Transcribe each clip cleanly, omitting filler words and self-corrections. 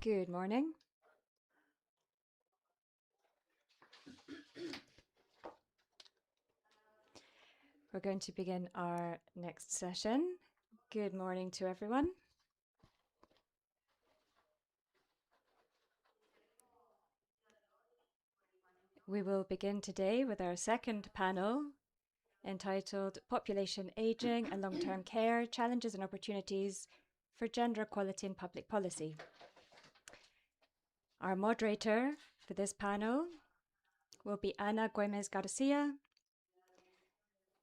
Good morning. We're going to begin our next session. Good morning to everyone. We will begin today with our second panel entitled Population Aging and Long-Term Care, Challenges and Opportunities for Gender Equality in Public Policy. Our moderator for this panel will be Ana Gómez Garcia,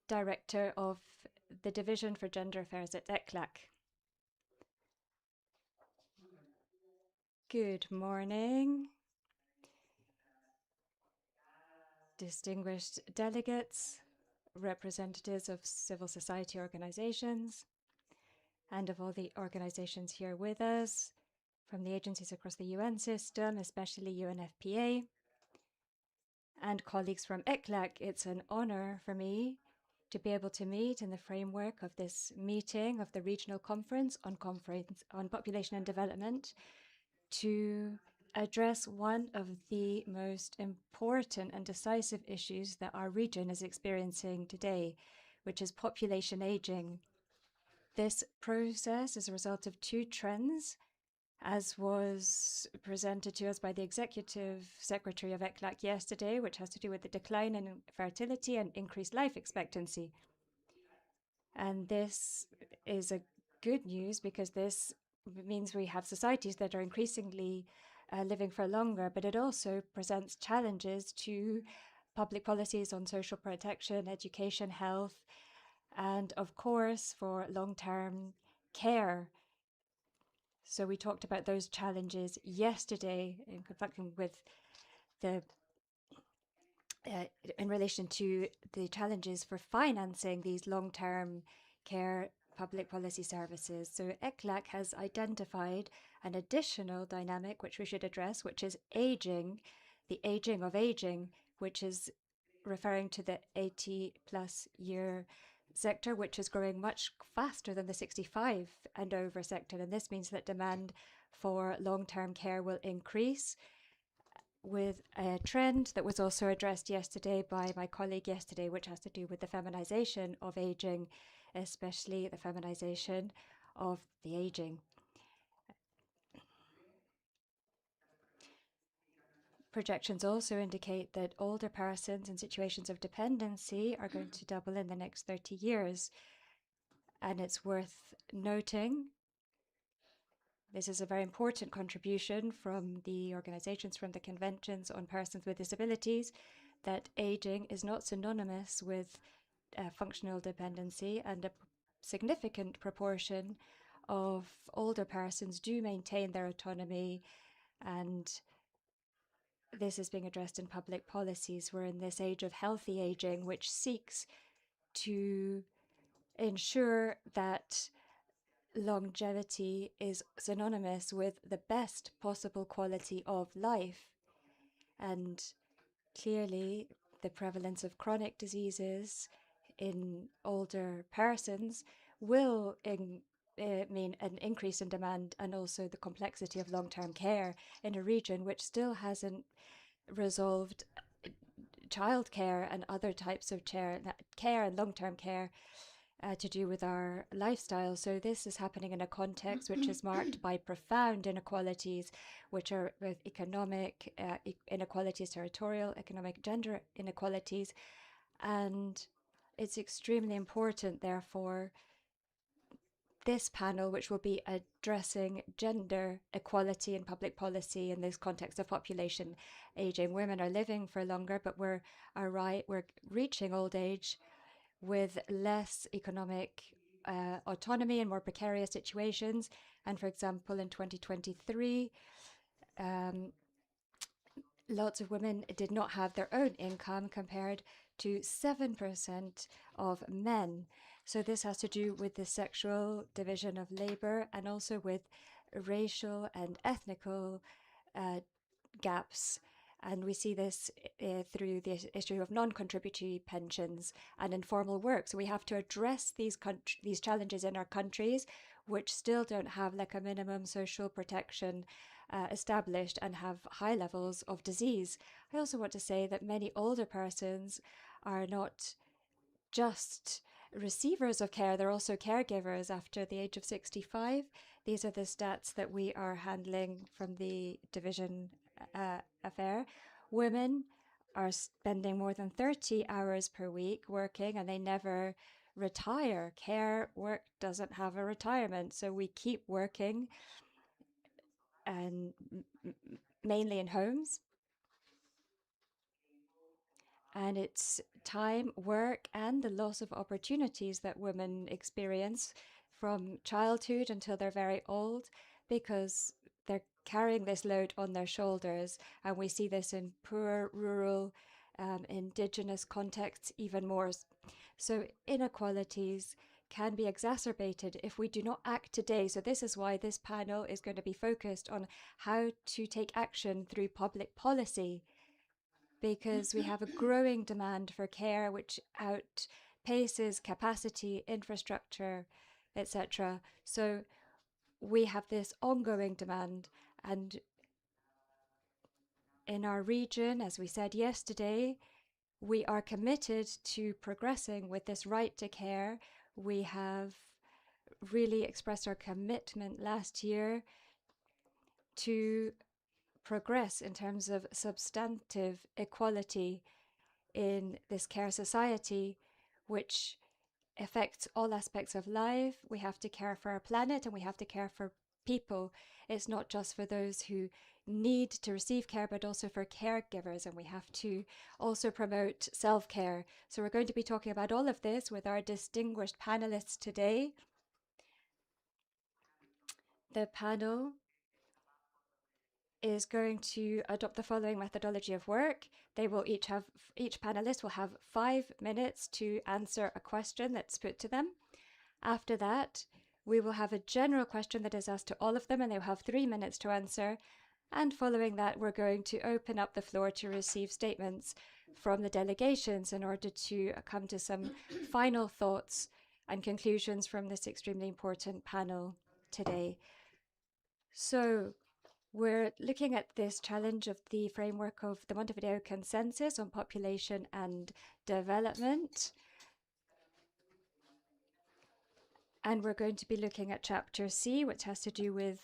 Director of the Division for Gender Affairs at ECLAC. Good morning, distinguished delegates, representatives of civil society organizations, and of all the organizations here with us, from the agencies across the UN system, especially UNFPA, and colleagues from ECLAC. It's an honor for me to be able to meet in the framework of this meeting of the Regional Conference on Population and Development to address one of the most important and decisive issues that our region is experiencing today, which is population aging. This process is a result of two trends, as was presented to us by the Executive Secretary of ECLAC yesterday, which has to do with the decline in fertility and increased life expectancy. And this is a good news because this means we have societies that are increasingly living for longer, but it also presents challenges to public policies on social protection, education, health, and of course for long-term care. So we talked about those challenges yesterday in conjunction with the in relation to the challenges for financing these long-term care public policy services. So ECLAC has identified an additional dynamic which we should address, which is aging, the aging of aging, which is referring to the 80-plus year sector, which is growing much faster than the 65 and over sector. And this means that demand for long-term care will increase, with a trend that was also addressed yesterday by my colleague yesterday, which has to do with the feminization of aging, especially the feminization of the aging. Projections also indicate that older persons in situations of dependency are going to double in the next 30 years. And it's worth noting, this is a very important contribution from the organizations, from the conventions on persons with disabilities, that aging is not synonymous with functional dependency, and a significant proportion of older persons do maintain their autonomy, and this is being addressed in public policies. We're in this age of healthy aging, which seeks to ensure that longevity is synonymous with the best possible quality of life. And clearly, the prevalence of chronic diseases in older persons will mean an increase in demand, and also the complexity of long-term care in a region which still hasn't resolved childcare and other types of care and long-term care to do with our lifestyle. So this is happening in a context which is marked by profound inequalities, which are both economic inequalities, territorial, economic, gender inequalities. And it's extremely important, therefore, this panel, which will be addressing gender equality in public policy in this context of population aging. Women are living for longer, but we're reaching old age with less economic autonomy and more precarious situations. And for example, in 2023, lots of women did not have their own income compared to 7% of men. So this has to do with the sexual division of labor, and also with racial and ethnical gaps. And we see this through the issue of non-contributory pensions and informal work. So we have to address these challenges in our countries which still don't have like a minimum social protection established and have high levels of disease. I also want to say that many older persons are not just receivers of care, they're also caregivers after the age of 65. These are the stats that we are handling from the division affair. Women are spending more than 30 hours per week working and they never retire. Care work doesn't have a retirement, so we keep working and mainly in homes. And it's time, work, and the loss of opportunities that women experience from childhood until they're very old because they're carrying this load on their shoulders. And we see this in poor, rural, indigenous contexts even more. So inequalities can be exacerbated if we do not act today. So this is why this panel is going to be focused on how to take action through public policy, because we have a growing demand for care which outpaces capacity, infrastructure, etc. So we have this ongoing demand. And in our region, as we said yesterday, we are committed to progressing with this right to care. We have really expressed our commitment last year to progress in terms of substantive equality in this care society, which affects all aspects of life. We have to care for our planet and we have to care for people. It's not just for those who need to receive care, but also for caregivers. And we have to also promote self-care. So we're going to be talking about all of this with our distinguished panelists today. The panel is going to adopt the following methodology of work. Each panelist will have 5 minutes to answer a question that's put to them. After that, we will have a general question that is asked to all of them, and they'll have 3 minutes to answer. And following that, we're going to open up the floor to receive statements from the delegations in order to come to some final thoughts and conclusions from this extremely important panel today. So we're looking at this challenge of the framework of the Montevideo Consensus on Population and Development. And we're going to be looking at Chapter C, which has to do with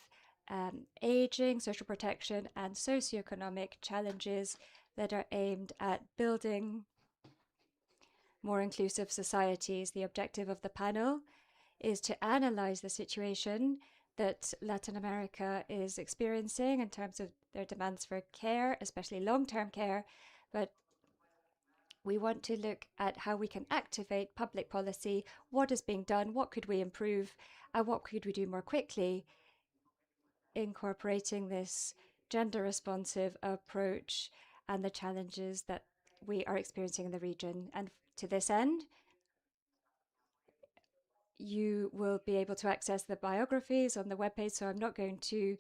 aging, social protection, and socioeconomic challenges that are aimed at building more inclusive societies. The objective of the panel is to analyze the situation that Latin America is experiencing in terms of their demands for care, especially long-term care, but we want to look at how we can activate public policy, what is being done, what could we improve, and what could we do more quickly, incorporating this gender-responsive approach and the challenges that we are experiencing in the region. And to this end, you will be able to access the biographies on the webpage, so I'm not going to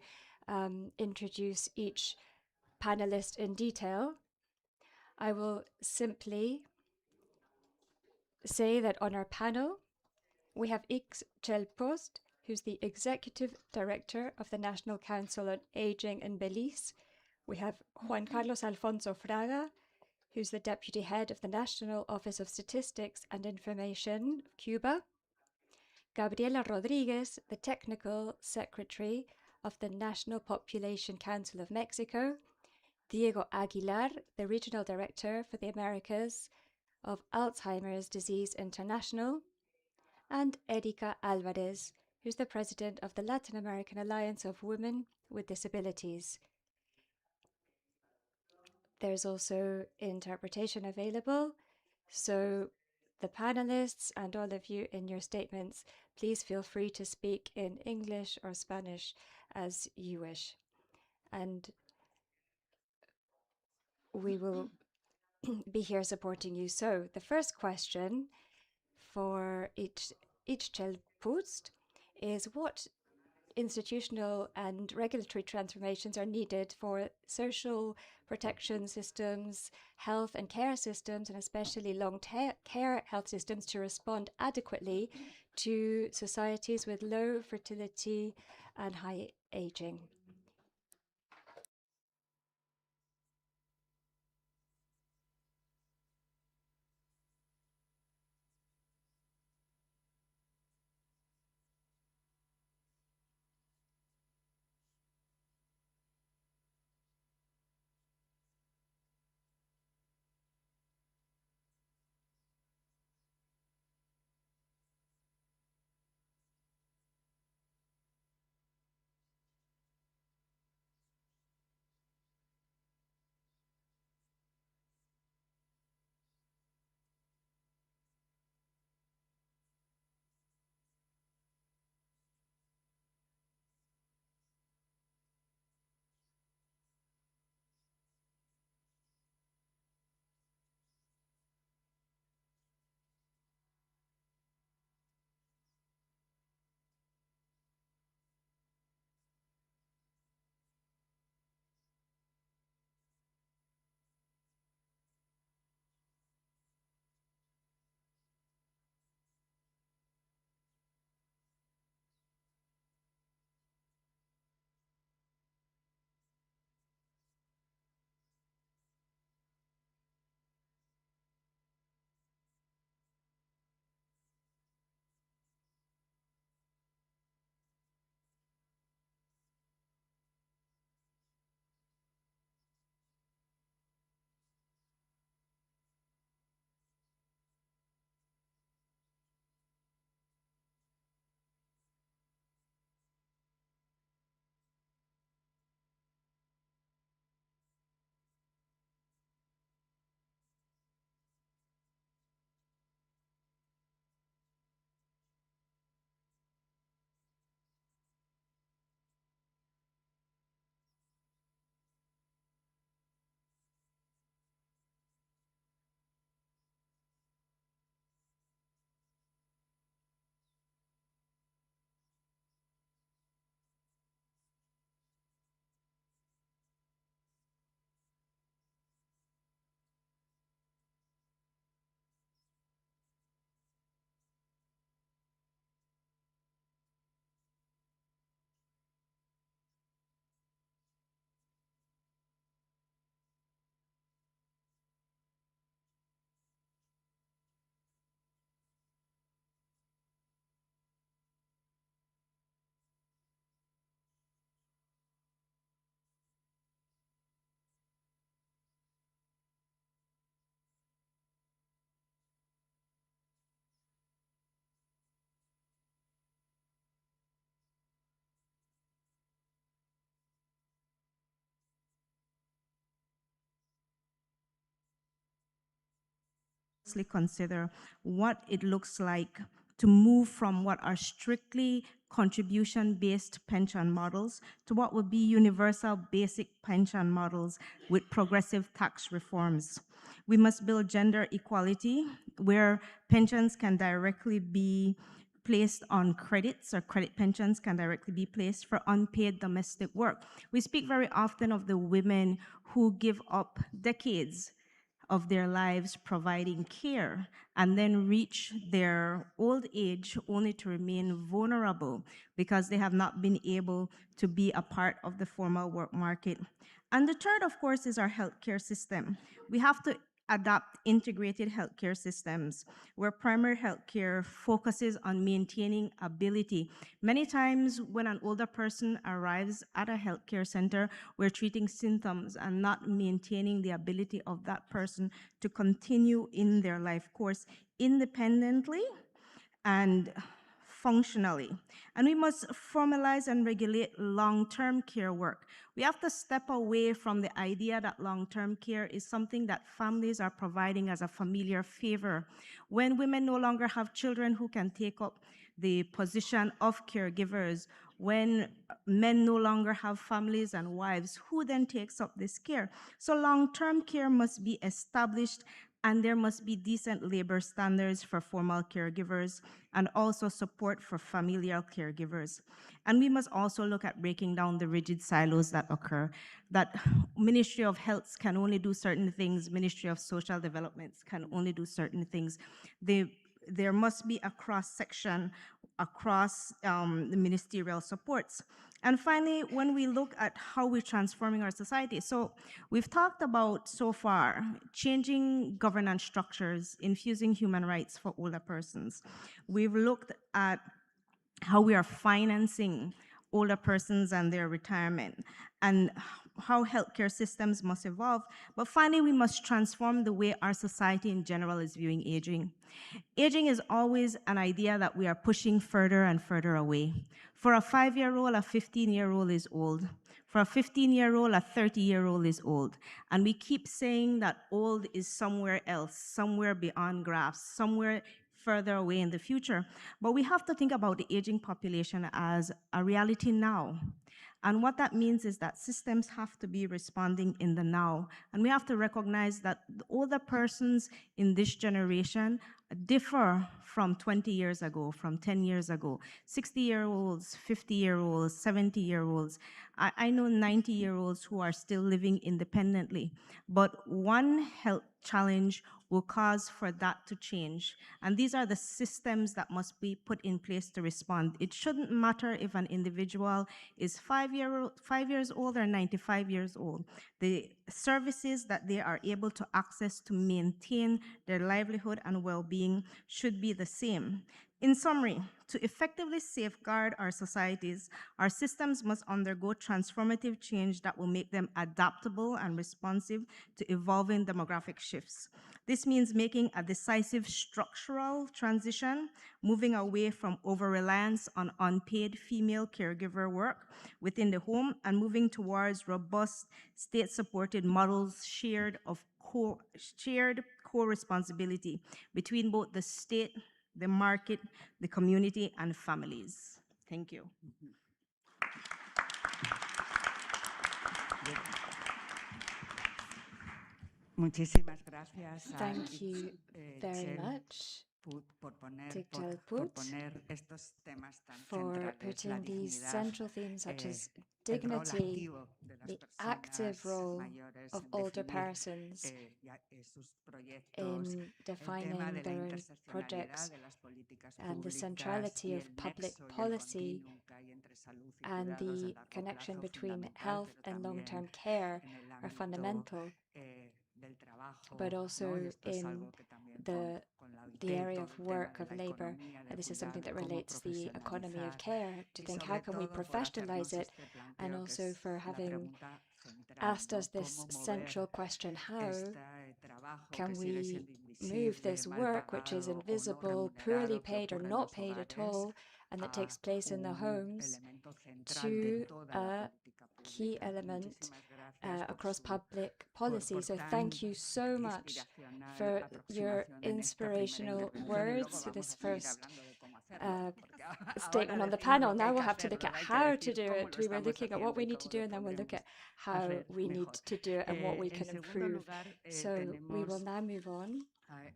introduce each panelist in detail. I will simply say that on our panel, we have Ixchel Post, who's the Executive Director of the National Council on Aging in Belize. We have Juan Carlos Alfonso Fraga, who's the Deputy Head of the National Office of Statistics and Information of Cuba. Gabriela Rodriguez, the Technical Secretary of the National Population Council of Mexico. Diego Aguilar, the Regional Director for the Americas of Alzheimer's Disease International. And Erika Alvarez, who's the President of the Latin American Alliance of Women with Disabilities. There's also interpretation available, so the panelists and all of you in your statements, please feel free to speak in English or Spanish as you wish. And we will be here supporting you. So the first question for each Post is: what institutional and regulatory transformations are needed for social protection systems, health and care systems, and especially long-care health systems to respond adequately to societies with low fertility and high aging. Consider what it looks like to move from what are strictly contribution based pension models to what would be universal basic pension models with progressive tax reforms. We must build gender equality where pensions can directly be placed on credits, or credit pensions can directly be placed for unpaid domestic work. We speak very often of the women who give up decades of their lives providing care and then reach their old age only to remain vulnerable because they have not been able to be a part of the formal work market. And the third, of course, is our healthcare system. We have to adopt integrated healthcare systems where primary healthcare focuses on maintaining ability. Many times when an older person arrives at a healthcare center, we're treating symptoms and not maintaining the ability of that person to continue in their life course independently and functionally. And we must formalize and regulate long-term care work. We have to step away from the idea that long-term care is something that families are providing as a familiar favor. When women no longer have children who can take up the position of caregivers, when men no longer have families and wives, who then takes up this care? So long-term care must be established, and there must be decent labor standards for formal caregivers and also support for familial caregivers. And we must also look at breaking down the rigid silos that occur, that Ministry of Health can only do certain things, Ministry of Social Developments can only do certain things. The there must be a cross-section across the ministerial supports. And finally, when we look at how we're transforming our society, so we've talked about so far changing governance structures, infusing human rights for older persons. We've looked at how we are financing older persons and their retirement, and how healthcare systems must evolve. But finally, we must transform the way our society in general is viewing aging. Aging is always an idea that we are pushing further and further away. For a 5-year-old, a 15-year-old is old. For a 15-year-old, a 30-year-old is old. And we keep saying that old is somewhere else, somewhere beyond graphs, somewhere further away in the future. But we have to think about the aging population as a reality now. And what that means is that systems have to be responding in the now. And we have to recognize that the older persons in this generation differ from 20 years ago, from 10 years ago. 60-year-olds, 50-year-olds, 70-year-olds. I know 90-year-olds who are still living independently. But one health challenge will cause for that to change. And these are the systems that must be put in place to respond. It shouldn't matter if an individual is 5 years old or 95 years old. The services that they are able to access to maintain their livelihood and well-being should be the same. In summary, to effectively safeguard our societies, our systems must undergo transformative change that will make them adaptable and responsive to evolving demographic shifts. This means making a decisive structural transition, moving away from over-reliance on unpaid female caregiver work within the home and moving towards robust state-supported models shared co-responsibility between both the state, the market, the community, and families. Thank you. Muchísimas gracias a Thank you very much, por Put, poner estos temas tan for centrales, la putting these dignidad, central themes such as el rol dignity, activo de las the personas active role mayores of en older definir persons sus proyectos, in el tema defining de la their own interseccionalidad projects, de las políticas and the públicas centrality y of el public nexo y el policy continuum que hay entre salud y and cuidados a the largo connection plazo between fundamental, health pero and también long-term care en el are ámbito fundamental, del trabajo, but ¿no? also Y esto es in algo que también con la OIT, the area todo of el tema work, de of la labor, economía del and this is something cuidado, that cómo relates to the economy of profesionalizar care, to y think how sobre can we todo por professionalize hacernos it, este and planteo que also es for la having pregunta central, asked ¿no? us this Cómo mover central question, how trabajo que can sigue we siendo move invisible, this mal work, which is pagado o no invisible, poorly remunerado, que paid, or ocurre en not los paid at hogares, all, and that a takes place in the un homes, elemento central de to toda la a política key pública. element Muchísimas gracias across public por policy. So tan thank you so much inspiracional for your aproximación en esta primera inspirational intervención y luego words for vamos this a seguir first hablando de cómo hacerlo, porque ahora statement on the decimos panel. lo que hay Now we'll que have to hacer, look at luego hay que how to decir do cómo it. lo We were estamos looking at what haciendo we y need to cómo do, lo and then we'll look at podremos how hacer we need mejor. to do it and what we En can segundo improve. lugar, So we will tenemos now move on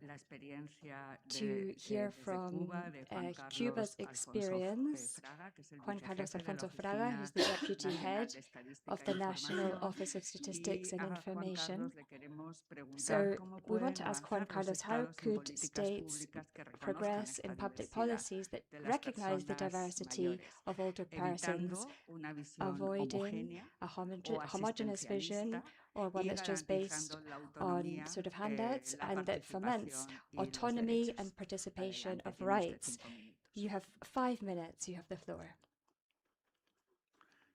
la experiencia to hear desde from Cuba de Juan Cuba's Carlos Alfonso experience. Fraga, que es el Juan Carlos vicejefe de la Alfonso Fraga, Oficina who's the deputy Nacional head de of Estadística the e National Información. Office of Y Statistics and a Juan Information. Carlos le queremos preguntar So cómo we want pueden to ask Juan avanzar los Carlos, how estados en could políticas states públicas que reconozcan progress esta in public diversidad policies that de las recognize the personas diversity mayores, of older persons, evitando una visión avoiding homogénea a o homogeneous vision asistencialista or one y that's just based garantizando la on autonomía, sort of handouts, la and that foments participación y los autonomy and derechos. participation Adelante, of tiene usted rights. 5 minutos. You have 5 minutes. You have the floor.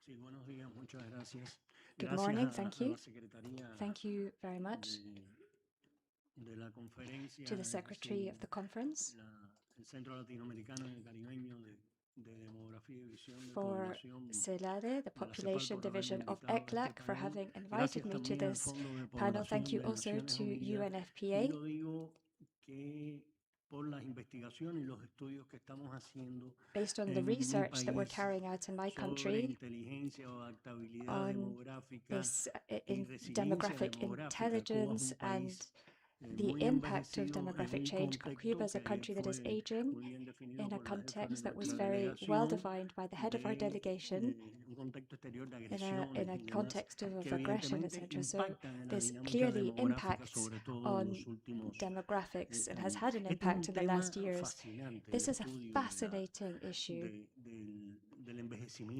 Sí, buenos días, muchas gracias. Good Gracias morning. Thank a you. la Secretaría Thank you very much de la conferencia, to the secretary of the conference el Centro Latinoamericano y Caribeño de Demografía y Visión de for Población CELADE, the de la CEPAL, population por haberme division of invitado a este ECLAC, for panel. having invited Gracias me to también al this Fondo de panel. Thank Población you de also Naciones to Unidas. Y UNFPA. yo digo que por las investigaciones y los estudios que estamos haciendo Based on the en mi research that we're país carrying out in my sobre country inteligencia o adaptabilidad on demográfica this y in resiliencia demographic demográfica. Cuba es intelligence un and país the impact of demographic change. Cuba is a country that is aging in a context that was very well defined by the head of our delegation, in a context of aggression, etc. So this clearly impacts on demographics and has had an impact in the last years. This is a fascinating issue.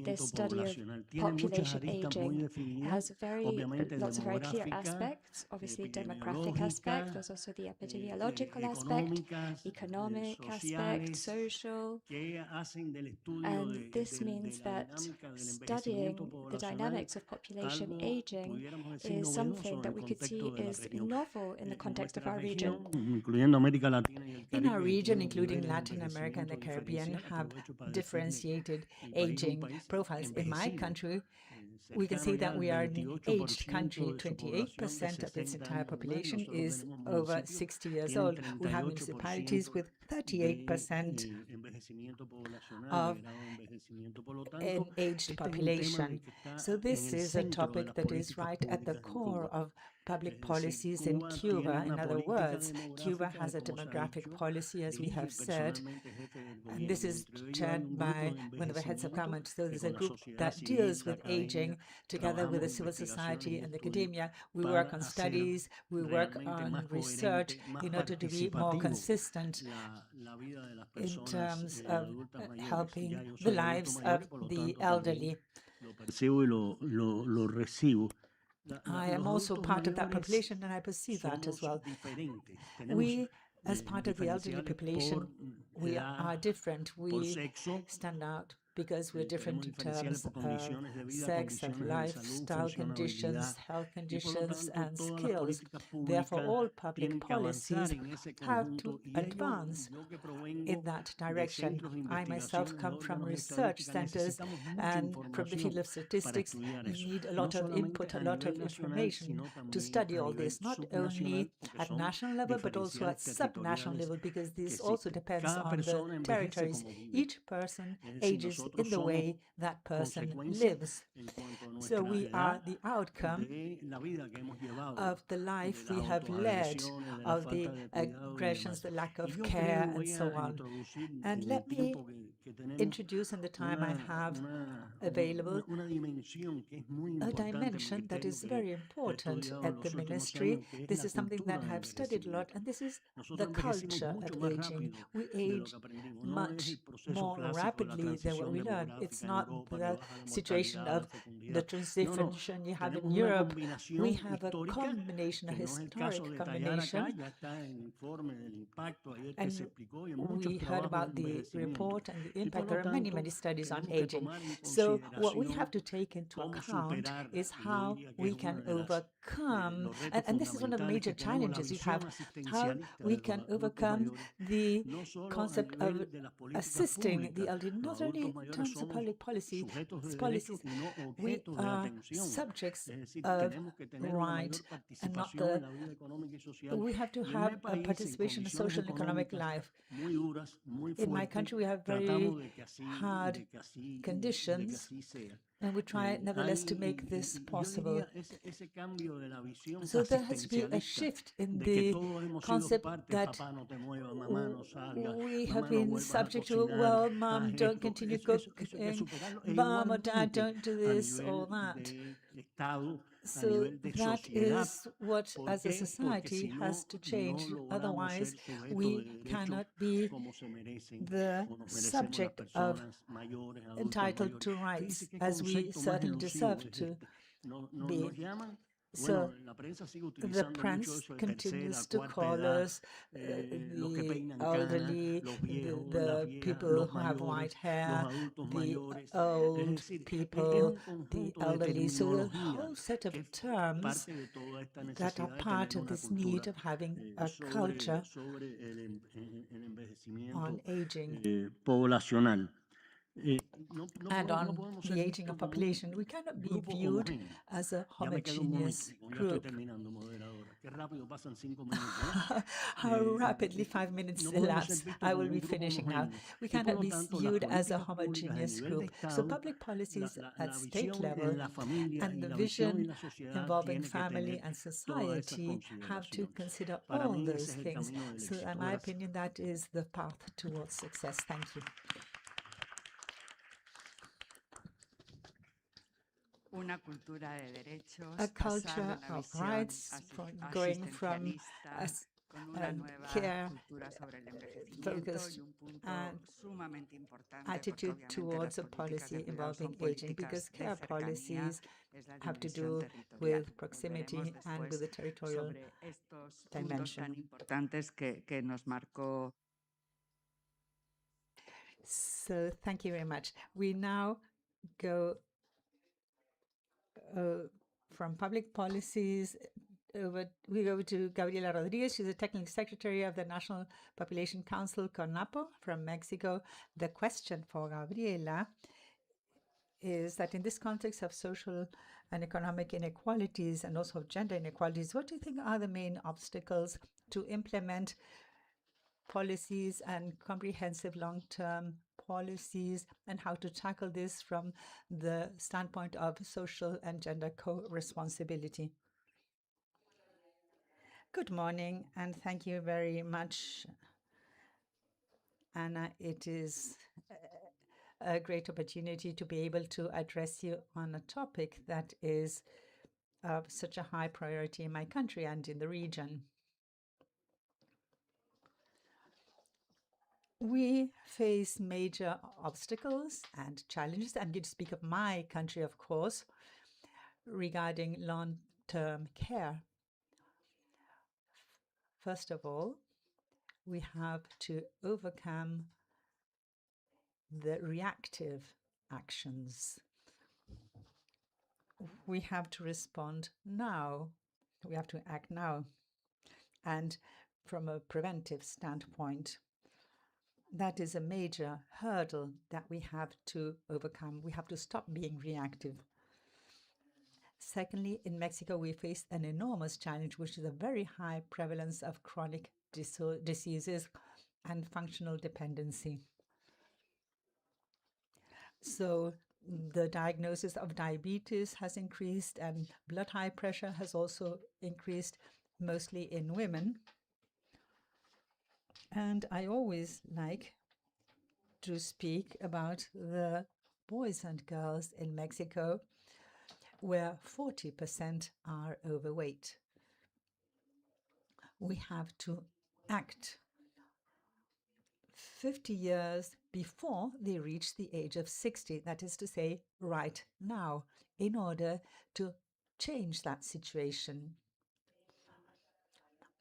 This study of population aging has lots of very clear aspects. Obviously, demographic aspect. There's also the epidemiological aspect, economic aspect, social. And this means that studying the dynamics of population aging is something that we could see is novel in the context of our region. In our region, including Latin America and the Caribbean, have differentiated aging profiles. In my country, we can see that we are an aged country. 28% of its entire population is over 60 years old. We have municipalities with 38% of an aged population. So this is a topic that is right at the core of public policies in Cuba. In other words, Cuba has a demographic policy, as we have said, and this is chaired by one of the heads of government. So there's a group that deals with aging together with the civil society and academia. We work on studies, we work on research in order to be more consistent in terms of helping the lives of the elderly. I am also part of that population, and I perceive that as well. We, as part of the elderly population, we are different. We stand out because we're different in terms of sex, of lifestyle conditions, health conditions, and skills. Therefore, all public policies have to advance in that direction. I myself come from research centers, and from the field of statistics, you need a lot of input, a lot of information to study all this, not only at national level, but also at subnational level, because this also depends on the territories. Each person ages in the way that person lives. So we are the outcome of the life we have led, of the aggressions, the lack of care, and so on. And let me introduce, in the time I have available, a dimension that is very important at the ministry. This is something that I've studied a lot, and this is the culture of aging. We age much more rapidly than what we learn. It's not the situation of the transition you have in Europe. We have a combination, a historic combination, and we heard about the report and the impact. There are many, many studies on aging. So what we have to take into account is how we can overcome, and this is one of the major challenges we have, how we can overcome the concept of assisting the elderly, not only in terms of public policies. We are subjects of right and not the. We have to have a participation in social and economic life. In my country, we have very hard conditions, and we try nevertheless to make this possible. So there has to be a shift in the concept that we have been subject to, well, mom, don't continue cooking, mom or dad, don't do this or that. So that is what, as a society, has to change. Otherwise, we cannot be the subject of entitled to rights, as we certainly deserve to be. So the press continues to call us the elderly, the people who have white hair, the old people, the elderly. So a whole set of terms that are part of this need of having a culture on aging. and on the aging of population, we cannot be viewed as a homogeneous group. How rapidly 5 minutes elapsed. I will be finishing now. We cannot be viewed as a homogeneous group. So public policies at state level and the vision involving family and society have to consider all those things. So in my opinion, that is the path towards success. Thank you. A culture of rights, going from care-focused attitude towards a policy involving aging, because care policies have to do with proximity and with the territorial dimension. So thank you very much. We now go from public policies we go to Gabriela Rodriguez. She's the technical secretary of the National Population Council, CONAPO, from Mexico. The question for Gabriela is that in this context of social and economic inequalities and also of gender inequalities, what do you think are the main obstacles to implement policies and comprehensive long-term policies, and how to tackle this from the standpoint of social and gender co-responsibility? Good morning, and thank you very much, Anna. It is a great opportunity to be able to address you on a topic that is of such a high priority in my country and in the region. We face major obstacles and challenges. I'm going to speak of my country, of course, regarding long-term care. First of all, we have to overcome the reactive actions. We have to respond now. We have to act now. And from a preventive standpoint, that is a major hurdle that we have to overcome. We have to stop being reactive. Secondly, in Mexico, we face an enormous challenge, which is a very high prevalence of chronic diseases and functional dependency. So the diagnosis of diabetes has increased, and blood high pressure has also increased, mostly in women. And I always like to speak about the boys and girls in Mexico, where 40% are overweight. We have to act 50 years before they reach the age of 60, that is to say, right now, in order to change that situation.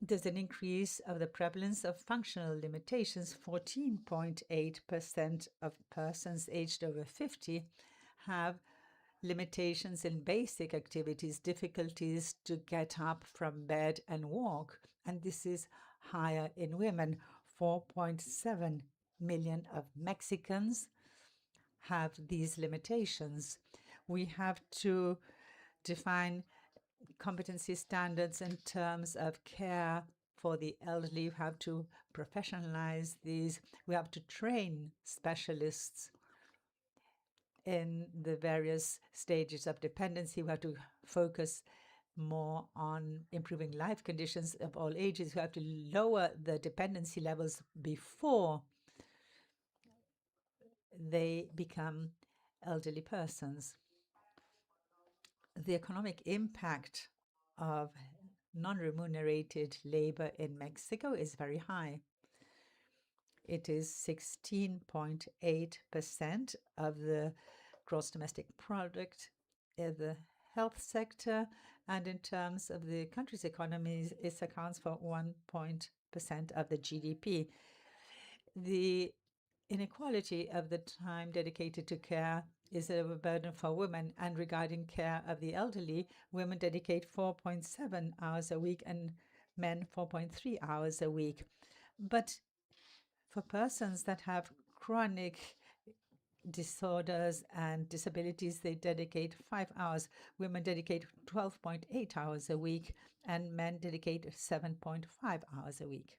There's an increase of the prevalence of functional limitations. 14.8% of persons aged over 50 have limitations in basic activities, difficulties to get up from bed and walk. And this is higher in women. 4.7 million of Mexicans have these limitations. We have to define competency standards in terms of care for the elderly. We have to professionalize these. We have to train specialists in the various stages of dependency. We have to focus more on improving life conditions of all ages. We have to lower the dependency levels before they become elderly persons. The economic impact of non-remunerated labor in Mexico is very high. It is 16.8% of the gross domestic product in the health sector, and in terms of the country's economies, it accounts for 1% of the GDP. The inequality of the time dedicated to care is a burden for women, and regarding care of the elderly, women dedicate 4.7 hours a week and men 4.3 hours a week. But for persons that have chronic disorders and disabilities, they dedicate 5 hours. Women dedicate 12.8 hours a week, and men dedicate 7.5 hours a week.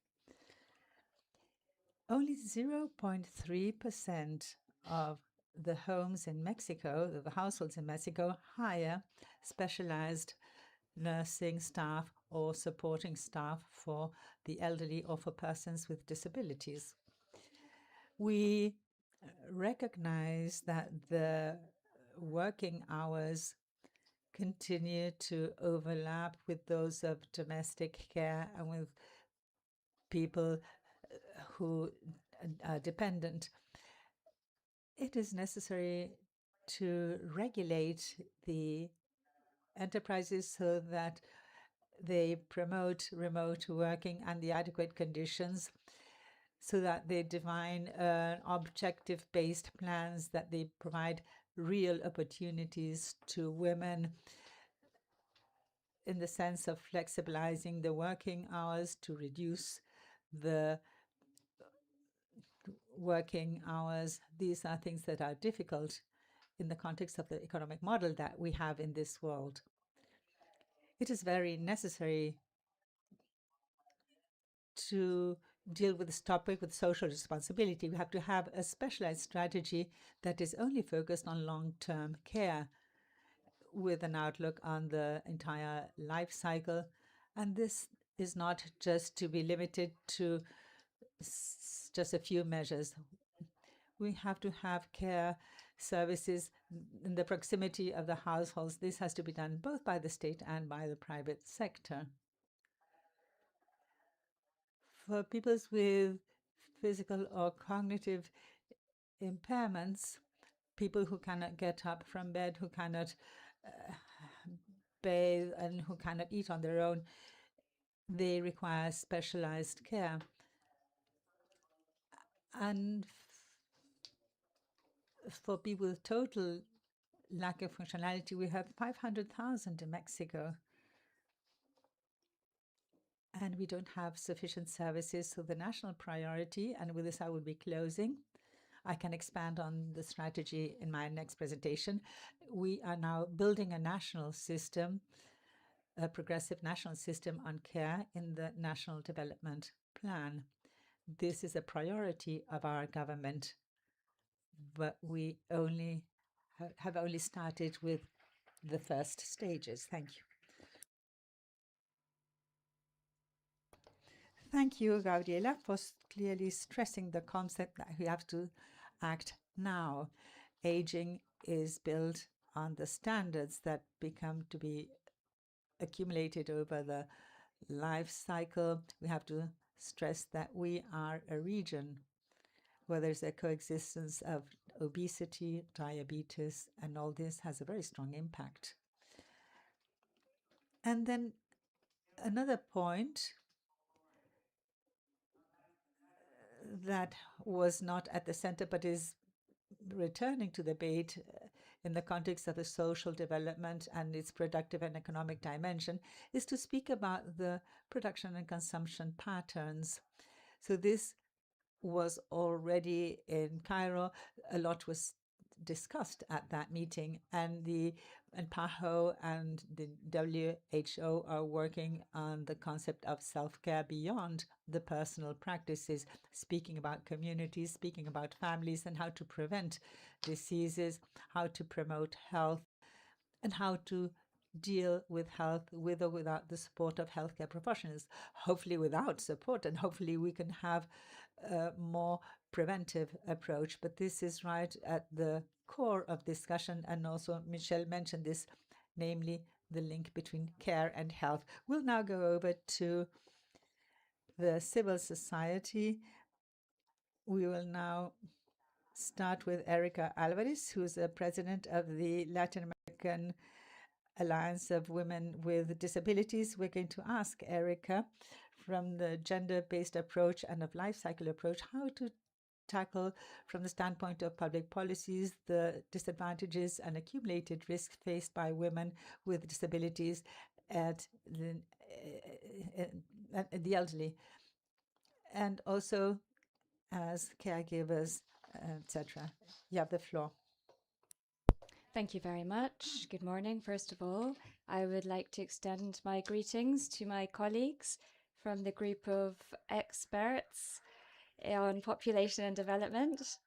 Only 0.3% of the homes in Mexico, the households in Mexico, hire specialized nursing staff or supporting staff for the elderly or for persons with disabilities. We recognize that the working hours continue to overlap with those of domestic care and with people who are dependent. It is necessary to regulate the enterprises so that they promote remote working and the adequate conditions, so that they define objective-based plans, that they provide real opportunities to women in the sense of flexibilizing the working hours to reduce the working hours. These are things that are difficult in the context of the economic model that we have in this world. It is very necessary to deal with this topic with social responsibility. We have to have a specialized strategy that is only focused on long-term care with an outlook on the entire life cycle. And this is not just to be limited to just a few measures. We have to have care services in the proximity of the households. This has to be done both by the state and by the private sector. For people with physical or cognitive impairments, people who cannot get up from bed, who cannot bathe, and who cannot eat on their own, they require specialized care. And for people with total lack of functionality, we have 500,000 in Mexico. And we don't have sufficient services. So the national priority, and with this I will be closing, I can expand on the strategy in my next presentation. We are now building a national system, a progressive national system on care in the National Development Plan. This is a priority of our government, but we have only started with the first stages. Thank you. Thank you, Gabriela, for clearly stressing the concept that we have to act now. Aging is built on the standards that become to be accumulated over the life cycle. We have to stress that we are a region where there's a coexistence of obesity, diabetes, and all this has a very strong impact. And then another point that was not at the center but is returning to the debate in the context of the social development and its productive and economic dimension is to speak about the production and consumption patterns. So this was already in Cairo. A lot was discussed at that meeting, and PAHO and the WHO are working on the concept of self-care beyond the personal practices, speaking about communities, speaking about families, and how to prevent diseases, how to promote health, and how to deal with health with or without the support of healthcare professionals. Hopefully without support, and hopefully we can have a more preventive approach. But this is right at the core of discussion, and also Michelle mentioned this, namely the link between care and health. We'll now go over to the civil society. We will now start with Erica Alvarez, who's the president of the Latin American Alliance of Women with Disabilities. We're going to ask Erica, from the gender-based approach and of life cycle approach, how to tackle from the standpoint of public policies the disadvantages and accumulated risks faced by women with disabilities at the elderly, and also as caregivers etc. You have the floor. Thank you very much. Good morning. First of all, I would like to extend my greetings to my colleagues from the group of experts on population and development.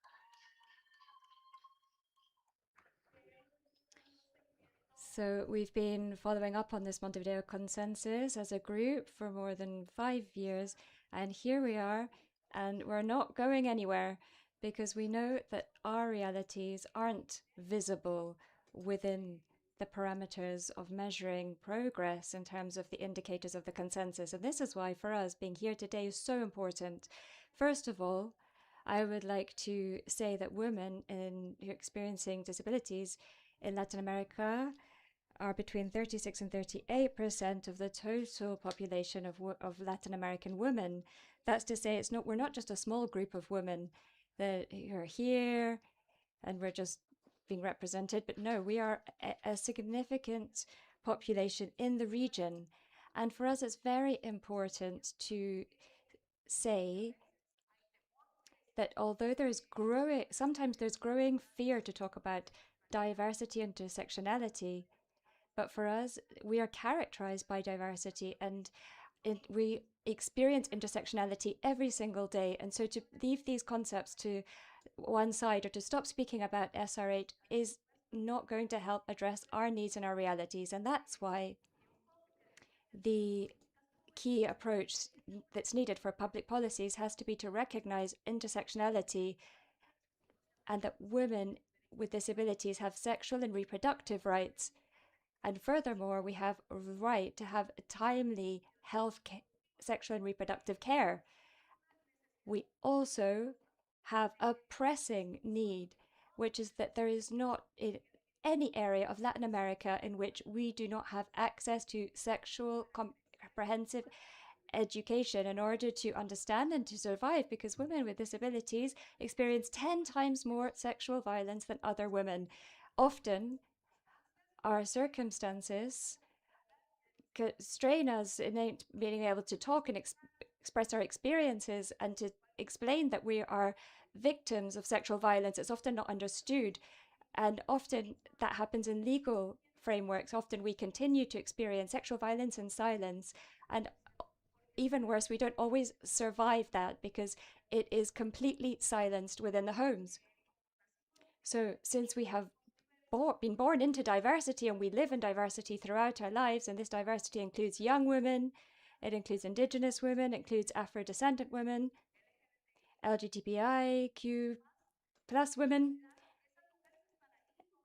So we've been following up on this Montevideo consensus as a group for more than 5 years, and here we are, and we're not going anywhere because we know that our realities aren't visible within the parameters of measuring progress in terms of the indicators of the consensus. And this is why, for us, being here today is so important. First of all, I would like to say that women who are experiencing disabilities in Latin America are between 36 and 38% of the total population of Latin American women. That's to say, we're not just a small group of women that are here and we're just being represented, but no, we are a significant population in the region. And for us, it's very important to say that although sometimes there's growing fear to talk about diversity and intersectionality, but for us, we are characterized by diversity and we experience intersectionality every single day. And so to leave these concepts to one side or to stop speaking about SR8 is not going to help address our needs and our realities. And that's why the key approach that's needed for public policies has to be to recognize intersectionality and that women with disabilities have sexual and reproductive rights. And furthermore, we have a right to have timely sexual and reproductive care. We also have a pressing need, which is that there is not in any area of Latin America in which we do not have access to sexual comprehensive education in order to understand and to survive, because women with disabilities experience 10 times more sexual violence than other women. Often, our circumstances strain us in being able to talk and express our experiences and to explain that we are victims of sexual violence. It's often not understood, and often that happens in legal frameworks. Often we continue to experience sexual violence in silence, and even worse, we don't always survive that because it is completely silenced within the homes. So since we have been born into diversity and we live in diversity throughout our lives, and this diversity includes young women, it includes indigenous women, it includes Afro-descendant women, LGBTIQ plus women.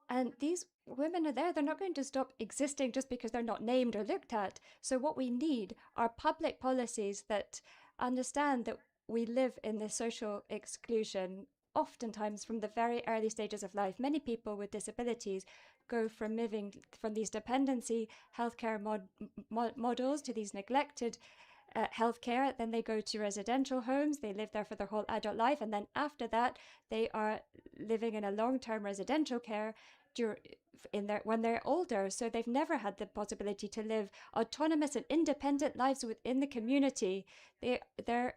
And these women are there. They're not going to stop existing just because they're not named or looked at. So what we need are public policies that understand that we live in this social exclusion, oftentimes from the very early stages of life. Many people with disabilities go from living from these dependency healthcare models to these neglected healthcare. Then they go to residential homes. They live there for their whole adult life. And then after that, they are living in a long-term residential care when they're older. So they've never had the possibility to live autonomous and independent lives within the community. Their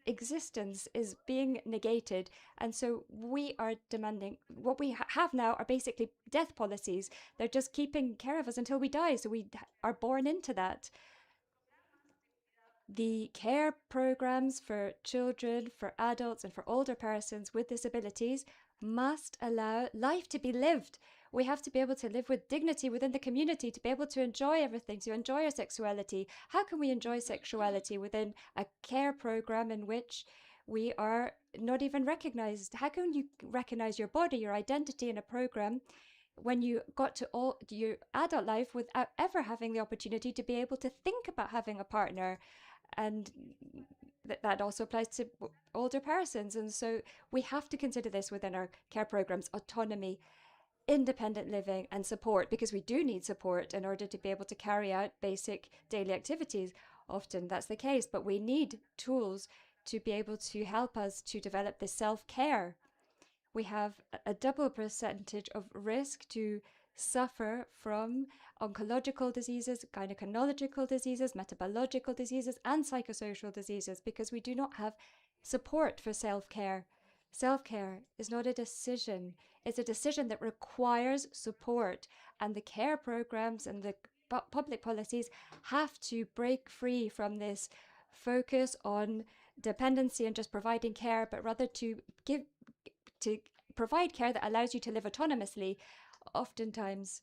existence is being negated. And so we are demanding, what we have now are basically death policies. They're just keeping care of us until we die. So we are born into that. The care programs for children, for adults, and for older persons with disabilities must allow life to be lived. We have to be able to live with dignity within the community, to be able to enjoy everything, to enjoy our sexuality. How can we enjoy sexuality within a care program in which we are not even recognized? How can you recognize your body, your identity in a program when you got to all your adult life without ever having the opportunity to be able to think about having a partner? And that also applies to older persons. And so we have to consider this within our care programs: autonomy, independent living, and support, because we do need support in order to be able to carry out basic daily activities. Often that's the case, but we need tools to be able to help us to develop this self-care. We have a double percentage of risk to suffer from oncological diseases, gynecological diseases, metabological diseases, and psychosocial diseases, because we do not have support for self-care. Self-care is not a decision. It's a decision that requires support, and the care programs and the public policies have to break free from this focus on dependency and just providing care, but rather to provide care that allows you to live autonomously. Oftentimes,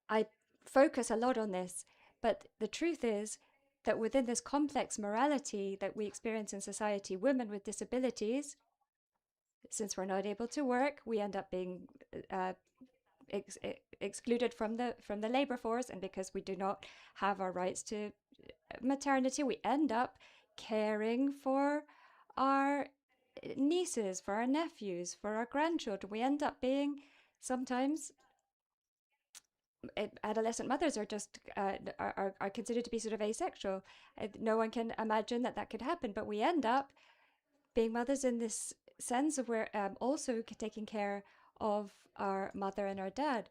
I focus a lot on this, but the truth is that within this complex morality that we experience in society, women with disabilities, since we're not able to work, we end up being excluded from the labor force, and because we do not have our rights to maternity, we end up caring for our nieces, for our nephews, for our grandchildren. We end up being sometimes adolescent mothers are just are considered to be sort of asexual. No one can imagine that that could happen, but we end up being mothers in this sense of we're also taking care of our mother and our dad.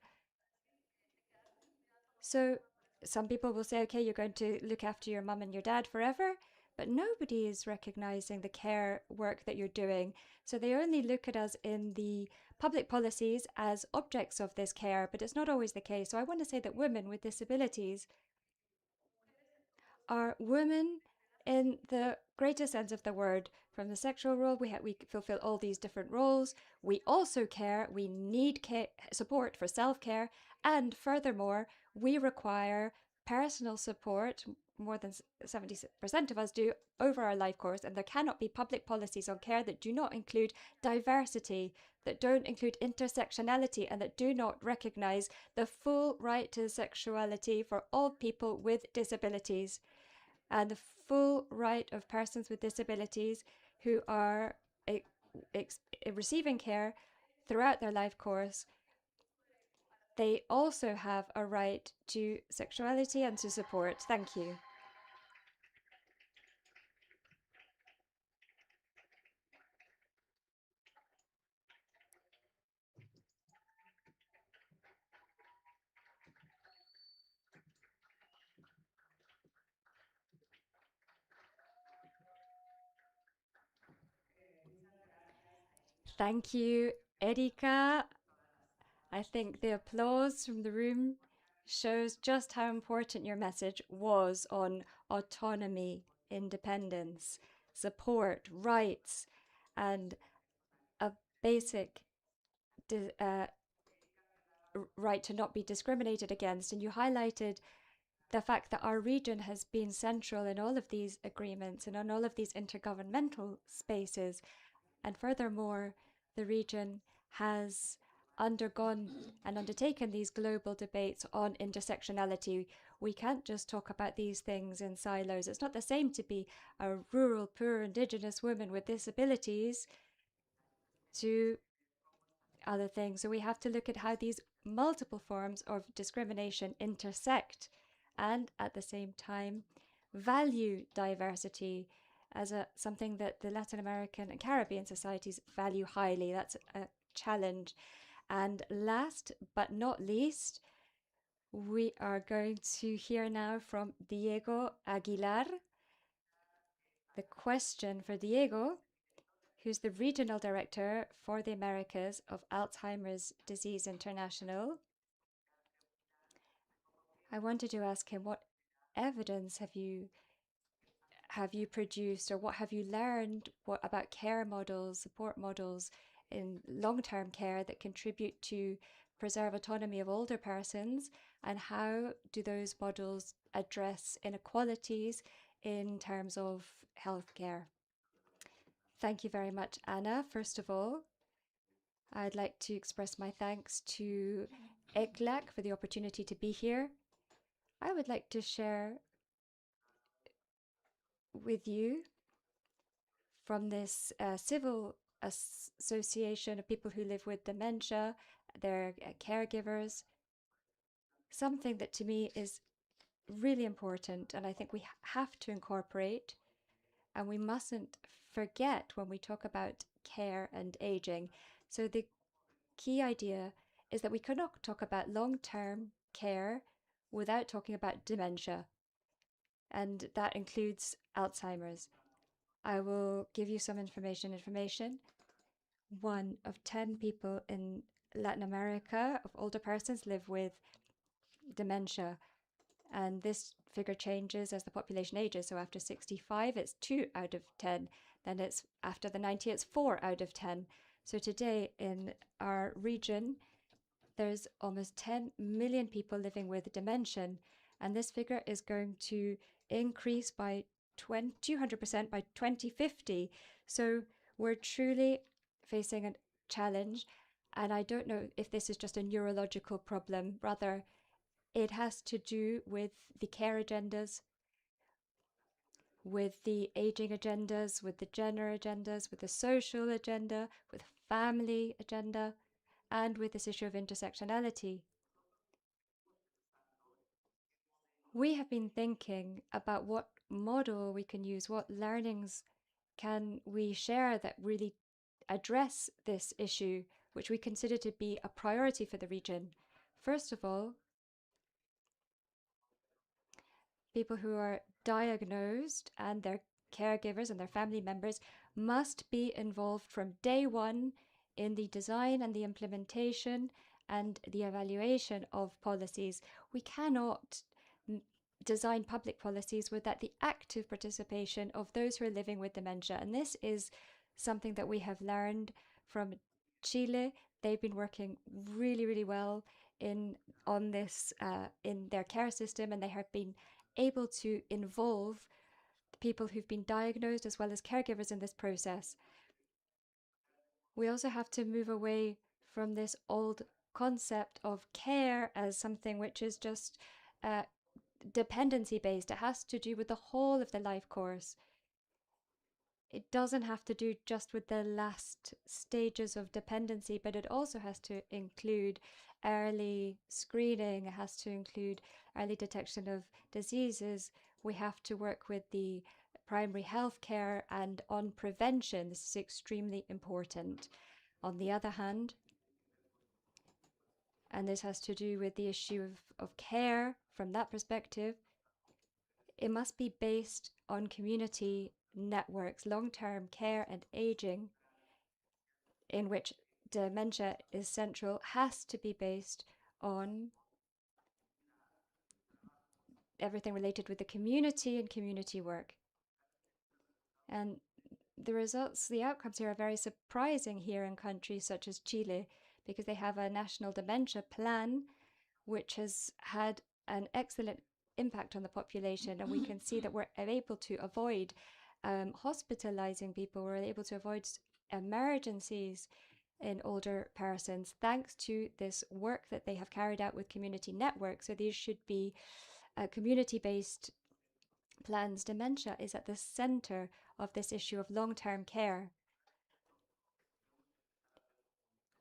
So some people will say, okay, you're going to look after your mum and your dad forever, but nobody is recognizing the care work that you're doing. So they only look at us in the public policies as objects of this care, but it's not always the case. So I want to say that women with disabilities are women in the greatest sense of the word. From the sexual role, we fulfill all these different roles. We also care. We need support for self-care. And furthermore, we require personal support, more than 70% of us do, over our life course. And there cannot be public policies on care that do not include diversity, that don't include intersectionality, and that do not recognize the full right to sexuality for all people with disabilities, and the full right of persons with disabilities who are receiving care throughout their life course. They also have a right to sexuality and to support. Thank you. Thank you, Erika. I think the applause from the room shows just how important your message was on autonomy, independence, support, rights, and a basic right to not be discriminated against. And you highlighted the fact that our region has been central in all of these agreements and on all of these intergovernmental spaces. And furthermore, the region has undergone and undertaken these global debates on intersectionality. We can't just talk about these things in silos. It's not the same to be a rural, poor, indigenous woman with disabilities to other things. So we have to look at how these multiple forms of discrimination intersect, and at the same time value diversity as something that the Latin American and Caribbean societies value highly. That's a challenge. And last but not least, we are going to hear now from Diego Aguilar. The question for Diego, who's the Regional Director for the Americas of Alzheimer's Disease International. I wanted to ask him, what evidence have you produced, or what have you learned about care models, support models in long-term care that contribute to preserve autonomy of older persons, and how do those models address inequalities in terms of healthcare? Thank you very much, Anna. First of all, I'd like to express my thanks to ECLAC for the opportunity to be here. I would like to share with you from this civil association of people who live with dementia, their caregivers, something that to me is really important, and I think we have to incorporate, and we mustn't forget when we talk about care and aging. So the key idea is that we cannot talk about long-term care without talking about dementia, and that includes Alzheimer's. I will give you some information. 1 of 10 people in Latin America of older persons live with dementia. And this figure changes as the population ages. So after 65, it's 2 out of 10. Then it's after the 90, it's 4 out of 10. So today in our region, there's almost 10 million people living with dementia. And this figure is going to increase by 200% by 2050. So we're truly facing a challenge. And I don't know if this is just a neurological problem. Rather, it has to do with the care agendas, with the aging agendas, with the gender agendas, with the social agenda, with family agenda, and with this issue of intersectionality. We have been thinking about what model we can use, what learnings can we share that really address this issue, which we consider to be a priority for the region. First of all, people who are diagnosed and their caregivers and their family members must be involved from day one in the design and the implementation and the evaluation of policies. We cannot design public policies without the active participation of those who are living with dementia. And this is something that we have learned from Chile. They've been working really, really well on this in their care system, and they have been able to involve the people who've been diagnosed as well as caregivers in this process. We also have to move away from this old concept of care as something which is just dependency based. It has to do with the whole of the life course. It doesn't have to do just with the last stages of dependency, but it also has to include early screening. It has to include early detection of diseases. We have to work with the primary health care and on prevention. This is extremely important. On the other hand, and this has to do with the issue of care from that perspective, it must be based on community networks, long-term care and aging, in which dementia is central, has to be based on everything related with the community and community work. And the results, the outcomes here are very surprising here in countries such as Chile, because they have a national dementia plan which has had an excellent impact on the population. And we can see that we're able to avoid hospitalizing people, we're able to avoid emergencies in older persons thanks to this work that they have carried out with community networks. So these should be community-based plans. Dementia is at the center of this issue of long-term care.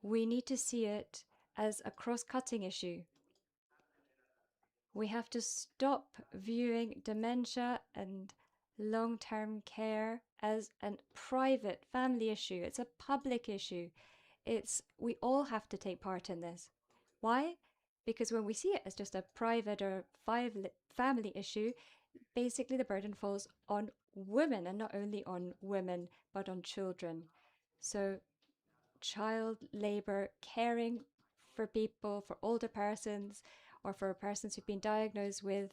We need to see it as a cross-cutting issue. We have to stop viewing dementia and long-term care as a private family issue. It's a public issue. We all have to take part in this. Why? Because when we see it as just a private or family issue, basically the burden falls on women, and not only on women, but on children. So child labor, caring for people, for older persons, or for persons who've been diagnosed with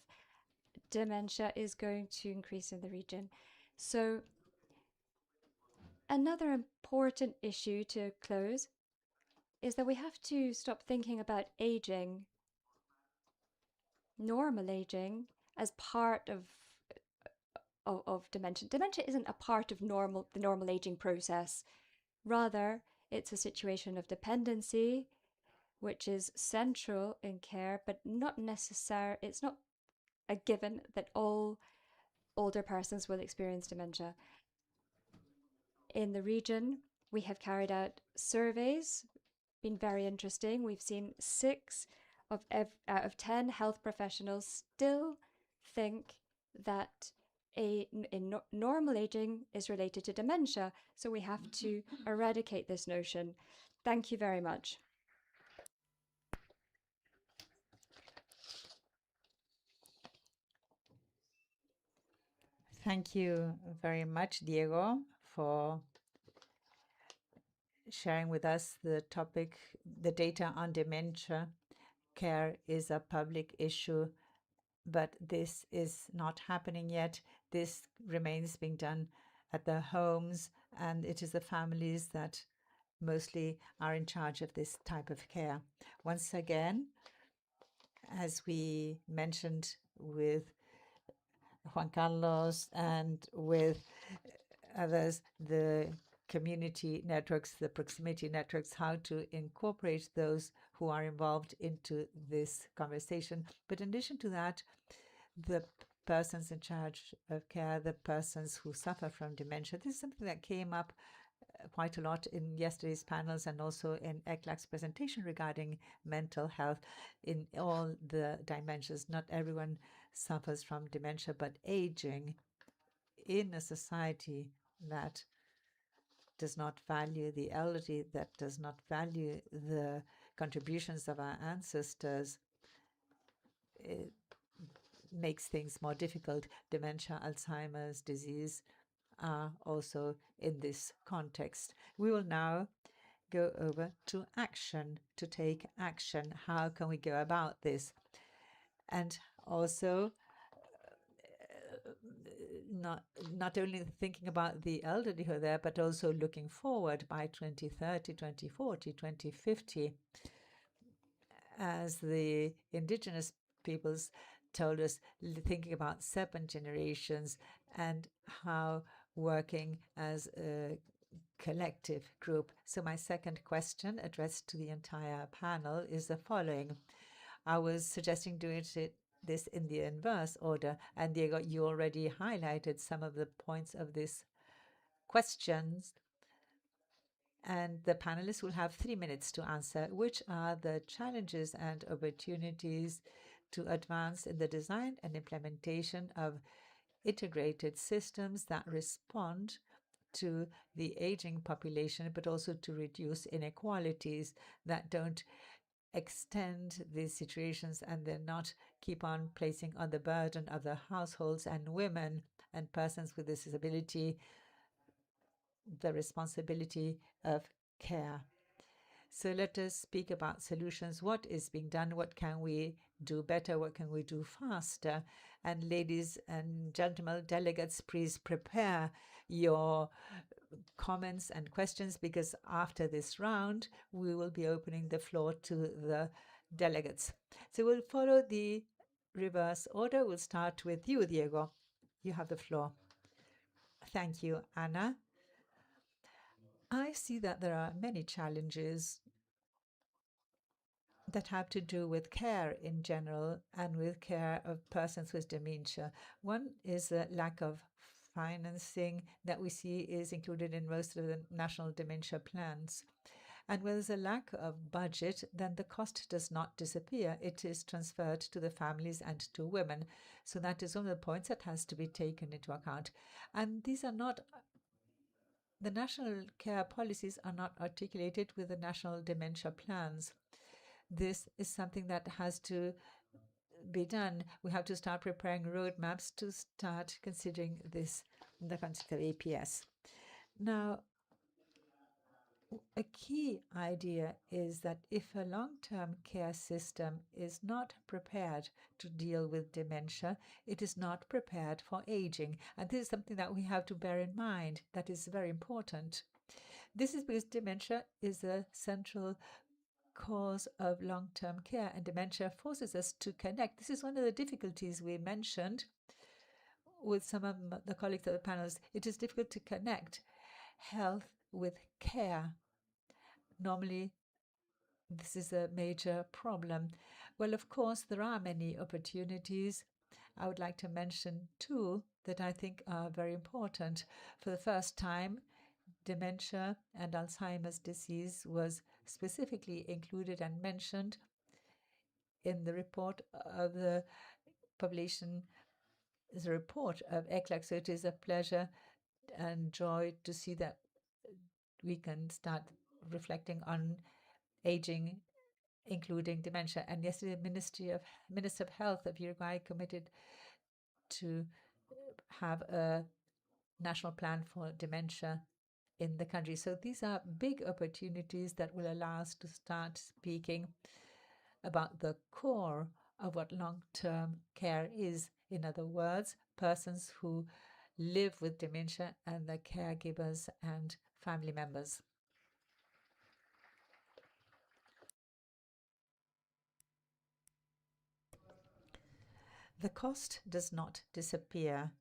dementia is going to increase in the region. So another important issue to close is that we have to stop thinking about aging, normal aging, as part of dementia. Dementia isn't a part of the normal aging process. Rather, it's a situation of dependency, which is central in care, but not necessary. It's not a given that all older persons will experience dementia. In the region, we have carried out surveys, been very interesting. We've seen 6 out of 10 health professionals still think that normal aging is related to dementia. So we have to eradicate this notion. Thank you very much. Thank you very much, Diego, for sharing with us the topic. The data on dementia care is a public issue, but this is not happening yet. This remains being done at the homes, and it is the families that mostly are in charge of this type of care. Once again, as we mentioned with Juan Carlos and with others, the community networks, the proximity networks, how to incorporate those who are involved into this conversation. But in addition to that, the persons in charge of care, the persons who suffer from dementia, this is something that came up quite a lot in yesterday's panels and also in ECLAC's presentation regarding mental health in all the dimensions. Not everyone suffers from dementia, but aging in a society that does not value the elderly, that does not value the contributions of our ancestors, it makes things more difficult. Dementia, Alzheimer's disease are also in this context. We will now go over to action, to take action. How can we go about this? And also, not only thinking about the elderly who are there, but also looking forward by 2030, 2040, 2050, as the indigenous peoples told us, thinking about 7 generations and how working as a collective group. So my second question, addressed to the entire panel, is the following. I was suggesting doing this in the inverse order, and Diego, you already highlighted some of the points of this questions, and the panelists will have 3 minutes to answer. Which are the challenges and opportunities to advance in the design and implementation of integrated systems that respond to the aging population, but also to reduce inequalities that don't extend these situations and then not keep on placing on the burden of the households and women and persons with disability the responsibility of care. So let us speak about solutions. What is being done? What can we do better? What can we do faster? And ladies and gentlemen, delegates, please prepare your comments and questions, because after this round, we will be opening the floor to the delegates. So we'll follow the reverse order. We'll start with you, Diego. You have the floor. Thank you, Anna. I see that there are many challenges that have to do with care in general and with care of persons with dementia. One is a lack of financing that we see is included in most of the national dementia plans. And when there's a lack of budget, then the cost does not disappear. It is transferred to the families and to women. So that is one of the points that has to be taken into account. And these are not, the national care policies are not articulated with the national dementia plans. This is something that has to be done. We have to start preparing roadmaps to start considering this in the context of APS. Now, a key idea is that if a long-term care system is not prepared to deal with dementia, it is not prepared for aging. And this is something that we have to bear in mind. That is very important. This is because dementia is a central cause of long-term care, and dementia forces us to connect. This is one of the difficulties we mentioned with some of the colleagues of the panels. It is difficult to connect health with care. Normally, this is a major problem. Well, of course, there are many opportunities. I would like to mention 2 that I think are very important. For the first time, dementia and Alzheimer's disease was specifically included and mentioned in the report of the population, the report of ECLAC. So it is a pleasure and joy to see that we can start reflecting on aging, including dementia. And yesterday, the Minister of Health of Uruguay committed to have a national plan for dementia in the country. So these are big opportunities that will allow us to start speaking about the core of what long-term care is. In other words, persons who live with dementia and their caregivers and family members. The cost does not disappear.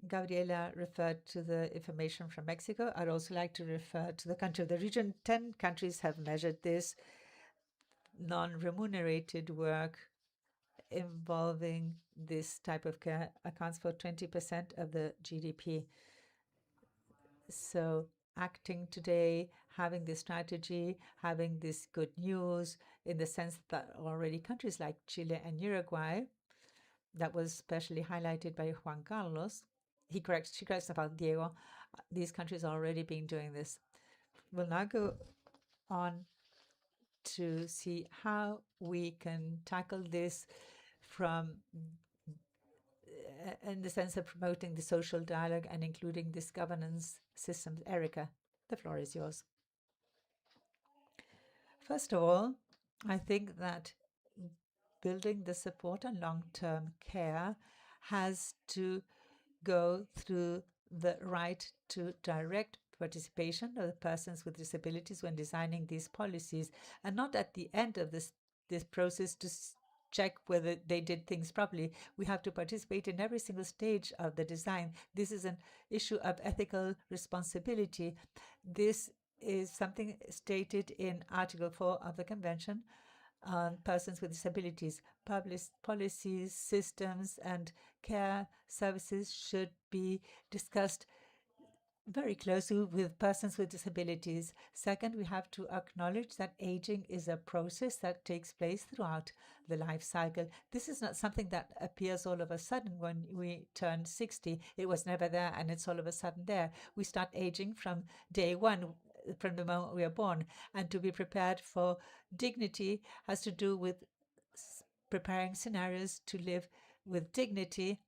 Gabriela referred to the information from Mexico. I'd also like to refer to the country of the region. 10 countries have measured this. Non-remunerated work involving this type of care accounts for 20% of the GDP. So acting today, having this strategy, having this good news in the sense that already countries like Chile and Uruguay, that was especially highlighted by Juan Carlos. She corrects about Diego. These countries are already been doing this. We'll now go on to see how we can tackle this from in the sense of promoting the social dialogue and including this governance systems. Erica, the floor is yours. First of all, I think that building the support and long-term care has to go through the right to direct participation of the persons with disabilities when designing these policies, and not at the end of this process to check whether they did things properly. We have to participate in every single stage of the design. This is an issue of ethical responsibility. This is something stated in Article 4 of the Convention on Persons with Disabilities. Public policies, systems, and care services should be discussed very closely with persons with disabilities. Second, we have to acknowledge that aging is a process that takes place throughout the life cycle. This is not something that appears all of a sudden when we turn 60. It was never there and it's all of a sudden there. We start aging from day one, from the moment we are born. And to be prepared for dignity has to do with preparing scenarios to live with dignity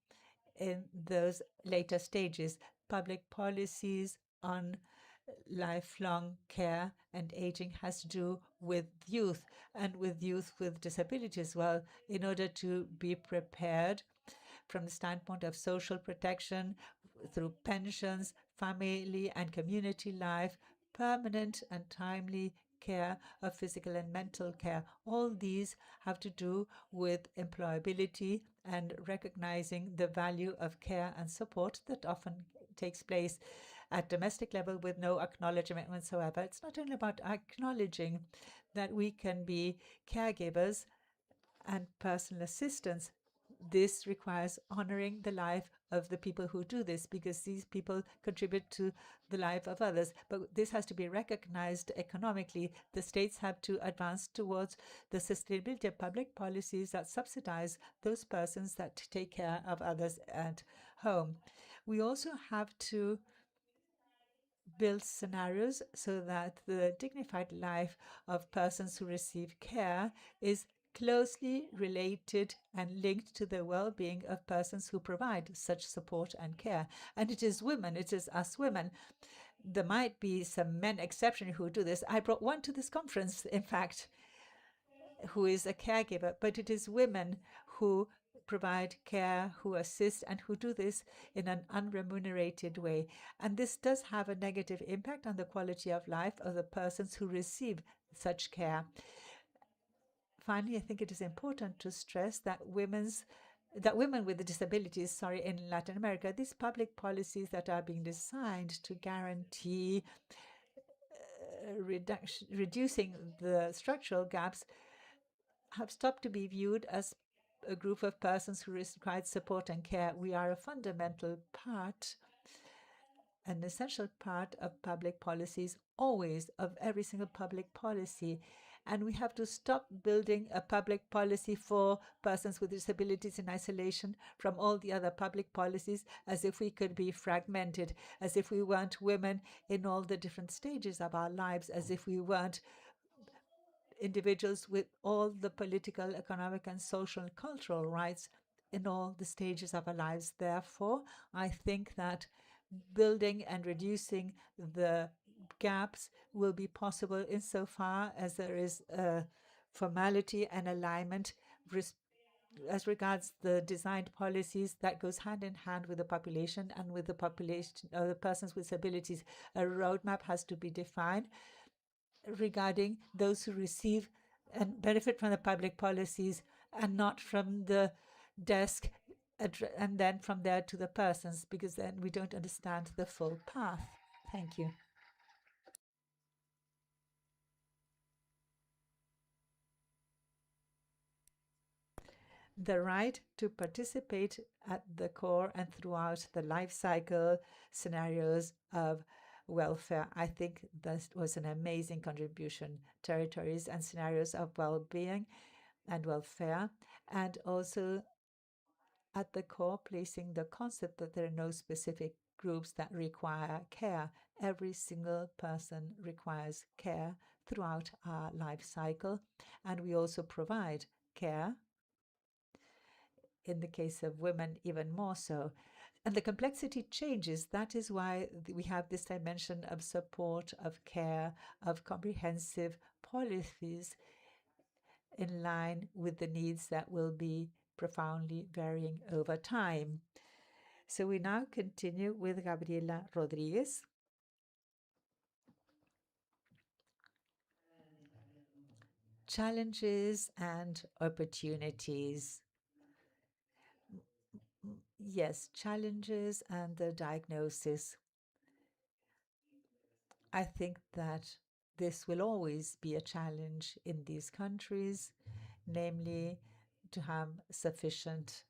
in those later stages. Public policies on lifelong care and aging has to do with youth and with youth with disability as well, in order to be prepared from the standpoint of social protection through pensions, family and community life, permanent and timely care of physical and mental care. All these have to do with employability and recognizing the value of care and support that often takes place at domestic level with no acknowledgement whatsoever. It's not only about acknowledging that we can be caregivers and personal assistants. This requires honoring the life of the people who do this, because these people contribute to the life of others. But this has to be recognized economically. The states have to advance towards the sustainability of public policies that subsidize those persons that take care of others at home. We also have to build scenarios so that the dignified life of persons who receive care is closely related and linked to the well-being of persons who provide such support and care. And it is women, it is us women. There might be some men exception who do this. I brought one to this conference, in fact, who is a caregiver, but it is women who provide care, who assist, and who do this in an unremunerated way. And this does have a negative impact on the quality of life of the persons who receive such care. Finally, I think it is important to stress that women with disabilities, in Latin America, these public policies that are being designed to guarantee reducing the structural gaps have stopped to be viewed as a group of persons who require support and care. We are a fundamental part, an essential part of public policies, always of every single public policy. And we have to stop building a public policy for persons with disabilities in isolation from all the other public policies, as if we could be fragmented, as if we weren't women in all the different stages of our lives, as if we weren't individuals with all the political, economic, and social and cultural rights in all the stages of our lives. Therefore, I think that building and reducing the gaps will be possible insofar as there is a formality and alignment as regards the designed policies that goes hand in hand with the population and with the population of the persons with disabilities. A roadmap has to be defined regarding those who receive and benefit from the public policies and not from the desk and then from there to the persons, because then we don't understand the full path. Thank you. The right to participate at the core and throughout the life cycle scenarios of welfare. I think that was an amazing contribution. Territories and scenarios of well-being and welfare, and also at the core placing the concept that there are no specific groups that require care. Every single person requires care throughout our life cycle, and we also provide care in the case of women even more so. And the complexity changes. That is why we have this dimension of support, of care, of comprehensive policies in line with the needs that will be profoundly varying over time. So we now continue with Gabriela Rodriguez. Challenges and opportunities. Yes, challenges and the diagnosis. I think that this will always be a challenge in these countries, namely to have sufficient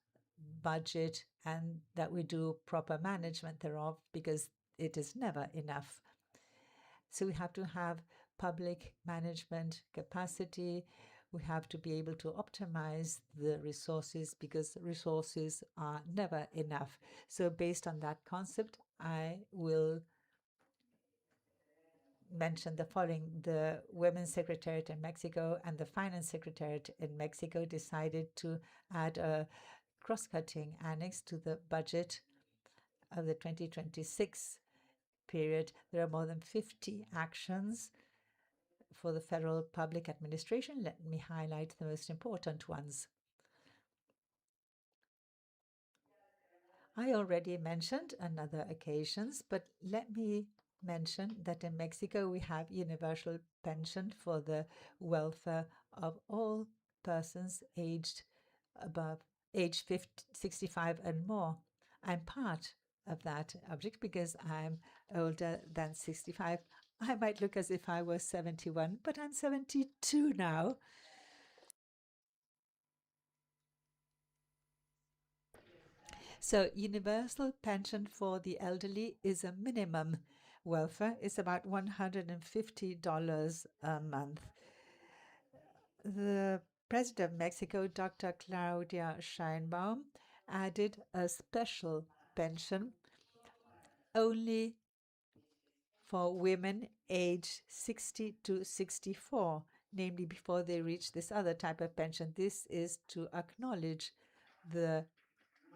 budget and that we do proper management thereof, because it is never enough. So we have to have public management capacity. We have to be able to optimize the resources, because resources are never enough. So based on that concept, I will mention the following. The Women's Secretariat in Mexico and the Finance Secretariat in Mexico decided to add a cross-cutting annex to the budget of the 2026 period. There are more than 50 actions for the federal public administration. Let me highlight the most important ones. I already mentioned on other occasions, but let me mention that in Mexico we have universal pension for the welfare of all persons aged above age 65 and more. I'm part of that object because I'm older than 65. I might look as if I was 71, but I'm 72 now. So universal pension for the elderly is a minimum. Welfare is about $150 a month. The President of Mexico, Dr. Claudia Sheinbaum, added a special pension only for women aged 60 to 64, namely before they reach this other type of pension. This is to acknowledge the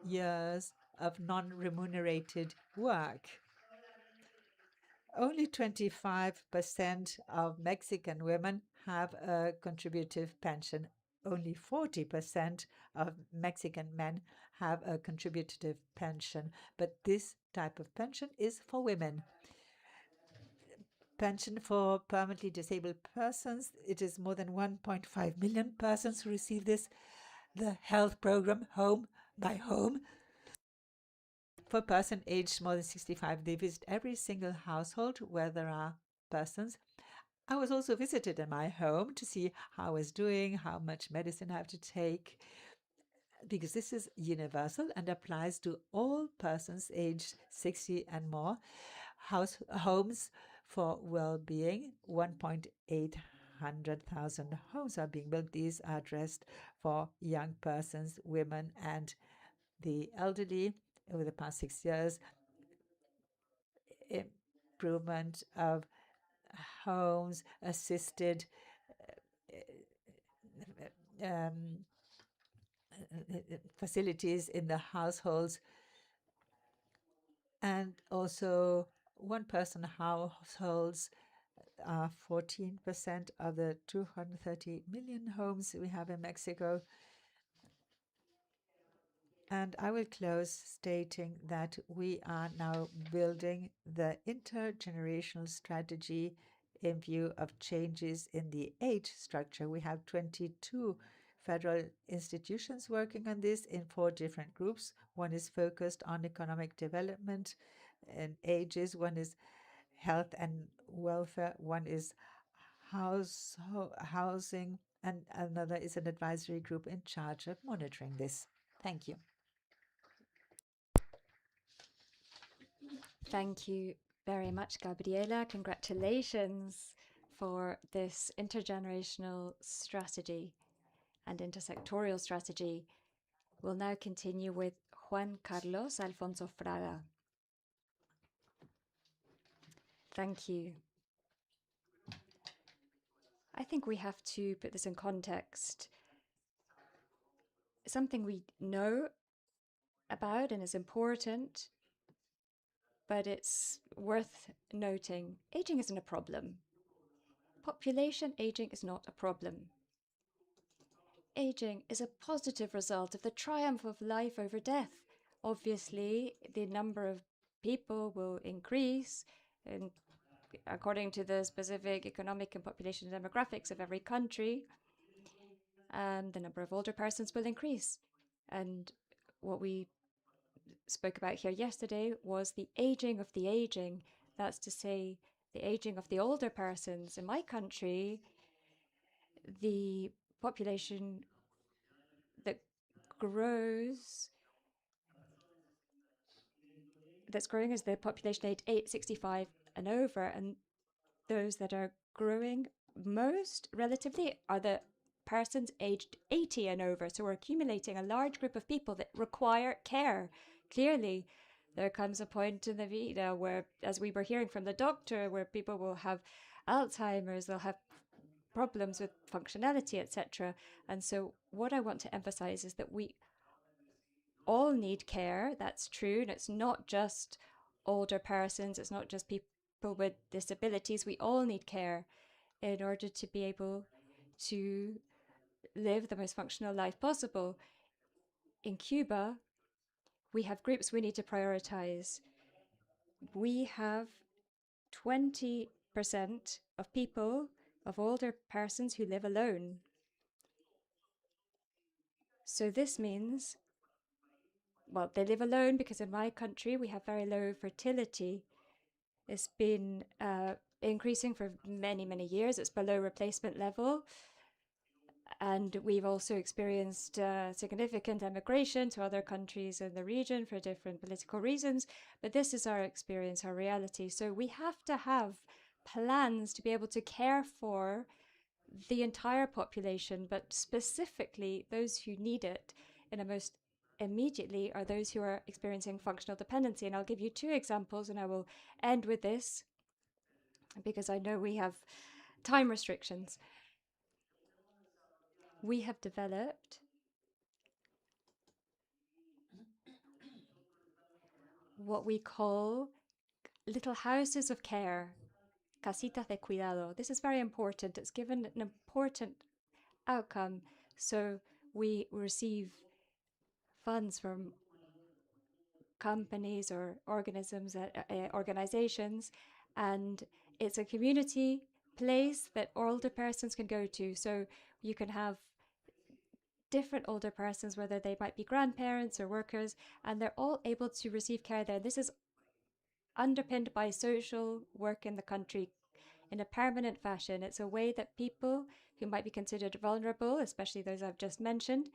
years of non-remunerated work. Only 25% of Mexican women have a contributive pension. Only 40% of Mexican men have a contributive pension, but this type of pension is for women. Pension for permanently disabled persons, it is more than 1.5 million persons who receive this. The health program, Home by Home, for a person aged more than 65, they visit every single household where there are persons. I was also visited in my home to see how I was doing, how much medicine I have to take, because this is universal and applies to all persons aged 60 and more. Homes for well-being, 1,800,000 homes are being built. These are addressed for young persons, women, and the elderly. Over the past 6 years, improvement of homes, assisted facilities in the households, and also one-person households are 14% of the 230 million homes we have in Mexico. And I will close stating that we are now building the intergenerational strategy in view of changes in the age structure. We have 22 federal institutions working on this in 4 different groups. One is focused on economic development and ages, one is health and welfare, one is housing, and another is an advisory group in charge of monitoring this. Thank you. Thank you very much, Gabriela. Congratulations for this intergenerational strategy and intersectorial strategy. We'll now continue with Juan Carlos Alfonso Fraga. Thank you. I think we have to put this in context. Something we know about and is important, but it's worth noting. Aging isn't a problem. Population aging is not a problem. Aging is a positive result of the triumph of life over death. Obviously, the number of people will increase, and according to the specific economic and population demographics of every country, and the number of older persons will increase. And what we spoke about here yesterday was the aging of the aging. That's to say, the aging of the older persons. In my country, the population that grows, that's growing is the population aged 65 and over, and those that are growing most relatively are the persons aged 80 and over. So we're accumulating a large group of people that require care. Clearly, there comes a point in the vida where, as we were hearing from the doctor, where people will have Alzheimer's, they'll have problems with functionality, etc. And so what I want to emphasize is that we all need care. That's true. And it's not just older persons. It's not just people with disabilities. We all need care in order to be able to live the most functional life possible. In Cuba, we have groups we need to prioritize. We have 20% of people, of older persons, who live alone. So this means, well, they live alone because in my country we have very low fertility. It's been increasing for many, many years. It's below replacement level. And we've also experienced significant emigration to other countries in the region for different political reasons. But this is our experience, our reality. So we have to have plans to be able to care for the entire population, but specifically those who need it in a most immediately are those who are experiencing functional dependency. And I'll give you 2 examples, and I will end with this because I know we have time restrictions. We have developed what we call little houses of care, casitas de cuidado. This is very important. It's given an important outcome. So we receive funds from companies or organizations, and it's a community place that older persons can go to. So you can have different older persons, whether they might be grandparents or workers, and they're all able to receive care there. This is underpinned by social work in the country in a permanent fashion. It's a way that people who might be considered vulnerable, especially those I've just mentioned,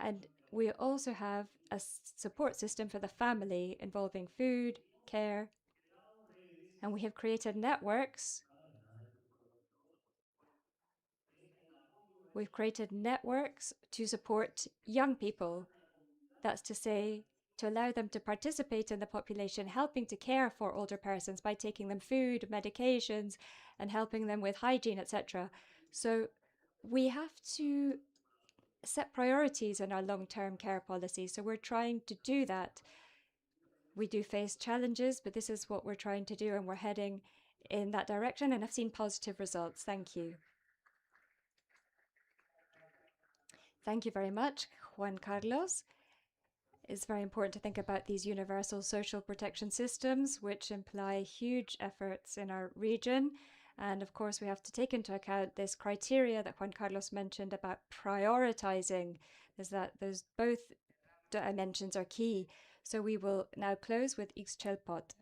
and we also have a support system for the family involving food, care, and we have created networks. We've created networks to support young people. That's to say, to allow them to participate in the population, helping to care for older persons by taking them food, medications, and helping them with hygiene, etc. So we have to set priorities in our long-term care policy. So we're trying to do that. We do face challenges, but this is what we're trying to do, and we're heading in that direction, and I've seen positive results. Thank you. Thank you very much, Juan Carlos. It's very important to think about these universal social protection systems, which imply huge efforts in our region. And of course, we have to take into account this criteria that Juan Carlos mentioned about prioritizing, is that those both dimensions are key. So we will now close with Ixchel Pot.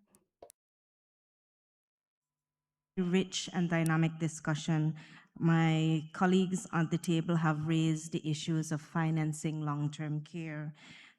Rich and dynamic discussion. My colleagues at the table have raised the issues of financing long-term care,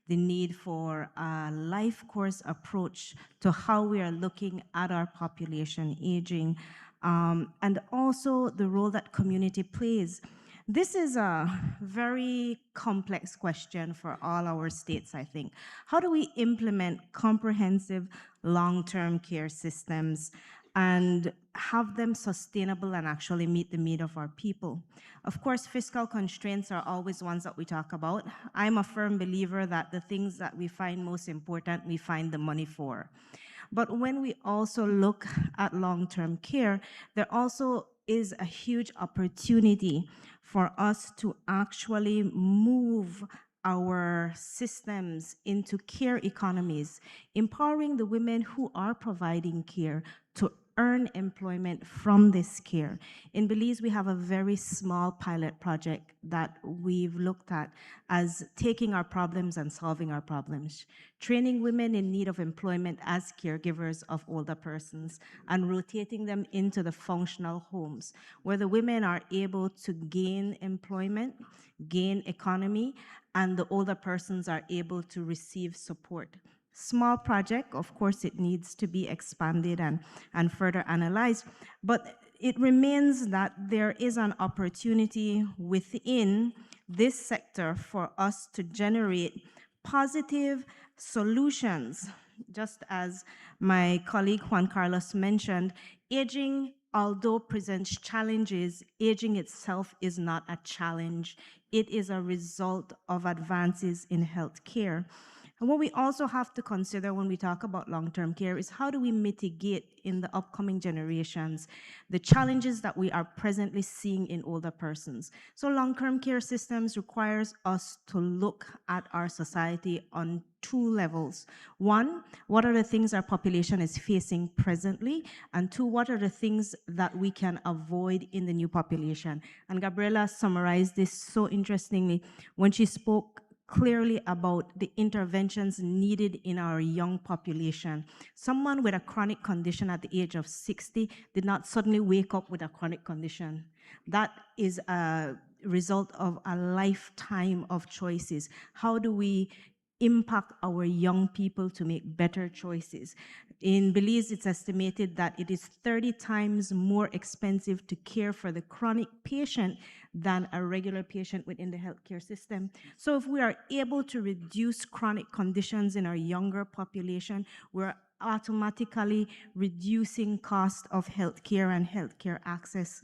the need for a life course approach to how we are looking at our population aging, and also the role that community plays. This is a very complex question for all our states, I think. How do we implement comprehensive long-term care systems and have them sustainable and actually meet the need of our people? Of course, fiscal constraints are always ones that we talk about. I'm a firm believer that the things that we find most important, we find the money for. But when we also look at long-term care, there also is a huge opportunity for us to actually move our systems into care economies, empowering the women who are providing care to earn employment from this care. In Belize, we have a very small pilot project that we've looked at as taking our problems and solving our problems, training women in need of employment as caregivers of older persons and rotating them into the functional homes where the women are able to gain employment, gain economy, and the older persons are able to receive support. Small project, of course, it needs to be expanded and further analyzed, but it remains that there is an opportunity within this sector for us to generate positive solutions. Just as my colleague Juan Carlos mentioned, aging, although presents challenges, aging itself is not a challenge. It is a result of advances in healthcare. And what we also have to consider when we talk about long-term care is how do we mitigate in the upcoming generations the challenges that we are presently seeing in older persons. So long-term care systems requires us to look at our society on two levels. One, what are the things our population is facing presently? And two, what are the things that we can avoid in the new population? And Gabriela summarized this so interestingly when she spoke clearly about the interventions needed in our young population. Someone with a chronic condition at the age of 60 did not suddenly wake up with a chronic condition. That is a result of a lifetime of choices. How do we impact our young people to make better choices? In Belize, it's estimated that it is 30 times more expensive to care for the chronic patient than a regular patient within the healthcare system. So if we are able to reduce chronic conditions in our younger population, we're automatically reducing cost of healthcare and healthcare access.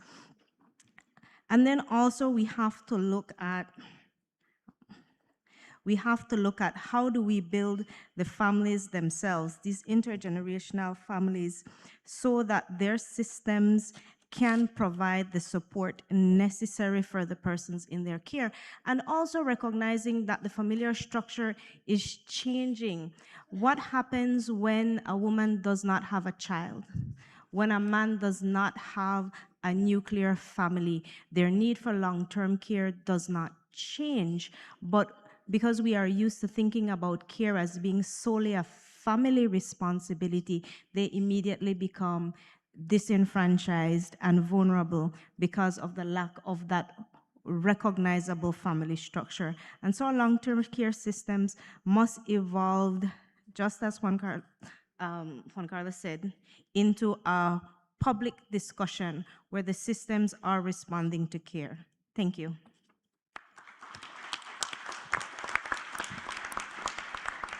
And then also we have to look at how do we build the families themselves, these intergenerational families, so that their systems can provide the support necessary for the persons in their care, and also recognizing that the familiar structure is changing. What happens when a woman does not have a child? When a man does not have a nuclear family, their need for long-term care does not change, but because we are used to thinking about care as being solely a family responsibility, they immediately become disenfranchised and vulnerable because of the lack of that recognizable family structure. And so long-term care systems must evolve, just as Juan Carlos said, into a public discussion where the systems are responding to care. Thank you.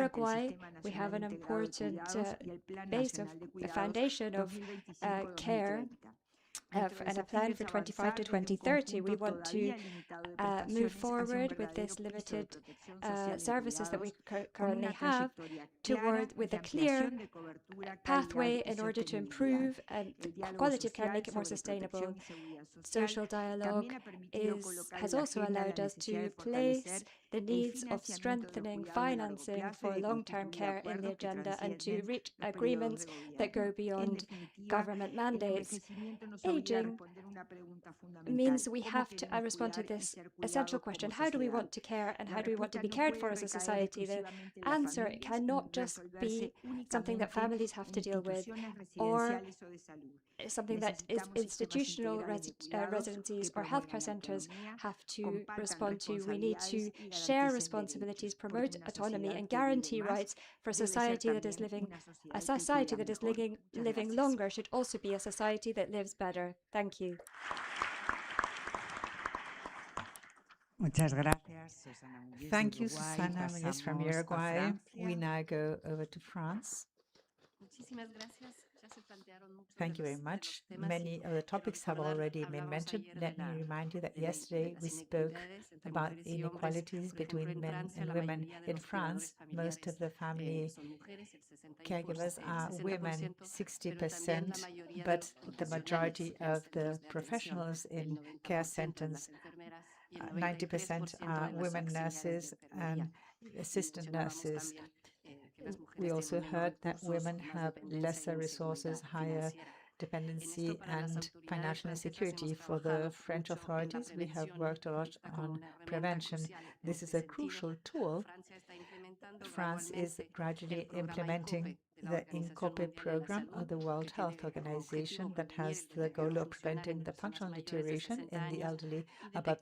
Uruguay, we have an important base of the foundation of care and a plan for 25 to 2030. We want to move forward with this limited services that we currently have with a clear pathway in order to improve the quality of care, make it more sustainable. Social dialogue has also allowed us to place the needs of strengthening financing for long-term care in the agenda and to reach agreements that go beyond government mandates. Aging means we have to respond to this essential question: how do we want to care and how do we want to be cared for as a society? The answer cannot just be something that families have to deal with or something that is institutional residencies or healthcare centres have to respond to. We need to share responsibilities, promote autonomy and guarantee rights for a society that is living longer should also be a society that lives better. Thank you. Muchas gracias, Susana Muñiz. Thank you, Susana Muñiz from Uruguay. We now go over to France. Thank you very much. Many of the topics have already been mentioned. Let me remind you that yesterday we spoke about inequalities between men and women. In France, most of the family caregivers are women, 60%, but the majority of the professionals in care centers, 90% are women nurses and assistant nurses. We also heard that women have lesser resources, higher dependency and financial insecurity. For the French authorities, we have worked a lot on prevention. This is a crucial tool. France is gradually implementing the INCOPE program of the World Health Organization that has the goal of preventing the functional deterioration in the elderly above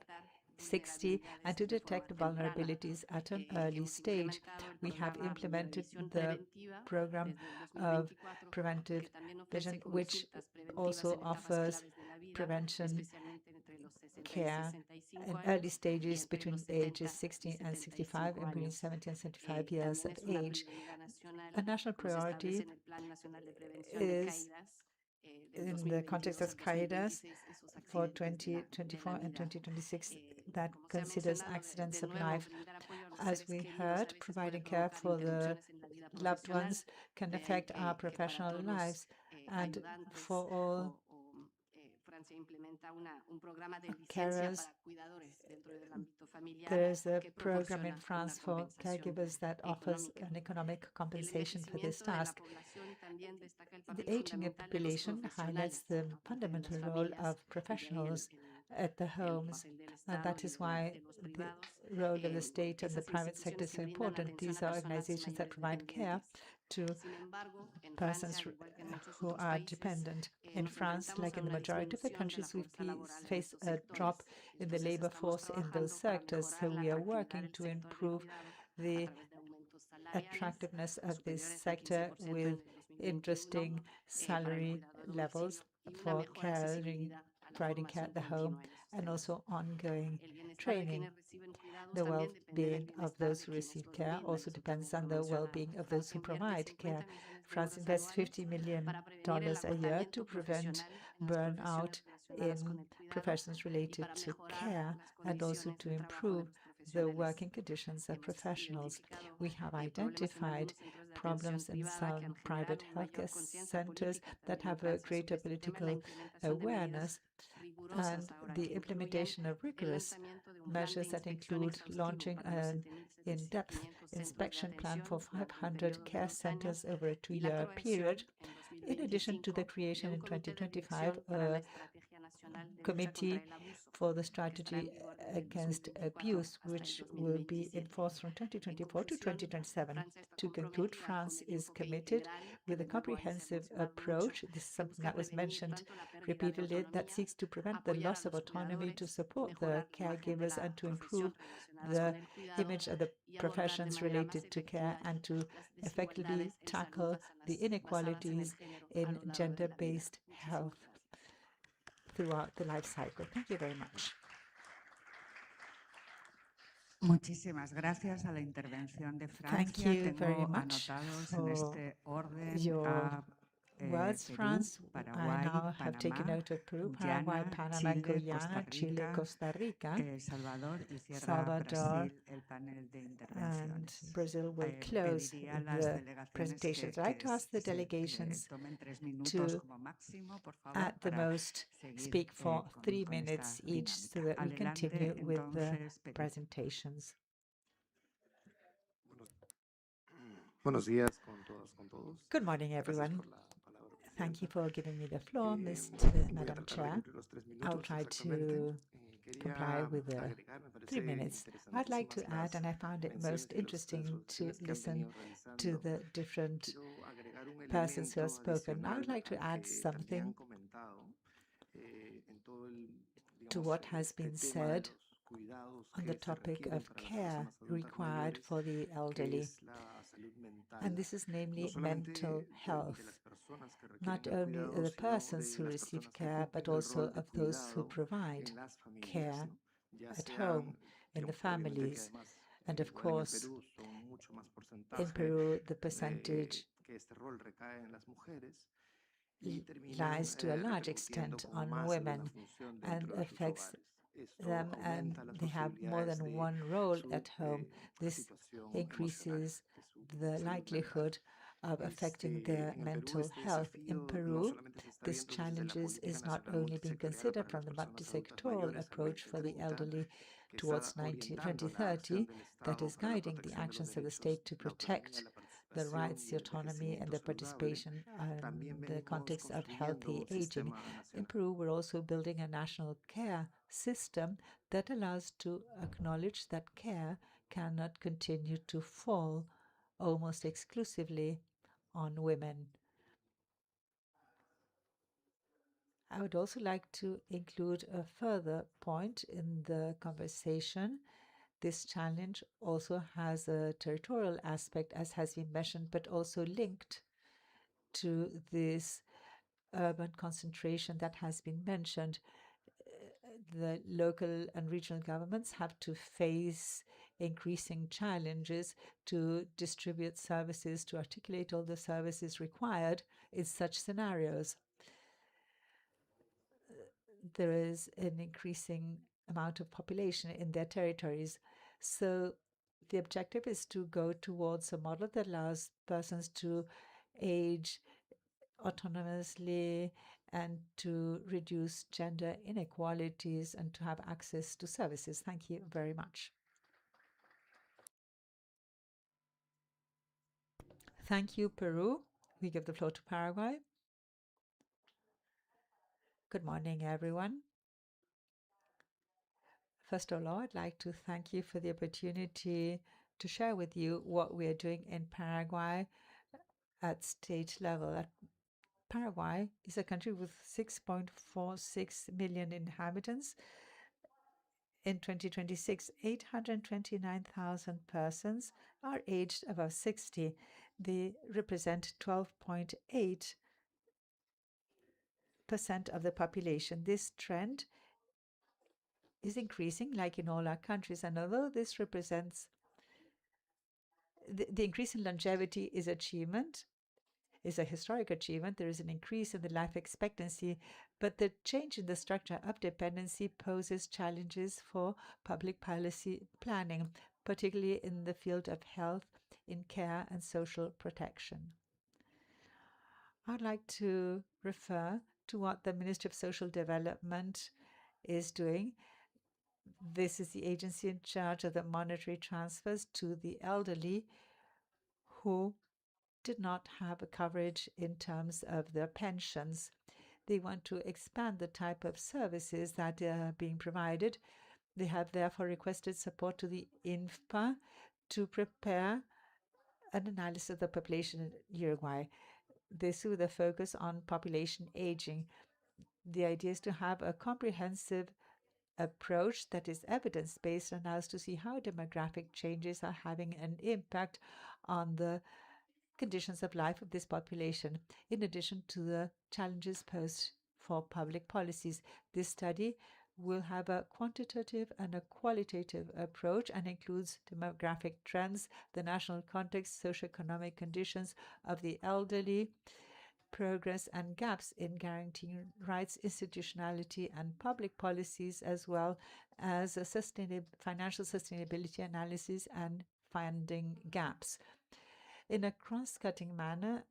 60 and to detect vulnerabilities at an early stage. We have implemented the program of preventive vision, which also offers prevention care in early stages between ages 60 and 65 and between 70 and 75 years of age. A national priority is in the context of CAIDAS for 2024 and 2026 that considers accidents of life. As we heard, providing care for the loved ones can affect our professional lives, and for all carers, there is a program in France for caregivers that offers an economic compensation for this task. The aging of population highlights the fundamental role of professionals at the homes, and that is why the role of the state and the private sector is so important. These are organizations that provide care to persons who are dependent. In France, like in the majority of the countries, we face a drop in the labor force in those sectors, so we are working to improve the attractiveness of this sector with interesting salary levels for providing care at the home, and also ongoing training. The well-being of those who receive care also depends on the well-being of those who provide care. France invests $50 million a year to prevent burnout in professions related to care and also to improve the working conditions of professionals. We have identified problems in some private healthcare centers that have a greater political awareness, and the implementation of rigorous measures that include launching an in-depth inspection plan for 500 care centers over a 2-year period, in addition to the creation in 2025 a committee for the strategy against abuse, which will be enforced from 2024 to 2027. To conclude, France is committed with a comprehensive approach. This is something that was mentioned repeatedly, that seeks to prevent the loss of autonomy, to support the caregivers and to improve the image of the professions related to care, and to effectively tackle the inequalities in gender-based health throughout the life cycle. Thank you very much. Muchísimas gracias a la intervención de Francia. Thank you very much anotados for en este orden your words, Perú, France. I Paraguay, now have taken Panamá, note of Peru, Guyana, Paraguay, Panama, Chile, Costa Guyana, Chile, Rica, Costa Rica, El Salvador y cierra Salvador, Brasil el panel de and intervenciones. Brazil will close Pediría a las the delegaciones presentations. I'd like to ask the delegations tomen 3 minutos to, como máximo, por favor, at the para most, seguir speak for 3 con minutes esta each so dinámica. that we Adelante, continue with the entonces, presentations. Buenos días con todas, con todos. Good morning, Gracias everyone. por la palabra, Thank you Presidenta. for giving me the floor, Voy Madam a tratar de Chair. cumplir los 3 I'll minutos try exactamente. to comply Quería with the agregar, me 3 parece minutes. I'd like to interesantísimas add, and I found it menciones most y las interesting to reflexiones que han listen venido to realizando. the different Quiero agregar un persons who have elemento spoken. I would adicional like to al add que también han something comentado en todo el, to digamos, what has este been tema de said los cuidados on the que se topic requieren of para las care personas adultas required mayores, for the que elderly. es la salud mental, And this is no namely solamente mental health, de las personas que not requieren el only cuidado, the sino persons de who las receive personas que care, but cumplen el also rol de of those who cuidado provide en las familias, care ¿no? Ya at sean, home, in the digamos, obviamente que families. además And of igual en el course, Perú son mucho más in porcentaje Peru, the percentage que este rol recae en las mujeres y terminan lies to a large repercutiendo extent con on más de una women función and dentro de sus affects hogares. Esto them, and aumenta las they have more posibilidades than de one role su at home. This situación emocional, increases de su the salud mental. likelihood of affecting their En el Perú mental este health. In desafío no Peru, solamente se está this viendo desde la challenges política is not nacional only being multisectorial considered para from las the personas adultas multisectoral mayores al approach for the 2030, elderly que towards está orientando la 2030 acción del that Estado is para la guiding the protección de los actions of the derechos, state to la autonomía, protect la the participación rights, y the el autonomy, and envejecimiento the saludable. participation También in the venimos context of construyendo healthy un aging. sistema In nacional. Peru, we're also building a national care system that allows to acknowledge that care cannot continue to fall almost exclusively on women. I would also like to include a further point in the conversation. This challenge also has a territorial aspect, as has been mentioned, but also linked to this urban concentration that has been mentioned. The local and regional governments have to face increasing challenges to distribute services, to articulate all the services required in such scenarios. There is an increasing amount of population in their territories. So the objective is to go towards a model that allows persons to age autonomously and to reduce gender inequalities and to have access to services. Thank you very much. Thank you, Peru. We give the floor to Paraguay. Good morning, everyone. First of all, I'd like to thank you for the opportunity to share with you what we are doing in Paraguay at state level. Paraguay is a country with 6.46 million inhabitants. In 2026, 829,000 persons are aged above 60. They represent 12.8% of the population. This trend is increasing like in all our countries, and although this represents the increase in longevity is a historic achievement. There is an increase in the life expectancy, but the change in the structure of dependency poses challenges for public policy planning, particularly in the field of health, in care and social protection. I'd like to refer to what the Ministry of Social Development is doing. This is the agency in charge of the monetary transfers to the elderly who did not have a coverage in terms of their pensions. They want to expand the type of services that are being provided. They have therefore requested support to the INFPA to prepare an analysis of the population in Uruguay. This with a focus on population aging. The idea is to have a comprehensive approach that is evidence-based and allows to see how demographic changes are having an impact on the conditions of life of this population, in addition to the challenges posed for public policies. This study will have a quantitative and a qualitative approach and includes demographic trends, the national context, socioeconomic conditions of the elderly, progress and gaps in guaranteeing rights, institutionality, and public policies, as well as a financial sustainability analysis and funding gaps. In a cross-cutting manner,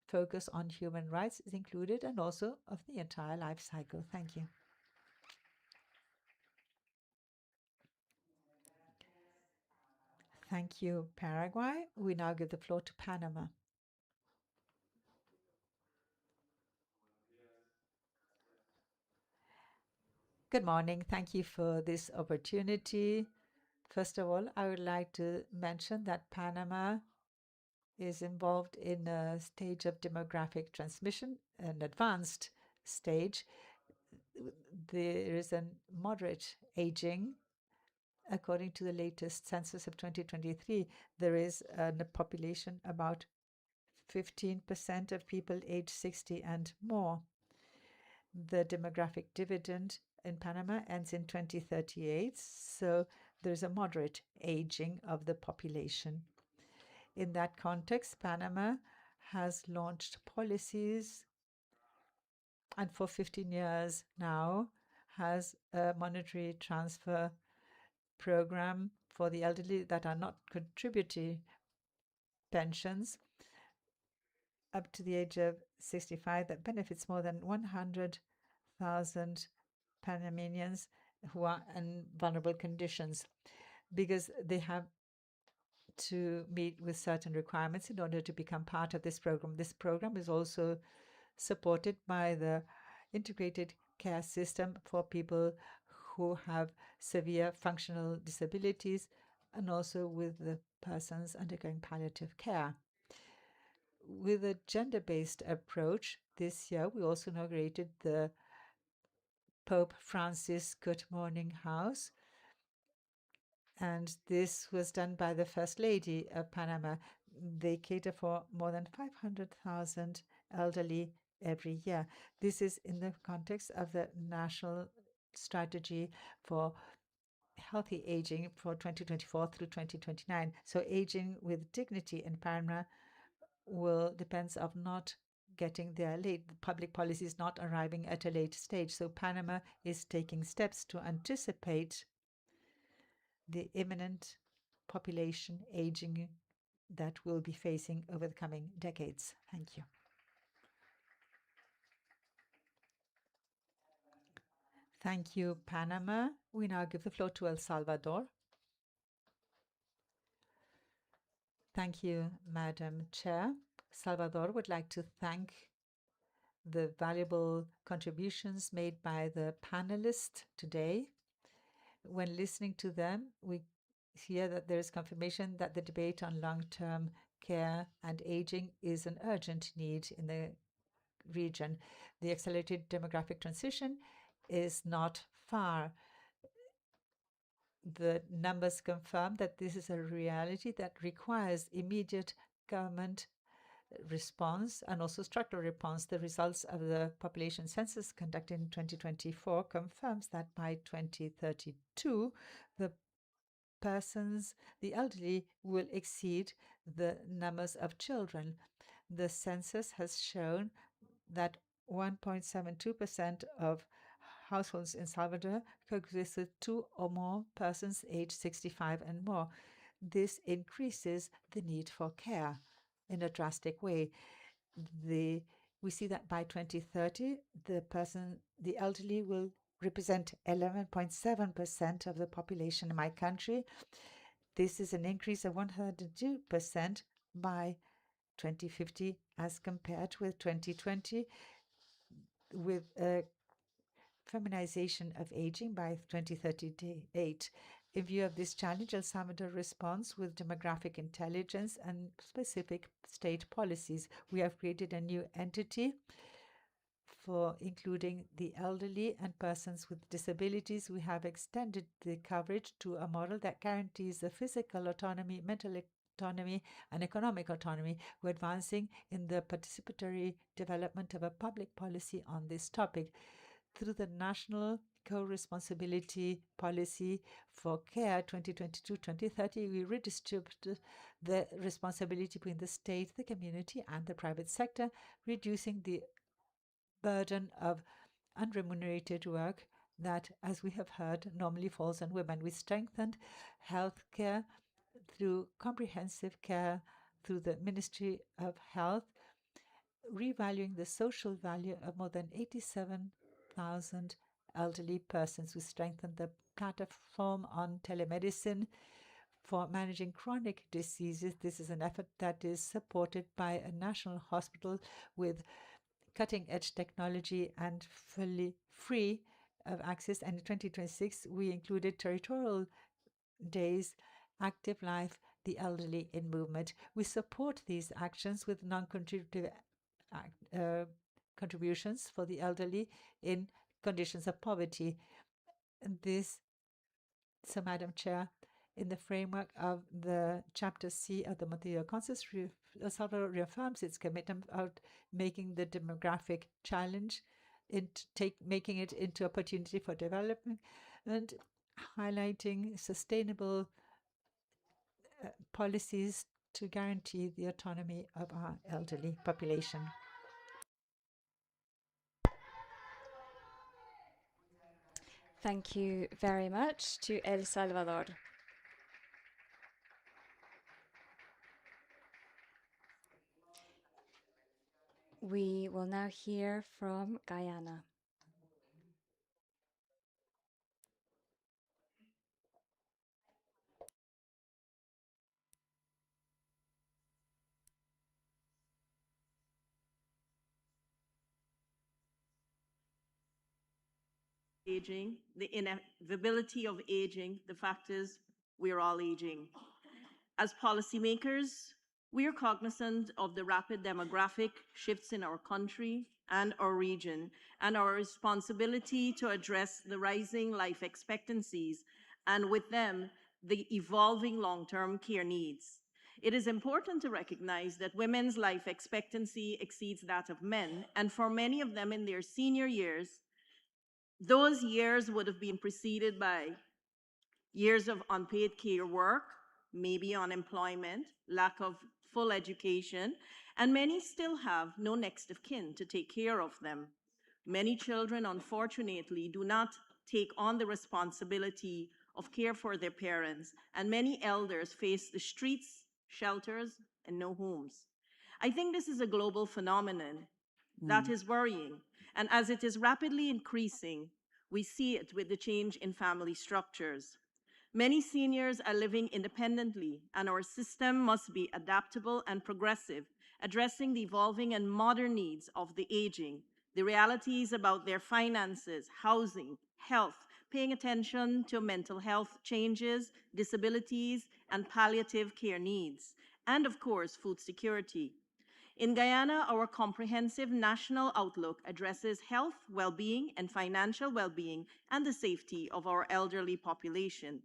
focus on human rights is included and also of the entire life cycle. Thank you. Thank you, Paraguay. We now give the floor to Panama. Good morning. Thank you for this opportunity. First of all, I would like to mention that Panama is involved in a stage of demographic transmission, an advanced stage. There is a moderate aging. According to the latest census of 2023, there is a population about 15% of people aged 60 and more. The demographic dividend in Panama ends in 2038, so there's a moderate aging of the population. In that context, Panama has launched policies and for 15 years now has a monetary transfer program for the elderly that are not contributory pensions up to the age of 65 that benefits more than 100,000 Panamanians who are in vulnerable conditions because they have to meet with certain requirements in order to become part of this program. This program is also supported by the integrated care system for people who have severe functional disabilities and also with the persons undergoing palliative care. With a gender-based approach, this year we also inaugurated the Pope Francis Good Morning House, and this was done by the First Lady of Panama. They cater for more than 500,000 elderly every year. This is in the context of the National Strategy for Healthy Aging for 2024 through 2029. So aging with dignity in Panama will depends of not getting there late. Public policy is not arriving at a late stage. So Panama is taking steps to anticipate the imminent population aging that we'll be facing over the coming decades. Thank you. Thank you, Panama. We now give the floor to El Salvador. Thank you, Madam Chair. Salvador would like to thank the valuable contributions made by the panelists today. When listening to them, we hear that there is confirmation that the debate on long-term care and aging is an urgent need in the region. The accelerated demographic transition is not far. The numbers confirm that this is a reality that requires immediate government response and also structural response. The results of the population census conducted in 2024 confirms that by 2032, the elderly will exceed the numbers of children. The census has shown that 1.72% of households in Salvador coexist with 2 or more persons aged 65 and more. This increases the need for care in a drastic way. We see that by 2030, the elderly will represent 11.7% of the population in my country. This is an increase of 102% by 2050 as compared with 2020, with a feminization of aging by 2038. In view of this challenge, El Salvador responds with demographic intelligence and specific state policies. We have created a new entity for including the elderly and persons with disabilities. We have extended the coverage to a model that guarantees the physical autonomy, mental autonomy, and economic autonomy. We're advancing in the participatory development of a public policy on this topic. Through the National co-responsibility policy for care 2022-2030, we redistributed the responsibility between the state, the community, and the private sector, reducing the burden of unremunerated work that, as we have heard, normally falls on women. We strengthened healthcare through comprehensive care through the Ministry of Health, revaluing the social value of more than 87,000 elderly persons. We strengthened the platform on telemedicine for managing chronic diseases. This is an effort that is supported by a national hospital with cutting-edge technology and fully free of access. And in 2026, we included territorial days, active life, the elderly in movement. We support these actions with non-contributive contributions for the elderly in conditions of poverty. And this, so Madam Chair, in the framework of the Chapter C of the Montevideo Consensus, El Salvador reaffirms its commitment of making the demographic challenge, making it into opportunity for development, and highlighting sustainable policies to guarantee the autonomy of our elderly population. Thank you very much to El Salvador. We will now hear from Guyana. Aging, the inevitability of aging, the fact is we're all aging. As policymakers, we are cognizant of the rapid demographic shifts in our country and our region, and our responsibility to address the rising life expectancies, and with them, the evolving long-term care needs. It is important to recognize that women's life expectancy exceeds that of men, and for many of them in their senior years, those years would have been preceded by years of unpaid care work, maybe unemployment, lack of full education, and many still have no next of kin to take care of them. Many children, unfortunately, do not take on the responsibility of care for their parents, and many elders face the streets, shelters, and no homes. I think this is a global phenomenon that is worrying, and as it is rapidly increasing, we see it with the change in family structures. Many seniors are living independently, and our system must be adaptable and progressive, addressing the evolving and modern needs of the aging, the realities about their finances, housing, health, paying attention to mental health changes, disabilities, and palliative care needs, and of course, food security. In Guyana, our comprehensive national outlook addresses health, well-being, and financial well-being and the safety of our elderly population.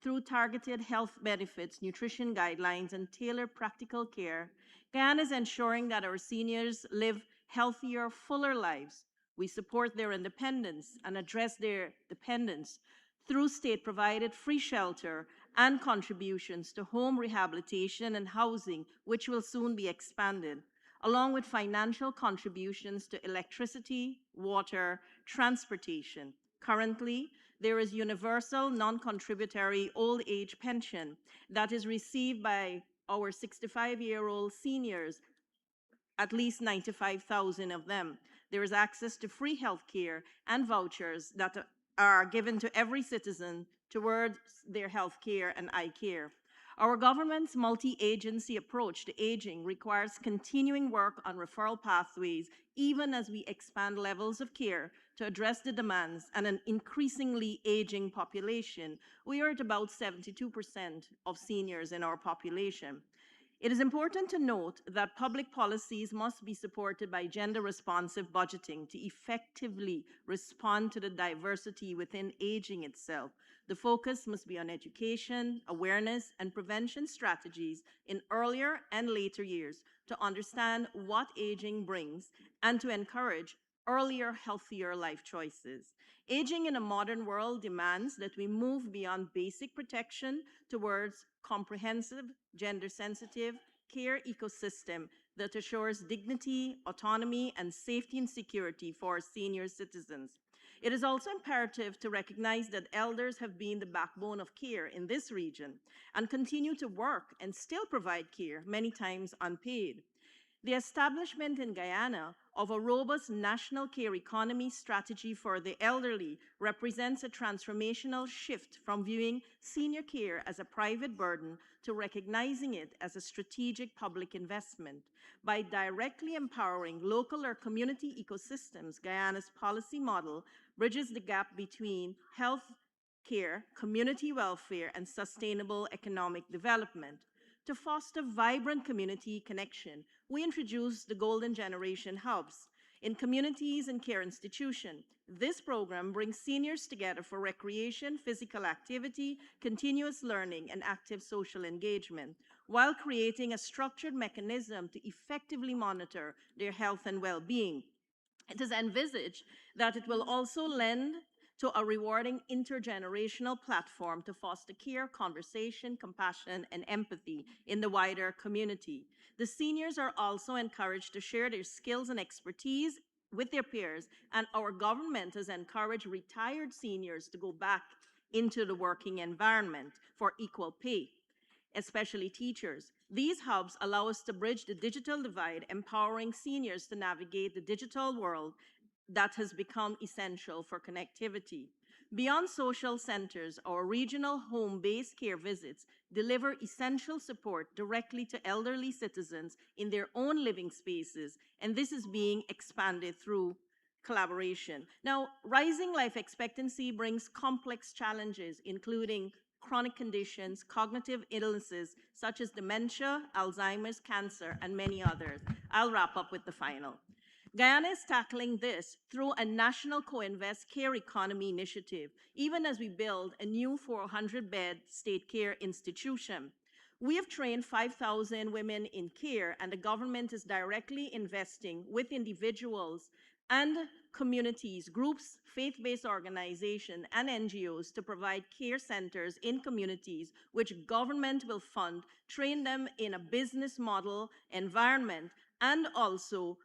Through targeted health benefits, nutrition guidelines, and tailored practical care, Guyana is ensuring that our seniors live healthier, fuller lives. We support their independence and address their dependence through state-provided free shelter and contributions to home rehabilitation and housing, which will soon be expanded, along with financial contributions to electricity, water, transportation. Currently, there is universal non-contributory old age pension that is received by our 65-year-old seniors, at least 95,000 of them. There is access to free health care and vouchers that are given to every citizen towards their health care and eye care. Our government's multi-agency approach to aging requires continuing work on referral pathways, even as we expand levels of care to address the demands and an increasingly aging population. We are at about 72% of seniors in our population. It is important to note that public policies must be supported by gender-responsive budgeting to effectively respond to the diversity within aging itself. The focus must be on education, awareness, and prevention strategies in earlier and later years to understand what aging brings and to encourage earlier, healthier life choices. Aging in a modern world demands that we move beyond basic protection towards comprehensive, gender-sensitive care ecosystem that assures dignity, autonomy, and safety and security for senior citizens. It is also imperative to recognize that elders have been the backbone of care in this region and continue to work and still provide care, many times unpaid. The establishment in Guyana of a robust national care economy strategy for the elderly represents a transformational shift from viewing senior care as a private burden to recognizing it as a strategic public investment. By directly empowering local or community ecosystems, Guyana's policy model bridges the gap between health care, community welfare, and sustainable economic development. To foster vibrant community connection, we introduced the Golden Generation Hubs in communities and care institutions. This program brings seniors together for recreation, physical activity, continuous learning, and active social engagement, while creating a structured mechanism to effectively monitor their health and well-being. It is envisaged that it will also lend to a rewarding intergenerational platform to foster care, conversation, compassion, and empathy in the wider community. The seniors are also encouraged to share their skills and expertise with their peers, and our government has encouraged retired seniors to go back into the working environment for equal pay, especially teachers. These hubs allow us to bridge the digital divide, empowering seniors to navigate the digital world that has become essential for connectivity. Beyond social centers, our regional home-based care visits deliver essential support directly to elderly citizens in their own living spaces, and this is being expanded through collaboration. Now, rising life expectancy brings complex challenges, including chronic conditions, cognitive illnesses such as dementia, Alzheimer's, cancer, and many others. I'll wrap up with the final. Guyana is tackling this through a national co-invest care economy initiative, even as we build a new 400-bed state care institution. We have trained 5,000 women in care, and the government is directly investing with individuals and communities, groups, faith-based organizations, and NGOs to provide care centers in communities, which government will fund, train them in a business model environment, and also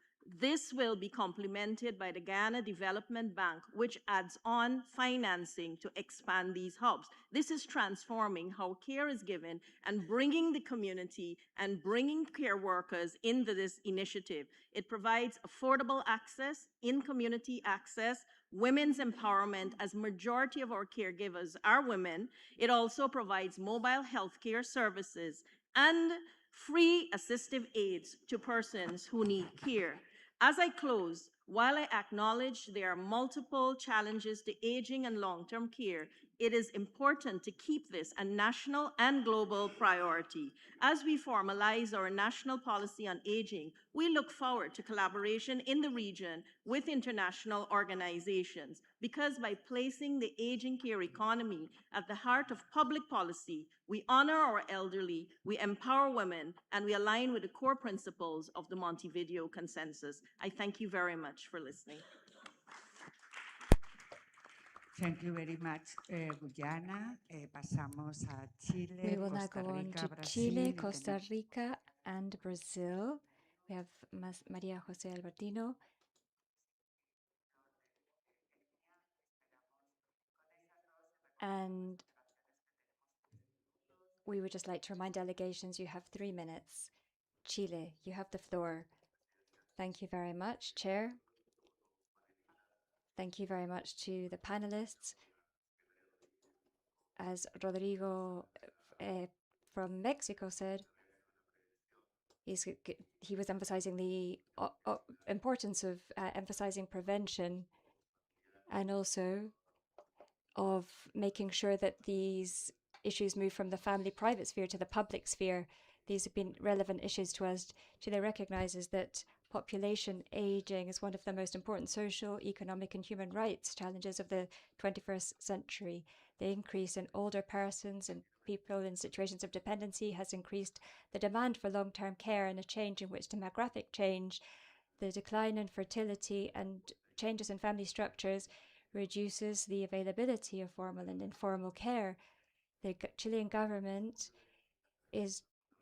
this will be complemented by the Guyana Development Bank, which adds on financing to expand these hubs. This is transforming how care is given and bringing the community and bringing care workers into this initiative. It provides affordable access, in-community access, women's empowerment, as majority of our caregivers are women. It also provides mobile health care services and free assistive aids to persons who need care. As I close, while I acknowledge there are multiple challenges to aging and long-term care, it is important to keep this a national and global priority. As we formalize our national policy on aging, we look forward to collaboration in the region with international organizations, because by placing the aging care economy at the heart of public policy, we honor our elderly, we empower women, and we align with the core principles of the Montevideo Consensus. I thank you very much for listening. Thank you very much, Guyana. Pasamos a Chile, We will now Costa go on Rica, to Brasil. Chile, Costa Rica, and Brazil. We have Maria Jose Albertino. And we would just like to remind delegations you have 3 minutes. Chile, you have the floor. Thank you very much, Chair. Thank you very much to the panelists. As Rodrigo from Mexico said, he was emphasizing the importance of emphasizing prevention, and also of making sure that these issues move from the family private sphere to the public sphere. These have been relevant issues to us. Chile recognizes that population aging is one of the most important social, economic, and human rights challenges of the 21st century. The increase in older persons and people in situations of dependency has increased the demand for long-term care, and a change in which demographic change, the decline in fertility, and changes in family structures reduces the availability of formal and informal care. The Chilean government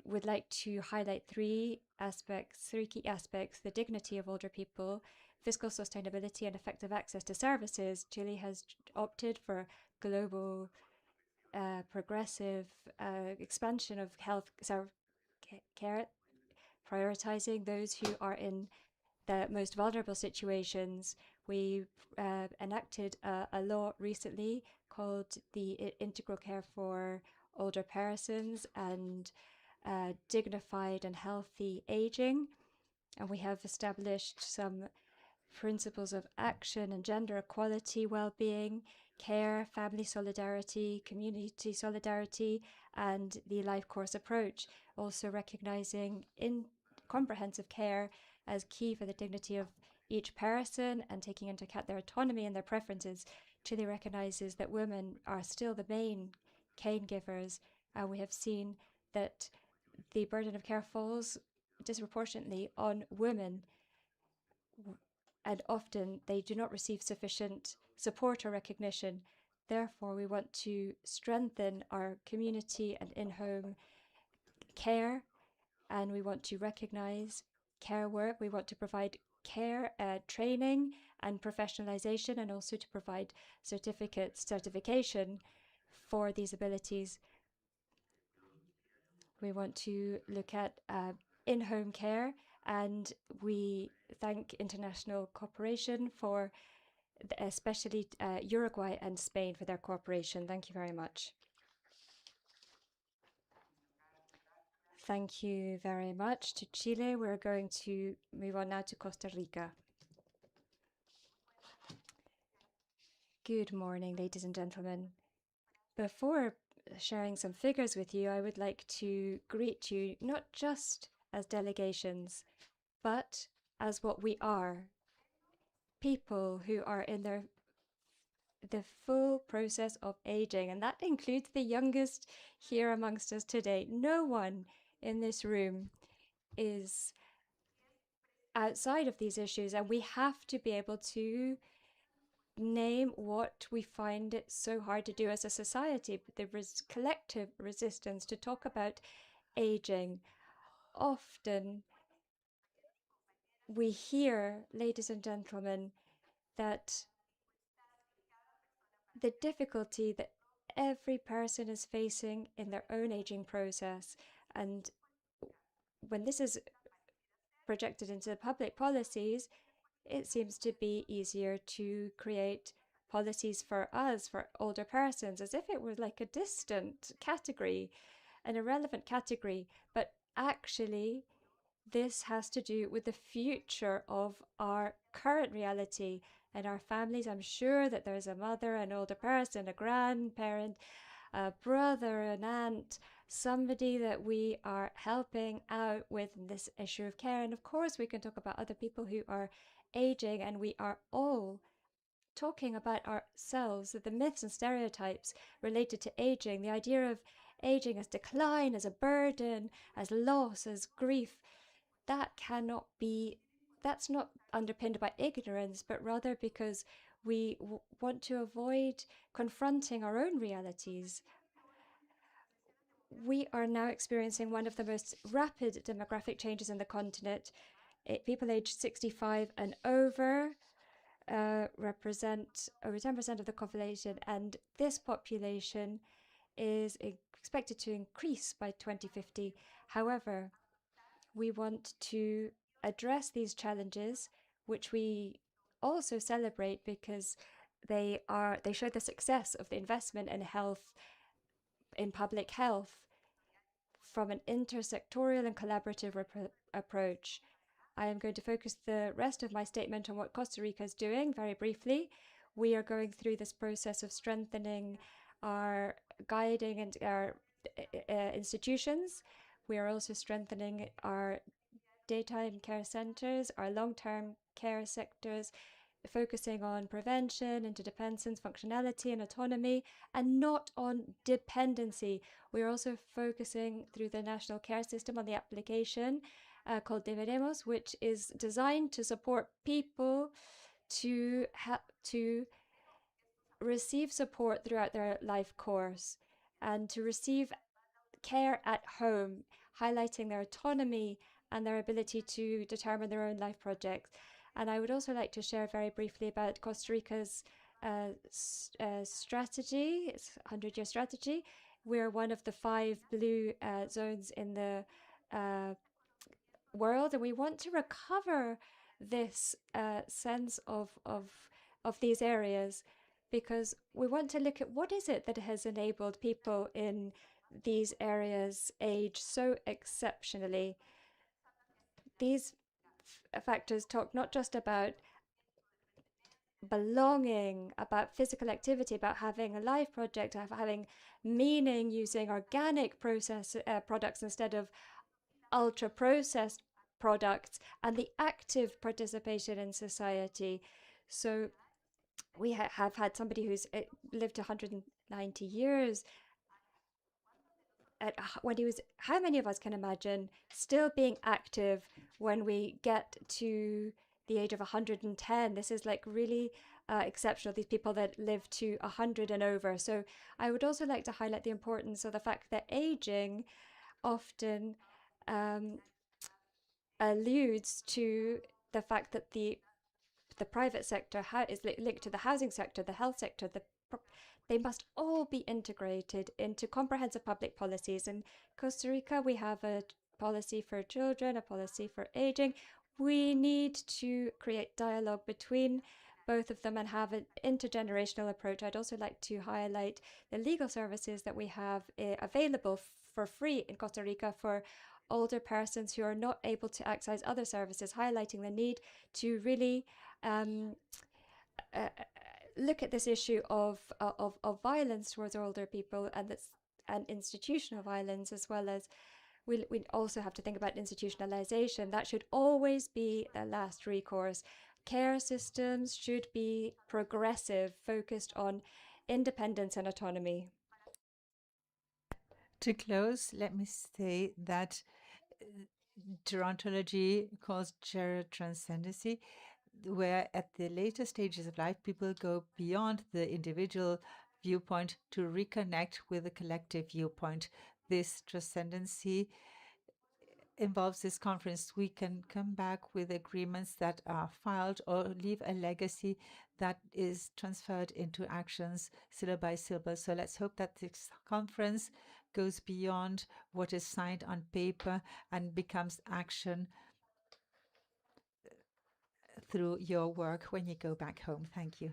would like to highlight three key aspects: the dignity of older people, fiscal sustainability, and effective access to services. Chile has opted for global progressive expansion of health care, prioritizing those who are in the most vulnerable situations. We enacted a law recently called the Integral Care for Older Persons and Dignified and Healthy Aging. And we have established some principles of action and gender equality, well-being, care, family solidarity, community solidarity, and the life course approach, also recognizing comprehensive care as key for the dignity of each person and taking into account their autonomy and their preferences. Chile recognizes that women are still the main caregivers, and we have seen that the burden of care falls disproportionately on women, and often they do not receive sufficient support or recognition. Therefore, we want to strengthen our community and in-home care, and we want to recognize care work. We want to provide care training and professionalization, and also to provide certification for these abilities. We want to look at in-home care, and we thank international cooperation for especially Uruguay and Spain for their cooperation. Thank you very much. Thank you very much to Chile. We're going to move on now to Costa Rica. Good morning, ladies and gentlemen. Before sharing some figures with you, I would like to greet you not just as delegations, but as what we are, people who are in the full process of aging, and that includes the youngest here amongst us today. No one in this room is outside of these issues, and we have to be able to name what we find it so hard to do as a society, the collective resistance to talk about aging. Often we hear, ladies and gentlemen, that the difficulty that every person is facing in their own aging process, and when this is projected into public policies, it seems to be easier to create policies for us, for older persons, as if it were like a distant category, an irrelevant category. But actually, this has to do with the future of our current reality and our families. I'm sure that there's a mother, an older person, a grandparent, a brother, an aunt, somebody that we are helping out with this issue of care. And of course, we can talk about other people who are aging, and we are all talking about ourselves, the myths and stereotypes related to aging, the idea of aging as decline, as a burden, as loss, as grief. That cannot be, that's not underpinned by ignorance, but rather because we want to avoid confronting our own realities. We are now experiencing one of the most rapid demographic changes in the continent. People aged 65 and over represent over 10% of the population, and this population is expected to increase by 2050. However, we want to address these challenges, which we also celebrate because they show the success of the investment in health, in public health, from an intersectoral and collaborative approach. I am going to focus the rest of my statement on what Costa Rica is doing very briefly. We are going through this process of strengthening our guiding and our institutions. We are also strengthening our daytime care centers, our long-term care sectors, focusing on prevention, interdependence, functionality, and autonomy, and not on dependency. We are also focusing through the national care system on the application called Deberemos, which is designed to support people to receive support throughout their life course and to receive care at home, highlighting their autonomy and their ability to determine their own life projects. And I would also like to share very briefly about Costa Rica's strategy. It's a 100-year strategy. We're one of the 5 blue zones in the world, and we want to recover this sense of these areas, because we want to look at what is it that has enabled people in these areas age so exceptionally. These factors talk not just about belonging, about physical activity, about having a life project, about having meaning, using organic products instead of ultra processed products, and the active participation in society. So we have had somebody who's lived 190 years. When he was, how many of us can imagine still being active when we get to the age of 110? This is like really exceptional, these people that live to 100 and over. So I would also like to highlight the importance of the fact that aging often alludes to the fact that the private sector is linked to the housing sector, the health sector. They must all be integrated into comprehensive public policies. In Costa Rica, we have a policy for children, a policy for aging. We need to create dialogue between both of them and have an intergenerational approach. I'd also like to highlight the legal services that we have available for free in Costa Rica for older persons who are not able to access other services, highlighting the need to really look at this issue of violence towards older people and institutional violence, as well as we also have to think about institutionalization. That should always be the last recourse. Care systems should be progressive, focused on independence and autonomy. To close, let me say that gerontology calls gerotranscendency, where at the later stages of life, people go beyond the individual viewpoint to reconnect with the collective viewpoint. This transcendency involves this conference. We can come back with agreements that are filed or leave a legacy that is transferred into actions syllable by syllable. So let's hope that this conference goes beyond what is signed on paper and becomes action through your work when you go back home. Thank you.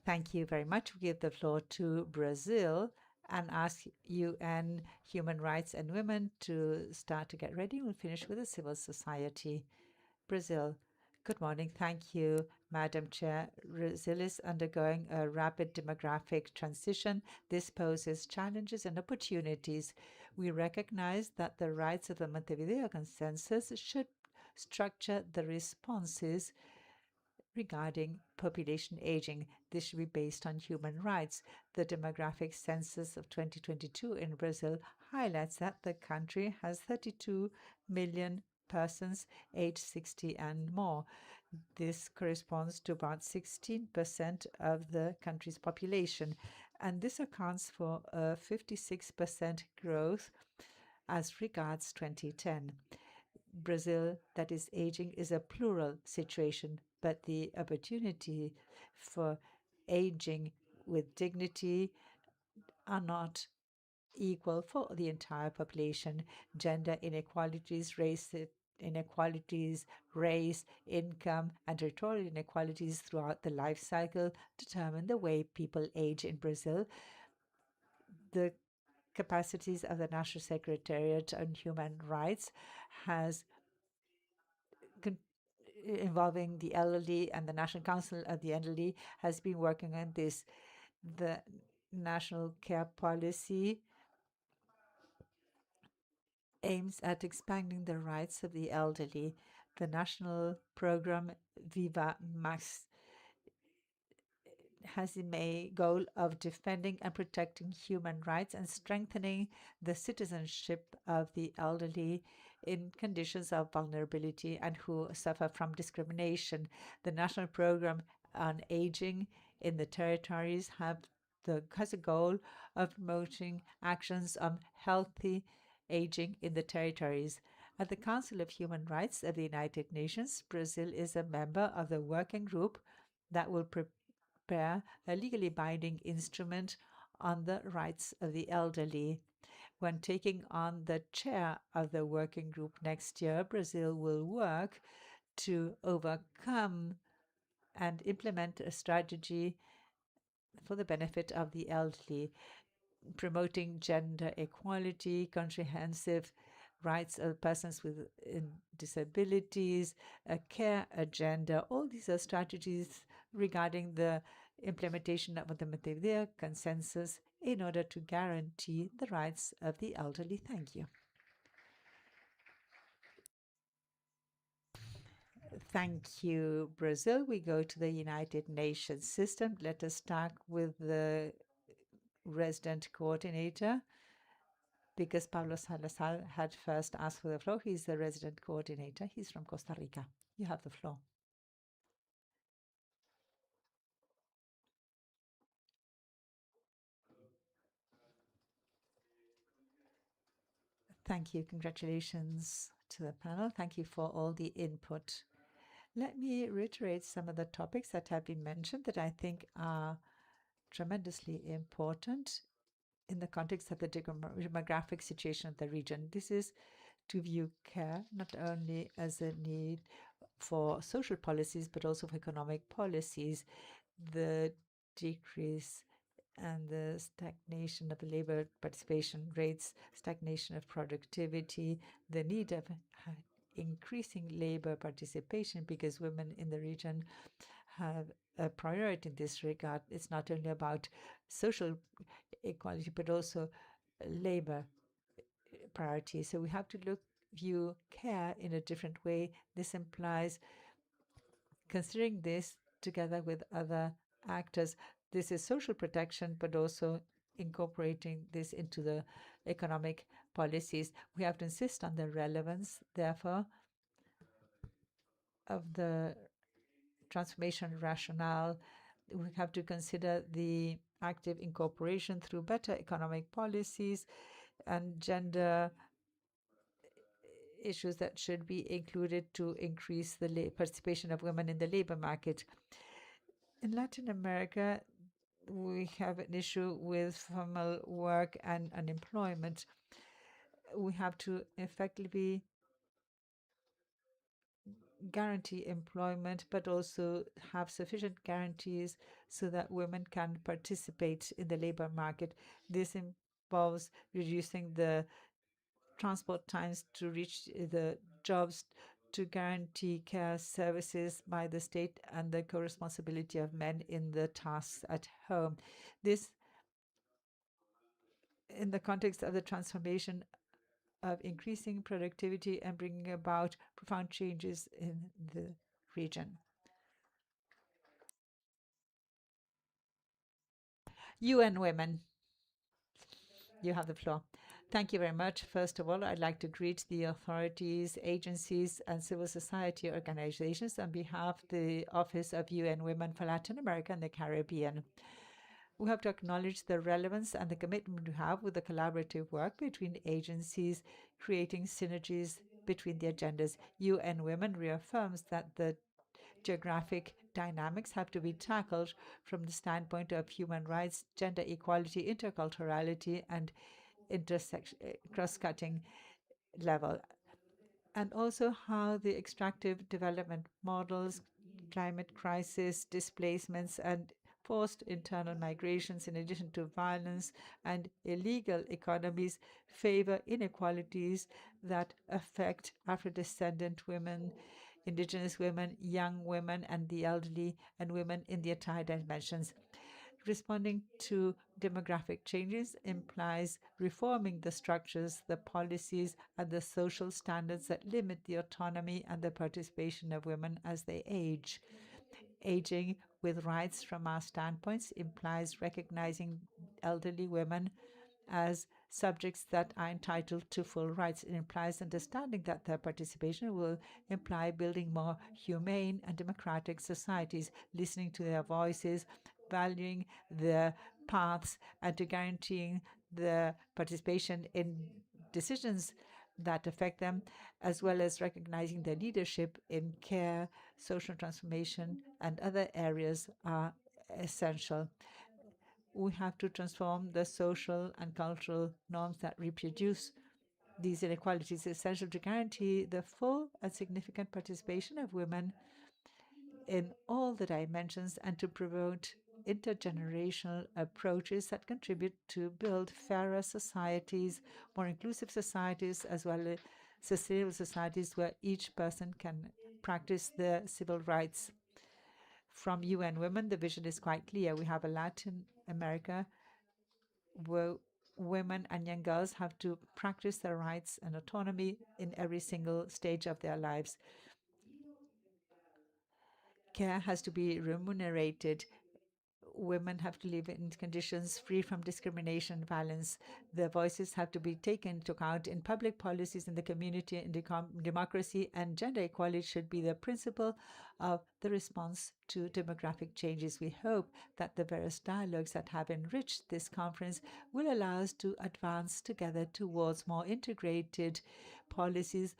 Thank you very much. We give the floor to Brazil and ask UN Human Rights and Women to start to get ready. We'll finish with the civil society. Brazil. Good morning. Thank you, Madam Chair. Brazil is undergoing a rapid demographic transition. This poses challenges and opportunities. We recognize that the rights of the Montevideo Consensus should structure the responses regarding population aging. This should be based on human rights. The demographic census of 2022 in Brazil highlights that the country has 32 million persons aged 60 and more. This corresponds to about 16% of the country's population, and this accounts for a 56% growth as regards 2010. Brazil that is aging is a plural situation, but the opportunity for aging with dignity are not equal for the entire population. Gender inequalities, race inequalities, race, income, and territorial inequalities throughout the life cycle determine the way people age in Brazil. The capacities of the National Secretariat on Human Rights has involving the elderly, and the National Council of the Elderly has been working on this. The national care policy aims at expanding the rights of the elderly. The national program Viva Max has the main goal of defending and protecting human rights and strengthening the citizenship of the elderly in conditions of vulnerability and who suffer from discrimination. The National Program on Aging in the territories has a goal of promoting actions on healthy aging in the territories. At the Council of Human Rights of the United Nations, Brazil is a member of the working group that will prepare a legally binding instrument on the rights of the elderly. When taking on the chair of the working group next year, Brazil will work to overcome and implement a strategy for the benefit of the elderly, promoting gender equality, comprehensive rights of persons with disabilities, a care agenda. All these are strategies regarding the implementation of the Montevideo Consensus in order to guarantee the rights of the elderly. Thank you. Thank you, Brazil. We go to the United Nations system. Let us start with the resident coordinator, because Pablo Salazar had first asked for the floor. He's the resident coordinator. He's from Costa Rica. You have the floor. Thank you. Congratulations to the panel. Thank you for all the input. Let me reiterate some of the topics that have been mentioned that I think are tremendously important in the context of the demographic situation of the region. This is to view care not only as a need for social policies, but also for economic policies. The decrease and the stagnation of the labor participation rates, stagnation of productivity, the need of increasing labor participation, because women in the region have a priority in this regard. It's not only about social equality, but also labor priority. So we have to view care in a different way. This implies considering this together with other actors. This is social protection, but also incorporating this into the economic policies. We have to insist on the relevance, therefore, of the transformation rationale. We have to consider the active incorporation through better economic policies and gender issues that should be included to increase the participation of women in the labor market. In Latin America, we have an issue with formal work and unemployment. We have to effectively guarantee employment, but also have sufficient guarantees so that women can participate in the labor market. This involves reducing the transport times to reach the jobs, to guarantee care services by the state, and the co-responsibility of men in the tasks at home. This, in the context of the transformation of increasing productivity and bringing about profound changes in the region. UN Women, you have the floor. Thank you very much. First of all, I'd like to greet the authorities, agencies, and civil society organizations on behalf of the Office of UN Women for Latin America and the Caribbean. We have to acknowledge the relevance and the commitment we have with the collaborative work between agencies, creating synergies between the agendas. UN Women reaffirms that the geographic dynamics have to be tackled from the standpoint of human rights, gender equality, interculturality, and cross-cutting level, and also how the extractive development models, climate crisis, displacements, and forced internal migrations, in addition to violence and illegal economies, favor inequalities that affect Afro-descendant women, indigenous women, young women, and the elderly, and women in the entire dimensions. Responding to demographic changes implies reforming the structures, the policies, and the social standards that limit the autonomy and the participation of women as they age. Aging with rights from our standpoints implies recognizing elderly women as subjects that are entitled to full rights. It implies understanding that their participation will imply building more humane and democratic societies, listening to their voices, valuing their paths, and to guaranteeing their participation in decisions that affect them, as well as recognizing their leadership in care, social transformation, and other areas are essential. We have to transform the social and cultural norms that reproduce these inequalities. It's essential to guarantee the full and significant participation of women in all the dimensions and to promote intergenerational approaches that contribute to build fairer societies, more inclusive societies, as well as sustainable societies where each person can practice their civil rights. From UN Women, the vision is quite clear. We have a Latin America where women and young girls have to practice their rights and autonomy in every single stage of their lives. Care has to be remunerated. Women have to live in conditions free from discrimination and violence. Their voices have to be taken into account in public policies in the community, in democracy, and gender equality should be the principle of the response to demographic changes. We hope that the various dialogues that have enriched this conference will allow us to advance together towards more integrated policies,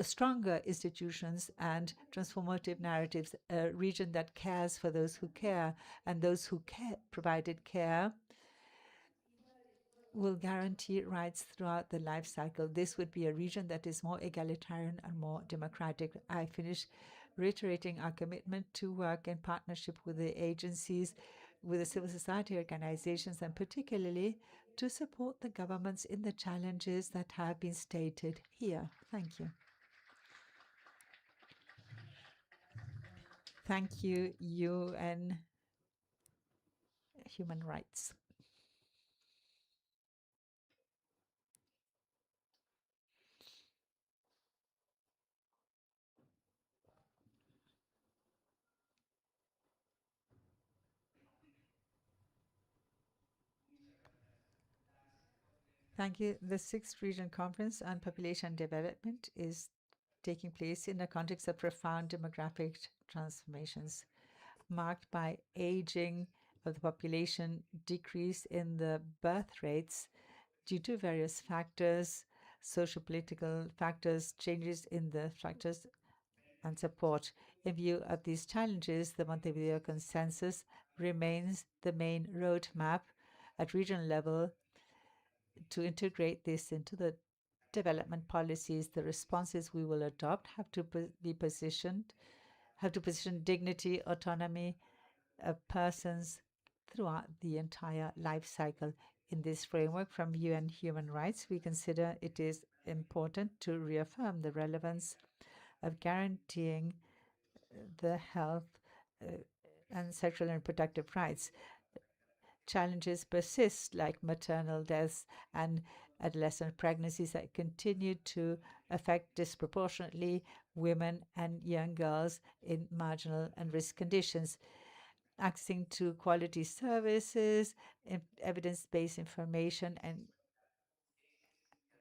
stronger institutions, and transformative narratives, a region that cares for those who care, and those who provided care will guarantee rights throughout the life cycle. This would be a region that is more egalitarian and more democratic. I finish reiterating our commitment to work in partnership with the agencies, with the civil society organizations, and particularly to support the governments in the challenges that have been stated here. Thank you. Thank you, UN Human Rights. Thank you. The Sixth Region Conference on Population Development is taking place in the context of profound demographic transformations, marked by aging of the population, decrease in the birth rates due to various factors, social political factors, changes in the structures and support. In view of these challenges, the Montevideo Consensus remains the main roadmap at regional level to integrate this into the development policies. The responses we will adopt have to position dignity, autonomy of persons throughout the entire life cycle. In this framework from UN Human Rights, we consider it is important to reaffirm the relevance of guaranteeing the health and sexual and reproductive rights. Challenges persist, like maternal deaths and adolescent pregnancies that continue to affect disproportionately women and young girls in marginal and risk conditions. Accessing to quality services, evidence-based information, and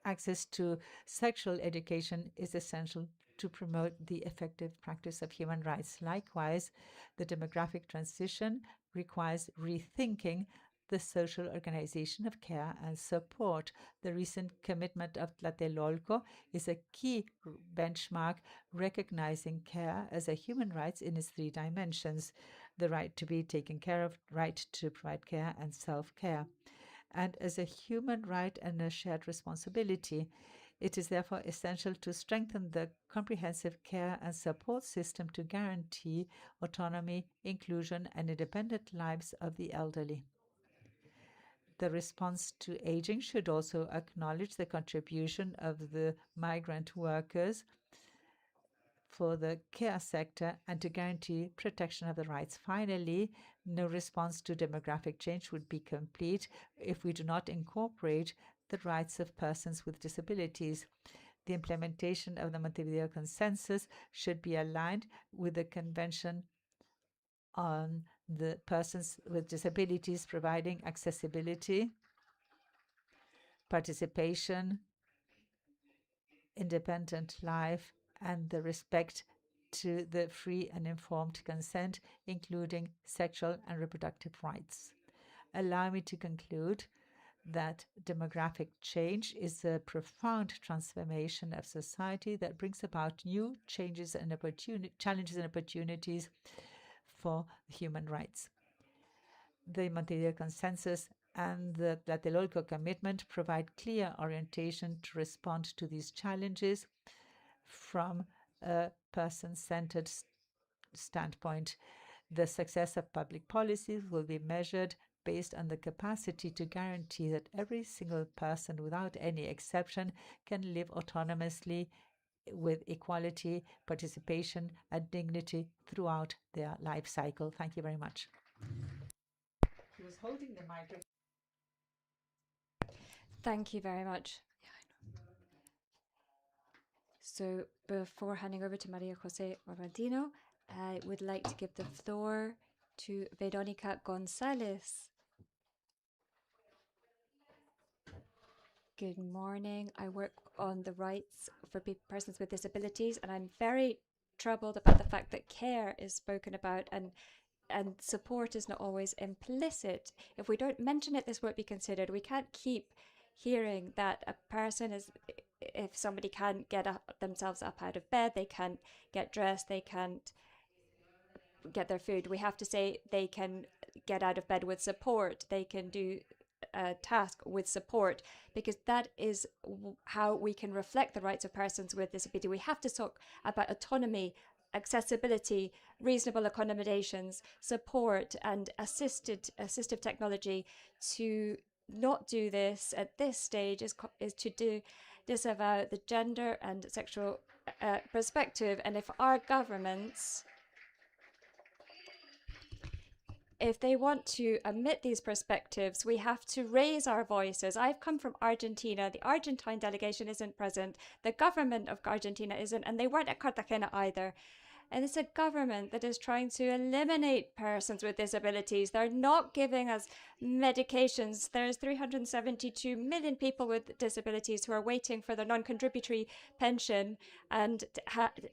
access to sexual education is essential to promote the effective practice of human rights. Likewise, the demographic transition requires rethinking the social organization of care and support. The recent commitment of Tlatelolco is a key benchmark recognizing care as a human right in its three dimensions: the right to be taken care of, right to provide care, and self-care. And as a human right and a shared responsibility, it is therefore essential to strengthen the comprehensive care and support system to guarantee autonomy, inclusion, and independent lives of the elderly. The response to aging should also acknowledge the contribution of the migrant workers for the care sector and to guarantee protection of the rights. Finally, no response to demographic change would be complete if we do not incorporate the rights of persons with disabilities. The implementation of the Montevideo Consensus should be aligned with the Convention on the Persons with Disabilities, providing accessibility participation, independent life, and the respect to the free and informed consent, including sexual and reproductive rights. Allow me to conclude that demographic change is a profound transformation of society that brings about new changes and challenges and opportunities for human rights. The Montevideo Consensus and the Tlatelolco Commitment provide clear orientation to respond to these challenges from a person-centered standpoint. The success of public policies will be measured based on the capacity to guarantee that every single person, without any exception, can live autonomously with equality, participation, and dignity throughout their life cycle. Thank you very much. He was holding the microphone. Thank you very much. So before handing over to Maria Jose Orlandino, I would like to give the floor to Veronica Gonzalez. Good morning. I work on the rights for persons with disabilities, and I'm very troubled about the fact that care is spoken about and support is not always implicit. If we don't mention it, this won't be considered. We can't keep hearing that a person is, if somebody can't get themselves up out of bed, they can't get dressed, they can't get their food. We have to say they can get out of bed with support, they can do a task with support, because that is how we can reflect the rights of persons with disability. We have to talk about autonomy, accessibility, reasonable accommodations, support, and assistive technology. To not do this at this stage is to disavow the gender and sexual perspective. And if our governments, if they want to omit these perspectives, we have to raise our voices. I've come from Argentina. The Argentine delegation isn't present. The government of Argentina isn't, and they weren't at Cartagena either. And it's a government that is trying to eliminate persons with disabilities. They're not giving us medications. There's 372 million people with disabilities who are waiting for their non-contributory pension and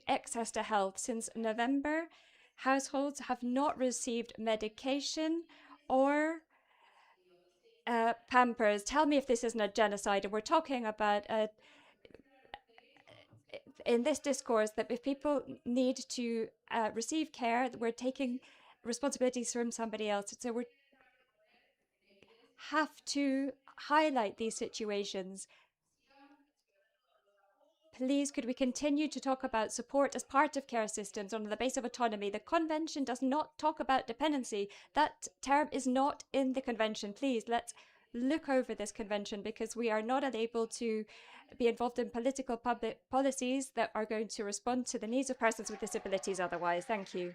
access to health. Since November, households have not received medication or Pampers. Tell me if this isn't a genocide. And we're talking about in this discourse that if people need to receive care, we're taking responsibilities from somebody else. So we have to highlight these situations. Please, could we continue to talk about support as part of care systems on the basis of autonomy? The convention does not talk about dependency. That term is not in the convention. Please, let's look over this convention, because we are not able to be involved in political public policies that are going to respond to the needs of persons with disabilities otherwise. Thank you.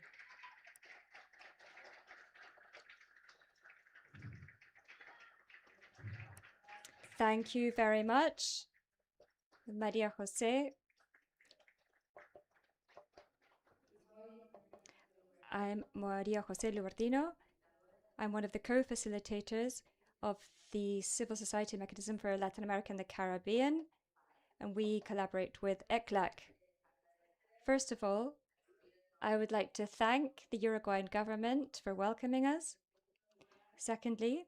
Thank you very much, Maria Jose. I'm Maria Jose Lubertino. I'm one of the co-facilitators of the Civil Society Mechanism for Latin America and the Caribbean, and we collaborate with ECLAC. First of all, I would like to thank the Uruguayan government for welcoming us. Secondly,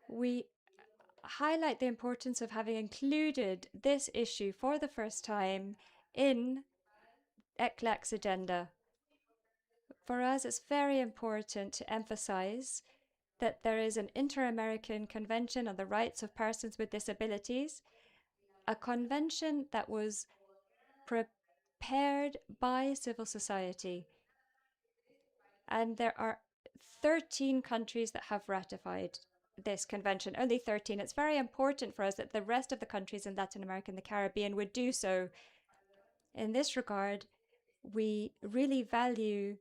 we highlight the importance of having included this issue for the first time in ECLAC's agenda. For us, it's very important to emphasize that there is an Inter-American Convention on the Rights of Persons with Disabilities, a convention that was prepared by civil society. And there are 13 countries that have ratified this convention, only 13. It's very important for us that the rest of the countries in Latin America and the Caribbean would do so. In this regard, we really value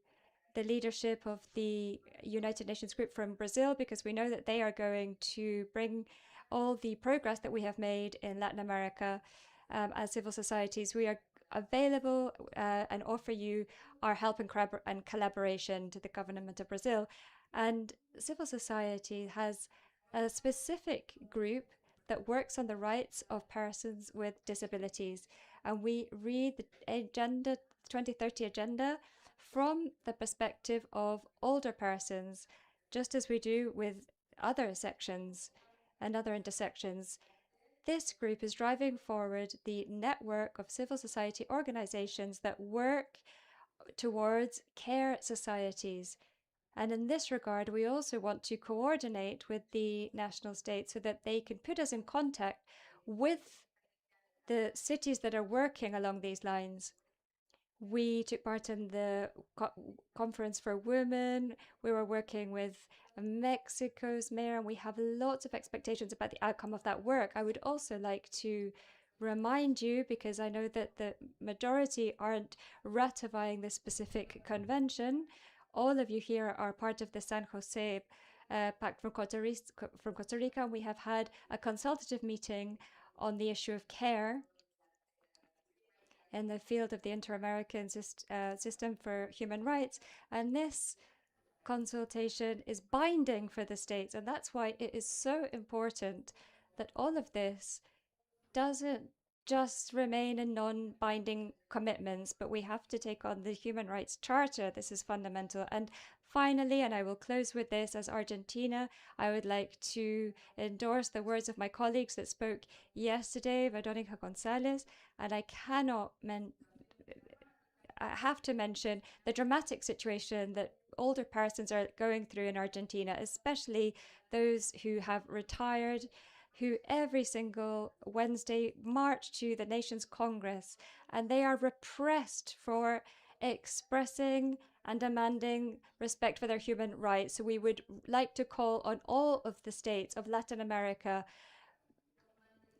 the leadership of the United Nations group from Brazil, because we know that they are going to bring all the progress that we have made in Latin America as civil societies. We are available and offer you our help and collaboration to the government of Brazil. And civil society has a specific group that works on the rights of persons with disabilities. And we read the agenda, 2030 agenda, from the perspective of older persons, just as we do with other sections and other intersections. This group is driving forward the network of civil society organizations that work towards care societies. And in this regard, we also want to coordinate with the national states so that they can put us in contact with the cities that are working along these lines. We took part in the conference for women. We were working with Mexico's mayor, and we have lots of expectations about the outcome of that work. I would also like to remind you, because I know that the majority aren't ratifying this specific convention. All of you here are part of the San Jose Pact from Costa Rica, and we have had a consultative meeting on the issue of care in the field of the Inter-American System for Human Rights. And this consultation is binding for the states. And that's why it is so important that all of this doesn't just remain in non-binding commitments, but we have to take on the Human Rights Charter. This is fundamental. And finally, and I will close with this, as Argentina, I would like to endorse the words of my colleagues that spoke yesterday, Veronica Gonzalez, and I have to mention the dramatic situation that older persons are going through in Argentina, especially those who have retired, who every single Wednesday march to the nation's Congress, and they are repressed for expressing and demanding respect for their human rights. So we would like to call on all of the states of Latin America,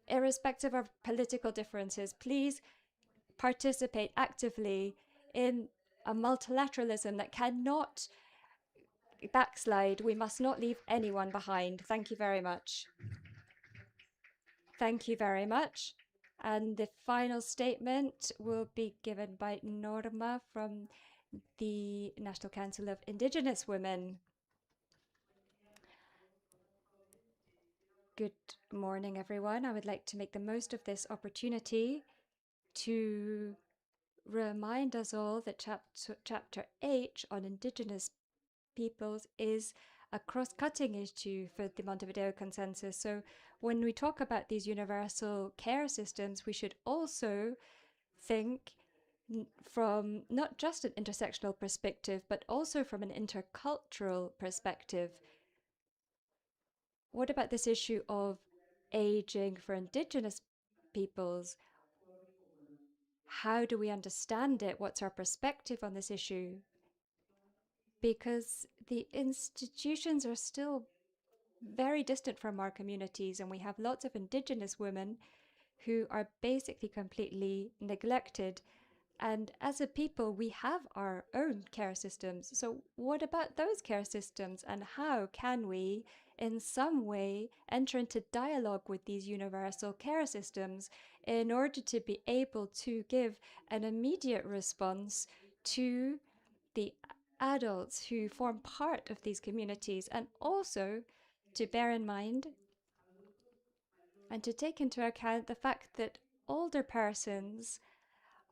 irrespective of political differences, please participate actively in a multilateralism that cannot backslide. We must not leave anyone behind. Thank you very much. Thank you very much. And the final statement will be given by Norma from the National Council of Indigenous Women. Good morning, everyone. I would like to make the most of this opportunity to remind us all that Chapter H on Indigenous peoples is a cross-cutting issue for the Montevideo Consensus. So when we talk about these universal care systems, we should also think from not just an intersectional perspective, but also from an intercultural perspective. What about this issue of aging for Indigenous peoples? How do we understand it? What's our perspective on this issue? Because the institutions are still very distant from our communities, and we have lots of Indigenous women who are basically completely neglected. And as a people, we have our own care systems. So what about those care systems, and how can we in some way enter into dialogue with these universal care systems in order to be able to give an immediate response to the adults who form part of these communities, and also to bear in mind and to take into account the fact that older persons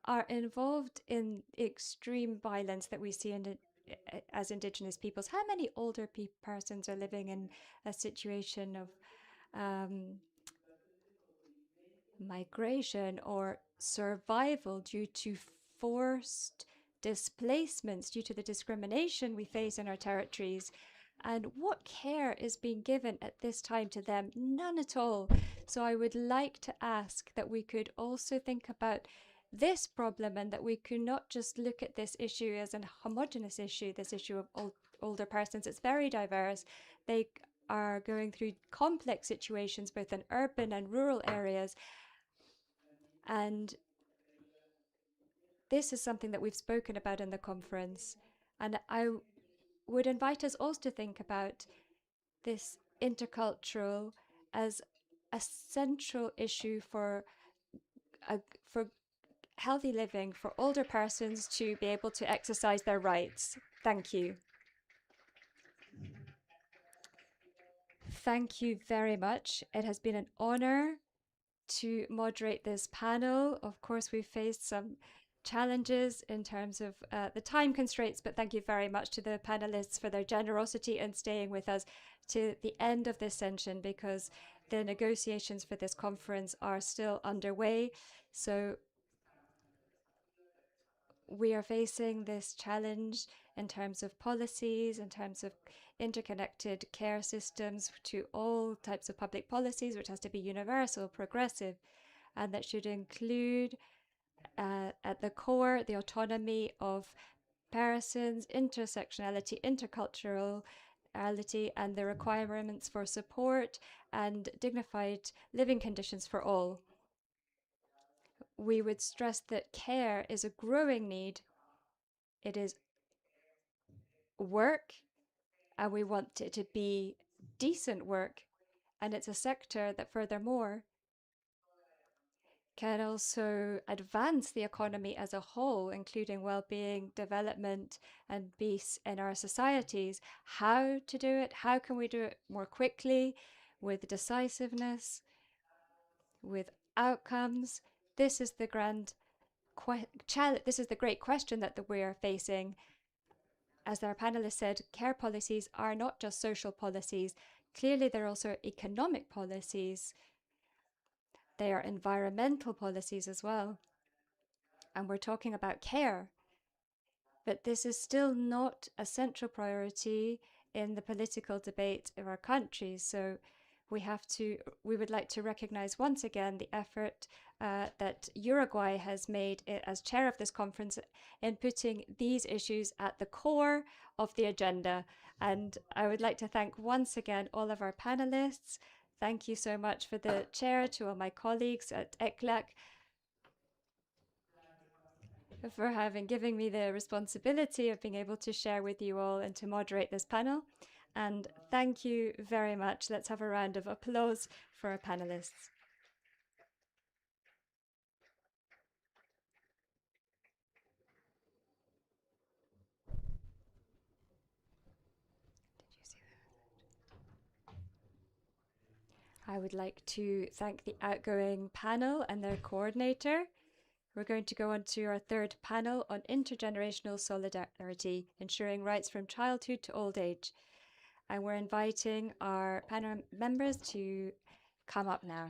are involved in extreme violence that we see as Indigenous peoples. How many older persons are living in a situation of migration or survival due to forced displacements, due to the discrimination we face in our territories? And what care is being given at this time to them? None at all. So I would like to ask that we could also think about this problem, and that we could not just look at this issue as a homogenous issue, this issue of older persons. It's very diverse. They are going through complex situations, both in urban and rural areas. And this is something that we've spoken about in the conference. And I would invite us also to think about this intercultural as a central issue for healthy living, for older persons to be able to exercise their rights. Thank you. Thank you very much. It has been an honor to moderate this panel. Of course, we've faced some challenges in terms of the time constraints, but thank you very much to the panelists for their generosity and staying with us to the end of this session, because the negotiations for this conference are still underway. So we are facing this challenge in terms of policies, in terms of interconnected care systems to all types of public policies, which has to be universal, progressive, and that should include at the core the autonomy of persons, intersectionality, interculturality, and the requirements for support and dignified living conditions for all. We would stress that care is a growing need. It is work, and we want it to be decent work. And it's a sector that, furthermore, can also advance the economy as a whole, including well-being, development, and peace in our societies. How to do it? How can we do it more quickly, with decisiveness, with outcomes? This is the grand challenge. This is the great question that we are facing. As our panelists said, care policies are not just social policies. Clearly, they're also economic policies. They are environmental policies as well. And we're talking about care. But this is still not a central priority in the political debate of our countries. So we would like to recognize once again the effort that Uruguay has made as chair of this conference in putting these issues at the core of the agenda. And I would like to thank once again all of our panelists. Thank you so much for the chair, to all my colleagues at ECLAC, for giving me the responsibility of being able to share with you all and to moderate this panel. And thank you very much. Let's have a round of applause for our panelists. I would like to thank the outgoing panel and their coordinator. We're going to go on to our third panel on intergenerational solidarity, ensuring rights from childhood to old age. And we're inviting our panel members to come up now.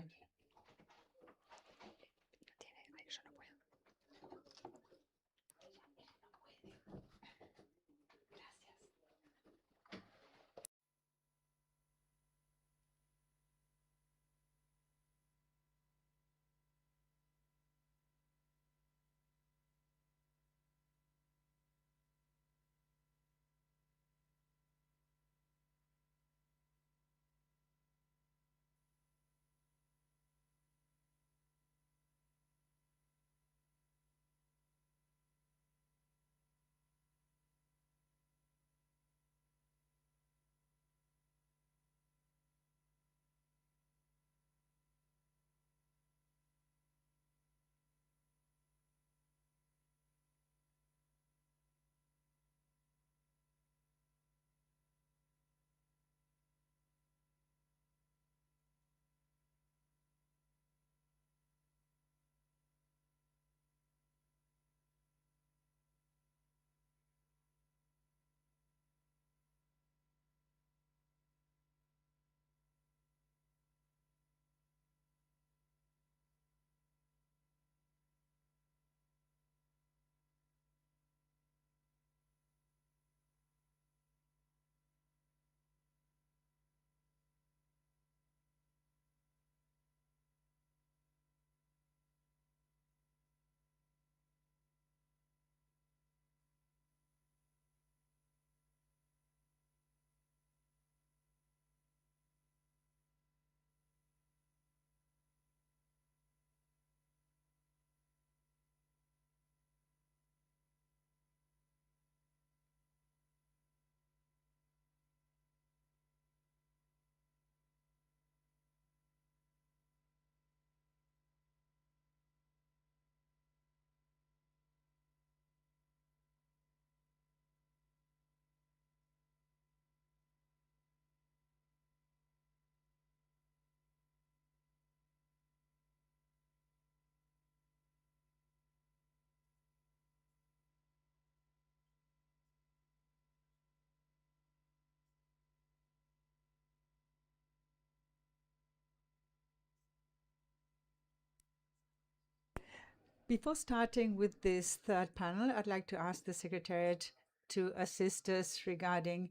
Before starting with this third panel, I'd like to ask the Secretariat to assist us regarding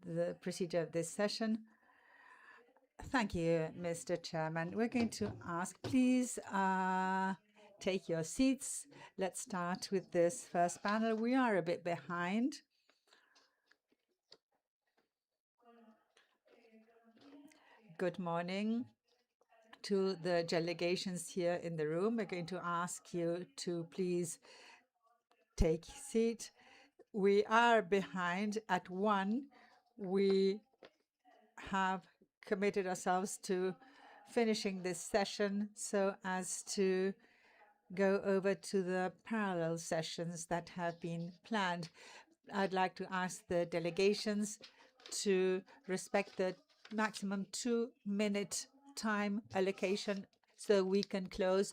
the procedure of this session. Thank you, Mr. Chairman. We're going to ask, please take your seats. Let's start with this first panel. We are a bit behind. Good morning to the delegations here in the room. We're going to ask you to please take a seat. We are behind at 1. We have committed ourselves to finishing this session so as to go over to the parallel sessions that have been planned. I'd like to ask the delegations to respect the maximum 2-minute time allocation so we can close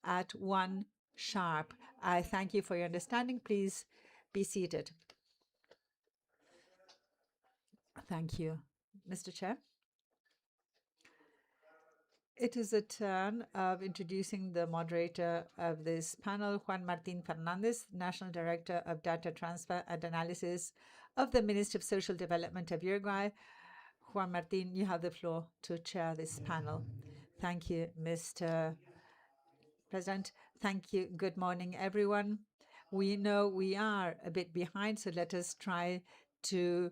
at 1 sharp. I thank you for your understanding. Please be seated. Thank you, Mr. Chair. It is a turn of introducing the moderator of this panel, Juan Martín Fernández, National Director of Data Transfer and Analysis of the Ministry of Social Development of Uruguay. Juan Martín, you have the floor to chair this panel. Thank you, Mr. President. Thank you. Good morning, everyone. We know we are a bit behind, so let us try to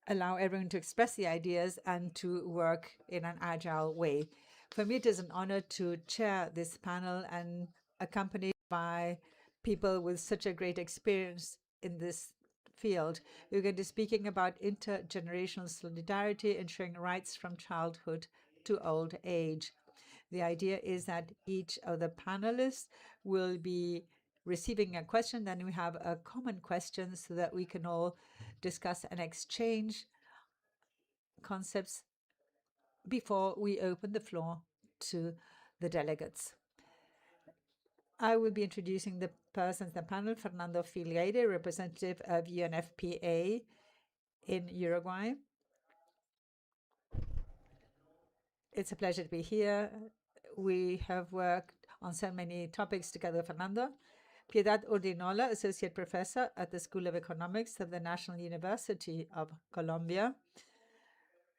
allow everyone to express the ideas and to work in an agile way. For me, it is an honor to chair this panel and accompanied by people with such a great experience in this field. We're going to be speaking about intergenerational solidarity, ensuring rights from childhood to old age. The idea is that each of the panelists will be receiving a question, then we have a common question so that we can all discuss and exchange concepts before we open the floor to the delegates. I will be introducing the persons in the panel. Fernando Figueire, representative of UNFPA in Uruguay. It's a pleasure to be here. We have worked on so many topics together, Fernando. Piedad Urdinola, Associate Professor at the School of Economics of the National University of Colombia.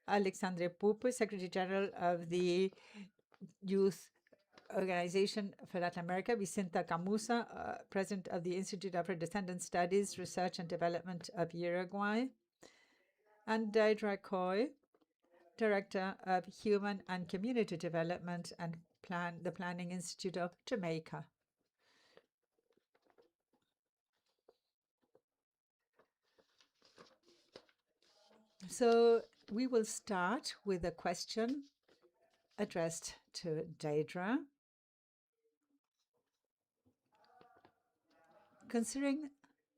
Alexandre Pupo, Secretary General of the Youth Organization for Latin America. Vicenta Camusa, President of the Institute of Afro-Descendant Studies, Research and Development of Uruguay. And Deidre Coy, Director of Human and Community Development and the Planning Institute of Jamaica. So we will start with a question addressed to Deidre. Considering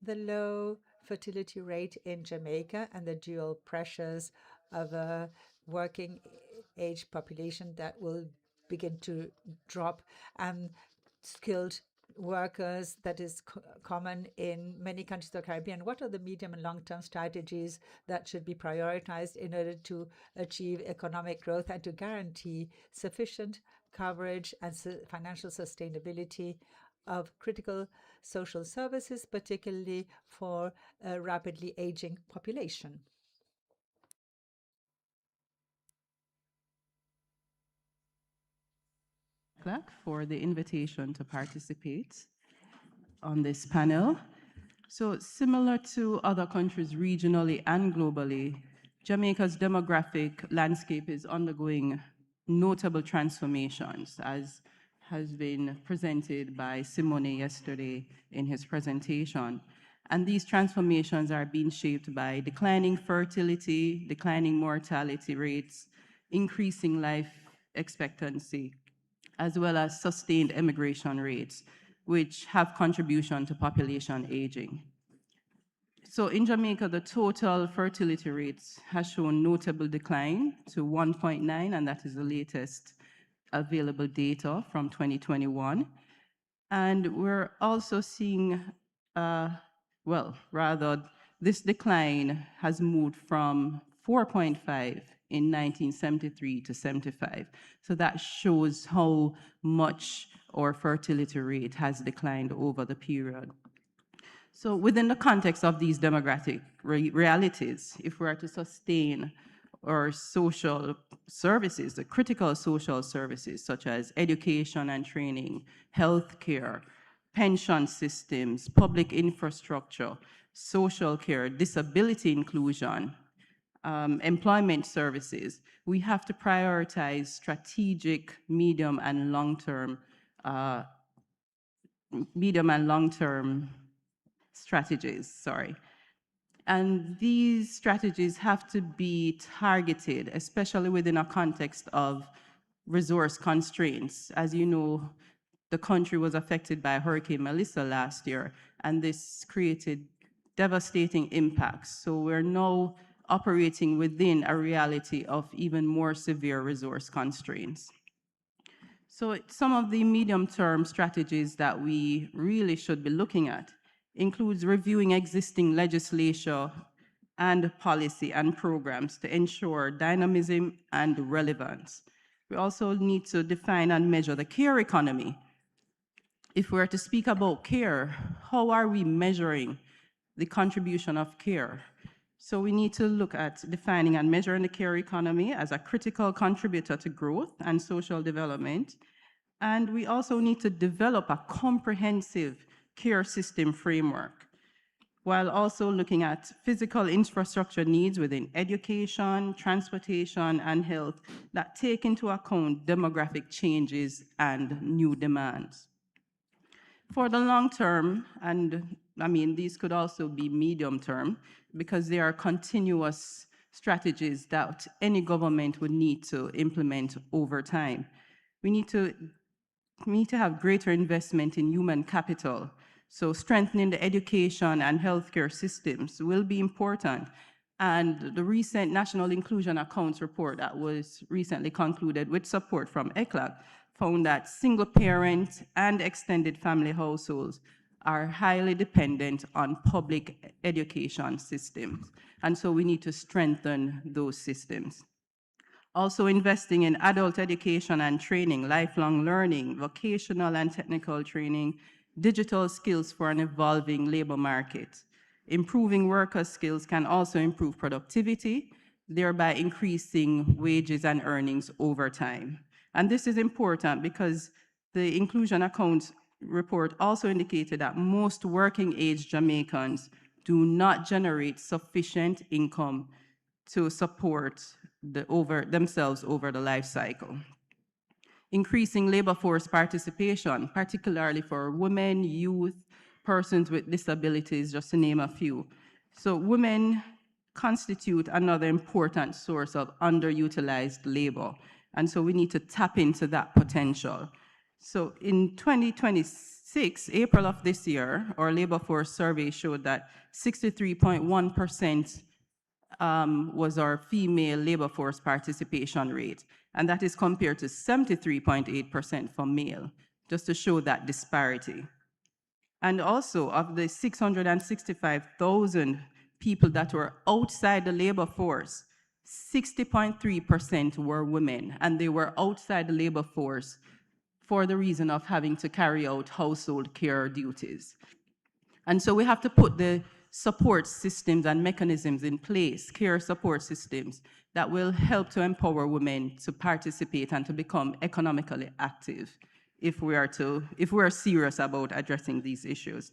the low fertility rate in Jamaica and the dual pressures of a working age population that will begin to drop and skilled workers that is common in many countries of the Caribbean, what are the medium and long-term strategies that should be prioritized in order to achieve economic growth and to guarantee sufficient coverage and financial sustainability of critical social services, particularly for a rapidly aging population? For the invitation to participate on this panel. So similar to other countries regionally and globally, Jamaica's demographic landscape is undergoing notable transformations, as has been presented by Simone yesterday in his presentation. And these transformations are being shaped by declining fertility, declining mortality rates, increasing life expectancy, as well as sustained immigration rates, which have contribution to population aging. So in Jamaica, the total fertility rates has shown notable decline to 1.9, and that is the latest available data from 2021. And we're also seeing, this decline has moved from 4.5 in 1973 to 75. So that shows how much or fertility rate has declined over the period. So within the context of these demographic realities, if we are to sustain our social services, the critical social services such as education and training, healthcare, pension systems, public infrastructure, social care, disability inclusion, employment services, we have to prioritize strategic medium and long-term strategies, And these strategies have to be targeted, especially within a context of resource constraints. As you know, the country was affected by Hurricane Melissa last year, and this created devastating impacts. So we're now operating within a reality of even more severe resource constraints. So some of the medium-term strategies that we really should be looking at includes reviewing existing legislation and policy and programs to ensure dynamism and relevance. We also need to define and measure the care economy. If we're to speak about care, how are we measuring the contribution of care? So we need to look at defining and measuring the care economy as a critical contributor to growth and social development. And we also need to develop a comprehensive care system framework, while also looking at physical infrastructure needs within education, transportation, and health that take into account demographic changes and new demands. For the long term, and these could also be medium term, because they are continuous strategies that any government would need to implement over time. We need to have greater investment in human capital. So strengthening the education and healthcare systems will be important. And the recent National Inclusion Accounts report that was recently concluded with support from ECLAC found that single parent and extended family households are highly dependent on public education systems. And so we need to strengthen those systems. Also investing in adult education and training, lifelong learning, vocational and technical training, digital skills for an evolving labor market. Improving worker skills can also improve productivity, thereby increasing wages and earnings over time. And this is important because the Inclusion Accounts report also indicated that most working age Jamaicans do not generate sufficient income to support themselves over the life cycle. Increasing labor force participation, particularly for women, youth, persons with disabilities, just to name a few. So women constitute another important source of underutilized labor, and so we need to tap into that potential. So in 2026, April of this year, our labor force survey showed that 63.1% was our female labor force participation rate, and that is compared to 73.8% for male, just to show that disparity. And also, of the 665,000 people that were outside the labor force, 60.3% were women, and they were outside the labor force for the reason of having to carry out household care duties. And so we have to put the support systems and mechanisms in place, care support systems, that will help to empower women to participate and to become economically active if we are serious about addressing these issues.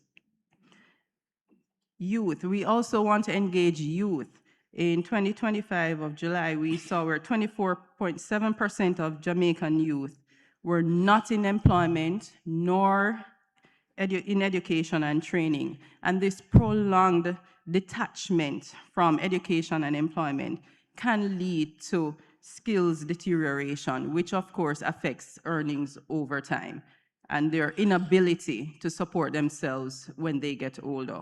Youth, we also want to engage youth. In 2025 of July, we saw where 24.7% of Jamaican youth were not in employment nor in education and training. And this prolonged detachment from education and employment can lead to skills deterioration, which of course affects earnings over time and their inability to support themselves when they get older.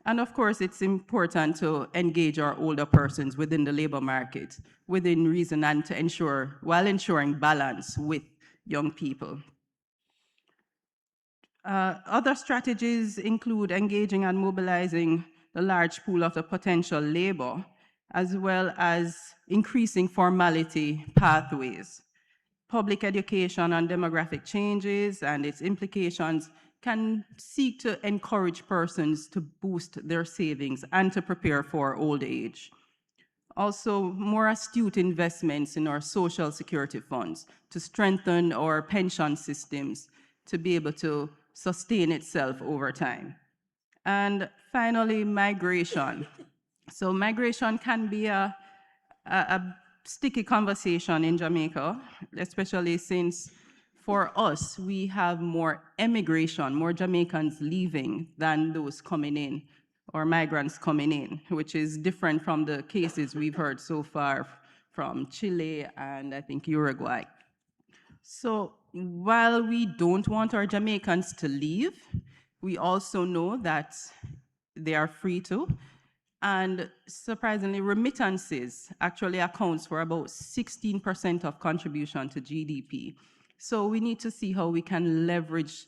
And of course, it's important to engage our older persons within the labor market within reason and to while ensuring balance with young people. Other strategies include engaging and mobilizing the large pool of the potential labor, as well as increasing formality pathways. public education on demographic changes and its implications can seek to encourage persons to boost their savings and to prepare for old age. Also, more astute investments in our social security funds to strengthen our pension systems to be able to sustain itself over time. And finally, migration. So migration can be a sticky conversation in Jamaica, especially since for us, we have more emigration, more Jamaicans leaving than those coming in, or migrants coming in, which is different from the cases we've heard so far from Chile and I think Uruguay. So while we don't want our Jamaicans to leave, we also know that they are free to. And surprisingly, remittances actually accounts for about 16% of contribution to GDP. So we need to see how we can leverage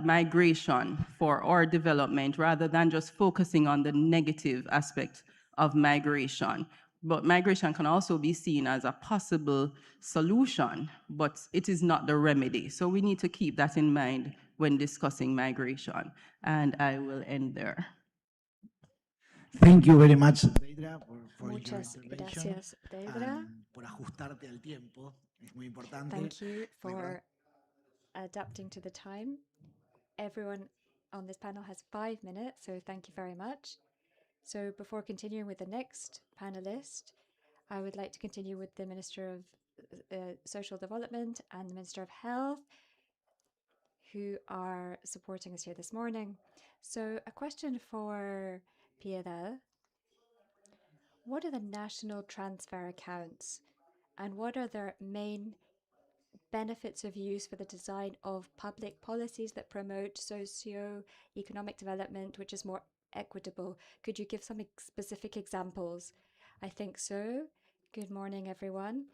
migration for our development rather than just focusing on the negative aspect of migration. But migration can also be seen as a possible solution, but it is not the remedy. So we need to keep that in mind when discussing migration. And I will end there. Thank you very much, Deidra, for your Muchas intervention. gracias, Deidra. Por ajustarte al tiempo. Es muy importante. Thank you for adapting to the time. Everyone on this panel has 5 minutes, so thank you very much. So before continuing with the next panelist, I would like to continue with the Minister of Social Development and the Minister of Health, who are supporting us here this morning. So a question for Piedad. What are the national transfer accounts and what are their main benefits of use for the design of public policies that promote socio-economic development, which is more equitable? Could you give some specific examples? I think so. Good morning, everyone.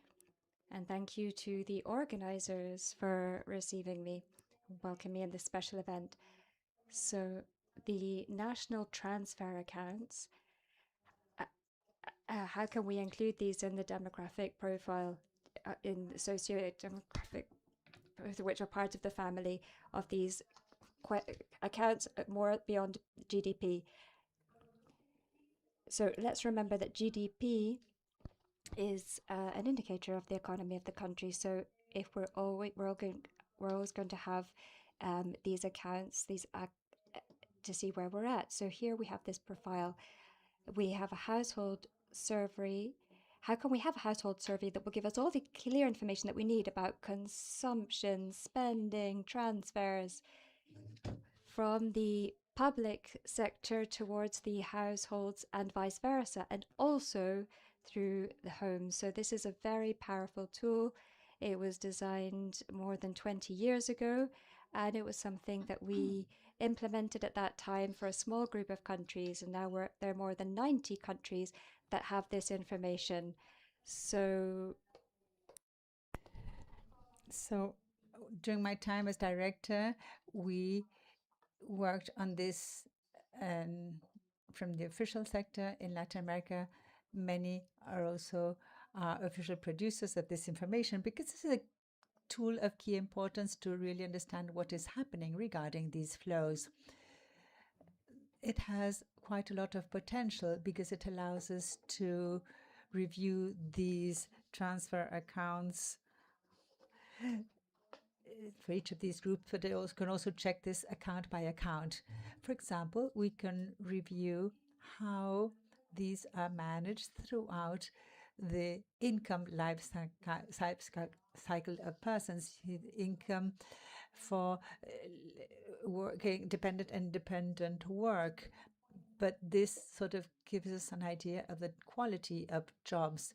And thank you to the organizers for receiving me, welcome me in this special event. So the national transfer accounts, how can we include these in the demographic profile, in the socio-demographic, which are part of the family of these accounts more beyond GDP? So let's remember that GDP is an indicator of the economy of the country. So if we're always going to have these accounts, to see where we're at. So here we have this profile. We have a household survey. How can we have a household survey that will give us all the clear information that we need about consumption, spending, transfers from the public sector towards the households and vice versa, and also through the homes? So this is a very powerful tool. It was designed more than 20 years ago, and it was something that we implemented at that time for a small group of countries, and now there are more than 90 countries that have this information. So during my time as director, we worked on this from the official sector in Latin America. Many are also official producers of this information because this is a tool of key importance to really understand what is happening regarding these flows. It has quite a lot of potential because it allows us to review these transfer accounts for each of these groups, but they also can also check this account by account. For example, we can review how these are managed throughout the income life cycle of persons, income for working independent work. But this sort of gives us an idea of the quality of jobs,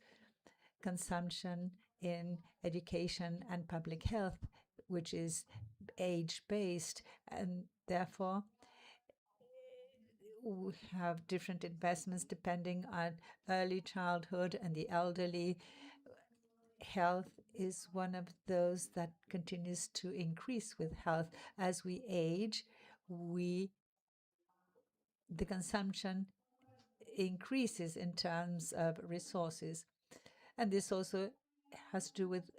consumption in education and public health, which is age-based, and therefore we have different investments depending on early childhood and the elderly. Health is one of those that continues to increase with health. As we age, the consumption increases in terms of resources. And this also has to do with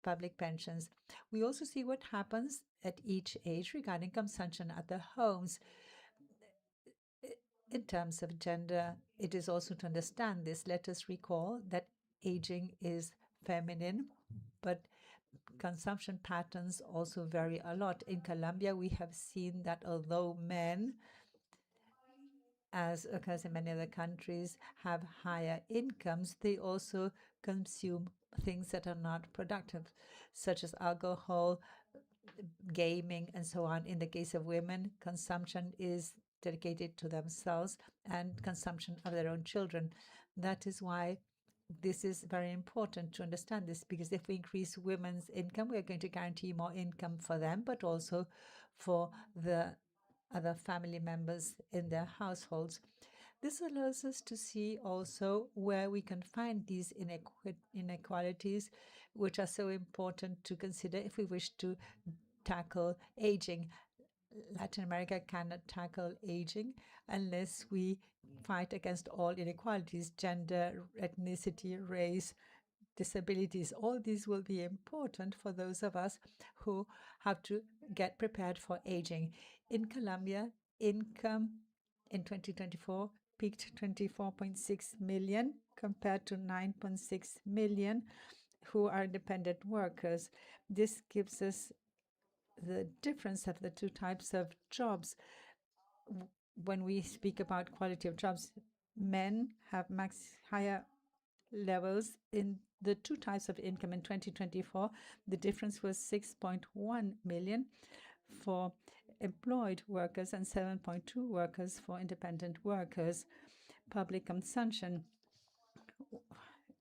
public pensions. We also see what happens at each age regarding consumption at the homes. In terms of gender, it is also to understand this. Let us recall that aging is feminine, but consumption patterns also vary a lot. In Colombia, we have seen that although men, as occurs in many other countries, have higher incomes, they also consume things that are not productive, such as alcohol, gaming, and so on. In the case of women, consumption is dedicated to themselves and consumption of their own children. That is why this is very important to understand this, because if we increase women's income, we are going to guarantee more income for them, but also for the other family members in their households. This allows us to see also where we can find these inequalities, which are so important to consider if we wish to tackle aging. Latin America cannot tackle aging unless we fight against all inequalities, gender, ethnicity, race, disabilities. All these will be important for those of us who have to get prepared for aging. In Colombia, income in 2024 peaked 24.6 million compared to 9.6 million who are independent workers. This gives us the difference of the two types of jobs. When we speak about quality of jobs, men have higher levels in the two types of income. In 2024, the difference was 6.1 million for employed workers and 7.2 workers for independent workers. Public consumption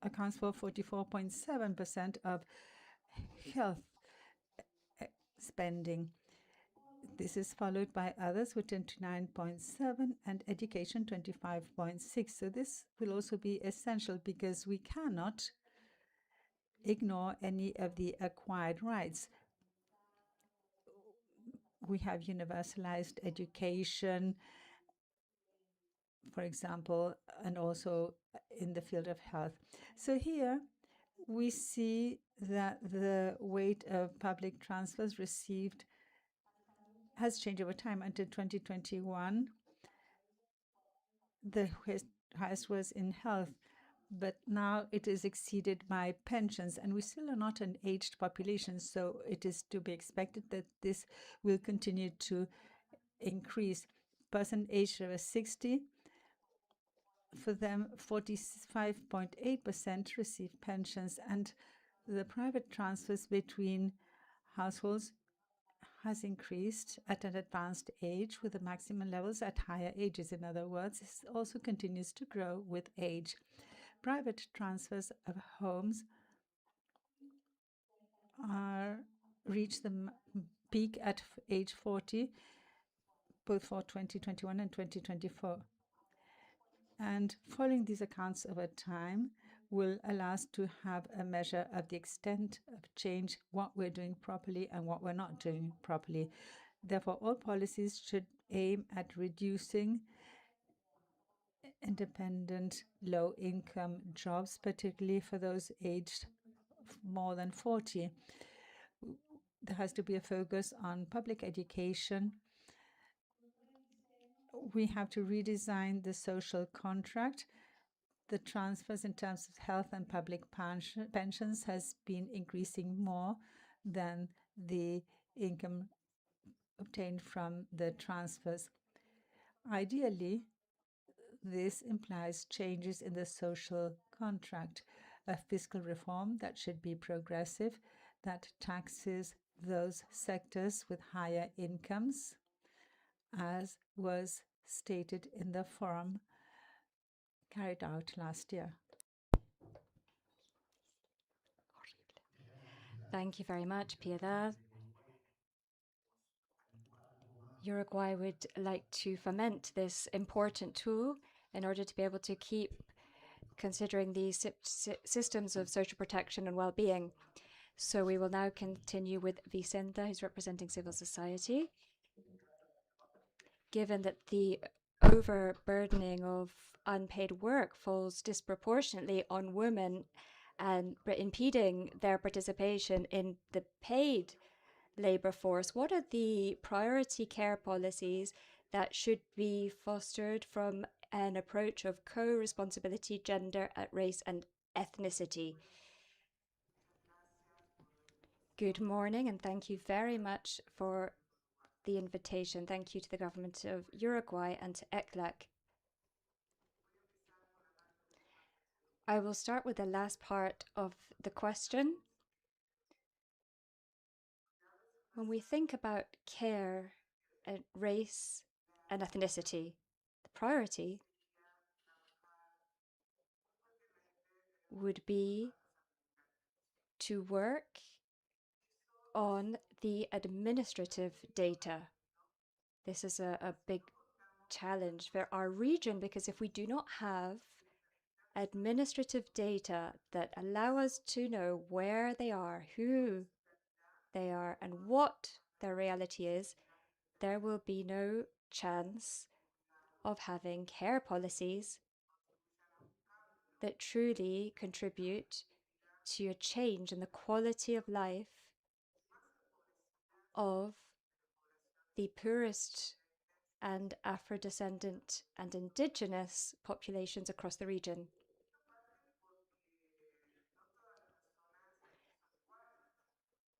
accounts for 44.7% of health spending. This is followed by others with 29.7 and education 25.6. So this will also be essential because we cannot ignore any of the acquired rights. We have universalized education, for example, and also in the field of health. So here we see that the weight of public transfers received has changed over time. Until 2021, the highest was in health, but now it is exceeded by pensions, and we still are not an aged population, so it is to be expected that this will continue to increase. Person aged over 60, for them, 45.8% receive pensions, and the private transfers between households has increased at an advanced age with the maximum levels at higher ages. In other words, this also continues to grow with age. Private transfers of homes reach the peak at age 40, both for 2021 and 2024. And following these accounts over time will allow us to have a measure of the extent of change, what we're doing properly and what we're not doing properly. Therefore, all policies should aim at reducing independent low-income jobs, particularly for those aged more than 40. There has to be a focus on public education. We have to redesign the social contract. The transfers in terms of health and public pensions has been increasing more than the income obtained from the transfers. Ideally, this implies changes in the social contract, a fiscal reform that should be progressive, that taxes those sectors with higher incomes, as was stated in the forum carried out last year. Thank you very much, Piedad. Uruguay would like to foment this important tool in order to be able to keep considering these systems of social protection and well-being. So we will now continue with Vicenta, who's representing civil society. Given that the overburdening of unpaid work falls disproportionately on women and impeding their participation in the paid labor force? What are the priority care policies that should be fostered from an approach of co-responsibility, gender, race, and ethnicity? Good morning, and thank you very much for the invitation. Thank you to the government of Uruguay and to ECLAC. I will start with the last part of the question. When we think about care and race and ethnicity, the priority would be to work on the administrative data. This is a big challenge for our region, because if we do not have administrative data that allow us to know where they are, who they are, and what their reality is, there will be no chance of having care policies that truly contribute to a change in the quality of life of the poorest and Afro-descendant and indigenous populations across the region.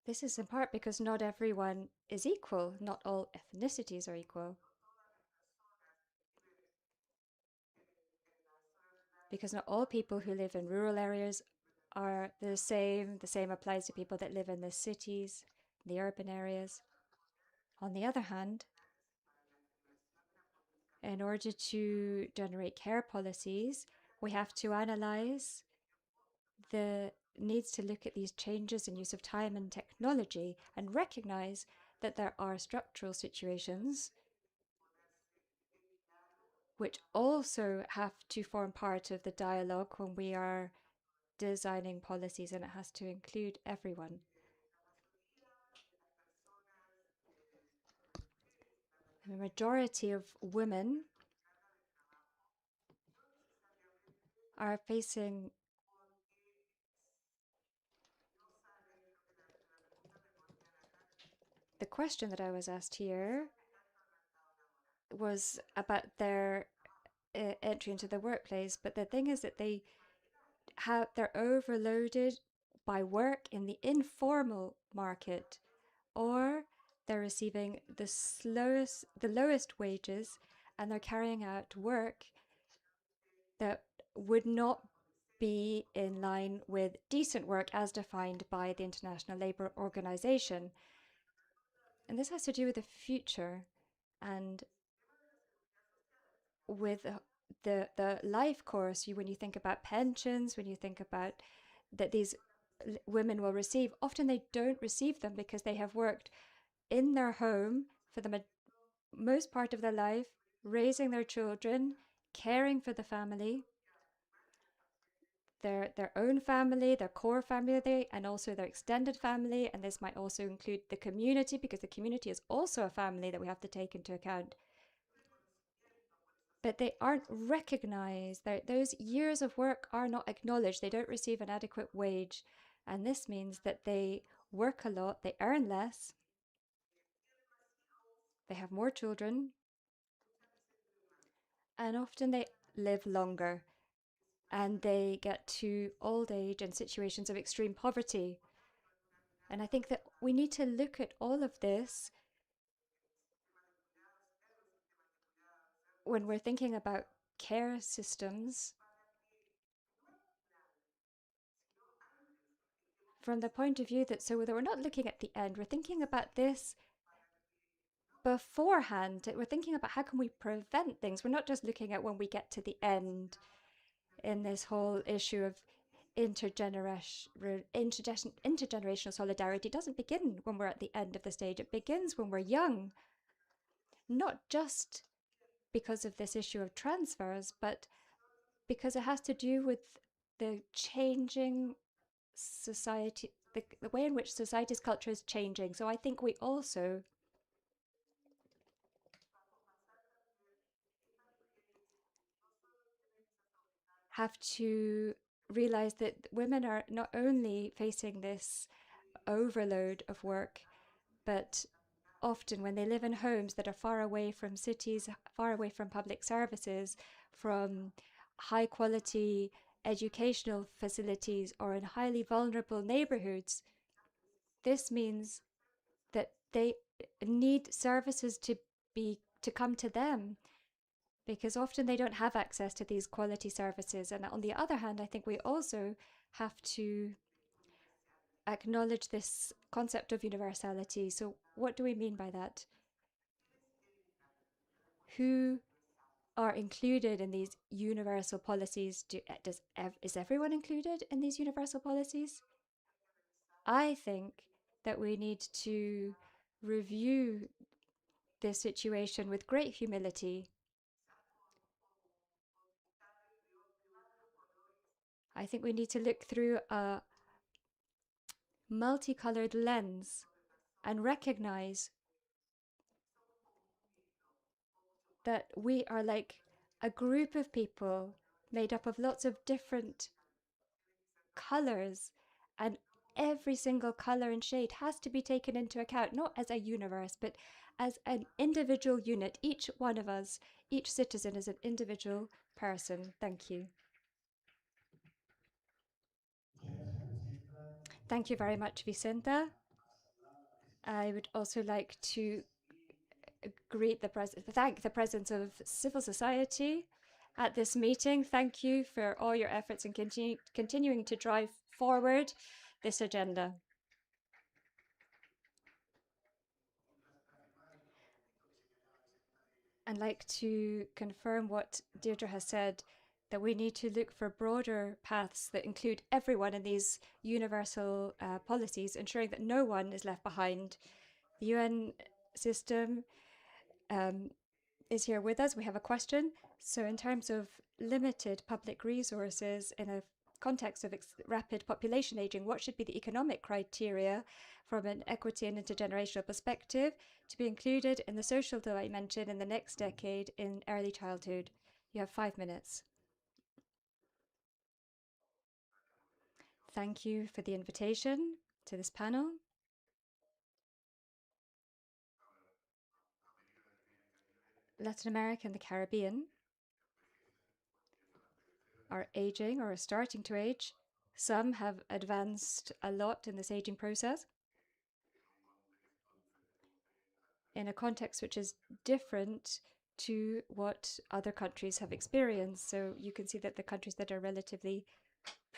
This is in part because not everyone is equal, not all ethnicities are equal. Because not all people who live in rural areas are the same. The same applies to people that live in the cities, the urban areas. On the other hand, in order to generate care policies, we have to analyze the needs to look at these changes in use of time and technology and recognize that there are structural situations which also have to form part of the dialogue when we are designing policies, and it has to include everyone. The majority of women are facing the question that I was asked here was about their entry into the workplace, but the thing is that they're overloaded by work in the informal market, or they're receiving the lowest wages, and they're carrying out work that would not be in line with decent work as defined by the International Labour Organization. And this has to do with the future and with the life course. When you think about pensions, when you think about that these women will receive, often they don't receive them because they have worked in their home for the most part of their life, raising their children, caring for the family, their own family, their core family, and also their extended family. And this might also include the community, because the community is also a family that we have to take into account. But they aren't recognized. Those years of work are not acknowledged. They don't receive an adequate wage. And this means that they work a lot, they earn less, they have more children, and often they live longer, and they get to old age in situations of extreme poverty. And I think that we need to look at all of this when we're thinking about care systems from the point of view that we're not looking at the end, we're thinking about this beforehand. We're thinking about how can we prevent things. We're not just looking at when we get to the end in this whole issue of intergenerational solidarity. It doesn't begin when we're at the end of the stage. It begins when we're young, not just because of this issue of transfers, but because it has to do with the changing society, the way in which society's culture is changing. So I think we also have to realize that women are not only facing this overload of work, but often when they live in homes that are far away from cities, far away from public services, from high quality educational facilities, or in highly vulnerable neighborhoods, this means that they need services to come to them, because often they don't have access to these quality services. And on the other hand, I think we also have to acknowledge this concept of universality. So what do we mean by that? Who are included in these universal policies? Is everyone included in these universal policies? I think that we need to review this situation with great humility. I think we need to look through a multicolored lens and recognize that we are like a group of people made up of lots of different colors, and every single color and shade has to be taken into account, not as a universe, but as an individual unit. Each one of us, each citizen is an individual person. Thank you. Thank you very much, Vicenta. I would also like to thank the presence of civil society at this meeting. Thank you for all your efforts in continuing to drive forward this agenda. I'd like to confirm what Deirdre has said, that we need to look for broader paths that include everyone in these universal policies, ensuring that no one is left behind. The UN system is here with us. We have a question. So in terms of limited public resources in a context of rapid population aging, what should be the economic criteria from an equity and intergenerational perspective to be included in the social dimension in the next decade in early childhood? You have 5 minutes. Thank you for the invitation to this panel. Latin America and the Caribbean are aging or are starting to age. Some have advanced a lot in this aging process in a context which is different to what other countries have experienced. So you can see that the countries that are relatively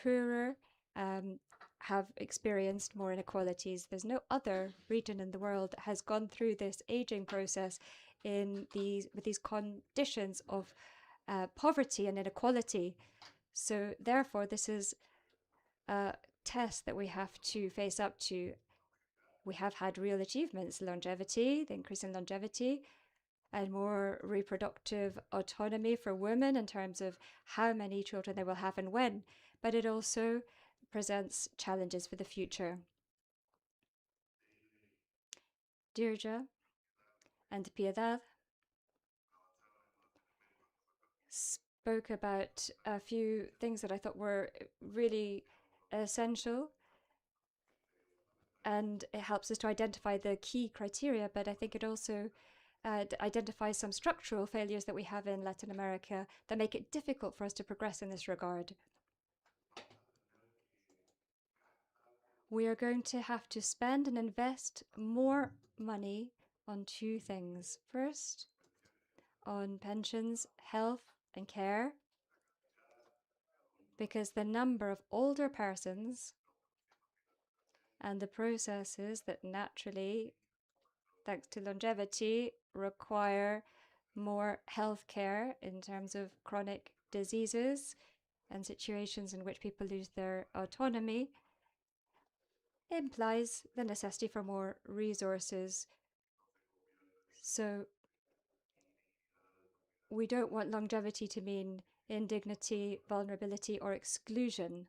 poorer have experienced more inequalities. There's no other region in the world that has gone through this aging process with these conditions of poverty and inequality. So therefore, this is a test that we have to face up to. We have had real achievements: longevity, the increase in longevity, and more reproductive autonomy for women in terms of how many children they will have and when. But it also presents challenges for the future. Deirdre and Piedad spoke about a few things that I thought were really essential, and it helps us to identify the key criteria, but I think it also identifies some structural failures that we have in Latin America that make it difficult for us to progress in this regard. We are going to have to spend and invest more money on two things. First, on pensions, health, and care, because the number of older persons and the processes that naturally, thanks to longevity, require more health care in terms of chronic diseases and situations in which people lose their autonomy, implies the necessity for more resources. So we don't want longevity to mean indignity, vulnerability, or exclusion.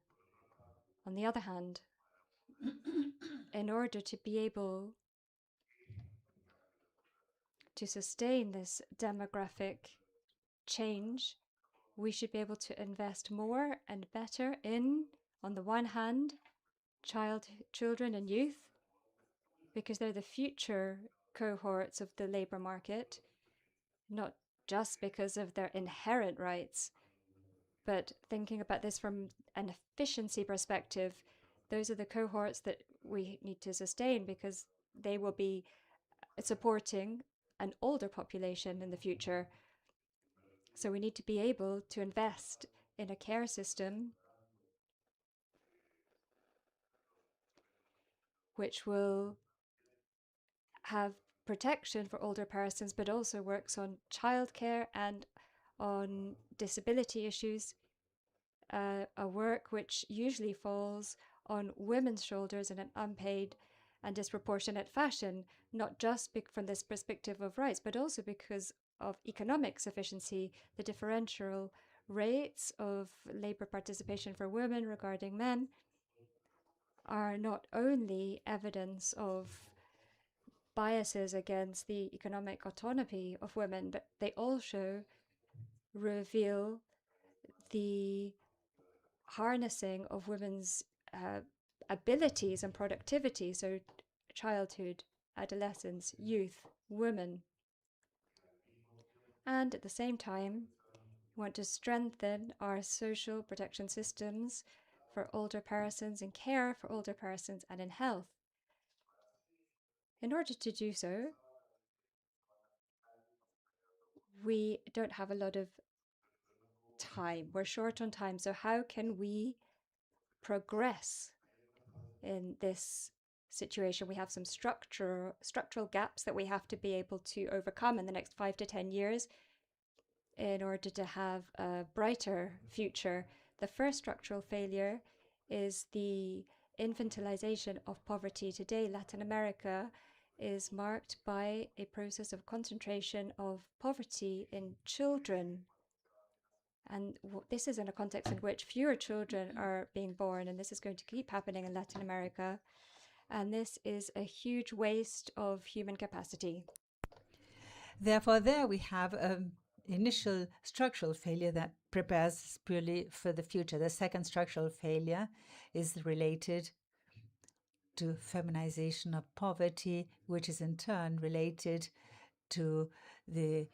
On the other hand, in order to be able to sustain this demographic change, we should be able to invest more and better in, on the one hand, children and youth, because they're the future cohorts of the labor market, not just because of their inherent rights, but thinking about this from an efficiency perspective, those are the cohorts that we need to sustain because they will be supporting an older population in the future. So we need to be able to invest in a care system which will have protection for older persons, but also works on childcare and on disability issues, a work which usually falls on women's shoulders in an unpaid and disproportionate fashion, not just from this perspective of rights, but also because of economic sufficiency. The differential rates of labor participation for women regarding men are not only evidence of biases against the economic autonomy of women, but they also reveal the harnessing of women's abilities and productivity, so childhood, adolescence, youth, women. And at the same time, we want to strengthen our social protection systems for older persons, in care for older persons, and in health. In order to do so, we don't have a lot of time. We're short on time. So how can we progress in this situation? We have some structural gaps that we have to be able to overcome in the next 5 to 10 years in order to have a brighter future. The first structural failure is the infantilization of poverty. Today, Latin America is marked by a process of concentration of poverty in children. And this is in a context in which fewer children are being born, and this is going to keep happening in Latin America. And this is a huge waste of human capacity. Therefore, there we have an initial structural failure that prepares purely for the future. The second structural failure is related to feminization of poverty, which is in turn related to the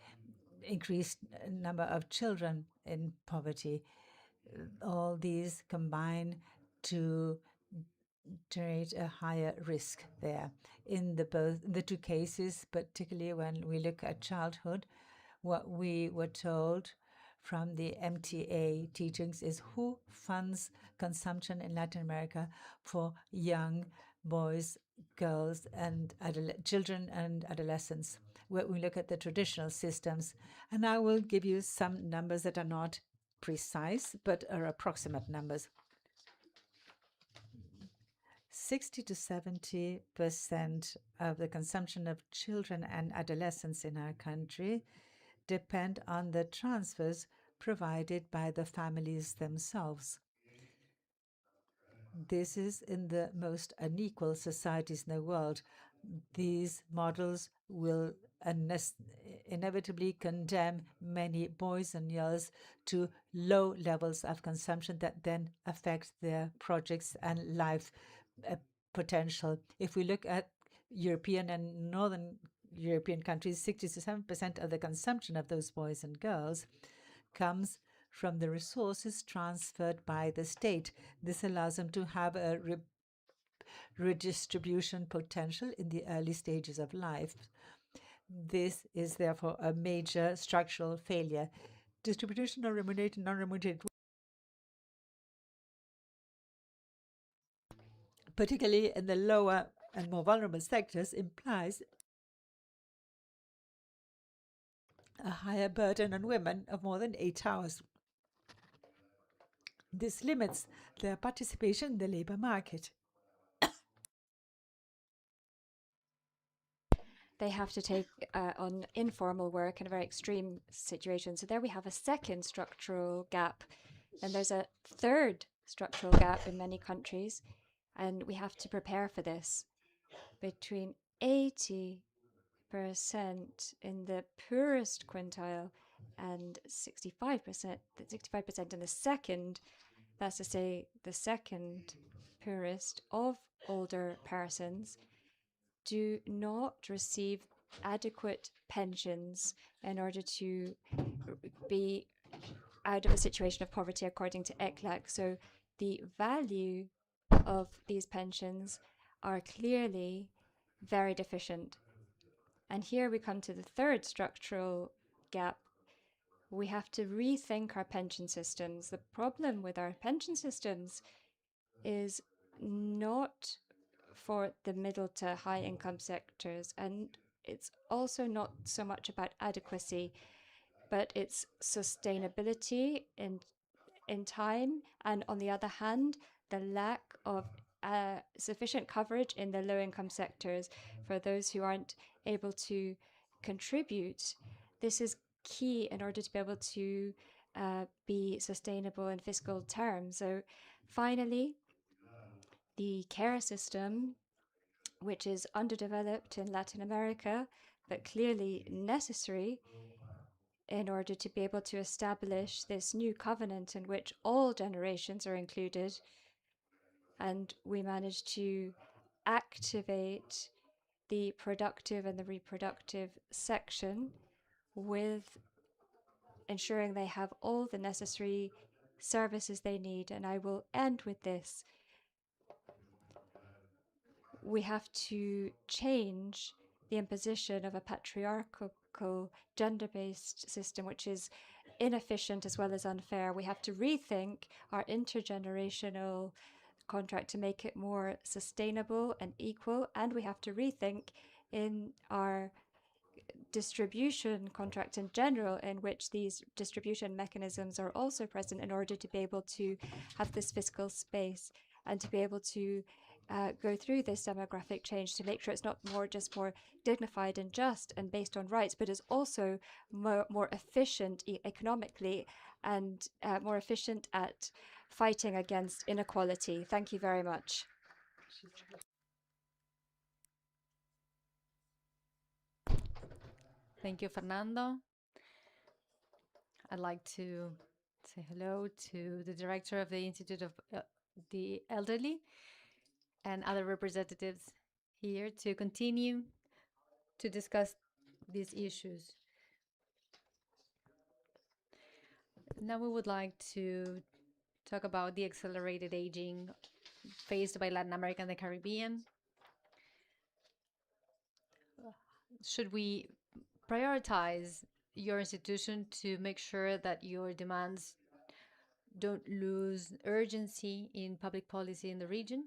increased number of children in poverty. All these combine to generate a higher risk there. In the two cases, particularly when we look at childhood, what we were told from the MTA teachings is who funds consumption in Latin America for young boys, girls, and children and adolescents. Where we look at the traditional systems, and I will give you some numbers that are not precise but are approximate numbers. 60 to 70% of the consumption of children and adolescents in our country depend on the transfers provided by the families themselves. This is in the most unequal societies in the world. These models will inevitably condemn many boys and girls to low levels of consumption that then affect their projects and life potential. If we look at European and Northern European countries, 67% of the consumption of those boys and girls comes from the resources transferred by the state. This allows them to have a redistribution potential in the early stages of life. This is therefore a major structural failure. Distribution of remunerated and non-remunerated, particularly in the lower and more vulnerable sectors, implies a higher burden on women of more than 8 hours. This limits their participation in the labor market. They have to take on informal work in a very extreme situation. So there we have a second structural gap. And there's a third structural gap in many countries, and we have to prepare for this. Between 80% in the poorest quintile and 65% in the second, that's to say, the second poorest of older persons, do not receive adequate pensions in order to be out of a situation of poverty according to ECLAC. So the value of these pensions are clearly very deficient. And here we come to the third structural gap. We have to rethink our pension systems. The problem with our pension systems is not for the middle to high income sectors, and it's also not so much about adequacy, but it's sustainability in time, and on the other hand, the lack of sufficient coverage in the low income sectors for those who aren't able to contribute. This is key in order to be able to be sustainable in fiscal terms. So finally, the care system, which is underdeveloped in Latin America, but clearly necessary in order to be able to establish this new covenant in which all generations are included. And we managed to activate the productive and the reproductive section with ensuring they have all the necessary services they need. And I will end with this. We have to change the imposition of a patriarchal, gender-based system, which is inefficient as well as unfair. We have to rethink our intergenerational contract to make it more sustainable and equal, and we have to rethink in our distribution contract in general, in which these distribution mechanisms are also present in order to be able to have this fiscal space and to be able to go through this demographic change to make sure it's not just more dignified and just and based on rights, but is also more efficient economically and more efficient at fighting against inequality. Thank you very much. Thank you, Fernando. I'd like to say hello to the director of the Institute of the Elderly and other representatives here to continue to discuss these issues. Now we would like to talk about the accelerated aging faced by Latin America and the Caribbean. Should we prioritize your institution to make sure that your demands don't lose urgency in public policy in the region?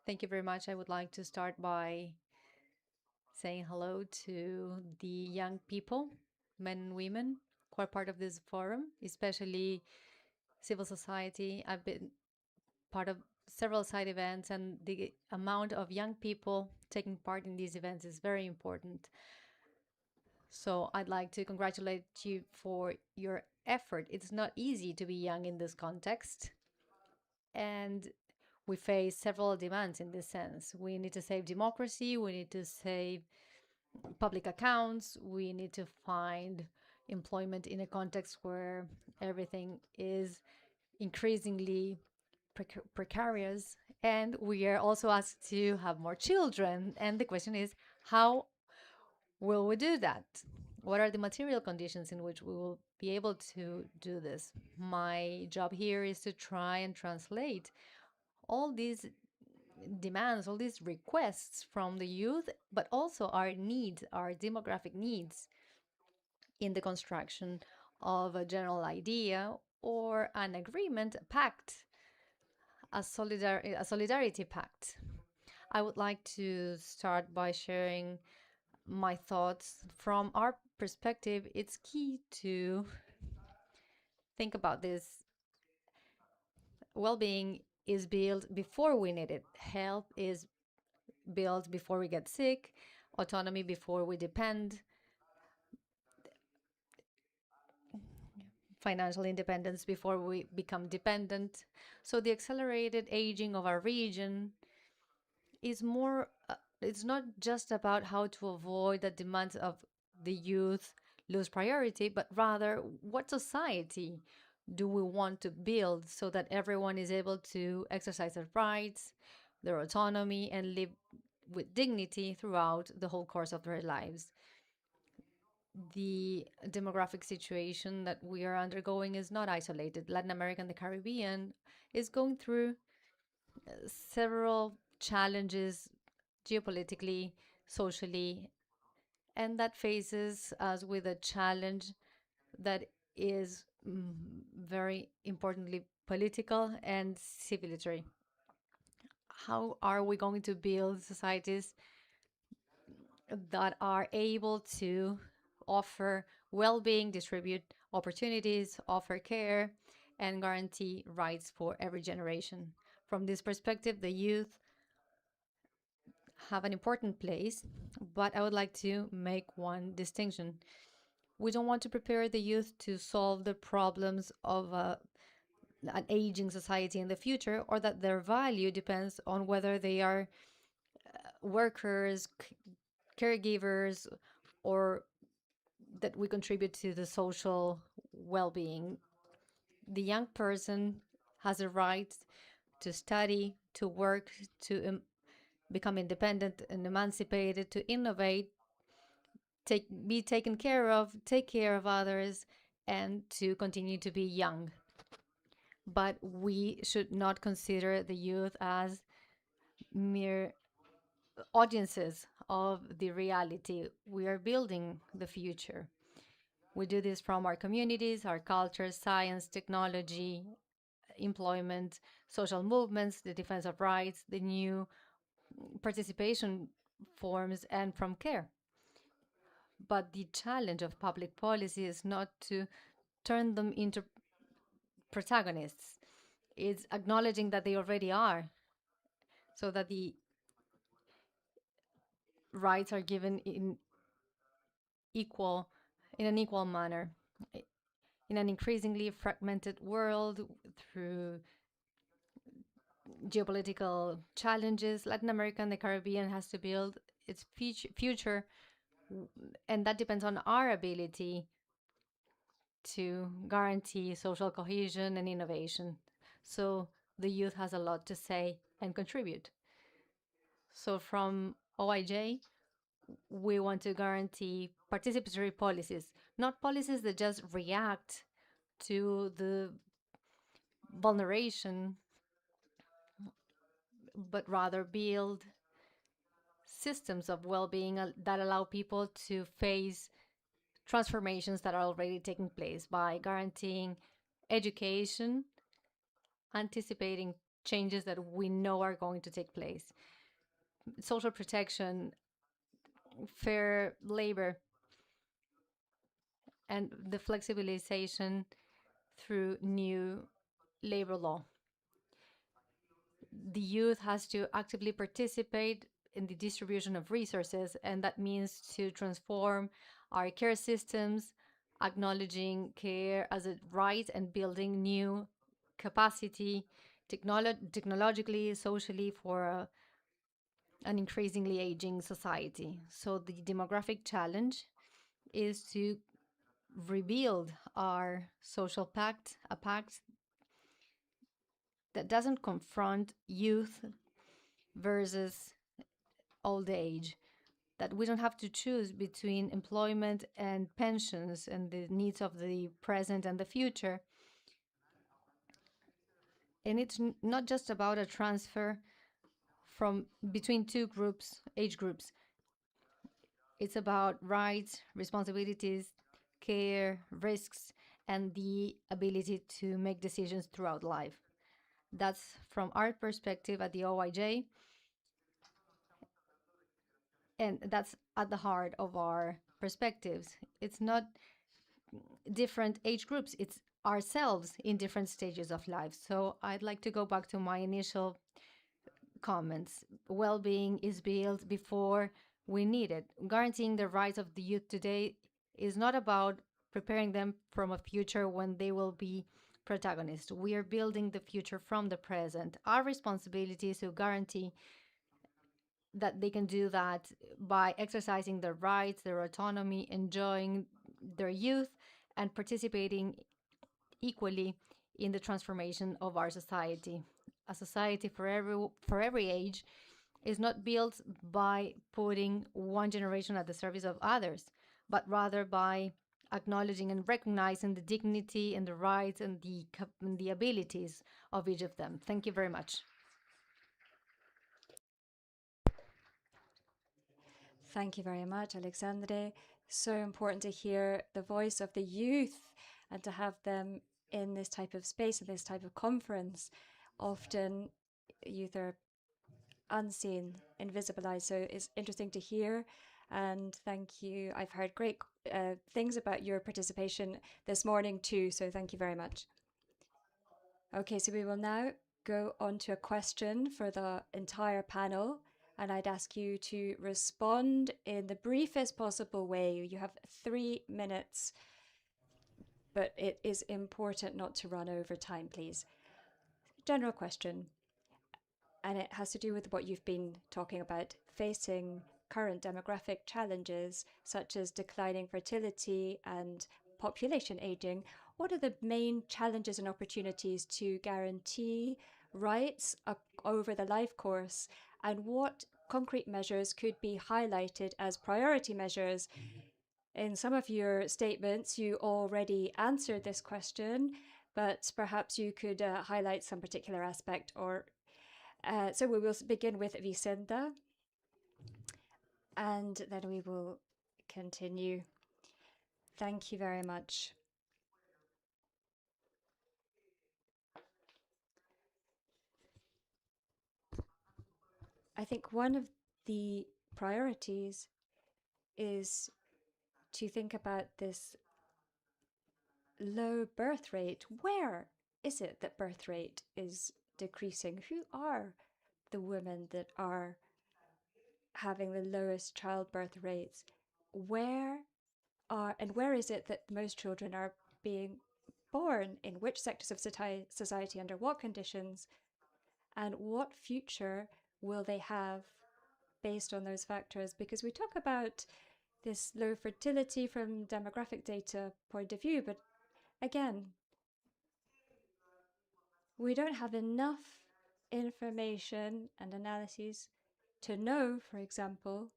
Thank you very much. I would like to start by saying hello to the young people, men and women, who are part of this forum, especially civil society. I've been part of several side events, and the amount of young people taking part in these events is very important. So I'd like to congratulate you for your effort. It's not easy to be young in this context, and we face several demands in this sense. We need to save democracy, we need to save public accounts, we need to find employment in a context where everything is increasingly precarious, and we are also asked to have more children. And the question is, how will we do that? What are the material conditions in which we will be able to do this? My job here is to try and translate all these demands, all these requests from the youth, but also our needs, our demographic needs, in the construction of a general idea or an agreement, a pact, a solidarity pact. I would like to start by sharing my thoughts. From our perspective, it's key to think about this. Well-being is built before we need it. Health is built before we get sick. Autonomy before we depend. Financial independence before we become dependent. So the accelerated aging of our region is more, it's not just about how to avoid the demands of the youth lose priority, but rather what society do we want to build so that everyone is able to exercise their rights, their autonomy, and live with dignity throughout the whole course of their lives. The demographic situation that we are undergoing is not isolated. Latin America and the Caribbean is going through several challenges geopolitically, socially, and that faces us with a challenge that is very importantly political and civilizatory. How are we going to build societies that are able to offer well-being, distribute opportunities, offer care, and guarantee rights for every generation? From this perspective, the youth have an important place, but I would like to make one distinction. We don't want to prepare the youth to solve the problems of an aging society in the future, or that their value depends on whether they are workers, caregivers, or that we contribute to the social well-being. The young person has a right to study, to work, to become independent and emancipated, to innovate, be taken care of, take care of others, and to continue to be young. But we should not consider the youth as mere audiences of the reality. We are building the future. We do this from our communities, our culture, science, technology, employment, social movements, the defense of rights, the new participation forms, and from care. But the challenge of public policy is not to turn them into protagonists. It's acknowledging that they already are, so that the rights are given in an equal manner. In an increasingly fragmented world, through geopolitical challenges, Latin America and the Caribbean has to build its future, and that depends on our ability to guarantee social cohesion and innovation. So the youth has a lot to say and contribute. So from OIJ, we want to guarantee participatory policies, not policies that just react to the vulneration, but rather build systems of well-being that allow people to face transformations that are already taking place by guaranteeing education, anticipating changes that we know are going to take place, social protection, fair labor, and the flexibilization through new labor law. The youth has to actively participate in the distribution of resources, and that means to transform our care systems, acknowledging care as a right and building new capacity technologically, socially, for an increasingly aging society. So the demographic challenge is to rebuild our social pact, a pact that doesn't confront youth versus old age, that we don't have to choose between employment and pensions and the needs of the present and the future. And it's not just about a transfer from between two groups, age groups. It's about rights, responsibilities, care, risks, and the ability to make decisions throughout life. That's from our perspective at the OIJ, and that's at the heart of our perspectives. It's not different age groups, it's ourselves in different stages of life. So I'd like to go back to my initial comments. Well-being is built before we need it. Guaranteeing the rights of the youth today is not about preparing them from a future when they will be protagonists. We are building the future from the present. Our responsibility is to guarantee that they can do that by exercising their rights, their autonomy, enjoying their youth and participating equally in the transformation of our society. A society for every age is not built by putting one generation at the service of others, but rather by acknowledging and recognizing the dignity and the rights and the abilities of each of them. Thank you very much. Thank you very much, Alexandre. So important to hear the voice of the youth and to have them in this type of space, in this type of conference. Often youth are unseen, invisibilized. So it's interesting to hear. And thank you. I've heard great things about your participation this morning too. So thank you very much. Okay, so we will now go on to a question for the entire panel. And I'd ask you to respond in the briefest possible way. You have 3 minutes, but it is important not to run over time, please. General question, and it has to do with what you've been talking about, facing current demographic challenges such as declining fertility and population aging. What are the main challenges and opportunities to guarantee rights over the life course, and what concrete measures could be highlighted as priority measures? In some of your statements, you already answered this question, but perhaps you could highlight some particular aspect. Or so we will begin with Vicenda, and then we will continue. Thank you very much. I think one of the priorities is to think about this low birth rate. Where is it that birth rate is decreasing? Who are the women that are having the lowest childbirth rates? Where is it that most children are being born? In which sectors of society, under what conditions? And what future will they have based on those factors? Because we talk about this low fertility from demographic data point of view, but again, we don't have enough information and analyses to know, for example,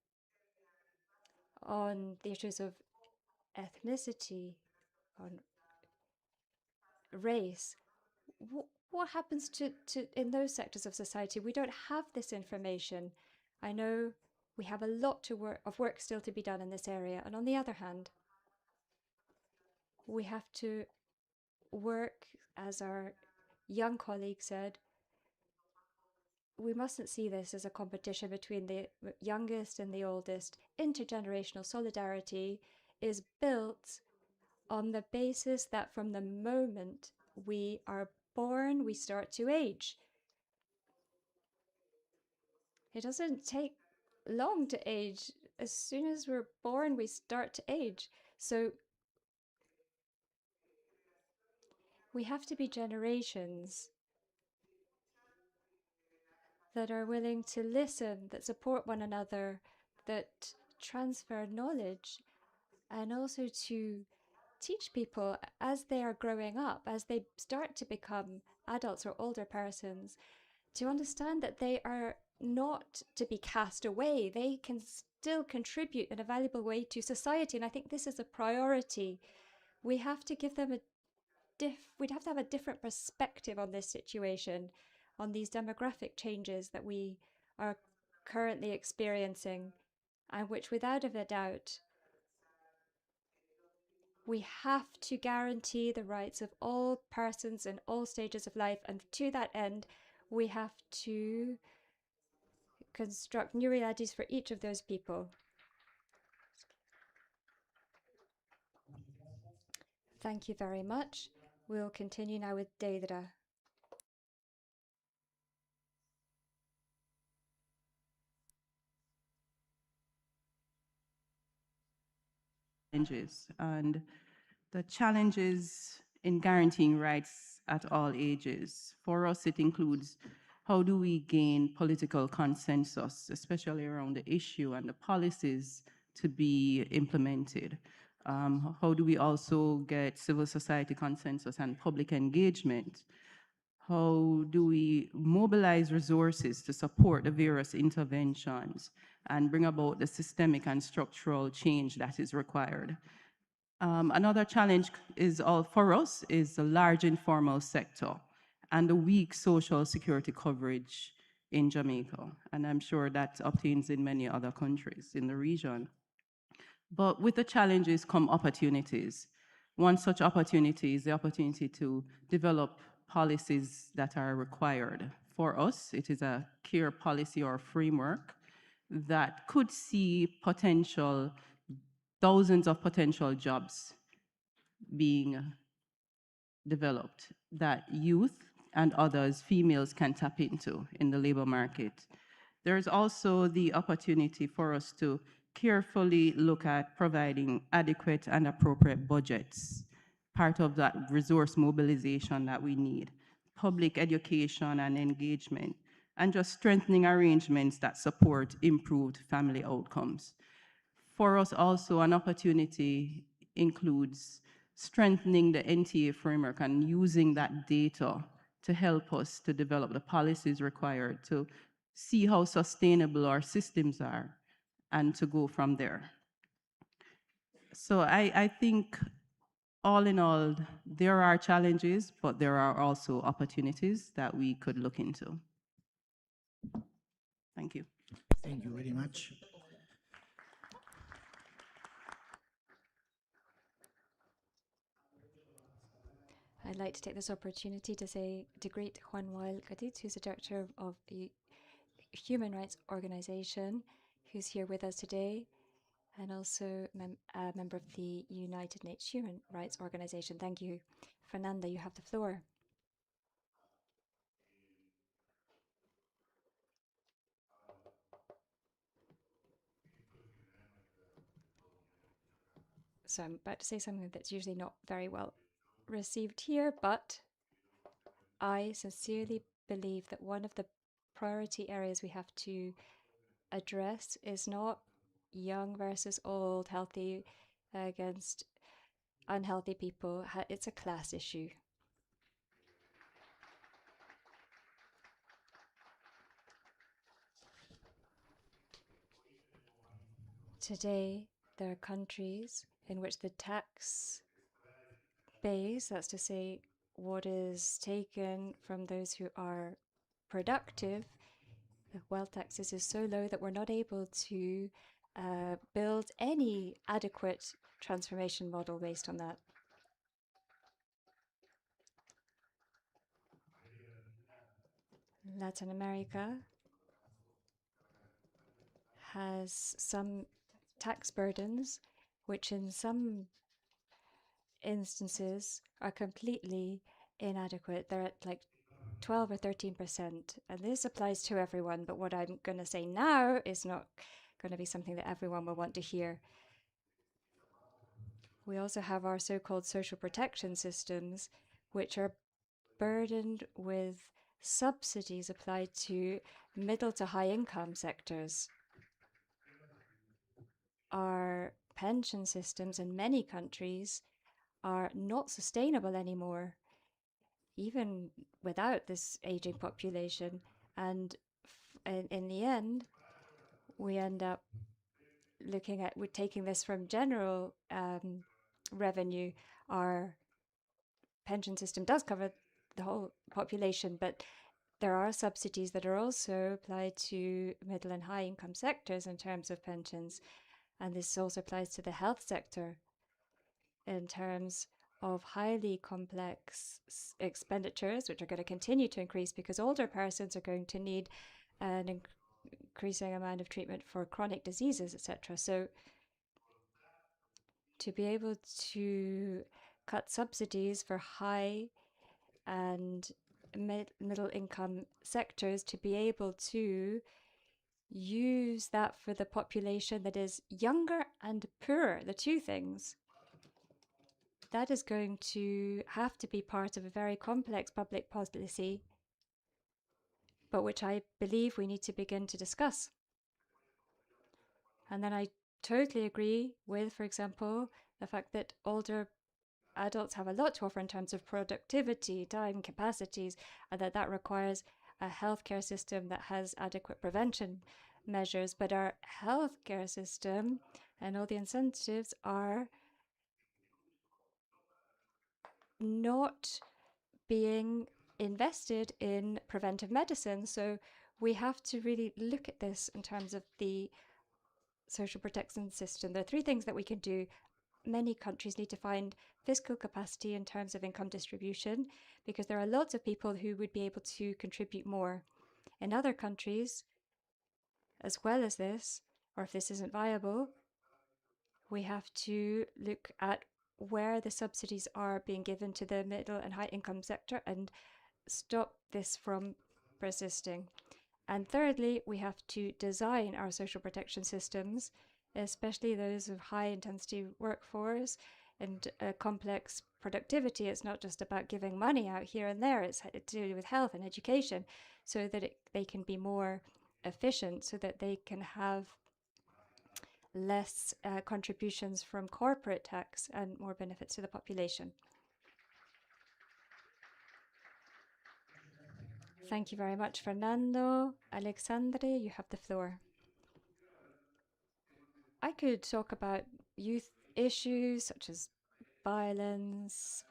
on the issues of ethnicity, on race. What happens to in those sectors of society? We don't have this information. I know we have a lot of work still to be done in this area. And on the other hand, we have to work, as our young colleague said, we mustn't see this as a competition between the youngest and the oldest. Intergenerational solidarity is built on the basis that from the moment we are born, we start to age. It doesn't take long to age. As soon as we're born, we start to age. So we have to be generations that are willing to listen, that support one another, that transfer knowledge, and also to teach people as they are growing up, as they start to become adults or older persons, to understand that they are not to be cast away. They can still contribute in a valuable way to society. And I think this is a priority. We have to give them we'd have to have a different perspective on this situation, on these demographic changes that we are currently experiencing, and which without a doubt, we have to guarantee the rights of all persons in all stages of life. And to that end, we have to construct new realities for each of those people. Thank you very much. We'll continue now with Deidre. And the challenges in guaranteeing rights at all ages. For us, it includes how do we gain political consensus, especially around the issue and the policies to be implemented. How do we also get civil society consensus and public engagement? How do we mobilize resources to support the various interventions and bring about the systemic and structural change that is required? Another challenge for us is the large informal sector and the weak social security coverage in Jamaica. And I'm sure that obtains in many other countries in the region. But with the challenges come opportunities. One such opportunity is the opportunity to develop policies that are required. For us, it is a care policy or framework that could see thousands of potential jobs being developed that youth and others, females, can tap into in the labor market. There's also the opportunity for us to carefully look at providing adequate and appropriate budgets, part of that resource mobilization that we need, public education and engagement, and just strengthening arrangements that support improved family outcomes. For us also, an opportunity includes strengthening the NTA framework and using that data to help us to develop the policies required to see how sustainable our systems are and to go from there. So I think all in all, there are challenges, but there are also opportunities that we could look into. Thank you. Thank you very much. I'd like to take this opportunity to greet Juan Wael Gadit, who's the director of a human rights organization, who's here with us today, and also a member of the United Nations Human Rights Organization. Thank you. Fernanda, you have the floor. So I'm about to say something that's usually not very well received here, but I sincerely believe that one of the priority areas we have to address is not young versus old, healthy against unhealthy people. It's a class issue. Today, there are countries in which the tax base, that's to say, what is taken from those who are productive, the wealth taxes is so low that we're not able to build any adequate transformation model based on that. Latin America has some tax burdens which in some instances are completely inadequate. They're at like 12 or 13%. And this applies to everyone. But what I'm going to say now is not going to be something that everyone will want to hear. We also have our so-called social protection systems, which are burdened with subsidies applied to middle to high income sectors. Our pension systems in many countries are not sustainable anymore, even without this aging population. And in the end, we end up looking at, we're taking this from general revenue. Our pension system does cover the whole population, but there are subsidies that are also applied to middle and high income sectors in terms of pensions. And this also applies to the health sector in terms of highly complex expenditures, which are going to continue to increase because older persons are going to need an increasing amount of treatment for chronic diseases, etc. So to be able to cut subsidies for high and middle income sectors, to be able to use that for the population that is younger and poorer, the two things, that is going to have to be part of a very complex public policy, but which I believe we need to begin to discuss. And then I totally agree with, for example, the fact that older adults have a lot to offer in terms of productivity, time, capacities, and that requires a healthcare system that has adequate prevention measures. But our healthcare system and all the incentives are not being invested in preventive medicine. So we have to really look at this in terms of the social protection system. There are three things that we can do. Many countries need to find fiscal capacity in terms of income distribution, because there are lots of people who would be able to contribute more. In other countries, as well as this, or if this isn't viable, we have to look at where the subsidies are being given to the middle and high income sector and stop this from persisting. And thirdly, we have to design our social protection systems, especially those of high intensity workforce and complex productivity. It's not just about giving money out here and there, it's to do with health and education, so that they can be more efficient, so that they can have less contributions from corporate tax and more benefits to the population. Thank you very much, Fernando. Alexandre, you have the floor. I could talk about youth issues such as violence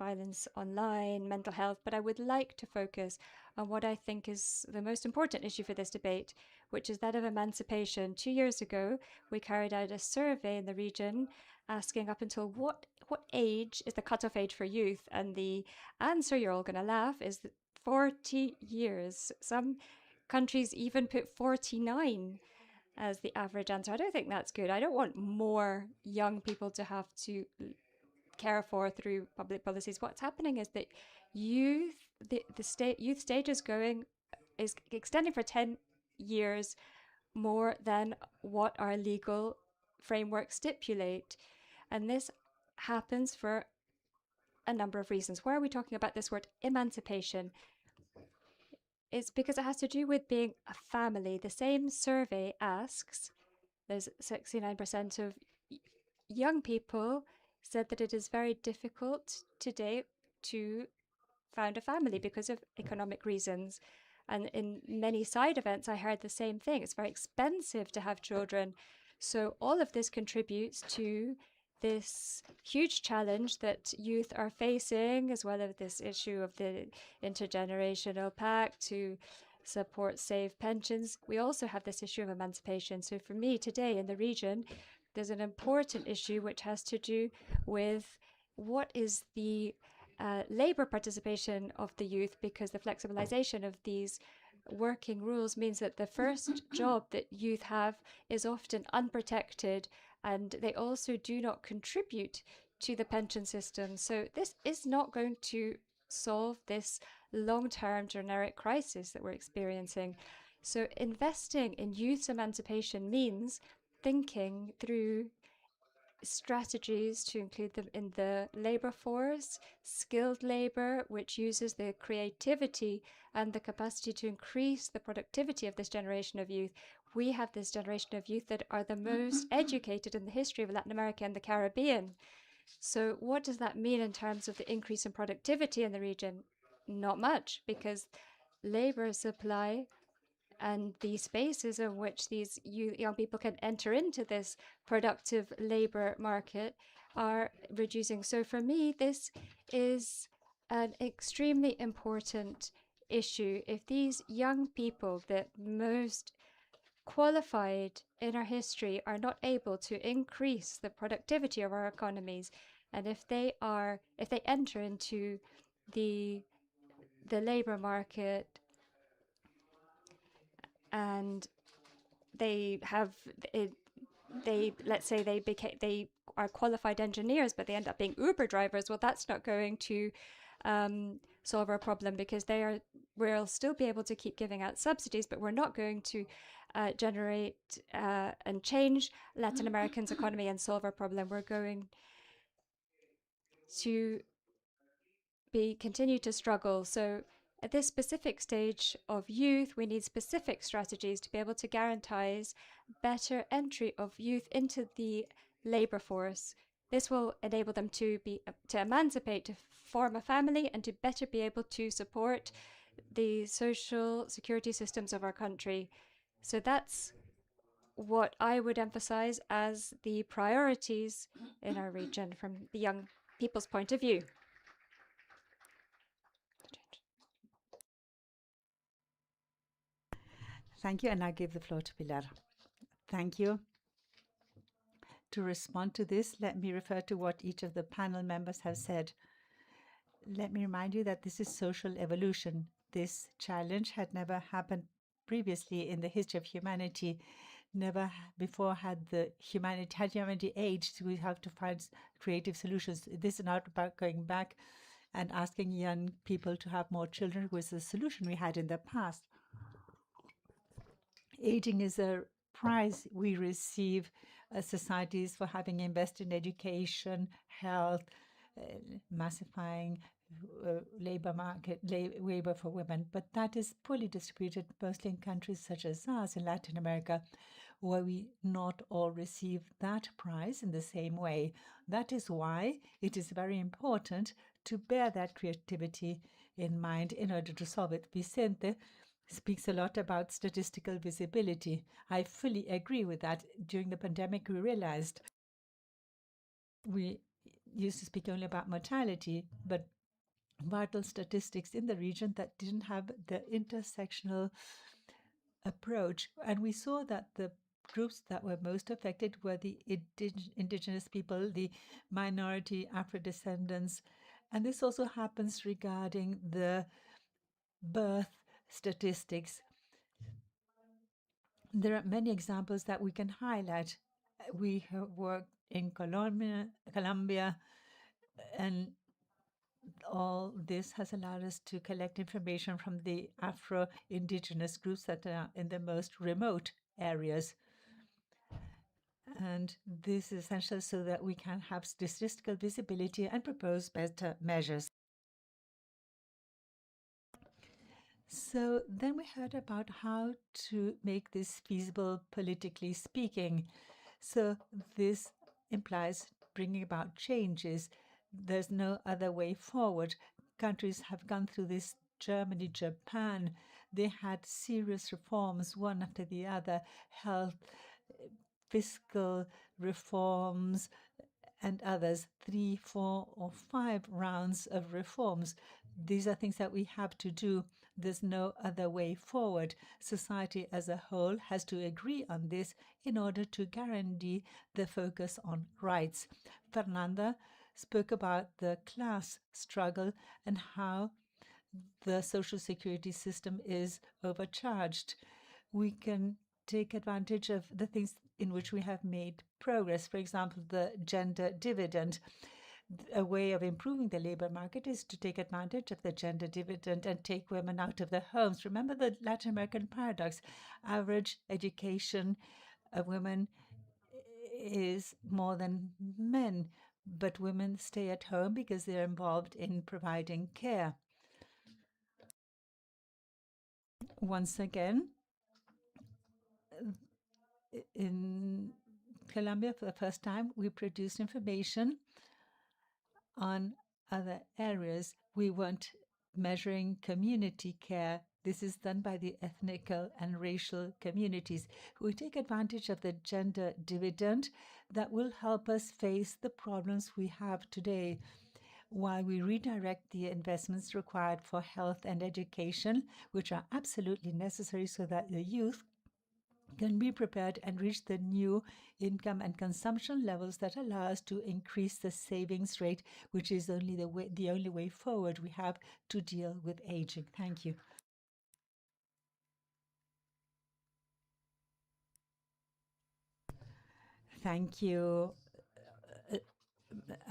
online, mental health, but I would like to focus on what I think is the most important issue for this debate, which is that of emancipation. 2 years ago, we carried out a survey in the region asking up until what age is the cutoff age for youth, and the answer, you're all going to laugh, is 40 years. Some countries even put 49 as the average answer. I don't think that's good. I don't want more young people to have to care for through public policies. What's happening is that youth stage is extending for 10 years more than what our legal framework stipulate. And this happens for a number of reasons. Why are we talking about this word emancipation? It's because it has to do with being a family. The same survey asks, there's 69% of young people said that it is very difficult today to found a family because of economic reasons. And in many side events, I heard the same thing. It's very expensive to have children. So all of this contributes to this huge challenge that youth are facing, as well as this issue of the intergenerational pact to support safe pensions. We also have this issue of emancipation. So for me today in the region, there's an important issue which has to do with what is the labor participation of the youth, because the flexibilization of these working rules means that the first job that youth have is often unprotected, and they also do not contribute to the pension system. So this is not going to solve this long-term generic crisis that we're experiencing. So investing in youth emancipation means thinking through strategies to include them in the labor force, skilled labor, which uses the creativity and the capacity to increase the productivity of this generation of youth. We have this generation of youth that are the most educated in the history of Latin America and the Caribbean. So what does that mean in terms of the increase in productivity in the region? Not much, because labor supply and the spaces in which these young people can enter into this productive labor market are reducing. So for me, this is an extremely important issue. If these young people, the most qualified in our history, are not able to increase the productivity of our economies, and if they enter into the labor market and they have let's say they are qualified engineers, but they end up being Uber drivers, well, that's not going to solve our problem, because we'll still be able to keep giving out subsidies, but we're not going to generate and change Latin American's economy and solve our problem. We're going to continue to struggle. So at this specific stage of youth, we need specific strategies to be able to guarantee better entry of youth into the labor force. This will enable them to emancipate, to form a family, and to better be able to support the social security systems of our country. So that's what I would emphasize as the priorities in our region from the young people's point of view. Thank you, and I give the floor to Pilar. Thank you. To respond to this, let me refer to what each of the panel members have said. Let me remind you that this is social evolution. This challenge had never happened previously in the history of humanity. Never before had humanity aged. We have to find creative solutions. This is not about going back and asking young people to have more children, was the solution we had in the past. Aging is a prize we receive as societies for having invested in education, health, massifying labor market, labor for women. But that is poorly distributed, mostly in countries such as ours in Latin America, where we not all receive that prize in the same way. That is why it is very important to bear that creativity in mind in order to solve it. Vicente speaks a lot about statistical visibility. I fully agree with that. During the pandemic, we realized we used to speak only about mortality, but vital statistics in the region that didn't have the intersectional approach. And we saw that the groups that were most affected were the indigenous people, the minority Afro-descendants. And this also happens regarding the birth statistics. There are many examples that we can highlight. We have worked in Colombia, and all this has allowed us to collect information from the Afro-indigenous groups that are in the most remote areas. And this is essential so that we can have statistical visibility and propose better measures. So then we heard about how to make this feasible politically speaking. So this implies bringing about changes. There's no other way forward. Countries have gone through this. Germany, Japan, they had serious reforms, one after the other, health, fiscal reforms, and others, 3, 4, or 5 rounds of reforms. These are things that we have to do. There's no other way forward. Society as a whole has to agree on this in order to guarantee the focus on rights. Fernanda spoke about the class struggle and how the social security system is overcharged. We can take advantage of the things in which we have made progress. For example, the gender dividend. A way of improving the labor market is to take advantage of the gender dividend and take women out of their homes. Remember the Latin American paradox. Average education of women is more than men, but women stay at home because they're involved in providing care. Once again, in Colombia, for the first time, we produced information on other areas. We weren't measuring community care. This is done by the ethnical and racial communities who take advantage of the gender dividend that will help us face the problems we have today, while we redirect the investments required for health and education, which are absolutely necessary so that the youth can be prepared and reach the new income and consumption levels that allow us to increase the savings rate, which is the only way forward we have to deal with aging. Thank you. Thank you.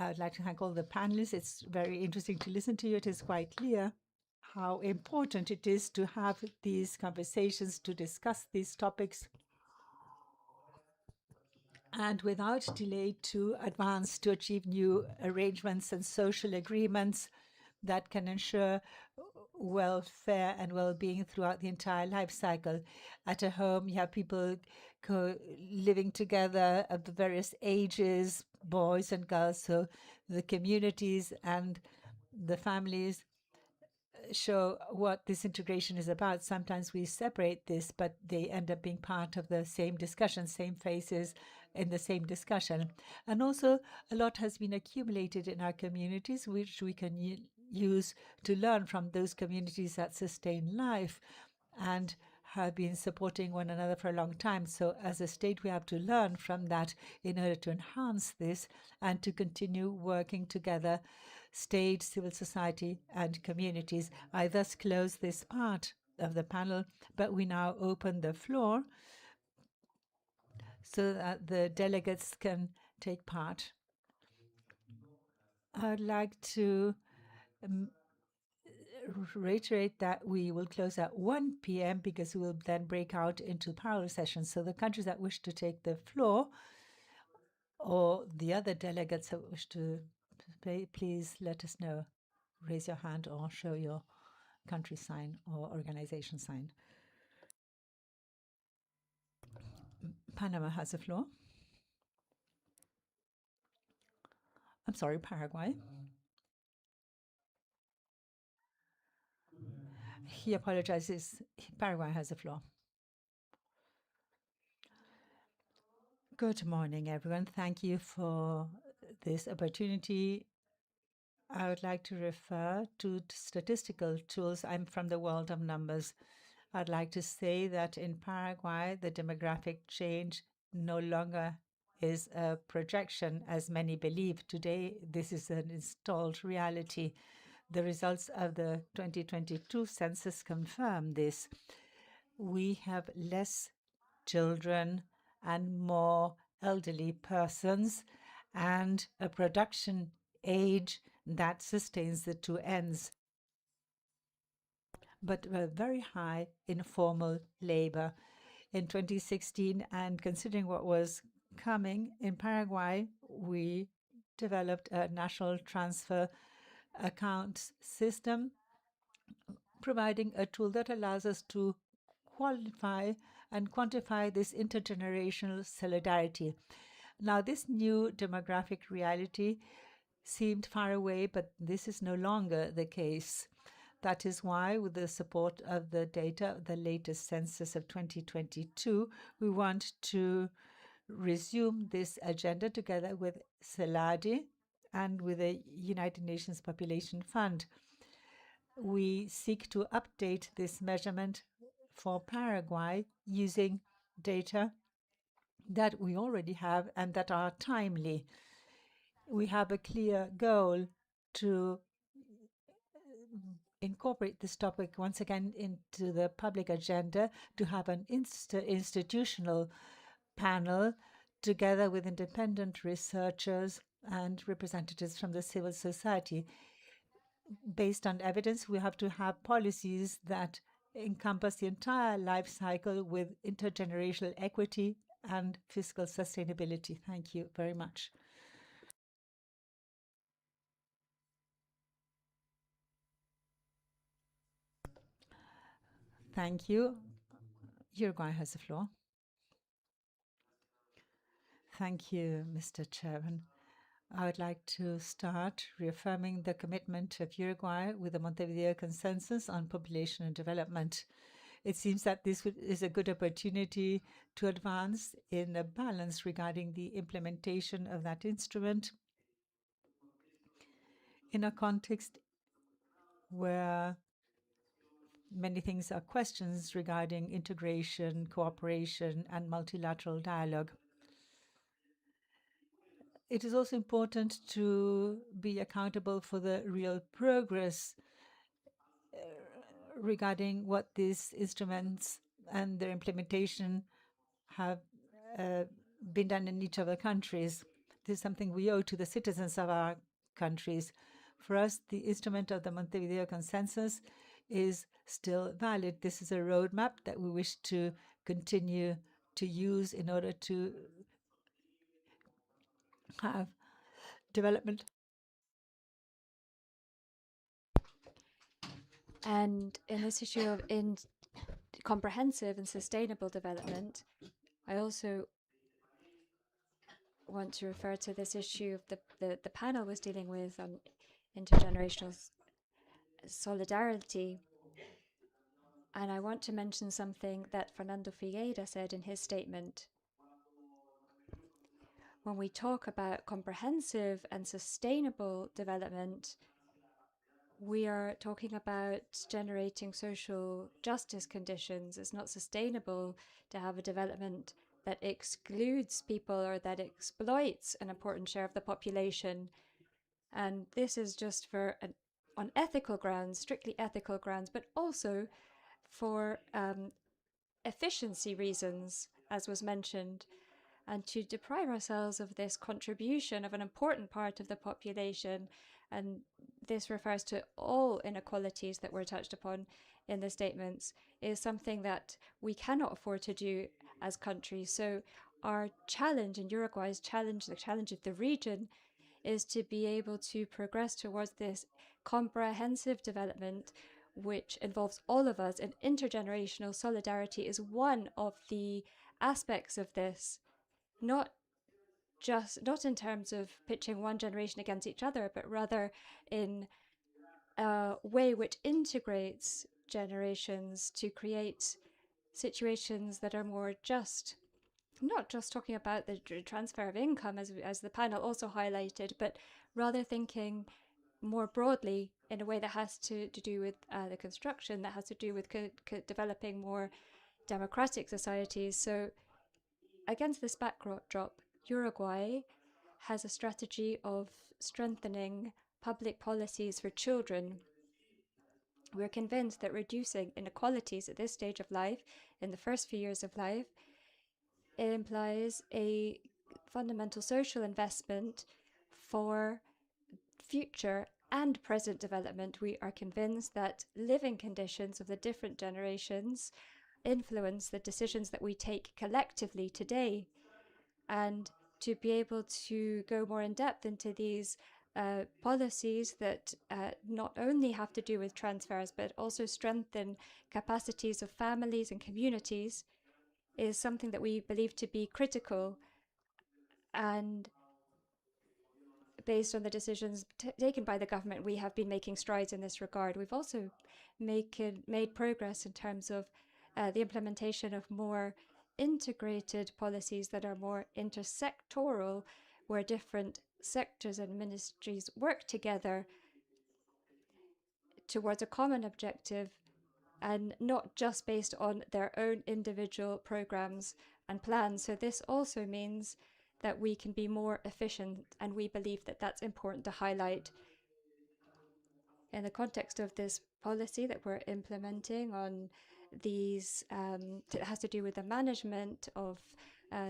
I'd like to thank all the panelists. It's very interesting to listen to you. It is quite clear how important it is to have these conversations, to discuss these topics, and without delay to advance to achieve new arrangements and social agreements that can ensure welfare and well-being throughout the entire life cycle. At a home, you have people living together of the various ages, boys and girls, so the communities and the families show what this integration is about. Sometimes we separate this, but they end up being part of the same discussion, same faces in the same discussion. And also, a lot has been accumulated in our communities, which we can use to learn from those communities that sustain life and have been supporting one another for a long time. So as a state, we have to learn from that in order to enhance this and to continue working together, state, civil society, and communities. I thus close this part of the panel, but we now open the floor so that the delegates can take part. I'd like to reiterate that we will close at 1 p.m. because we will then break out into parallel sessions. So the countries that wish to take the floor or the other delegates that wish to play, please let us know. Raise your hand or show your country sign or organization sign. Panama has the floor. I'm sorry, Paraguay. He apologizes. Paraguay has the floor. Good morning, everyone. Thank you for this opportunity. I would like to refer to statistical tools. I'm from the world of numbers. I'd like to say that in Paraguay, the demographic change no longer is a projection, as many believe. Today, this is an installed reality. The results of the 2022 census confirm this. We have less children and more elderly persons, and a production age that sustains the two ends, but very high informal labor. In 2016, and considering what was coming in Paraguay, we developed a national transfer account system, providing a tool that allows us to qualify and quantify this intergenerational solidarity. Now, this new demographic reality seemed far away, but this is no longer the case. That is why, with the support of the data of the latest census of 2022, we want to resume this agenda together with CELADI and with the United Nations Population Fund. We seek to update this measurement for Paraguay using data that we already have and that are timely. We have a clear goal to incorporate this topic once again into the public agenda, to have an institutional panel together with independent researchers and representatives from the civil society. Based on evidence, we have to have policies that encompass the entire life cycle with intergenerational equity and fiscal sustainability. Thank you very much. Thank you. Uruguay has the floor. Thank you, Mr. Chairman. I would like to start reaffirming the commitment of Uruguay with the Montevideo Consensus on Population and Development. It seems that this is a good opportunity to advance in a balance regarding the implementation of that instrument in a context where many things are questions regarding integration, cooperation, and multilateral dialogue. It is also important to be accountable for the real progress regarding what these instruments and their implementation have been done in each of the countries. This is something we owe to the citizens of our countries. For us, the instrument of the Montevideo Consensus is still valid. This is a roadmap that we wish to continue to use in order to have development And in this issue of comprehensive and sustainable development, I also want to refer to this issue of the panel was dealing with on intergenerational solidarity. And I want to mention something that Fernando Figueira said in his statement. When we talk about comprehensive and sustainable development, we are talking about generating social justice conditions. It's not sustainable to have a development that excludes people or that exploits an important share of the population. And this is just on ethical grounds, strictly ethical grounds, but also for efficiency reasons, as was mentioned, and to deprive ourselves of this contribution of an important part of the population. And this refers to all inequalities that were touched upon in the statements, is something that we cannot afford to do as countries. So our challenge in Uruguay's challenge, the challenge of the region, is to be able to progress towards this comprehensive development which involves all of us, and intergenerational solidarity is one of the aspects of this. Not in terms of pitching one generation against each other, but rather in a way which integrates generations to create situations that are more just. Not just talking about the transfer of income, as the panel also highlighted, but rather thinking more broadly in a way that has to do with the construction, that has to do with developing more democratic societies. So against this backdrop, Uruguay has a strategy of strengthening public policies for children. We're convinced that reducing inequalities at this stage of life, in the first few years of life, it implies a fundamental social investment for future and present development. We are convinced that living conditions of the different generations influence the decisions that we take collectively today. And to be able to go more in depth into these policies that not only have to do with transfers, but also strengthen capacities of families and communities, is something that we believe to be critical. And based on the decisions taken by the government, we have been making strides in this regard. We've also made progress in terms of the implementation of more integrated policies that are more intersectoral, where different sectors and ministries work together towards a common objective, and not just based on their own individual programs and plans. So this also means that we can be more efficient, and we believe that that's important to highlight. In the context of this policy that we're implementing on these, it has to do with the management of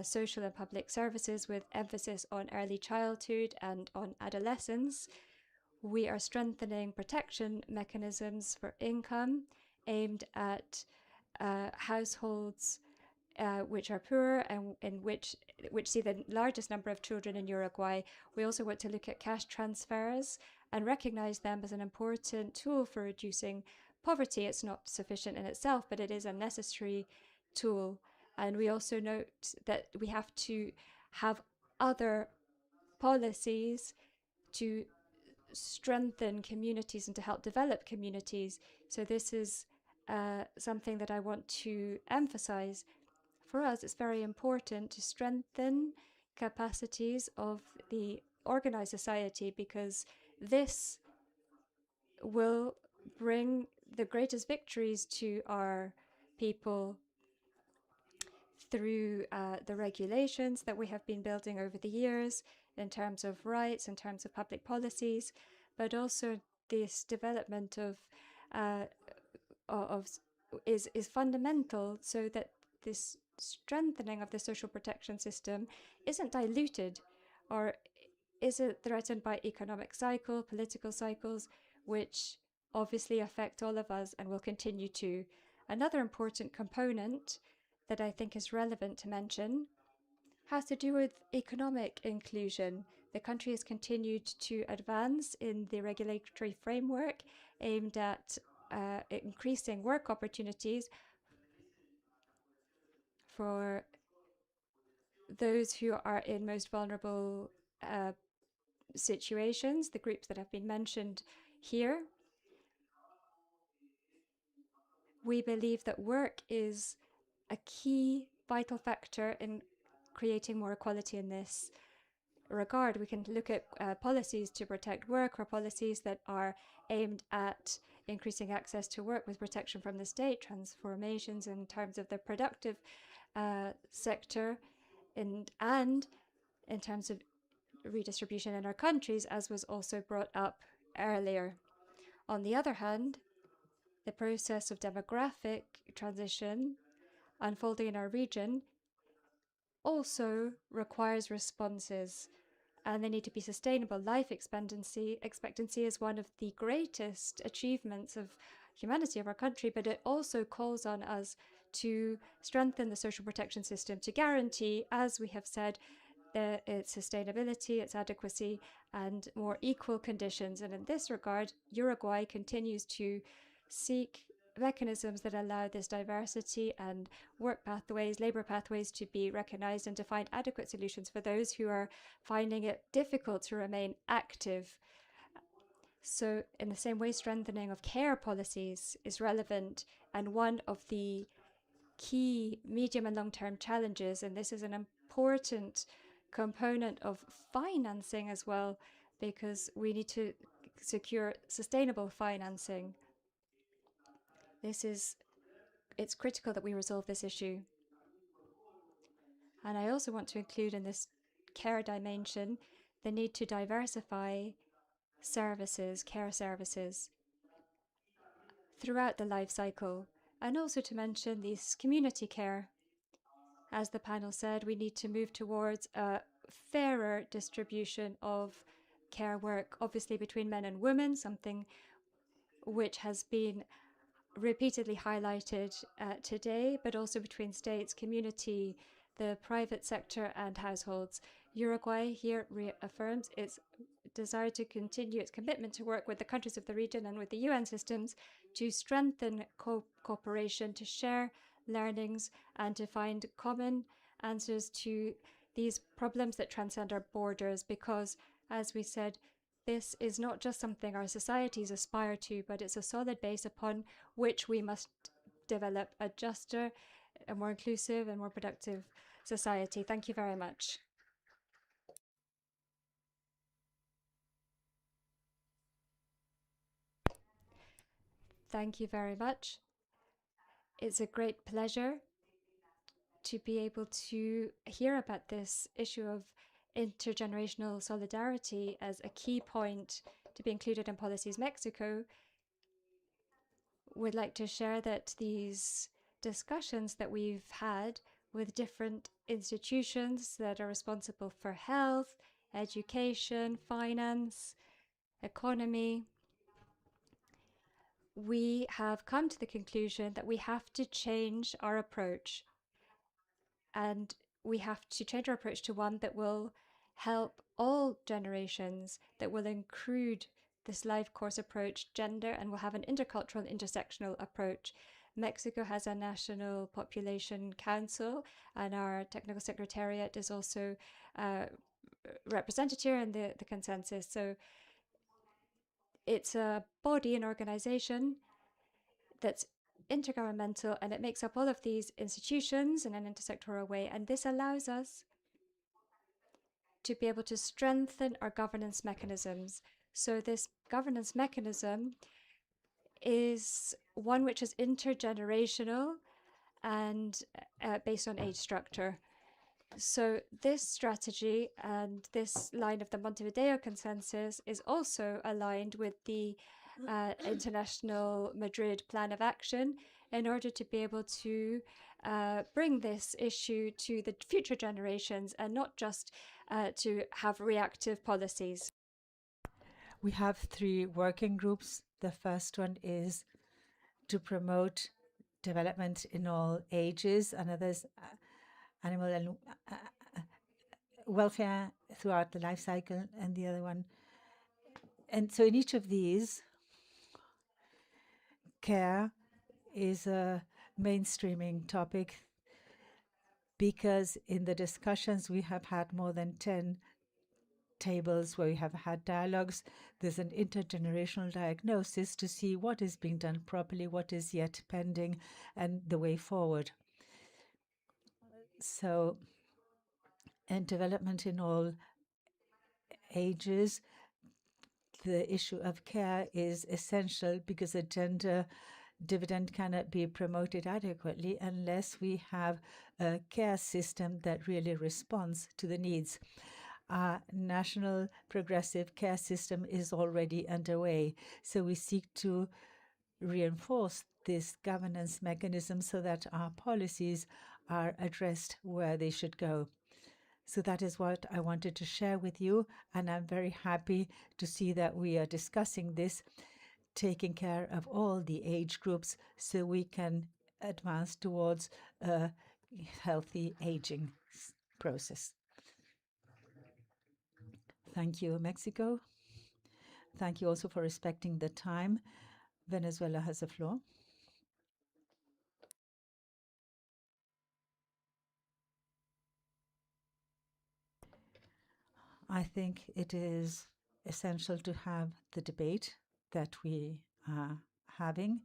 social and public services with emphasis on early childhood and on adolescence. We are strengthening protection mechanisms for income aimed at households which are poor and in which see the largest number of children in Uruguay. We also want to look at cash transfers and recognize them as an important tool for reducing poverty. It's not sufficient in itself, but it is a necessary tool. And we also note that we have to have other policies to strengthen communities and to help develop communities. So this is something that I want to emphasize. For us, it's very important to strengthen capacities of the organized society, because this will bring the greatest victories to our people through the regulations that we have been building over the years in terms of rights, in terms of public policies, but also this development is fundamental, so that this strengthening of the social protection system isn't diluted or isn't threatened by economic political cycles, which obviously affect all of us and will continue to. Another important component that I think is relevant to mention has to do with economic inclusion. The country has continued to advance in the regulatory framework aimed at increasing work opportunities for those who are in most vulnerable situations, the groups that have been mentioned here. We believe that work is a key vital factor in creating more equality in this regard. We can look at policies to protect work or policies that are aimed at increasing access to work with protection from the state, transformations in terms of the productive sector, and in terms of redistribution in our countries, as was also brought up earlier. On the other hand, the process of demographic transition unfolding in our region also requires responses, and they need to be sustainable. Life expectancy is one of the greatest achievements of humanity of our country, but it also calls on us to strengthen the social protection system to guarantee, as we have said, its sustainability, its adequacy, and more equal conditions. And in this regard, Uruguay continues to seek mechanisms that allow this diversity and work pathways, labor pathways to be recognized and to find adequate solutions for those who are finding it difficult to remain active. So in the same way, strengthening of care policies is relevant and one of the key medium and long-term challenges, and this is an important component of financing as well, because we need to secure sustainable financing. It's critical that we resolve this issue. And I also want to include in this care dimension the need to diversify services, care services, throughout the life cycle, and also to mention this community care. As the panel said, we need to move towards a fairer distribution of care work, obviously between men and women, something which has been repeatedly highlighted today, but also between states, community, the private sector, and households. Uruguay here reaffirms its desire to continue its commitment to work with the countries of the region and with the UN systems to strengthen cooperation, to share learnings, and to find common answers to these problems that transcend our borders, because, as we said, this is not just something our societies aspire to, but it's a solid base upon which we must develop a juster, a more inclusive and more productive society. Thank you very much. Thank you very much. It's a great pleasure to be able to hear about this issue of intergenerational solidarity as a key point to be included in policies. Mexico would like to share that these discussions that we've had with different institutions that are responsible for health, education, finance, economy, we have come to the conclusion that we have to change our approach. And we have to change our approach to one that will help all generations, that will include this life course approach, gender, and will have an intercultural, intersectional approach. Mexico has a national population council, and our technical secretariat is also represented here in the consensus. So it's a body, an organization that's intergovernmental, and it makes up all of these institutions in an intersectoral way. And this allows us to be able to strengthen our governance mechanisms. So this governance mechanism is one which is intergenerational and based on age structure. So this strategy and this line of the Montevideo consensus is also aligned with the International Madrid Plan of Action in order to be able to bring this issue to the future generations and not just to have reactive policies. We have 3 working groups. The first one is to promote development in all ages, another is animal and welfare throughout the life cycle, and the other one. And so in each of these, care is a mainstreaming topic because in the discussions we have had more than 10 tables where we have had dialogues. There's an intergenerational diagnosis to see what is being done properly, what is yet pending, and the way forward. So, and development in all ages, the issue of care is essential because a gender dividend cannot be promoted adequately unless we have a care system that really responds to the needs. Our national progressive care system is already underway, so we seek to reinforce this governance mechanism so that our policies are addressed where they should go. So that is what I wanted to share with you, and I'm very happy to see that we are discussing this, taking care of all the age groups so we can advance towards a healthy aging process. Thank you, Mexico. Thank you also for respecting the time. Venezuela has the floor. I think it is essential to have the debate that we are having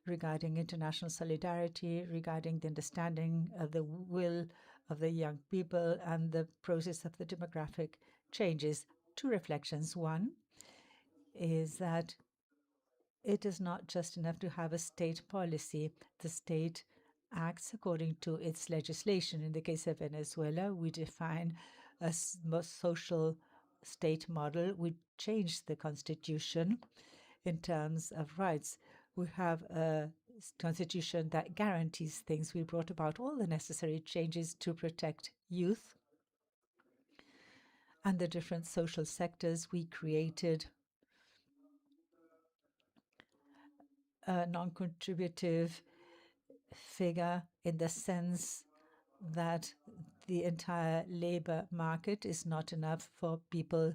regarding international solidarity, regarding the understanding of the will of the young people and the process of the demographic changes. Two reflections. One is that it is not just enough to have a state policy. The state acts according to its legislation. In the case of Venezuela, we define a social state model. We changed the constitution in terms of rights. We have a constitution that guarantees things. We brought about all the necessary changes to protect youth and the different social sectors. We created a non-contributive figure in the sense that the entire labor market is not enough for people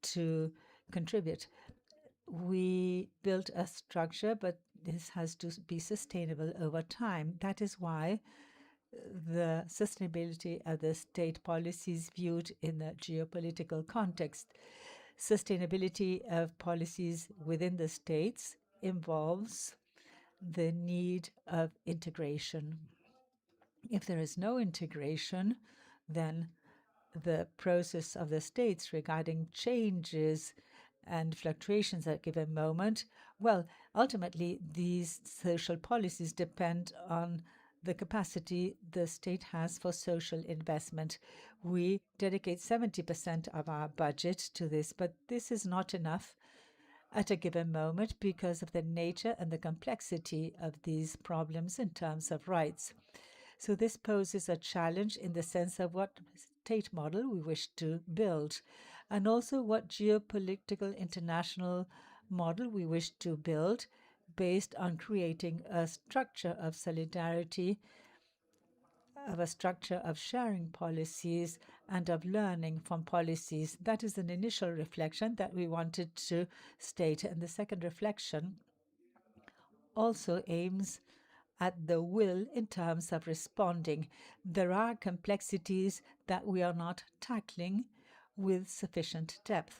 to contribute. We built a structure, but this has to be sustainable over time. That is why the sustainability of the state policies viewed in a geopolitical context. Sustainability of policies within the states involves the need of integration. If there is no integration, then the process of the states regarding changes and fluctuations at a given moment, well, ultimately, these social policies depend on the capacity the state has for social investment. We dedicate 70% of our budget to this, but this is not enough at a given moment because of the nature and the complexity of these problems in terms of rights. So this poses a challenge in the sense of what state model we wish to build, and also what geopolitical international model we wish to build based on creating a structure of solidarity, of a structure of sharing policies and of learning from policies. That is an initial reflection that we wanted to state. And the second reflection also aims at the will in terms of responding. There are complexities that we are not tackling with sufficient depth.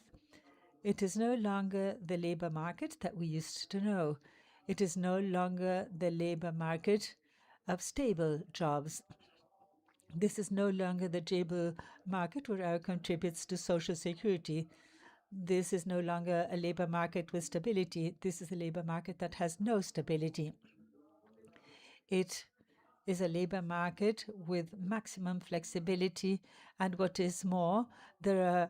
It is no longer the labor market that we used to know. It is no longer the labor market of stable jobs. This is no longer the labor market where it contributes to social security. This is no longer a labor market with stability. This is a labor market that has no stability. It is a labor market with maximum flexibility, and what is more, there are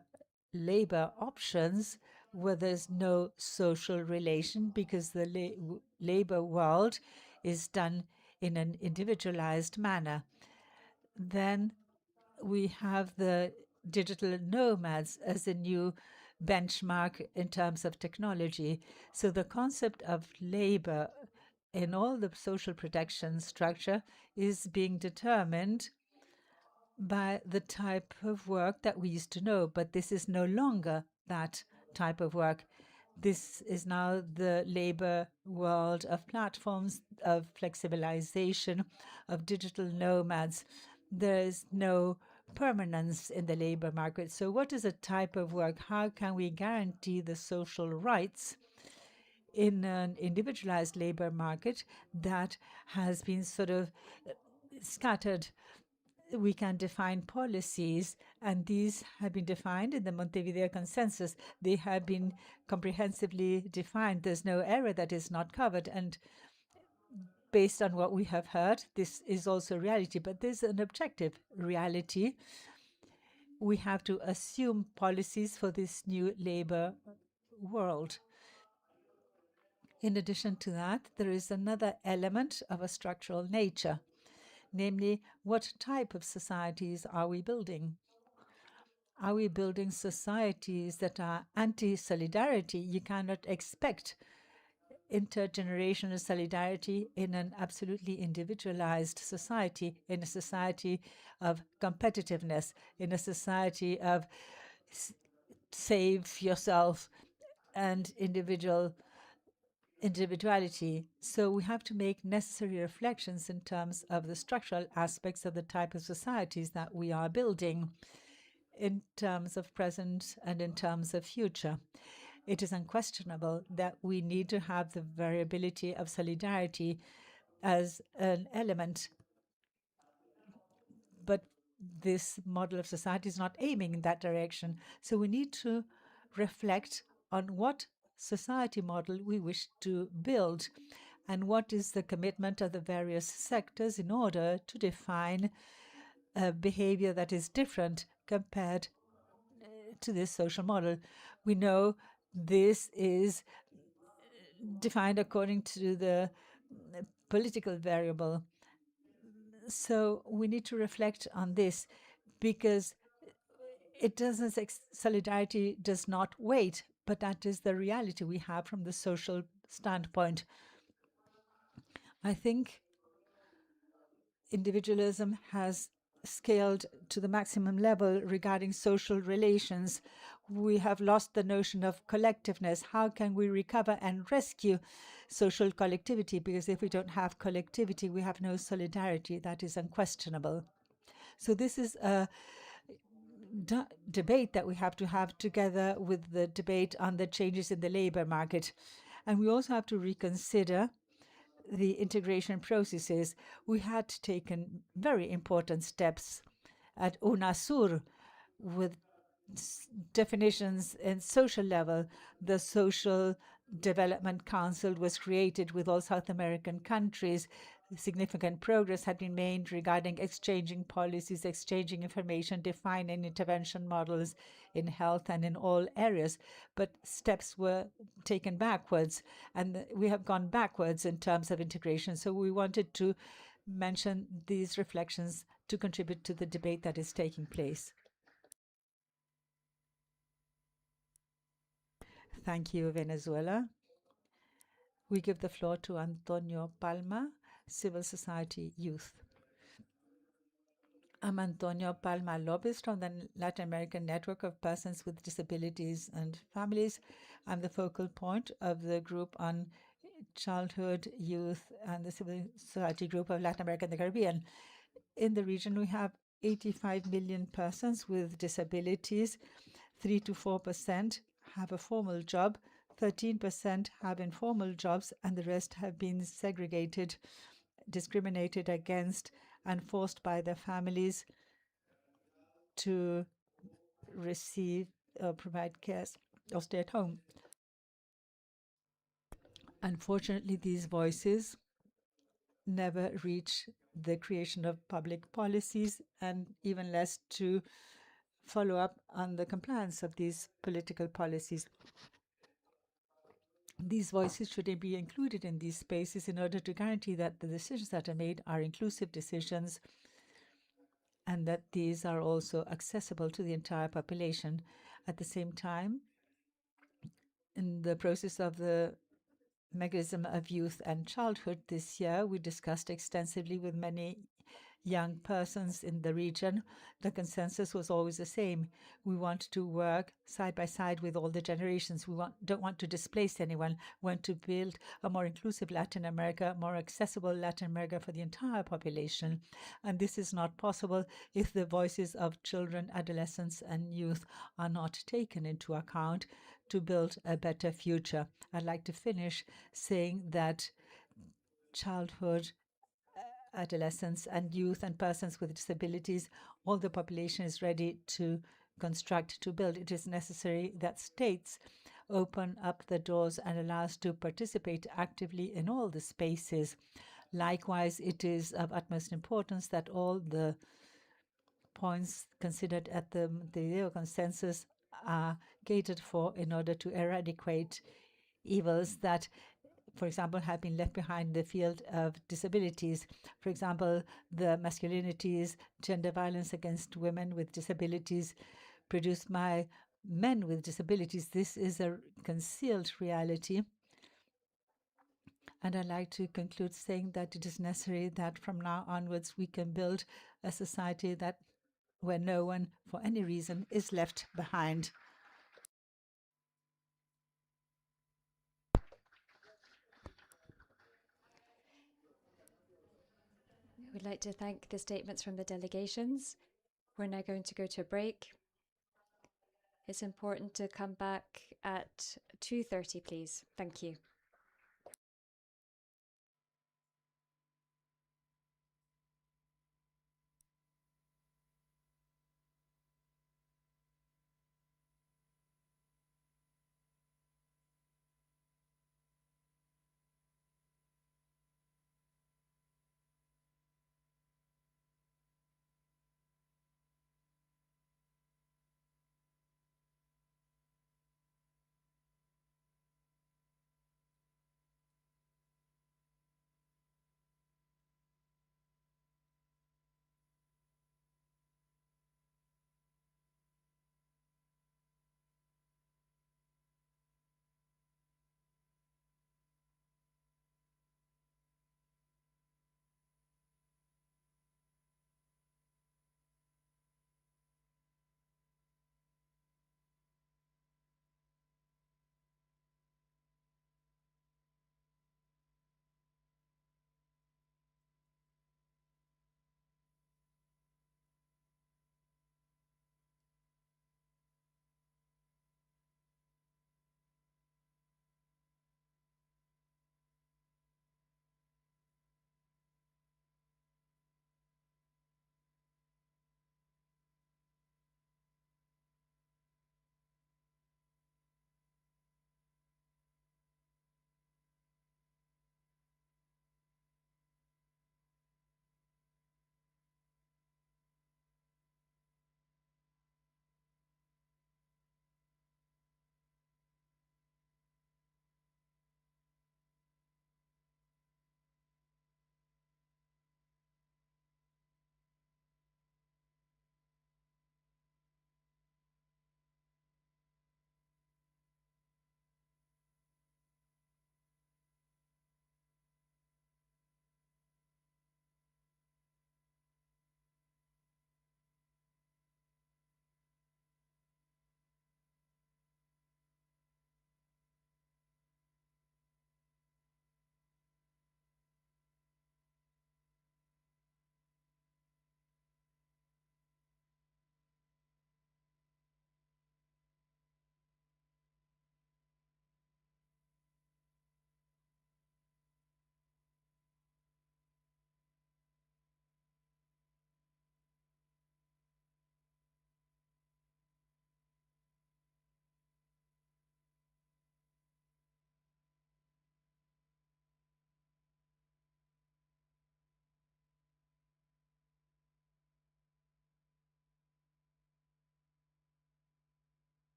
labor options where there's no social relation because the labor world is done in an individualized manner. Then we have the digital nomads as a new benchmark in terms of technology. So the concept of labor in all the social protection structure is being determined by the type of work that we used to know, but this is no longer that type of work. This is now the labor world of platforms, of flexibilization, of digital nomads. There is no permanence in the labor market. So what is a type of work? How can we guarantee the social rights in an individualized labor market that has been sort of scattered? We can define policies, and these have been defined in the Montevideo Consensus. They have been comprehensively defined. There's no area that is not covered, and based on what we have heard, this is also reality, but there's an objective reality. We have to assume policies for this new labor world. In addition to that, there is another element of a structural nature, namely, what type of societies are we building? Are we building societies that are anti-solidarity? You cannot expect intergenerational solidarity in an absolutely individualized society, in a society of competitiveness, in a society of save yourself and individuality. So we have to make necessary reflections in terms of the structural aspects of the type of societies that we are building in terms of present and in terms of future. It is unquestionable that we need to have the variability of solidarity as an element, but this model of society is not aiming in that direction. So we need to reflect on what society model we wish to build and what is the commitment of the various sectors in order to define a behavior that is different compared to this social model. We know this is defined according to the political variable. So we need to reflect on this because it doesn't, solidarity does not wait, but that is the reality we have from the social standpoint. I think individualism has scaled to the maximum level regarding social relations. We have lost the notion of collectiveness. How can we recover and rescue social collectivity? Because if we don't have collectivity, we have no solidarity. That is unquestionable. So this is a debate that we have to have together with the debate on the changes in the labor market. And we also have to reconsider the integration processes. We had taken very important steps at UNASUR with definitions in social level. The Social Development Council was created with all South American countries. Significant progress had been made regarding exchanging policies, exchanging information, defining intervention models in health and in all areas. But steps were taken backwards, and we have gone backwards in terms of integration. So we wanted to mention these reflections to contribute to the debate that is taking place. Thank you, Venezuela. We give the floor to Antonio Palma, Civil Society Youth. I'm Antonio Palma Lopez from the Latin American Network of Persons with Disabilities and Families. I'm the focal point of the group on childhood, youth, and the Civil Society group of Latin America and the Caribbean. In the region, we have 85 million persons with disabilities. 3 to 4% have a formal job, 13% have informal jobs, and the rest have been segregated, discriminated against, and forced by their families to receive or provide care or stay at home. Unfortunately, these voices never reach the creation of public policies, and even less to follow up on the compliance of these political policies. These voices should be included in these spaces in order to guarantee that the decisions that are made are inclusive decisions and that these are also accessible to the entire population. At the same time, in the process of the mechanism of youth and childhood this year, we discussed extensively with many young persons in the region, the consensus was always the same. We want to work side by side with all the generations. We don't want to displace anyone. We want to build a more inclusive Latin America, more accessible Latin America for the entire population. And this is not possible if the voices of children, adolescents, and youth are not taken into account to build a better future. I'd like to finish saying that childhood, adolescents, and youth, and persons with disabilities, all the population is ready to construct, to build. It is necessary that states open up the doors and allow us to participate actively in all the spaces. Likewise, it is of utmost importance that all the points considered at the Montevideo consensus are catered for in order to eradicate evils that, for example, have been left behind in the field of disabilities. For example, the masculinities, gender violence against women with disabilities produced by men with disabilities. This is a concealed reality. And I'd like to conclude saying that it is necessary that from now onwards we can build a society that where no one, for any reason, is left behind. We'd like to thank the statements from the delegations. We're now going to go to a break. It's important to come back at 2:30, please. Thank you.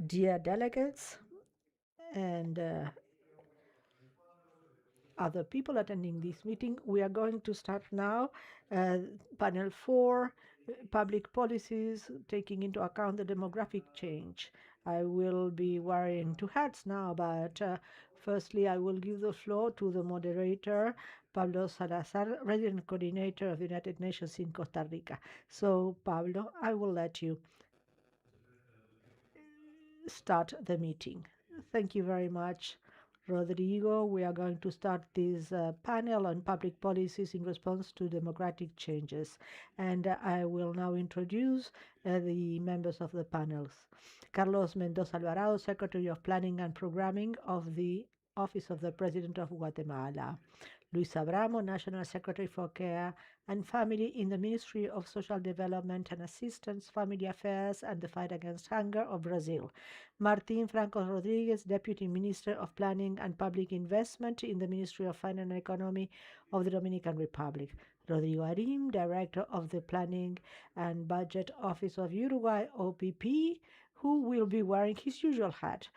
Dear delegates and other people attending this meeting, we are going to start now panel 4, public policies taking into account the demographic change. I will be wearing two hats now, but firstly I will give the floor to the moderator, Pablo Salazar, resident coordinator of the United Nations in Costa Rica. So Pablo, I will let you start the meeting. Thank you very much, Rodrigo. We are going to start this panel on public policies in response to demographic changes. And I will now introduce the members of the panels. Carlos Mendoza Alvarado, Secretary of Planning and Programming of the Office of the President of Guatemala. Luis Abramo, National Secretary for Care and Family in the Ministry of Social Development and Assistance, Family Affairs and the Fight Against Hunger of Brazil. Martín Franco Rodriguez, Deputy Minister of Planning and Public Investment in the Ministry of Finance and Economy of the Dominican Republic. Rodrigo Arim, Director of the Planning and Budget Office of Uruguay, OPP, who will be wearing his usual hat.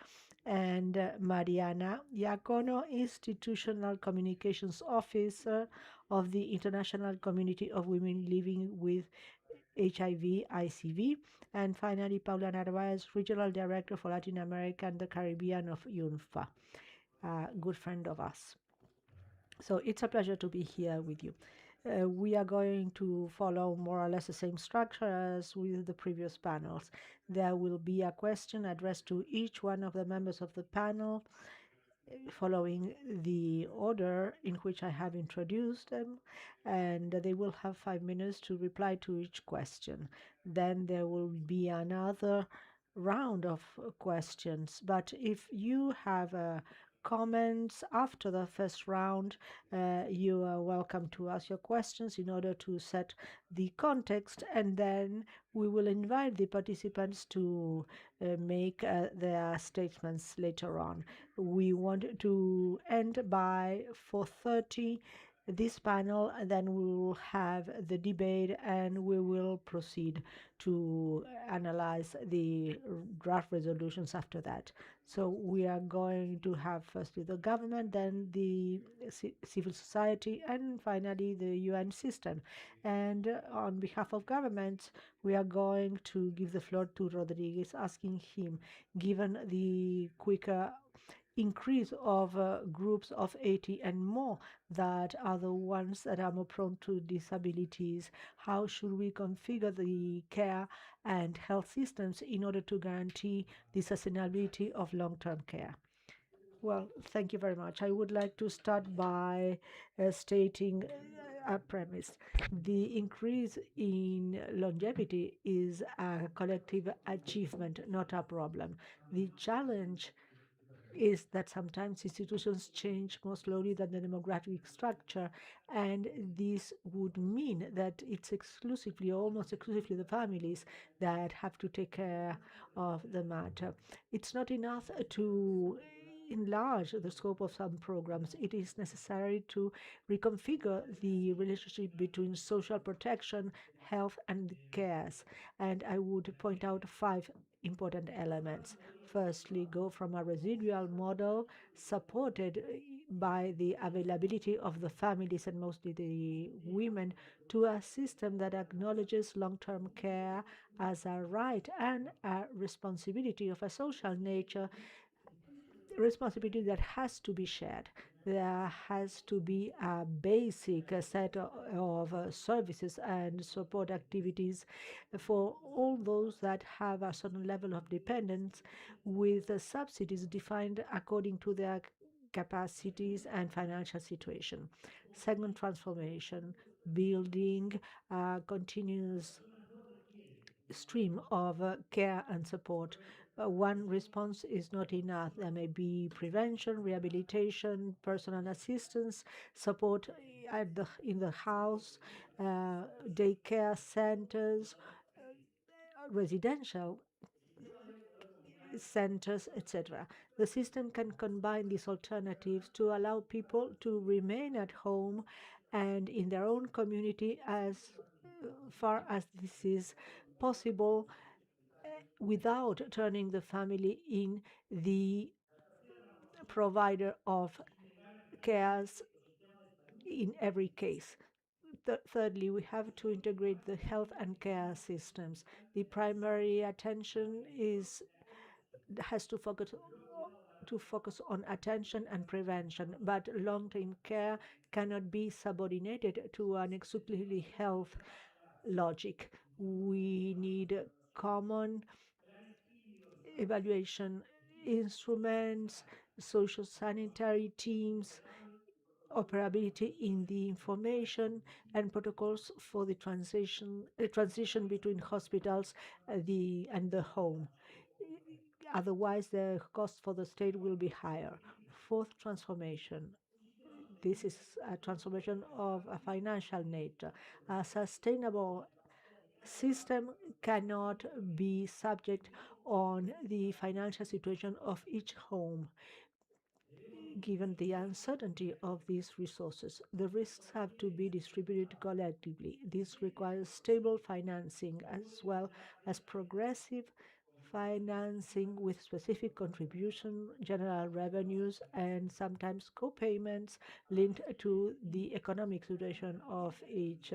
And Mariana Iacono, Institutional Communications Officer of the International Community of Women Living with HIV/ICV. And finally, Paula Narvaez, Regional Director for Latin America and the Caribbean of UNFPA, a good friend of us. So it's a pleasure to be here with you. We are going to follow more or less the same structure as with the previous panels. There will be a question addressed to each one of the members of the panel, following the order in which I have introduced them, and they will have 5 minutes to reply to each question. Then there will be another round of questions, but if you have comments after the first round, you are welcome to ask your questions in order to set the context, and then we will invite the participants to make their statements later on. We want to end by 4:30 this panel, and then we will have the debate and we will proceed to analyze the draft resolutions after that. So we are going to have firstly the government, then the civil society, and finally the UN system. And on behalf of governments, we are going to give the floor to Rodriguez, asking him, given the quicker increase of groups of 80 and more that are the ones that are more prone to disabilities, how should we configure the care and health systems in order to guarantee the sustainability of long-term care? Well, thank you very much. I would like to start by stating a premise. The increase in longevity is a collective achievement, not a problem. The challenge is that sometimes institutions change more slowly than the demographic structure, and this would mean that it's exclusively, almost exclusively, the families that have to take care of the matter. It's not enough to enlarge the scope of some programs. It is necessary to reconfigure the relationship between social protection, health, and cares. And I would point out 5 important elements. Firstly, go from a residual model supported by the availability of the families and mostly the women to a system that acknowledges long-term care as a right and a responsibility of a social nature, responsibility that has to be shared. There has to be a basic set of services and support activities for all those that have a certain level of dependence, with subsidies defined according to their capacities and financial situation. Second, transformation, building a continuous stream of care and support. One response is not enough. There may be prevention, rehabilitation, personal assistance, support in the house, daycare centers, residential centers, etc. The system can combine these alternatives to allow people to remain at home and in their own community as far as this is possible, without turning the family in the provider of cares in every case. Thirdly, we have to integrate the health and care systems. The primary attention has to focus on attention and prevention, but long-term care cannot be subordinated to an exclusively health logic. We need common evaluation instruments, social sanitary teams, operability in the information and protocols for the transition between hospitals and the home. Otherwise, the cost for the state will be higher. Fourth transformation. This is a transformation of a financial nature. A sustainable system cannot be subject on the financial situation of each home. Given the uncertainty of these resources, the risks have to be distributed collectively. This requires stable financing as well as progressive financing with specific contribution, general revenues, and sometimes co-payments linked to the economic situation of each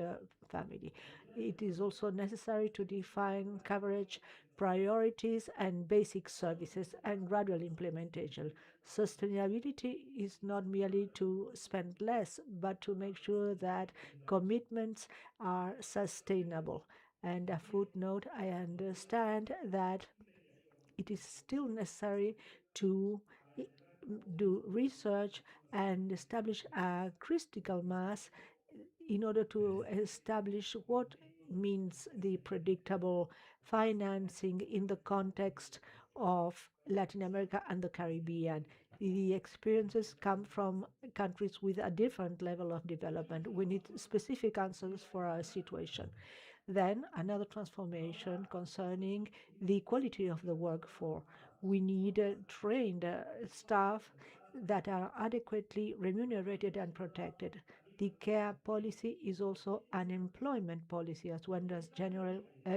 family. It is also necessary to define coverage priorities and basic services and gradual implementation. Sustainability is not merely to spend less, but to make sure that commitments are sustainable. And a footnote, I understand that it is still necessary to do research and establish a critical mass in order to establish what means the predictable financing in the context of Latin America and the Caribbean. The experiences come from countries with a different level of development. We need specific answers for our situation. Then another transformation concerning the quality of the workforce. We need trained staff that are adequately remunerated and protected. The care policy is also an employment policy as well as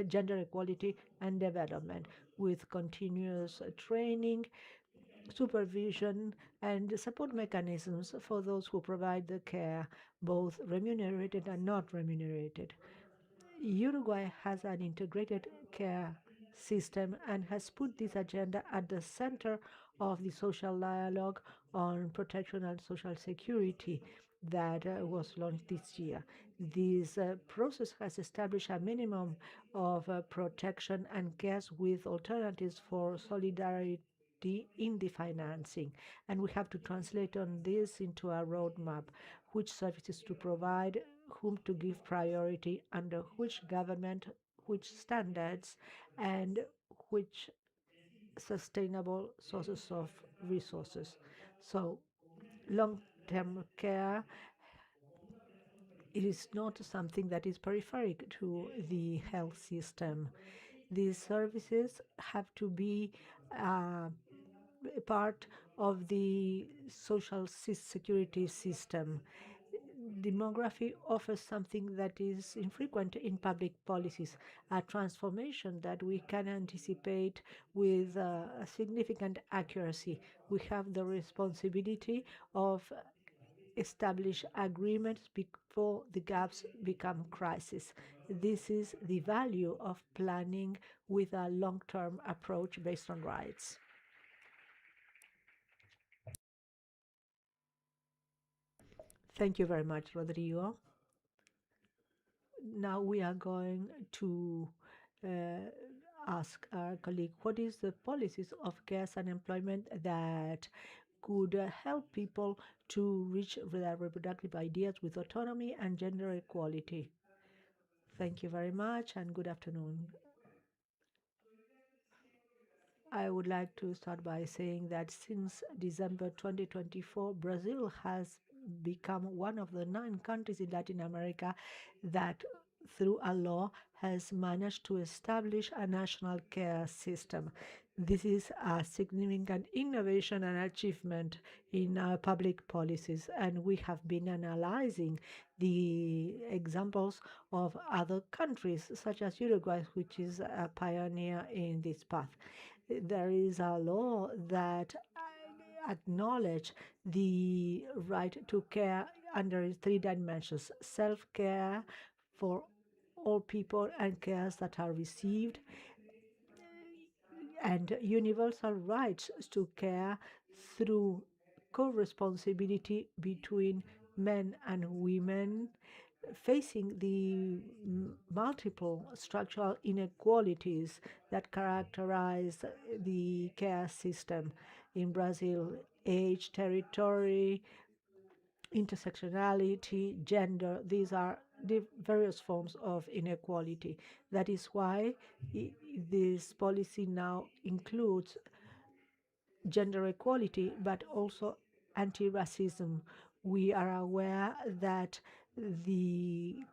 gender equality and development, with continuous training, supervision, and support mechanisms for those who provide the care, both remunerated and not remunerated. Uruguay has an integrated care system and has put this agenda at the center of the social dialogue on protection and social security that was launched this year. This process has established a minimum of protection and cares with alternatives for solidarity in the financing. And we have to translate on this into a roadmap, which services to provide, whom to give priority, under which government, which standards, and which sustainable sources of resources. So long-term care, it is not something that is peripheral to the health system. These services have to be part of the social security system. Demography offers something that is infrequent in public policies, a transformation that we can anticipate with significant accuracy. We have the responsibility of establish agreements before the gaps become crisis. This is the value of planning with a long-term approach based on rights. Thank you very much, Rodrigo. Now we are going to ask our colleague, what is the policies of cares and employment that could help people to reach their reproductive ideas with autonomy and gender equality? Thank you very much and good afternoon. I would like to start by saying that since December 2024, Brazil has become one of the 9 countries in Latin America that, through a law, has managed to establish a national care system. This is a significant innovation and achievement in our public policies, and we have been analyzing the examples of other countries, such as Uruguay, which is a pioneer in this path. There is a law that acknowledge the right to care under three dimensions: self-care for all people and cares that are received, and universal rights to care through co-responsibility between men and women, facing the multiple structural inequalities that characterize the care system in Brazil: age, territory, intersectionality, gender. These are the various forms of inequality. That is why this policy now includes gender equality, but also anti-racism. We are aware that the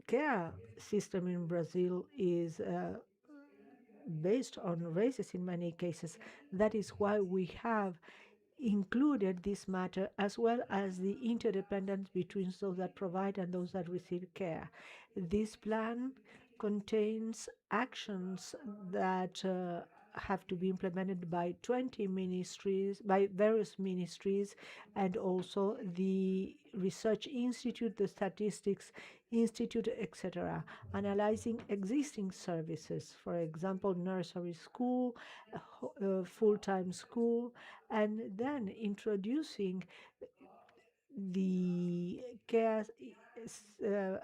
care system in Brazil is based on races in many cases. That is why we have included this matter, as well as the interdependence between those that provide and those that receive care. This plan contains actions that have to be implemented by 20 ministries, by various ministries, and also the Research Institute, the Statistics Institute, etc., analyzing existing services, for example, nursery school, full-time school, and then introducing the care uh,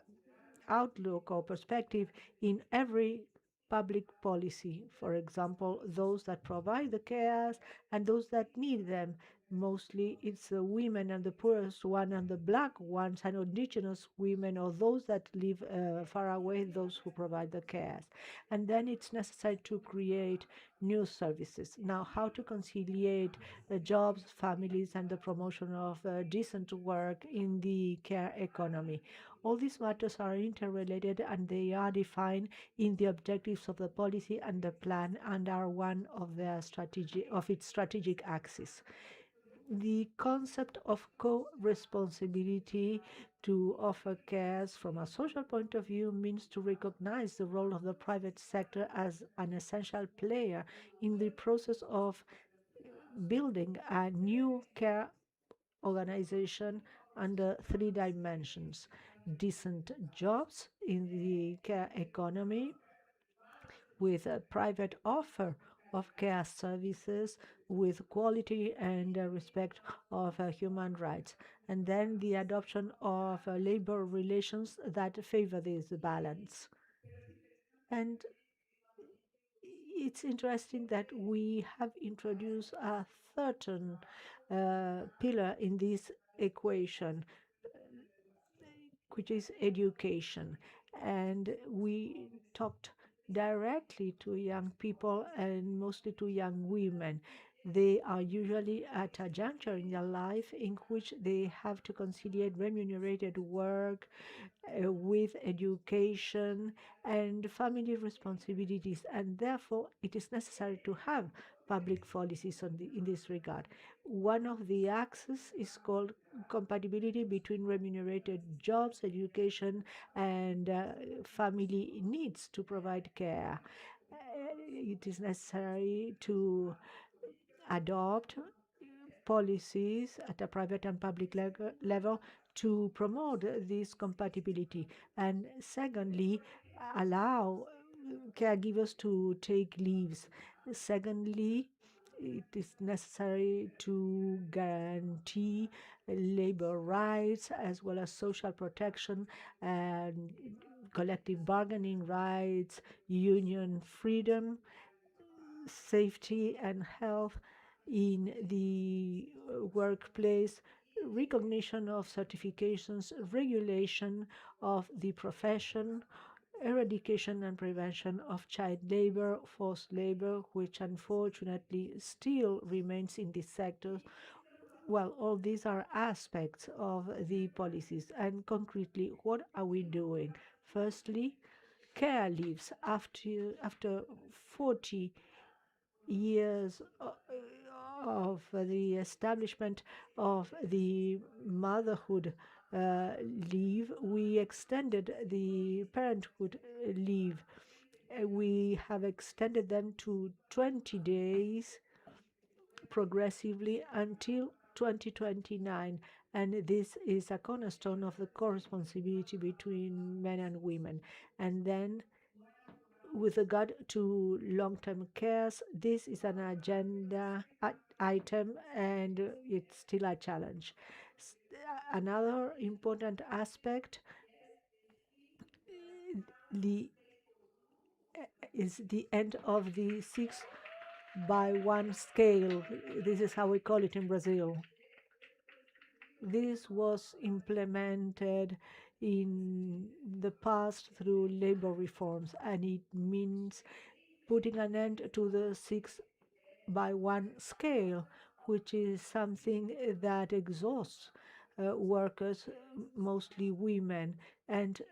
outlook or perspective in every public policy. For example, those that provide the cares and those that need them. Mostly it's the women and the poorest one and the black ones and indigenous women, or those that live far away, those who provide the cares. And then it's necessary to create new services. Now, how to conciliate jobs, families, and the promotion of decent work in the care economy. All these matters are interrelated, and they are defined in the objectives of the policy and the plan, and are one of its strategic axes. The concept of co-responsibility to offer cares from a social point of view means to recognize the role of the private sector as an essential player in the process of building a new care organization under three dimensions: decent jobs in the care economy, with a private offer of care services with quality and respect of human rights, and then the adoption of labor relations that favor this balance. And it's interesting that we have introduced a certain pillar in this equation, which is education. And we talked directly to young people, and mostly to young women. They are usually at a juncture in their life in which they have to conciliate remunerated work with education and family responsibilities, and therefore it is necessary to have public policies in this regard. One of the axes is called compatibility between remunerated jobs, education, and family needs to provide care. It is necessary to adopt policies at a private and public level to promote this compatibility. And secondly, allow caregivers to take leaves. Secondly, it is necessary to guarantee labor rights as well as social protection and collective bargaining rights, union freedom, safety and health in the workplace, recognition of certifications, regulation of the profession, eradication and prevention of child labor, forced labor, which unfortunately still remains in this sector. Well, all these are aspects of the policies. And concretely, what are we doing? Firstly, care leaves after 40 years of the establishment of the motherhood leave, we extended the parenthood leave. We have extended them to 20 days progressively until 2029, and this is a cornerstone of the co-responsibility between men and women. And then with regard to long-term cares, this is an agenda item and it's still a challenge. Another important aspect the is the end of the 6x1 scale. This is how we call it in Brazil. This was implemented in the past through labor reforms, and it means putting an end to the 6x1 scale, which is something that exhausts workers, mostly women. And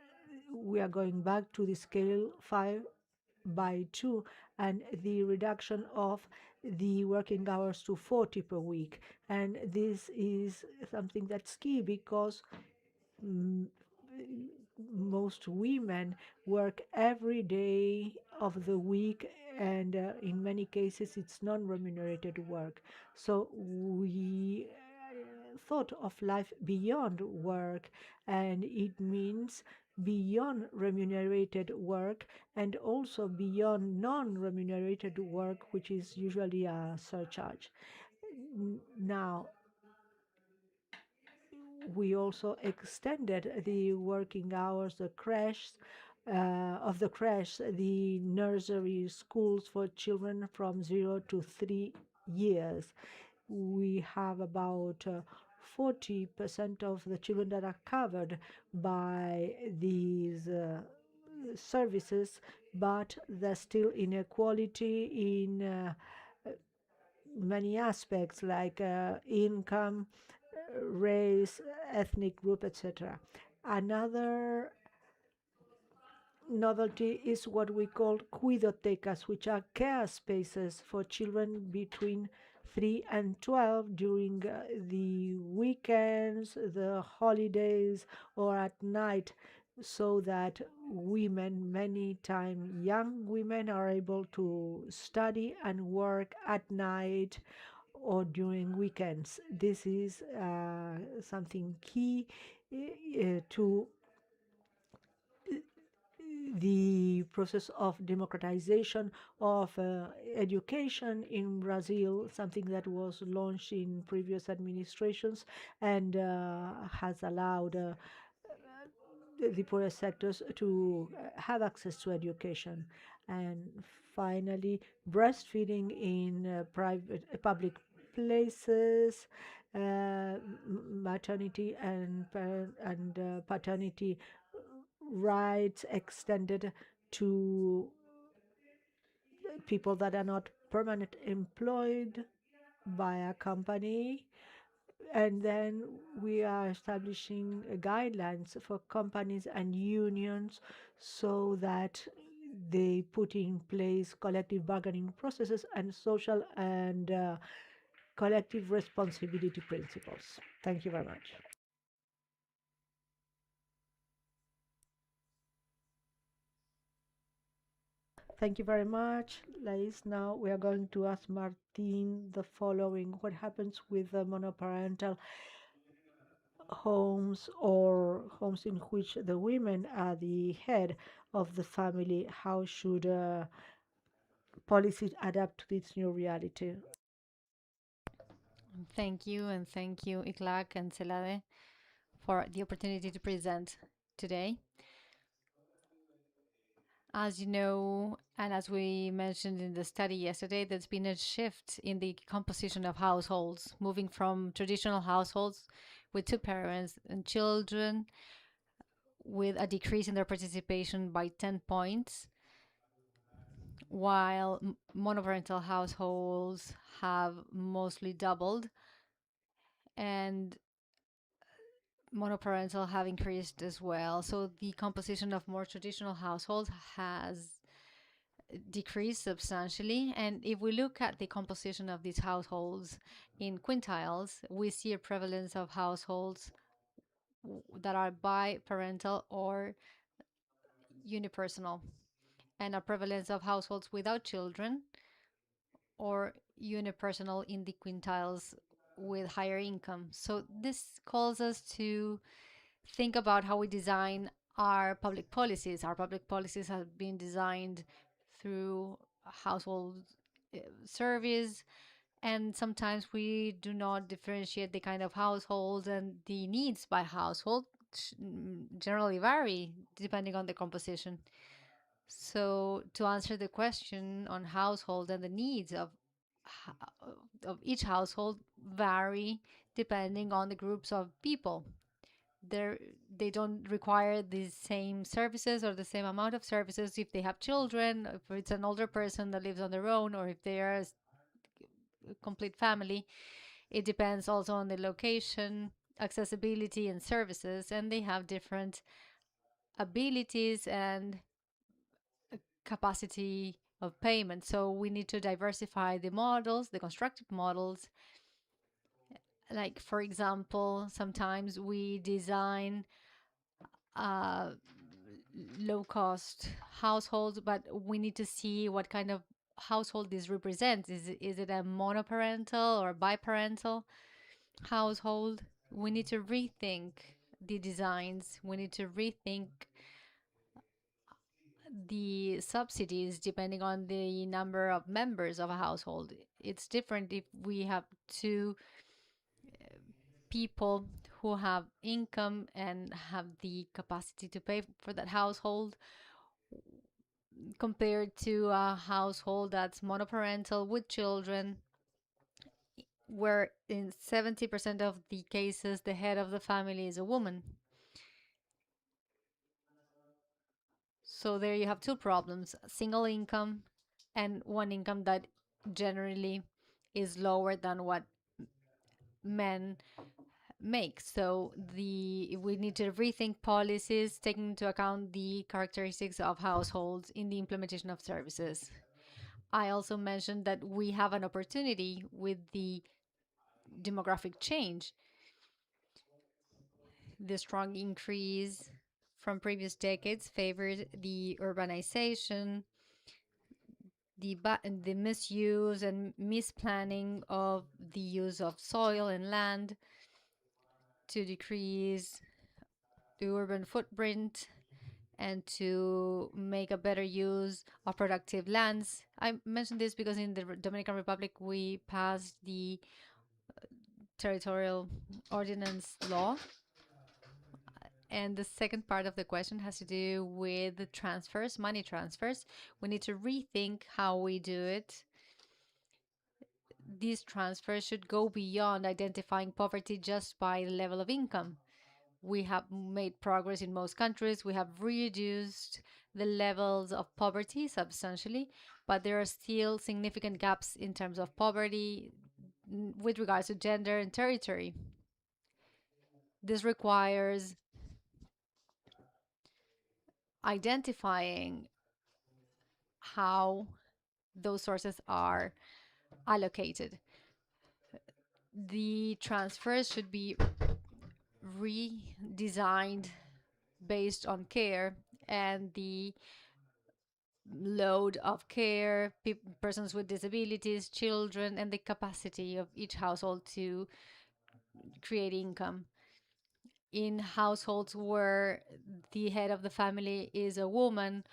we are going back to the scale 5x2 and the reduction of the working hours to 40 per week. And this is something that's key because most women work every day of the week, and in many cases it's non-remunerated work. So we thought of life beyond work, and it means beyond remunerated work and also beyond non-remunerated work, which is usually a surcharge. Now, we also extended the working hours, the creche, the nursery schools for children from 0 to 3 years. We have about 40% of the children that are covered by these services, but there's still inequality in many aspects like income, race, ethnic group, etc. Another novelty is what we call cuidotecas, which are care spaces for children between 3 and 12 during the weekends, the holidays, or at night, so that women, many times young women, are able to study and work at night or during weekends. This is something key to the process of democratization of education in Brazil, something that was launched in previous administrations and has allowed the poorer sectors to have access to education. And finally, breastfeeding in public places, maternity and paternity rights extended to people that are not permanently employed by a company. And then we are establishing guidelines for companies and unions so that they put in place collective bargaining processes and social and collective responsibility principles. Thank you very much. Thank you very much, Lais. Now we are going to ask Martin the following. What happens with the monoparental homes or homes in which the women are the head of the family? How should policies adapt to this new reality? Thank you, and thank you, Itlak and Celade, for the opportunity to present today. As you know, and as we mentioned in the study yesterday, there's been a shift in the composition of households, moving from traditional households with two parents and children with a decrease in their participation by 10 points, while monoparental households have mostly doubled and monoparental have increased as well. So the composition of more traditional households has decreased substantially. And if we look at the composition of these households in quintiles, we see a prevalence of households that are biparental or unipersonal, and a prevalence of households without children or unipersonal in the quintiles with higher income. So this calls us to think about how we design our public policies. Our public policies have been designed through household surveys, and sometimes we do not differentiate the kind of household, and the needs by household generally vary depending on the composition. So to answer the question on household, and the needs of each household vary depending on the groups of people. They don't require the same services or the same amount of services if they have children, if it's an older person that lives on their own, or if they are a complete family. It depends also on the location, accessibility, and services, and they have different abilities and capacity of payment. So we need to diversify the models, the constructive models. Like, for example, sometimes we design low-cost households, but we need to see what kind of household this represents. Is it a monoparental or biparental household? We need to rethink the designs. We need to rethink the subsidies depending on the number of members of a household. It's different if we have two people who have income and have the capacity to pay for that household, compared to a household that's monoparental with children, where in 70% of the cases the head of the family is a woman. So there you have two problems: single income and one income that generally is lower than what men make. So we need to rethink policies taking into account the characteristics of households in the implementation of services. I also mentioned that we have an opportunity with the demographic change. The strong increase from previous decades favored the urbanization, the misuse and misplanning of the use of soil and land to decrease the urban footprint and to make a better use of productive lands. I mentioned this because in the Dominican Republic we passed the territorial ordinance law. And the second part of the question has to do with the transfers, money transfers. We need to rethink how we do it. These transfers should go beyond identifying poverty just by the level of income. We have made progress in most countries. We have reduced the levels of poverty substantially, but there are still significant gaps in terms of poverty with regards to gender and territory. This requires identifying how those sources are allocated. The transfers should be redesigned based on care and the load of care, persons with disabilities, children, and the capacity of each household to create income. In households where the head of the family is a woman,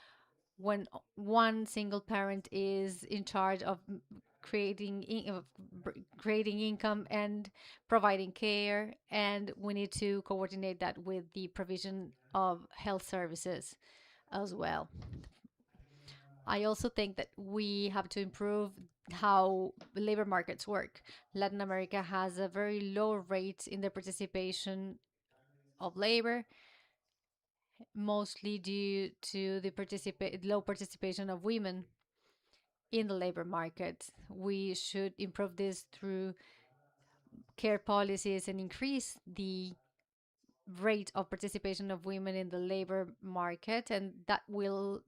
when one single parent is in charge of creating income and providing care, and we need to coordinate that with the provision of health services as well. I also think that we have to improve how labor markets work. Latin America has a very low rate in the participation of labor, mostly due to the low participation of women in the labor market. We should improve this through care policies and increase the rate of participation of women in the labor market, and that will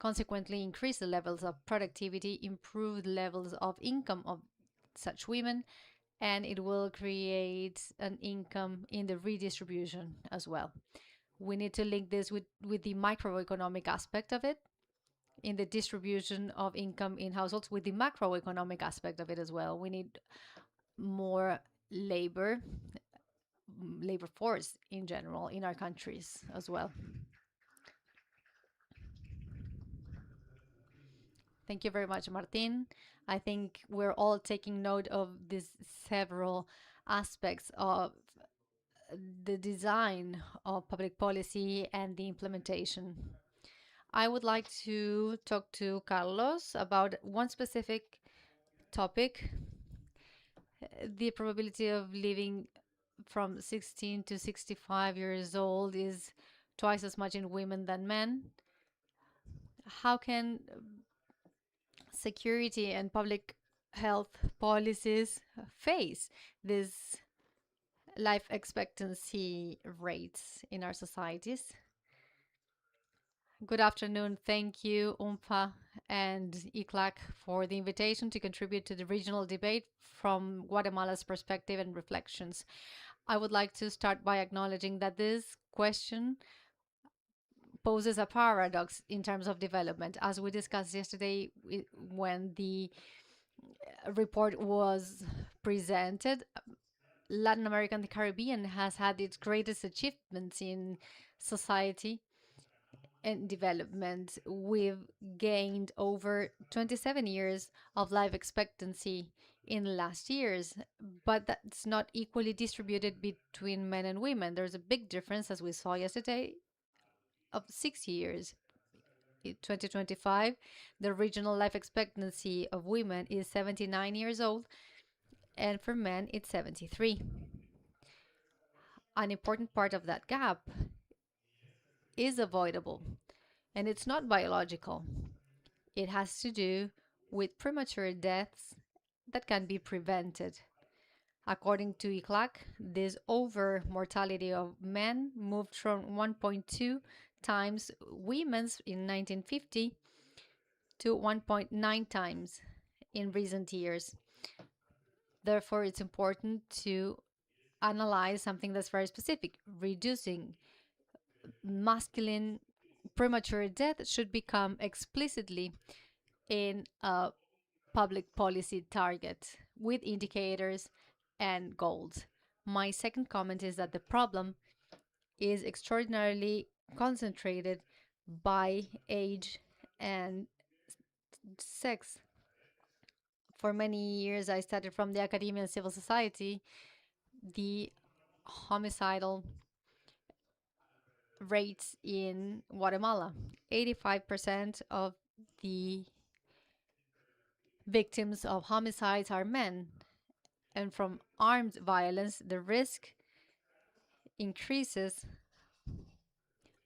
consequently increase the levels of productivity, improve the levels of income of such women, and it will create an income in the redistribution as well. We need to link this with the microeconomic aspect of it, in the distribution of income in households, with the macroeconomic aspect of it as well. We need more labor force in general in our countries as well. Thank you very much, Martin. I think we're all taking note of these several aspects of the design of public policy and the implementation. I would like to talk to Carlos about one specific topic, the probability of living from 16 to 65 years old is twice as much in women than men. How can security and public health policies face this life expectancy rates in our societies? Good afternoon. Thank you, UNFA and ICLAC, for the invitation to contribute to the regional debate from Guatemala's perspective and reflections. I would like to start by acknowledging that this question poses a paradox in terms of development. As we discussed yesterday when the report was presented, Latin America and the Caribbean has had its greatest achievements in society and development. We've gained over 27 years of life expectancy in the last years, but that's not equally distributed between men and women. There's a big difference, as we saw yesterday, of 6 years. In 2025, the regional life expectancy of women is 79 years old, and for men, it's 73. An important part of that gap is avoidable, and it's not biological. It has to do with premature deaths that can be prevented. According to ICLAC, this over mortality of men moved from 1.2 times women's in 1950 to 1.9 times in recent years. Therefore, it's important to analyze something that's very specific. Reducing masculine premature death should become explicitly in a public policy target with indicators and goals. My second comment is that the problem is extraordinarily concentrated by age and sex. For many years, I studied from the academia and civil society the homicidal rates in Guatemala. 85% of the victims of homicides are men. And from armed violence, the risk increases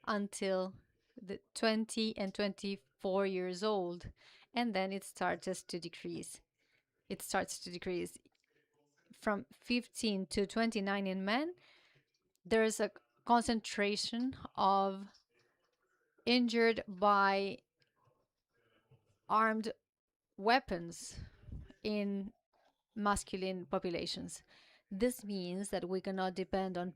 until the 20 and 24 years old, and then it starts to decrease. It starts to decrease from 15 to 29 in men. There's a concentration of injured by armed weapons in masculine populations. This means that we cannot depend on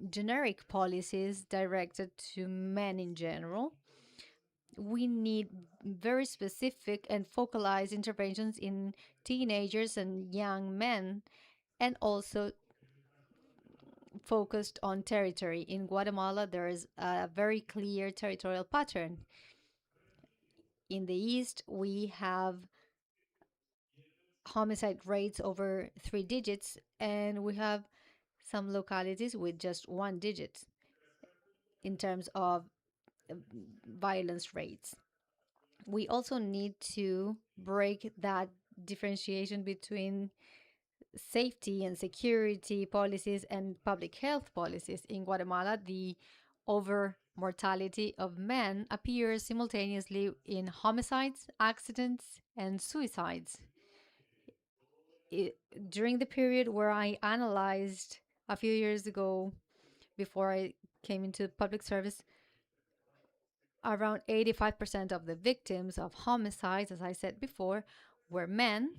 generic policies directed to men in general. We need very specific and focalized interventions in teenagers and young men, and also focused on territory. In Guatemala, there is a very clear territorial pattern. In the east, we have homicide rates over 3 digits, and we have some localities with just 1 digit in terms of violence rates. We also need to break that differentiation between safety and security policies and public health policies. In Guatemala, the over mortality of men appears simultaneously in homicides, accidents, and suicides. During the period where I analyzed a few years ago, before I came into public service, around 85% of the victims of homicides, as I said before, were men.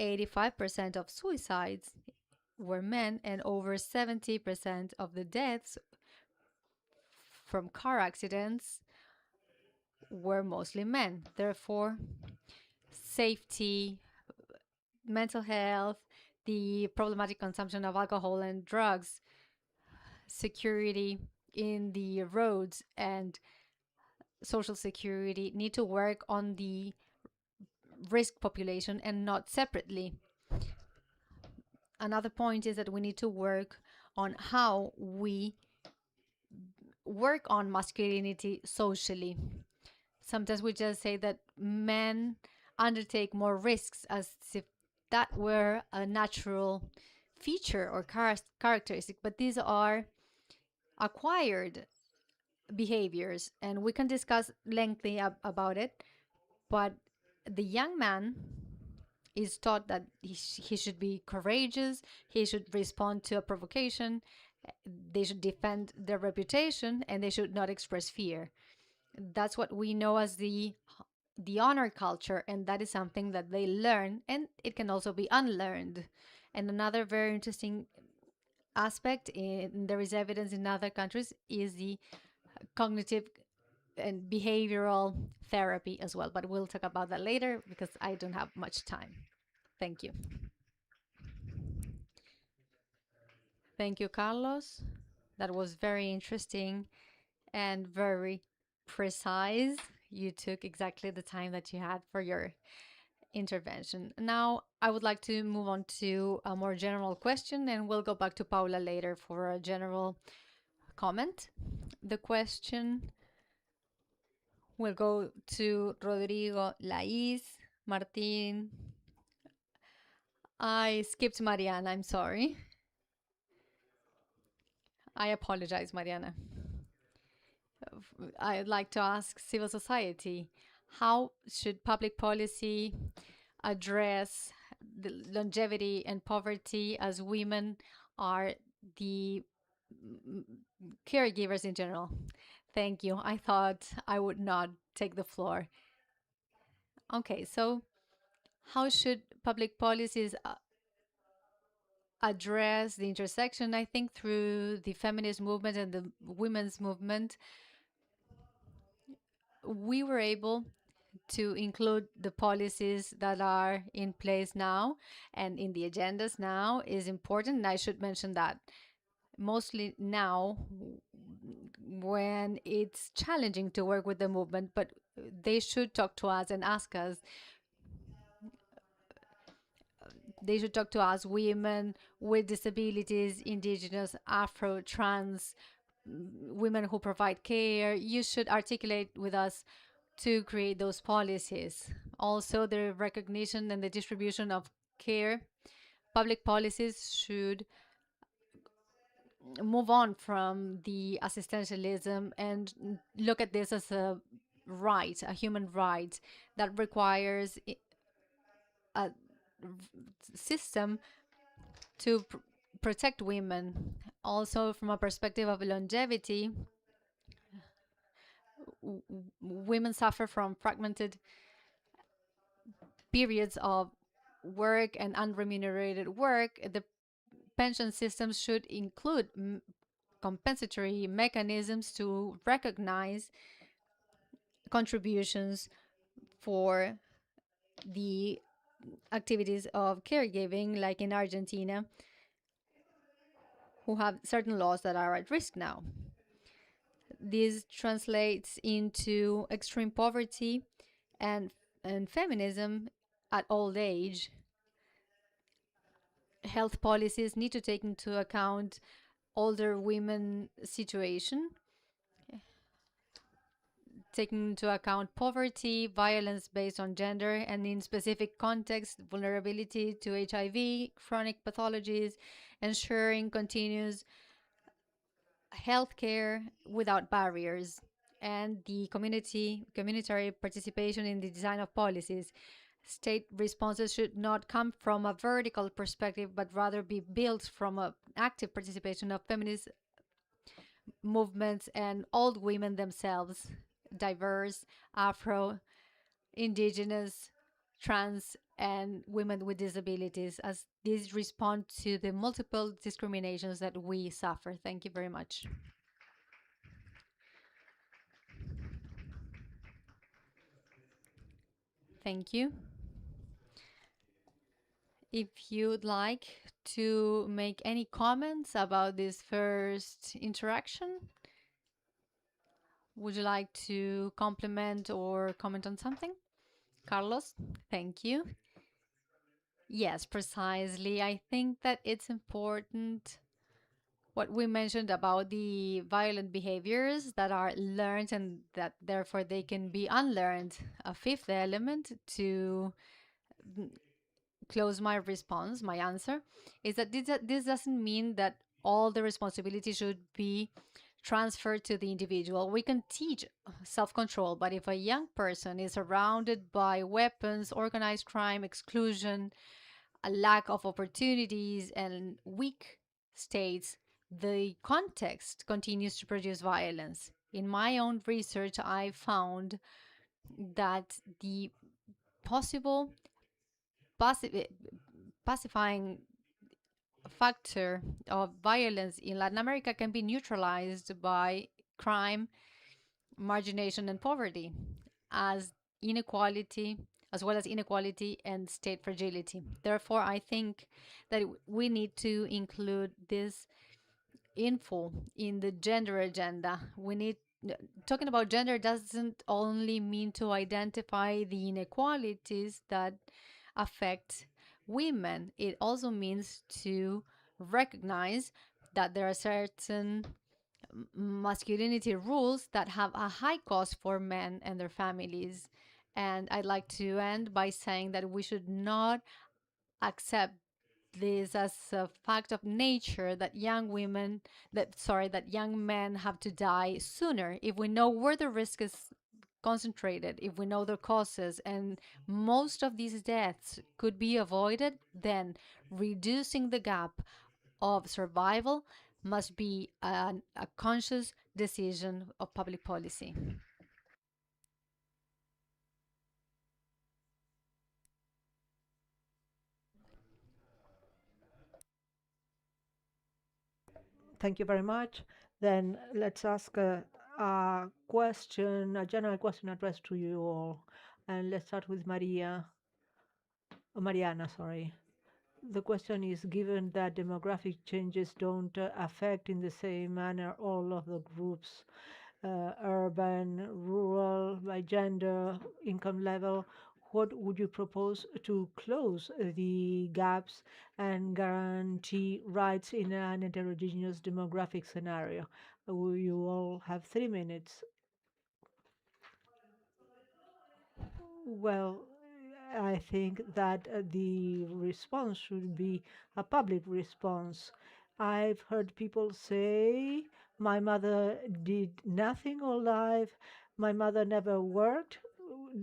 85% of suicides were men, and over 70% of the deaths from car accidents were mostly men. Therefore, safety, mental health, the problematic consumption of alcohol and drugs, security in the roads, and social security need to work on the risk population and not separately. Another point is that we need to work on how we work on masculinity socially. Sometimes we just say that men undertake more risks as if that were a natural feature or characteristic, but these are acquired behaviors, and we can discuss lengthily about it. But the young man is taught that he should be courageous, he should respond to a provocation, they should defend their reputation, and they should not express fear. That's what we know as the honor culture, and that is something that they learn, and it can also be unlearned. And another very interesting aspect, there is evidence in other countries, is the cognitive and behavioral therapy as well. But we'll talk about that later because I don't have much time. Thank you. Thank you, Carlos. That was very interesting and very precise. You took exactly the time that you had for your intervention. Now, I would like to move on to a more general question, and we'll go back to Paula later for a general comment. The question will go to Rodrigo, Lais, Martin. I skipped Mariana, I'm sorry. I apologize, Mariana. I'd like to ask civil society, how should public policy address the longevity and poverty, as women are the caregivers in general? Thank you. I thought I would not take the floor. Okay, so how should public policies address the intersection? I think through the feminist movement and the women's movement, we were able to include the policies that are in place now and in the agendas now is important. And I should mention that mostly now when it's challenging to work with the movement, but they should talk to us and ask us. They should talk to us, women with disabilities, indigenous, Afro, trans, women who provide care. You should articulate with us to create those policies. Also, the recognition and the distribution of care. Public policies should move on from the assistantialism and look at this as a right, a human right that requires a system to protect women. Also, from a perspective of longevity, women suffer from fragmented periods of work and unremunerated work. The pension systems should include compensatory mechanisms to recognize contributions for the activities of caregiving, like in Argentina, who have certain laws that are at risk now. This translates into extreme poverty and feminism at old age. Health policies need to take into account older women's situation, taking into account poverty, violence based on gender, and in specific contexts, vulnerability to HIV, chronic pathologies, ensuring continuous healthcare without barriers, and the communitary participation in the design of policies. State responses should not come from a vertical perspective, but rather be built from an active participation of feminist movements and old women themselves, diverse, Afro, indigenous, trans, and women with disabilities, as these respond to the multiple discriminations that we suffer. Thank you very much. Thank you. If you'd like to make any comments about this first interaction, would you like to compliment or comment on something? Carlos, thank you. Yes, precisely. I think that it's important what we mentioned about the violent behaviors that are learned and that therefore they can be unlearned. A fifth element to close my response, my answer, is that this doesn't mean that all the responsibility should be transferred to the individual. We can teach self-control, but if a young person is surrounded by weapons, organized crime, exclusion, a lack of opportunities, and weak states, the context continues to produce violence. In my own research, I found that the possible pacifying factor of violence in Latin America can be neutralized by crime, margination, and poverty, as inequality, as well as inequality and state fragility. Therefore, I think that we need to include this info in the gender agenda. Talking about gender doesn't only mean to identify the inequalities that affect women. It also means to recognize that there are certain masculinity rules that have a high cost for men and their families. And I'd like to end by saying that we should not accept this as a fact of nature that young men have to die sooner. If we know where the risk is concentrated, if we know the causes, and most of these deaths could be avoided, then reducing the gap of survival must be a conscious decision of public policy. Thank you very much. Then let's ask a question, a general question addressed to you all. And let's start with Mariana, sorry. The question is, given that demographic changes don't affect in the same manner all of the groups, urban, rural, by gender, income level, what would you propose to close the gaps and guarantee rights in an heterogeneous demographic scenario? You all have 3 minutes. Well, I think that the response should be a public response. I've heard people say, my mother did nothing all life, my mother never worked.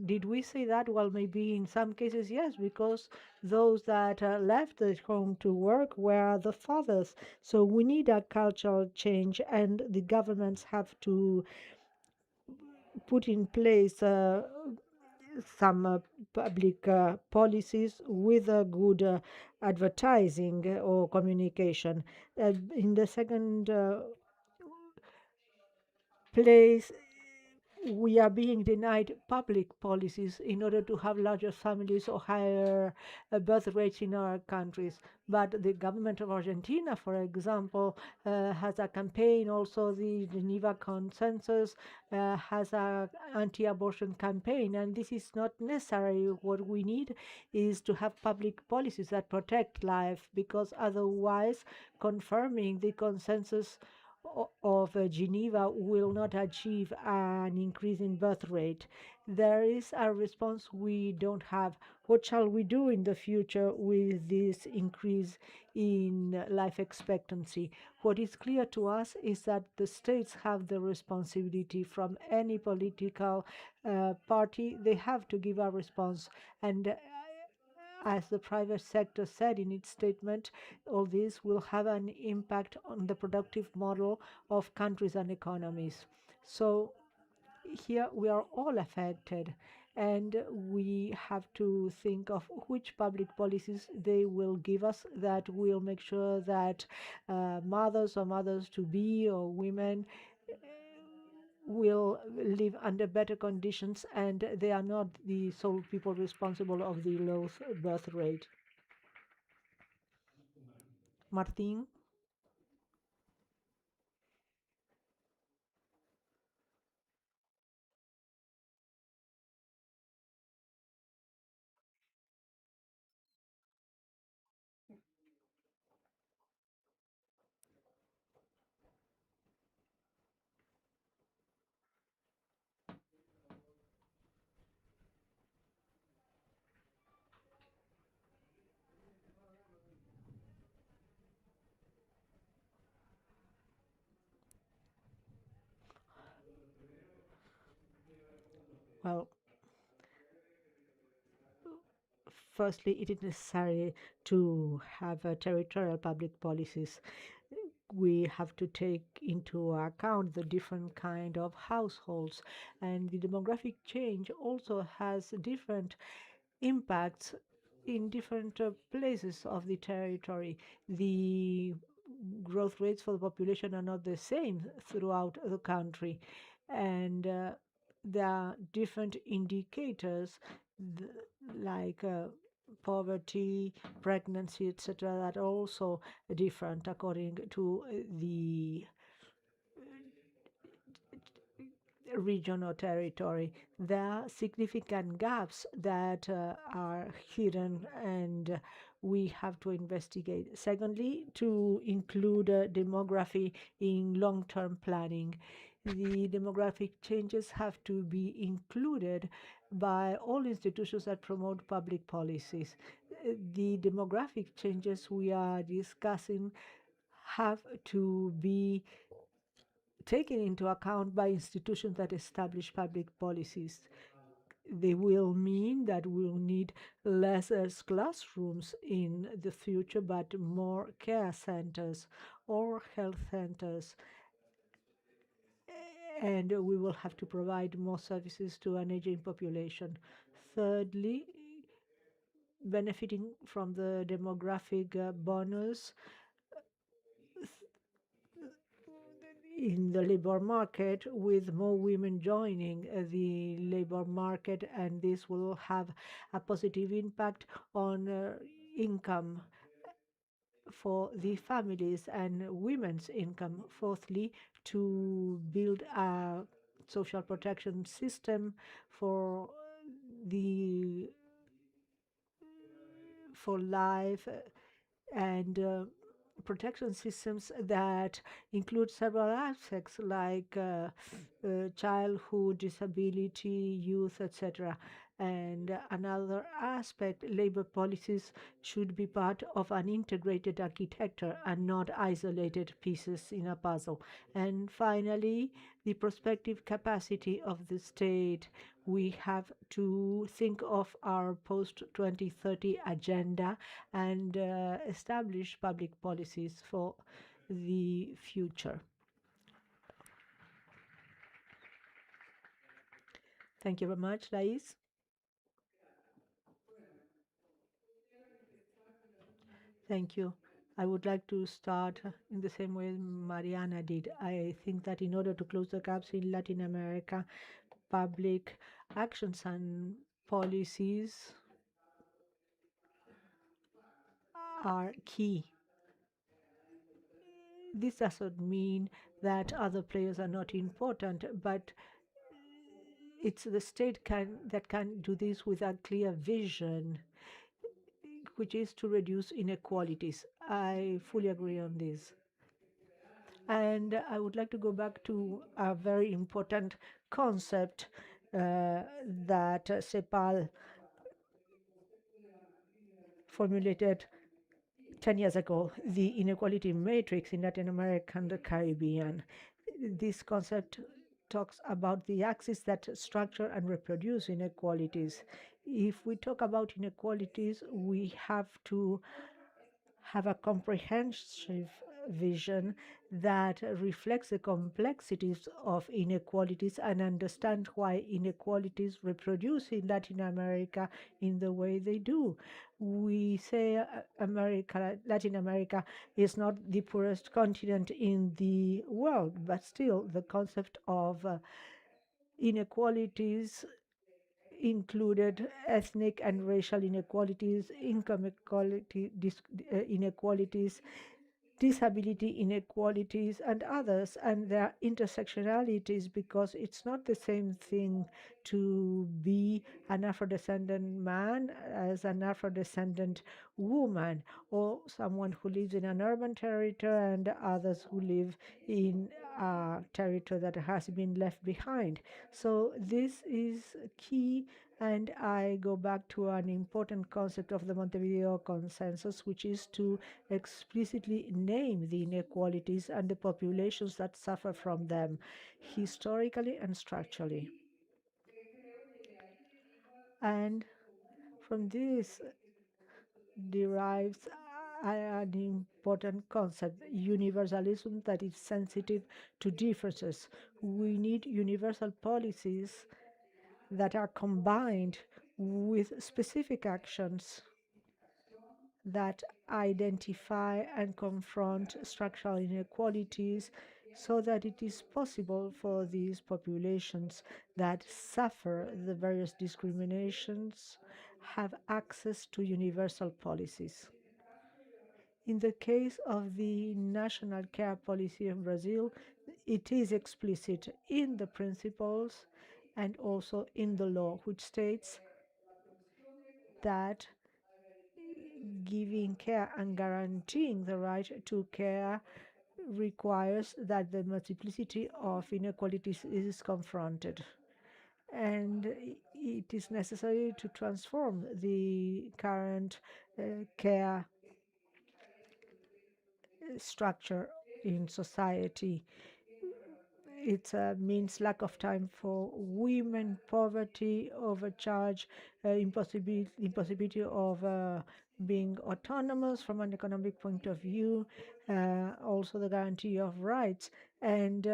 Did we say that? Well, maybe in some cases, yes, because those that left the home to work were the fathers. So we need a cultural change, and the governments have to put in place some public policies with a good advertising or communication. In the second place, we are being denied public policies in order to have larger families or higher birth rates in our countries. But the government of Argentina, for example, has a campaign. Also, the Geneva Consensus has an anti-abortion campaign, and this is not necessary. What we need is to have public policies that protect life, because otherwise, confirming the consensus of Geneva will not achieve an increase in birth rate. There is a response we don't have. What shall we do in the future with this increase in life expectancy? What is clear to us is that the states have the responsibility. From any political party, they have to give a response. And As the private sector said in its statement, all this will have an impact on the productive model of countries and economies. So here we are all affected, and we have to think of which public policies they will give us that will make sure that mothers or mothers to be or women will live under better conditions, and they are not the sole people responsible of the low birth rate. Martin? Well, firstly, it is necessary to have territorial public policies. We have to take into account the different kind of households, and the demographic change also has different impacts in different places of the territory. The growth rates for the population are not the same throughout the country, and there are different indicators like poverty, pregnancy, etc., that are also different according to the region or territory. There are significant gaps that are hidden, and we have to investigate. Secondly, to include demography in long-term planning. The demographic changes have to be included by all institutions that promote public policies. The demographic changes we are discussing have to be taken into account by institutions that establish public policies. They will mean that we'll need less classrooms in the future, but more care centers or health centers. And we will have to provide more services to an aging population. Thirdly, benefiting from the demographic bonus in the labor market, with more women joining the labor market, and this will have a positive impact on income for the families and women's income. Fourthly, to build a social protection system for the for life and protection systems that include several aspects like childhood, disability, youth, etc. And another aspect, labor policies should be part of an integrated architecture and not isolated pieces in a puzzle. And finally, the prospective capacity of the state. We have to think of our post-2030 agenda and establish public policies for the future. Thank you very much, Lais. Thank you. I would like to start in the same way Mariana did. I think that in order to close the gaps in Latin America, public actions and policies are key. This doesn't mean that other players are not important, but it's the state that can do this with a clear vision, which is to reduce inequalities. I fully agree on this. And I would like to go back to a very important concept that CEPAL formulated 10 years ago, the inequality matrix in Latin America and the Caribbean. This concept talks about the axis that structure and reproduce inequalities. If we talk about inequalities, we have to have a comprehensive vision that reflects the complexities of inequalities and understand why inequalities reproduce in Latin America in the way they do. We say Latin America is not the poorest continent in the world, but still the concept of inequalities included ethnic and racial inequalities, income inequalities, disability inequalities, and others. And there are intersectionalities because it's not the same thing to be an Afro-descendant man as an Afro-descendant woman, or someone who lives in an urban territory and others who live in a territory that has been left behind. So this is key, and I go back to an important concept of the Montevideo Consensus, which is to explicitly name the inequalities and the populations that suffer from them, historically and structurally. And from this derives an important concept, universalism that is sensitive to differences. We need universal policies that are combined with specific actions that identify and confront structural inequalities so that it is possible for these populations that suffer the various discriminations have access to universal policies. In the case of the national care policy of Brazil, it is explicit in the principles and also in the law, which states that giving care and guaranteeing the right to care requires that the multiplicity of inequalities is confronted. And it is necessary to transform the current care structure in society. It means lack of time for women, poverty, overcharge, impossibility of being autonomous from an economic point of view, also the guarantee of rights, and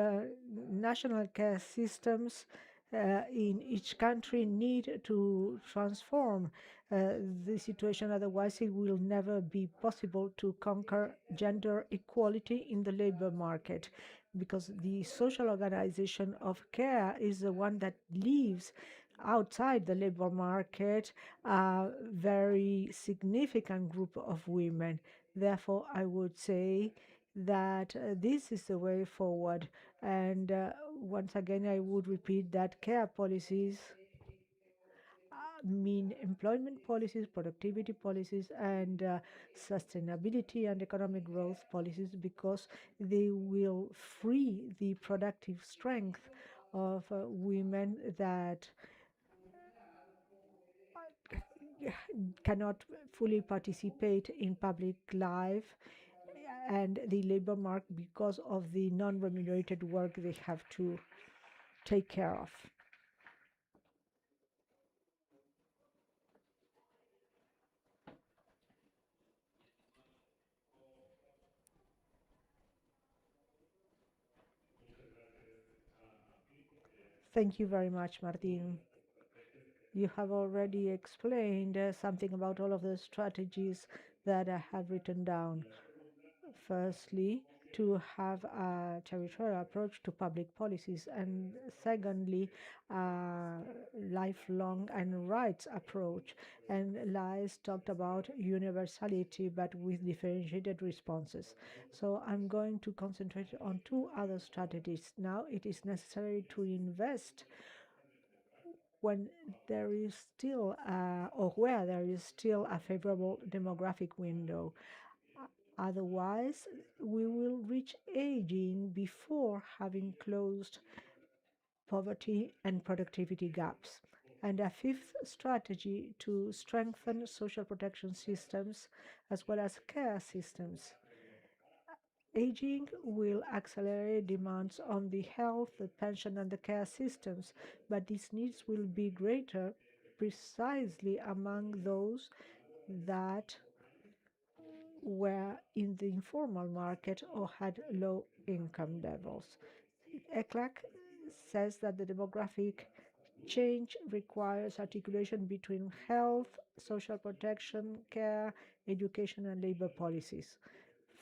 national care systems in each country need to transform the situation. Otherwise, it will never be possible to conquer gender equality in the labor market, because the social organization of care is the one that leaves outside the labor market a very significant group of women. Therefore, I would say that this is the way forward. And once again, I would repeat that care policies mean employment policies, productivity policies, and sustainability and economic growth policies, because they will free the productive strength of women that cannot fully participate in public life and the labor market because of the non-remunerated work they have to take care of. Thank you very much, Martin. You have already explained something about all of the strategies that I have written down. Firstly, to have a territorial approach to public policies, and secondly, a lifelong and rights approach. And Lies talked about universality, but with differentiated responses. So I'm going to concentrate on two other strategies. Now it is necessary to invest when there is still, or where there is still a favorable demographic window. Otherwise, we will reach aging before having closed poverty and productivity gaps. And a fifth strategy to strengthen social protection systems as well as care systems. Aging will accelerate demands on the health, the pension, and the care systems, but these needs will be greater precisely among those that were in the informal market or had low income levels. ECLAC says that the demographic change requires articulation between health, social protection, care, education, and labor policies.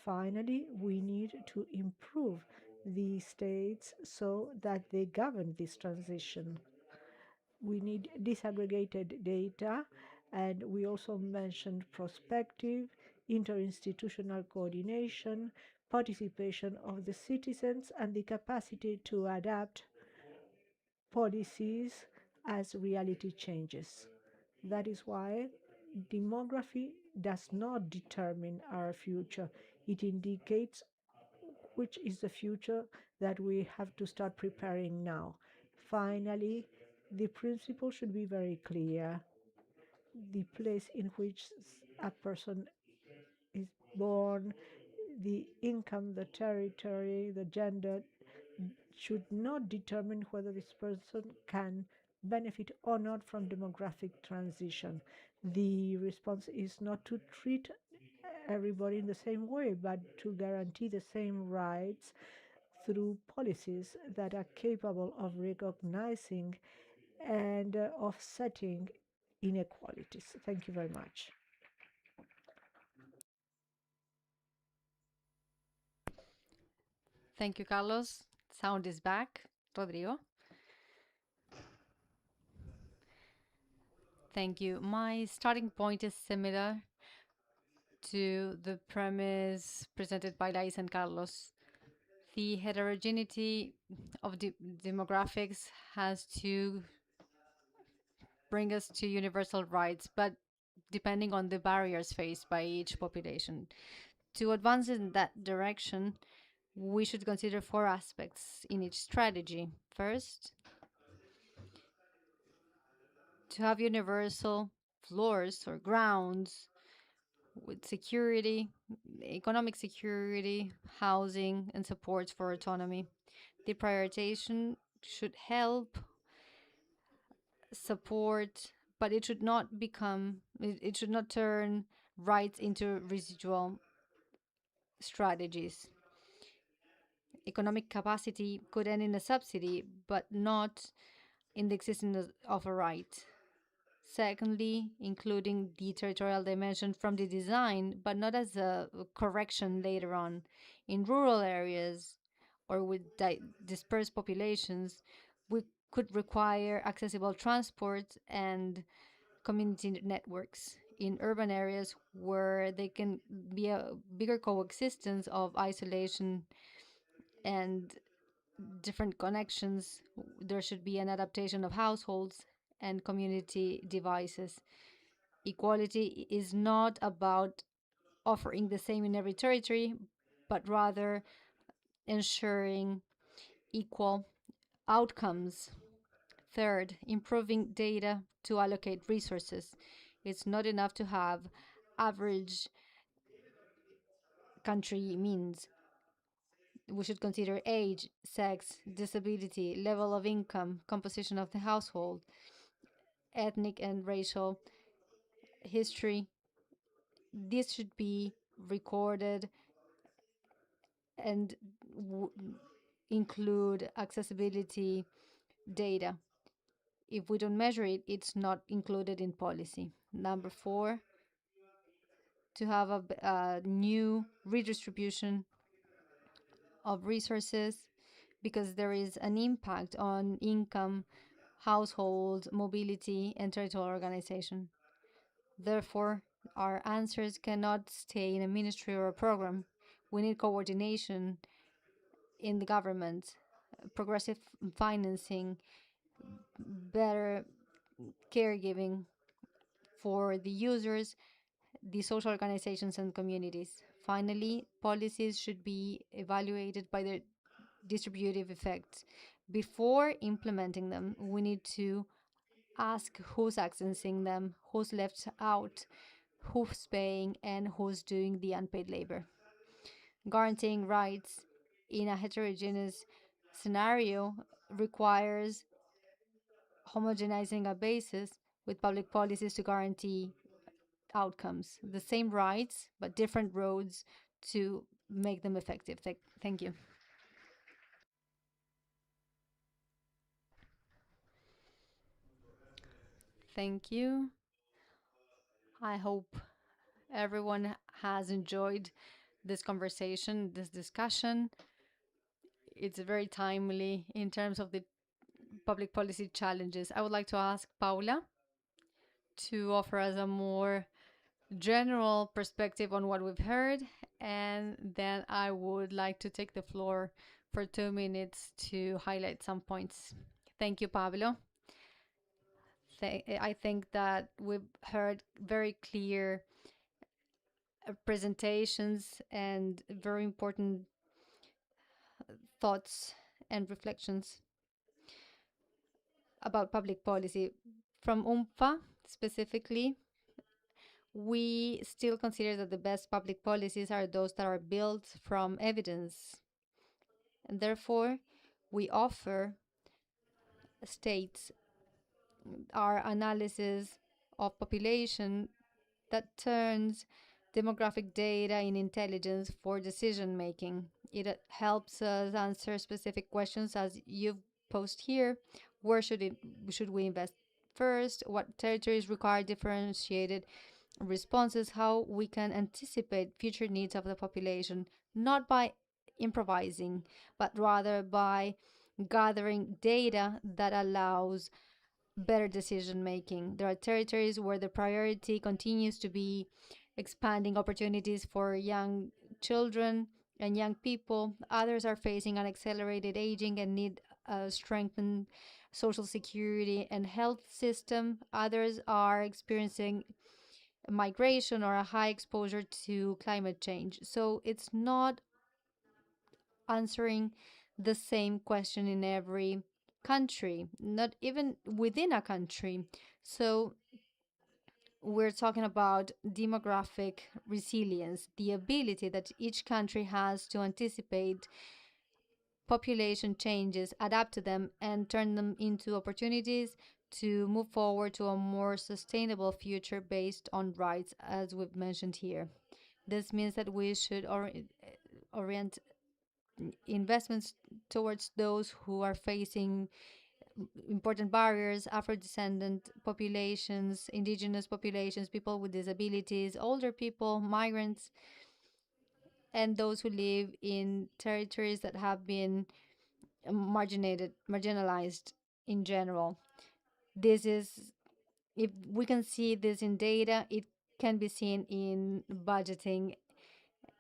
Finally, we need to improve the states so that they govern this transition. We need disaggregated data, and we also mentioned prospective, interinstitutional coordination, participation of the citizens, and the capacity to adapt policies as reality changes. That is why demography does not determine our future. It indicates which is the future that we have to start preparing now. Finally, the principle should be very clear. The place in which a person is born, the income, the territory, the gender should not determine whether this person can benefit or not from demographic transition. The response is not to treat everybody in the same way, but to guarantee the same rights through policies that are capable of recognizing and offsetting inequalities. Thank you very much. Thank you, Carlos. Sound is back. Rodrigo. Thank you. My starting point is similar to the premise presented by Lais and Carlos. The heterogeneity of demographics has to bring us to universal rights, but depending on the barriers faced by each population. To advance in that direction, we should consider 4 aspects in each strategy. First, to have universal floors or grounds with security, economic security, housing, and supports for autonomy. The prioritization should help support, but it should not turn rights into residual strategies. Economic capacity could end in a subsidy, but not in the existence of a right. Secondly, including the territorial dimension from the design, but not as a correction later on. In rural areas or with dispersed populations, we could require accessible transport and community networks. In urban areas where there can be a bigger coexistence of isolation and different connections, there should be an adaptation of households and community devices. Equality is not about offering the same in every territory, but rather ensuring equal outcomes. Third, improving data to allocate resources. It's not enough to have average country means. We should consider age, sex, disability, level of income, composition of the household, ethnic and racial history. This should be recorded and include accessibility data. If we don't measure it, it's not included in policy. Number 4, to have a new redistribution of resources, because there is an impact on income, household, mobility, and territorial organization. Therefore, our answers cannot stay in a ministry or a program. We need coordination in the government, progressive financing, better caregiving for the users, the social organizations, and communities. Finally, policies should be evaluated by their distributive effects. Before implementing them, we need to ask who's accessing them, who's left out, who's paying, and who's doing the unpaid labor. guaranteeing rights in a heterogeneous scenario requires homogenizing a basis with public policies to guarantee outcomes. The same rights, but different roads to make them effective. Thank you. Thank you. I hope everyone has enjoyed this conversation, this discussion. It's very timely in terms of the public policy challenges. I would like to ask Paula to offer us a more general perspective on what we've heard, and then I would like to take the floor for 2 minutes to highlight some points. Thank you, Pablo. I think that we've heard very clear presentations and very important thoughts and reflections about public policy. From UNFA specifically, we still consider that the best public policies are those that are built from evidence. And therefore, we offer states our analysis of population that turns demographic data in intelligence for decision making. It helps us answer specific questions as you've posed here. Where should we invest first? What territories require differentiated responses? How we can anticipate future needs of the population, not by improvising, but rather by gathering data that allows better decision making. There are territories where the priority continues to be expanding opportunities for young children and young people. Others are facing an accelerated aging and need a strengthened social security and health system. Others are experiencing migration or a high exposure to climate change. So it's not answering the same question in every country, not even within a country. So we're talking about demographic resilience, the ability that each country has to anticipate population changes, adapt to them, and turn them into opportunities to move forward to a more sustainable future based on rights, as we've mentioned here. This means that we should orient investments towards those who are facing important barriers: Afro-descendant populations, indigenous populations, people with disabilities, older people, migrants, and those who live in territories that have been marginalized in general. This is, if we can see this in data, it can be seen in budgeting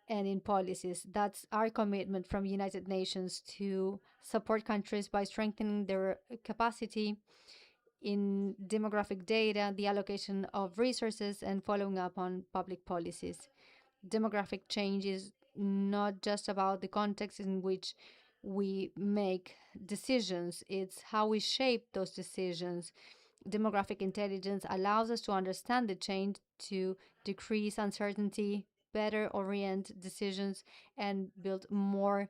and in policies. That's our commitment from United Nations to support countries by strengthening their capacity in demographic data, the allocation of resources, and following up on public policies. Demographic change is not just about the context in which we make decisions, it's how we shape those decisions. Demographic intelligence allows us to understand the change, to decrease uncertainty, better orient decisions, and build more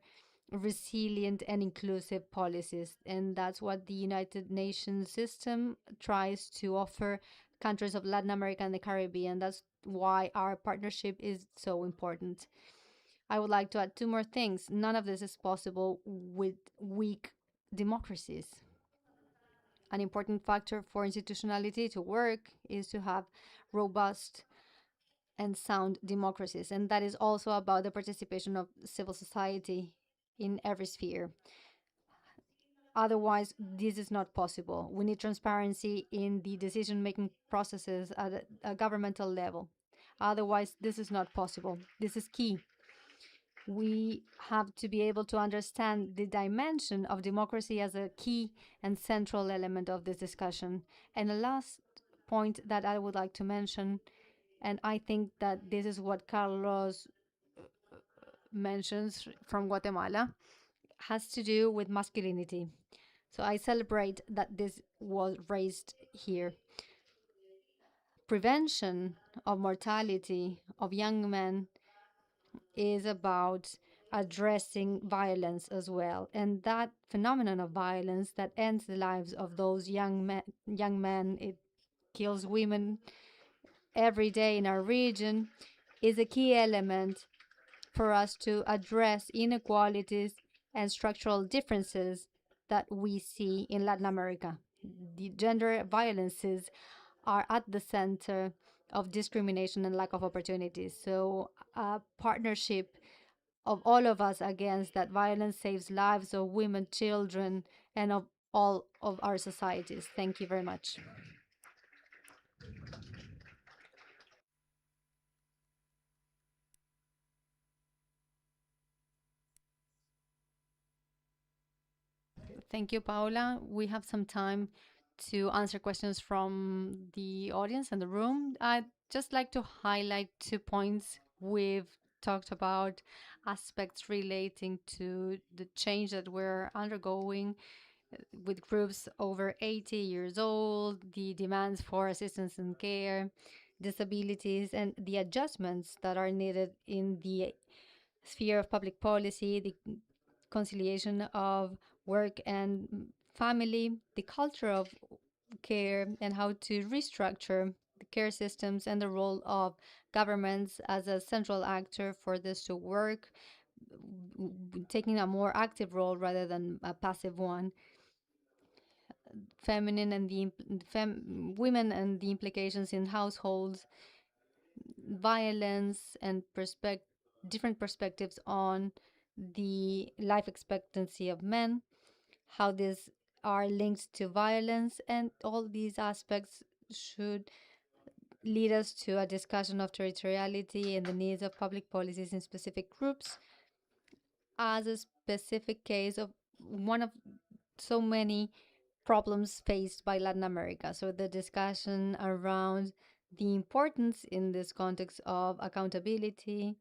resilient and inclusive policies. And that's what the United Nations system tries to offer countries of Latin America and the Caribbean. That's why our partnership is so important. I would like to add 2 more things. None of this is possible with weak democracies. An important factor for institutionality to work is to have robust and sound democracies. And that is also about the participation of civil society in every sphere. Otherwise, this is not possible. We need transparency in the decision-making processes at a governmental level. Otherwise, this is not possible. This is key. We have to be able to understand the dimension of democracy as a key and central element of this discussion. And the last point that I would like to mention, and I think that this is what Carlos mentions from Guatemala, has to do with masculinity. So I celebrate that this was raised here. Prevention of mortality of young men is about addressing violence as well. And that phenomenon of violence that ends the lives of those young men, it kills women every day in our region, is a key element for us to address inequalities and structural differences that we see in Latin America. The gender violences are at the center of discrimination and lack of opportunities. So a partnership of all of us against that violence saves lives of women, children, and of all of our societies. Thank you very much. Thank you, Paula. We have some time to answer questions from the audience and the room. I'd just like to highlight 2 points. We've talked about aspects relating to the change that we're undergoing with groups over 80 years old, the demands for assistance and care, disabilities, and the adjustments that are needed in the sphere of public policy, the conciliation of work and family, the culture of care, and how to restructure the care systems and the role of governments as a central actor for this to work, taking a more active role rather than a passive one. Feminine and the women and the implications in households, violence, and different perspectives on the life expectancy of men, how these are linked to violence, and all these aspects should lead us to a discussion of territoriality and the needs of public policies in specific groups as a specific case of one of so many problems faced by Latin America. So the discussion around the importance in this context of accountability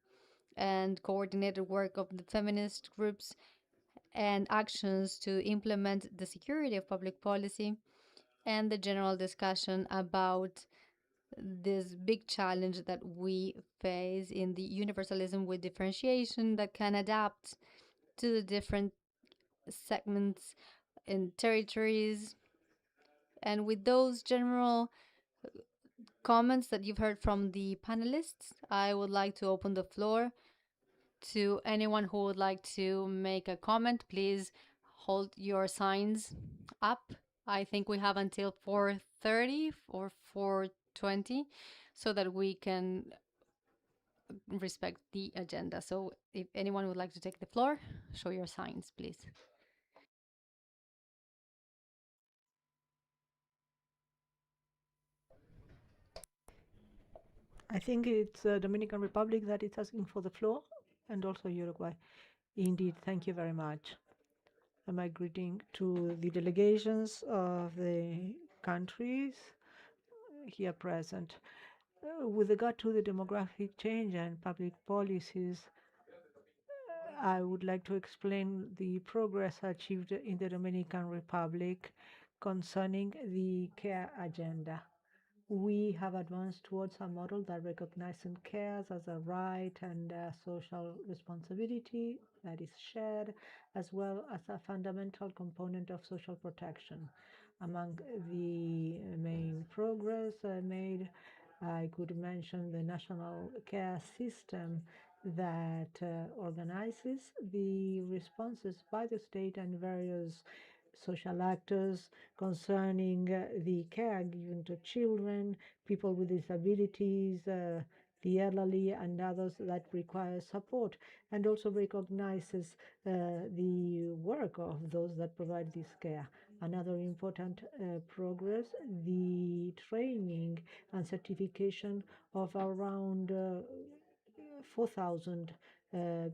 and coordinated work of the feminist groups and actions to implement the security of public policy, and the general discussion about this big challenge that we face in the universalism with differentiation that can adapt to the different segments and territories. And with those general comments that you've heard from the panelists, I would like to open the floor to anyone who would like to make a comment. Please hold your signs up. I think we have until 4:30 or 4:20 so that we can respect the agenda. So if anyone would like to take the floor, show your signs, please. I think it's Dominican Republic that is asking for the floor, and also Uruguay. Indeed, thank you very much. And my greeting to the delegations of the countries here present. With regard to the demographic change and public policies, I would like to explain the progress achieved in the Dominican Republic concerning the care agenda. We have advanced towards a model that recognizes care as a right and a social responsibility that is shared, as well as a fundamental component of social protection. Among the main progress made, I could mention the national care system that organizes the responses by the state and various social actors concerning the care given to children, people with disabilities, the elderly, and others that require support, and also recognizes the work of those that provide this care. Another important progress, the training and certification of around 4,000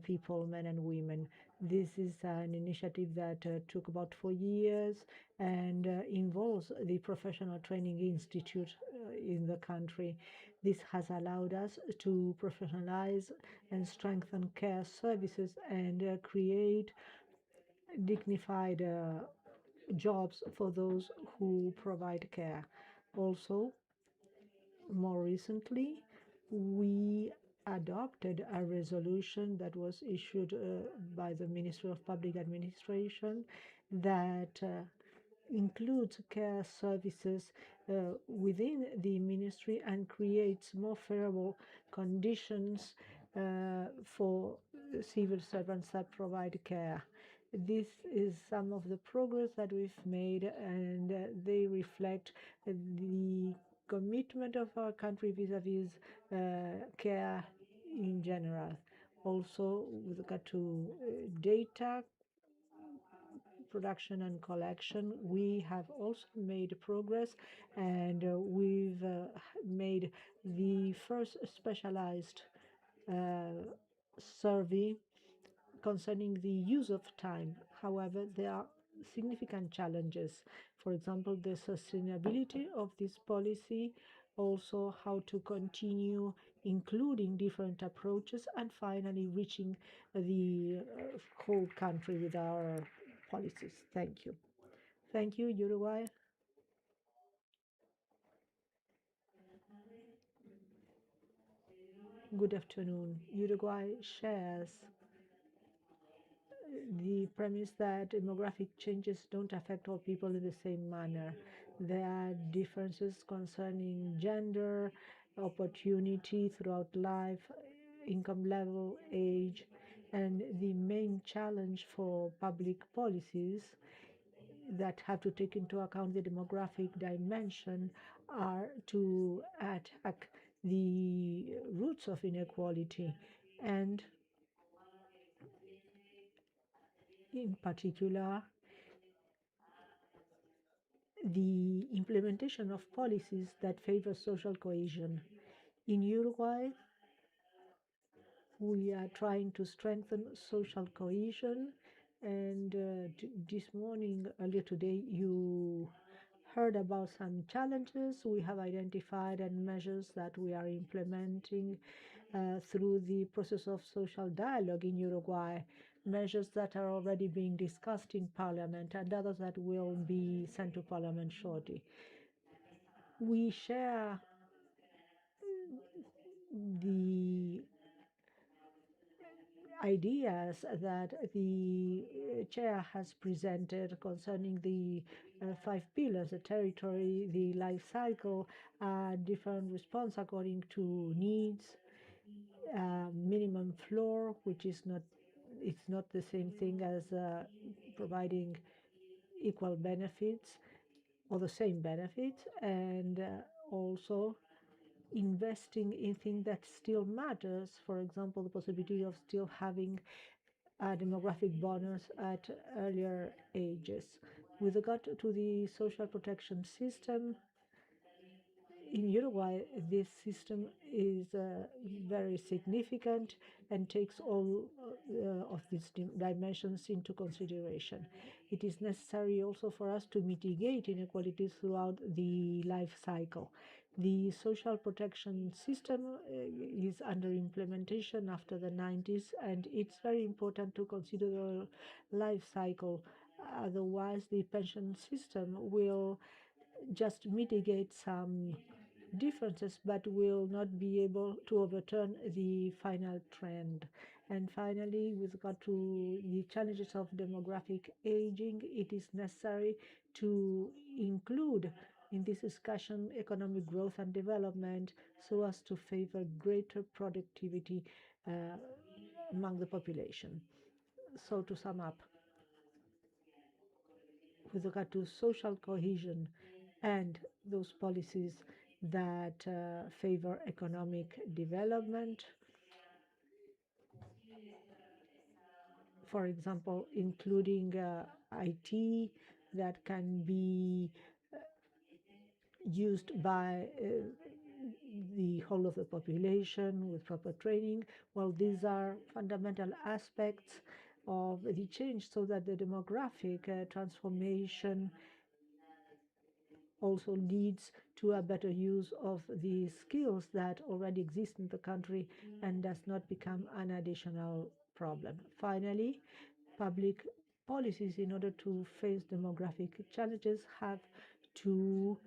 people, men and women. This is an initiative that took about 4 years and involves the Professional Training Institute in the country. This has allowed us to professionalize and strengthen care services and create dignified jobs for those who provide care. Also, more recently, we adopted a resolution that was issued by the Ministry of Public Administration that includes care services within the ministry and creates more favorable conditions for civil servants that provide care. This is some of the progress that we've made, and they reflect the commitment of our country vis-a-vis care in general. Also, with regard to data production and collection, we have also made progress, and we've made the first specialized survey concerning the use of time. However, there are significant challenges. For example, the sustainability of this policy, also how to continue including different approaches, and finally reaching the whole country with our policies. Thank you. Thank you, Uruguay. Good afternoon. Uruguay shares the premise that demographic changes don't affect all people in the same manner. There are differences concerning gender, opportunity throughout life, income level, age, and the main challenge for public policies that have to take into account the demographic dimension are to attack the roots of inequality, and in particular the implementation of policies that favor social cohesion. In Uruguay, we are trying to strengthen social cohesion, and this morning, earlier today, you heard about some challenges we have identified and measures that we are implementing through the process of social dialogue in Uruguay, measures that are already being discussed in Parliament and others that will be sent to Parliament shortly. We share the ideas that the chair has presented concerning the 5 pillars: the territory, the life cycle, different response according to needs, minimum floor, which is not, it's not the same thing as providing equal benefits or the same benefits, and also investing in things that still matters. For example, the possibility of still having a demographic bonus at earlier ages. With regard to the social protection system, in Uruguay, this system is very significant and takes all of these dimensions into consideration. It is necessary also for us to mitigate inequalities throughout the life cycle. The social protection system is under implementation after the 90s, and it's very important to consider the life cycle. Otherwise, the pension system will just mitigate some differences, but will not be able to overturn the final trend. And finally, with regard to the challenges of demographic aging, it is necessary to include in this discussion economic growth and development so as to favor greater productivity among the population. So to sum up, with regard to social cohesion and those policies that favor economic development, for example, including IT that can be used by the whole of the population with proper training. Well, these are fundamental aspects of the change so that the demographic transformation also leads to a better use of the skills that already exist in the country and does not become an additional problem. Finally, public policies in order to face demographic challenges have to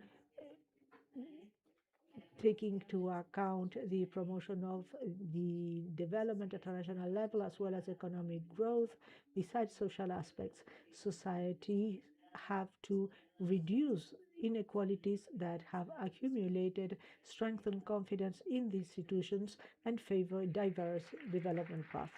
taking into account the promotion of the development at international level as well as economic growth. Besides social aspects, society have to reduce inequalities that have accumulated, strengthen confidence in the institutions, and favor diverse development paths.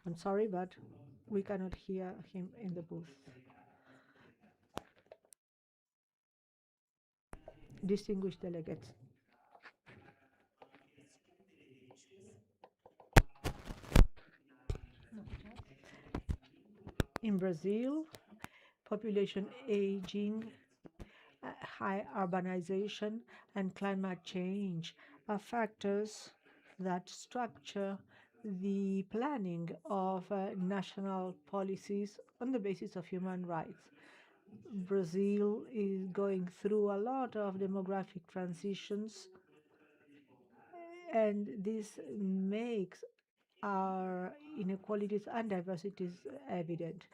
I'm sorry, but we cannot hear him in the booth. Distinguished delegates. In Brazil, population aging, high urbanization, and climate change are factors that structure the planning of national policies on the basis of human rights. Brazil is going through a lot of demographic transitions, and this makes our inequalities and diversities evident.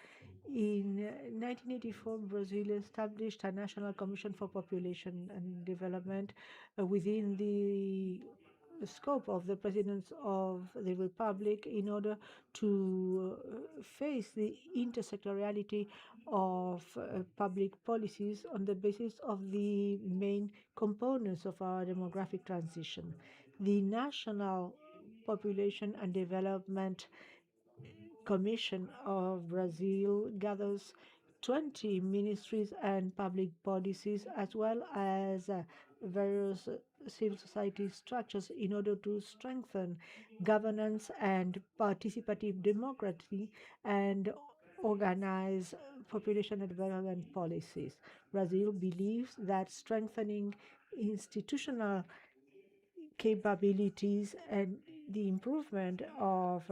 In 1984, Brazil established a National Commission for Population and Development within the scope of the President of the Republic in order to face the intersectoriality of public policies on the basis of the main components of our demographic transition. The National Population and Development Commission of Brazil gathers 20 ministries and public policies as well as various civil society structures in order to strengthen governance and participative democracy and organize population and development policies. Brazil believes that strengthening institutional capabilities and the improvement of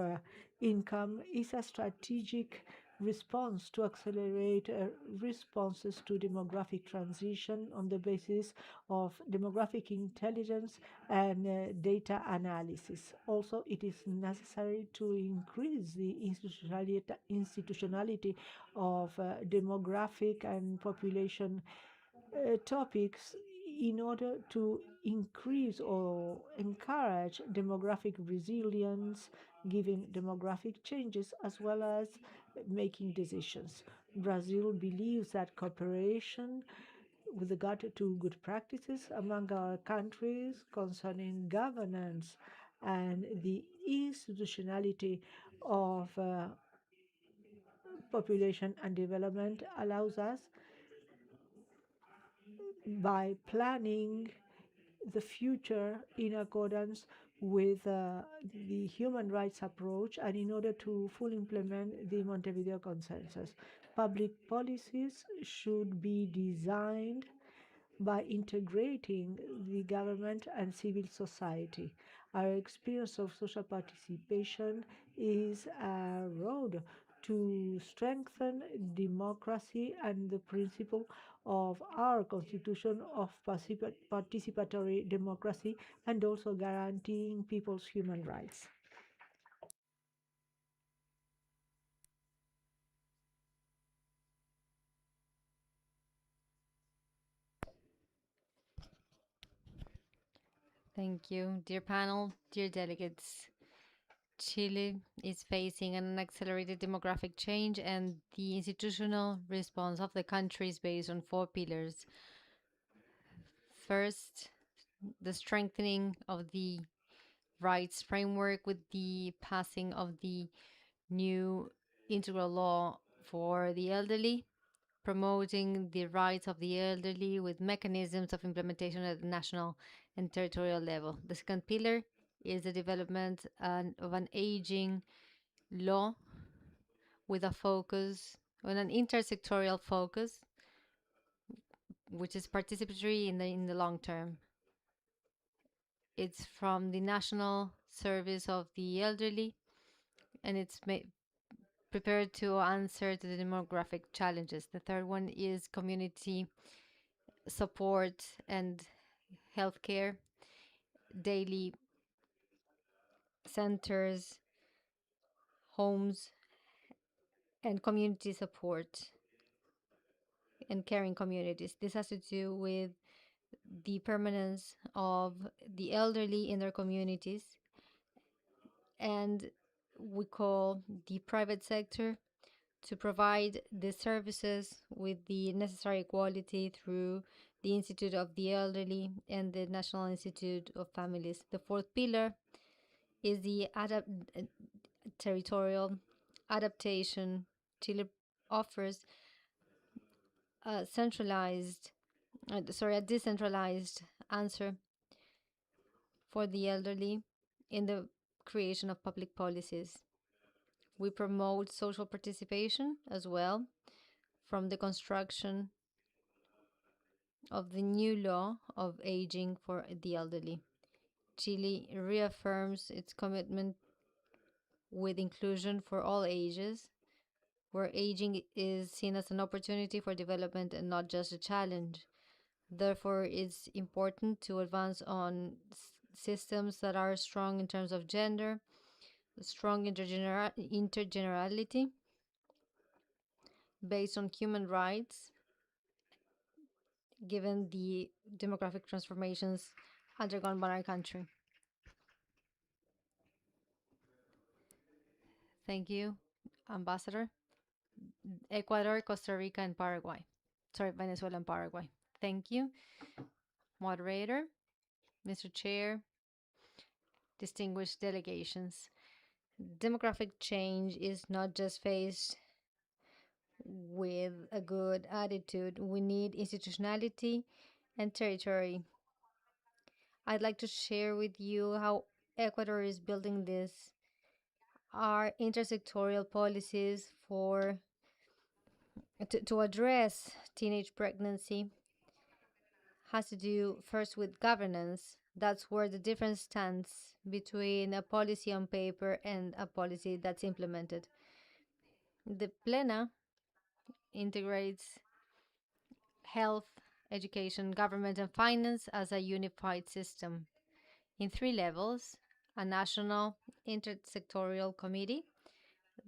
income is a strategic response to accelerate responses to demographic transition on the basis of demographic intelligence and data analysis. Also, it is necessary to increase the institutionality of demographic and population topics in order to increase or encourage demographic resilience, given demographic changes, as well as making decisions. Brazil believes that cooperation with regard to good practices among our countries concerning governance and the institutionality of population and development allows us, by planning the future in accordance with the human rights approach and in order to fully implement the Montevideo Consensus. Public policies should be designed by integrating the government and civil society. Our experience of social participation is a road to strengthen democracy and the principle of our constitution of participatory democracy and also guaranteeing people's human rights. Thank you, dear panel, dear delegates. Chile is facing an accelerated demographic change, and the institutional response of the country is based on 4 pillars. First, the strengthening of the rights framework with the passing of the new integral law for the elderly, promoting the rights of the elderly with mechanisms of implementation at the national and territorial level. The second pillar is the development of an aging law with a focus on an intersectorial focus, which is participatory in the long term. It's from the National Service of the Elderly, and it's prepared to answer to the demographic challenges. The third one is community support and healthcare, daily centers, homes, and community support and caring communities. This has to do with the permanence of the elderly in their communities, and we call the private sector to provide the services with the necessary quality through the Institute of the Elderly and the National Institute of Families. The fourth pillar is the territorial adaptation. Chile offers a decentralized answer for the elderly in the creation of public policies. We promote social participation as well from the construction of the new law of aging for the elderly. Chile reaffirms its commitment with inclusion for all ages, where aging is seen as an opportunity for development and not just a challenge. Therefore, it's important to advance on systems that are strong in terms of gender, strong intergenerationality, based on human rights, given the demographic transformations undergone by our country. Thank you, Ambassador. Ecuador, Costa Rica, and Paraguay. Sorry, Venezuela and Paraguay. Thank you. Moderator, Mr. Chair, distinguished delegations. Demographic change is not just faced with a good attitude. We need institutionality and territory. I'd like to share with you how Ecuador is building this. Our intersectorial policies to address teenage pregnancy has to do first with governance. That's where the difference stands between a policy on paper and a policy that's implemented. The Plena integrates health, education, government, and finance as a unified system in 3 levels: a national intersectorial committee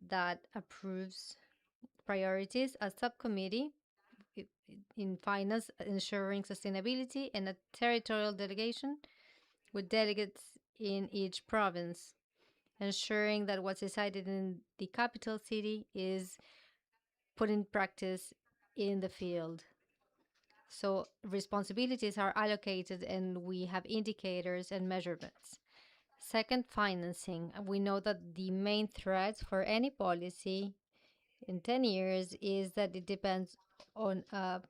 that approves priorities, a subcommittee in finance ensuring sustainability, and a territorial delegation with delegates in each province, ensuring that what's decided in the capital city is put in practice in the field. So responsibilities are allocated and we have indicators and measurements. Second, financing. We know that the main threat for any policy in 10 years is that it depends on a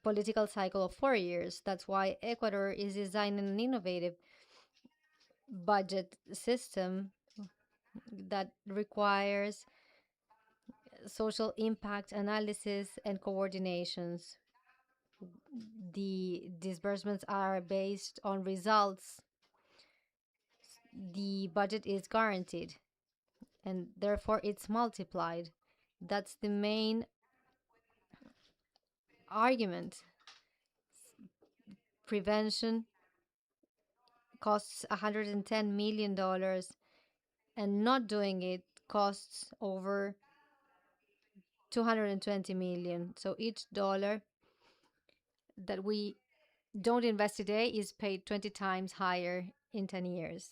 political cycle of 4 years. That's why Ecuador is designing an innovative budget system that requires social impact analysis and coordinations. The disbursements are based on results. The budget is guaranteed and therefore it's multiplied. That's the main argument. Prevention costs $110 million and not doing it costs over 220 million. So each dollar that we don't invest today is paid 20 times higher in 10 years.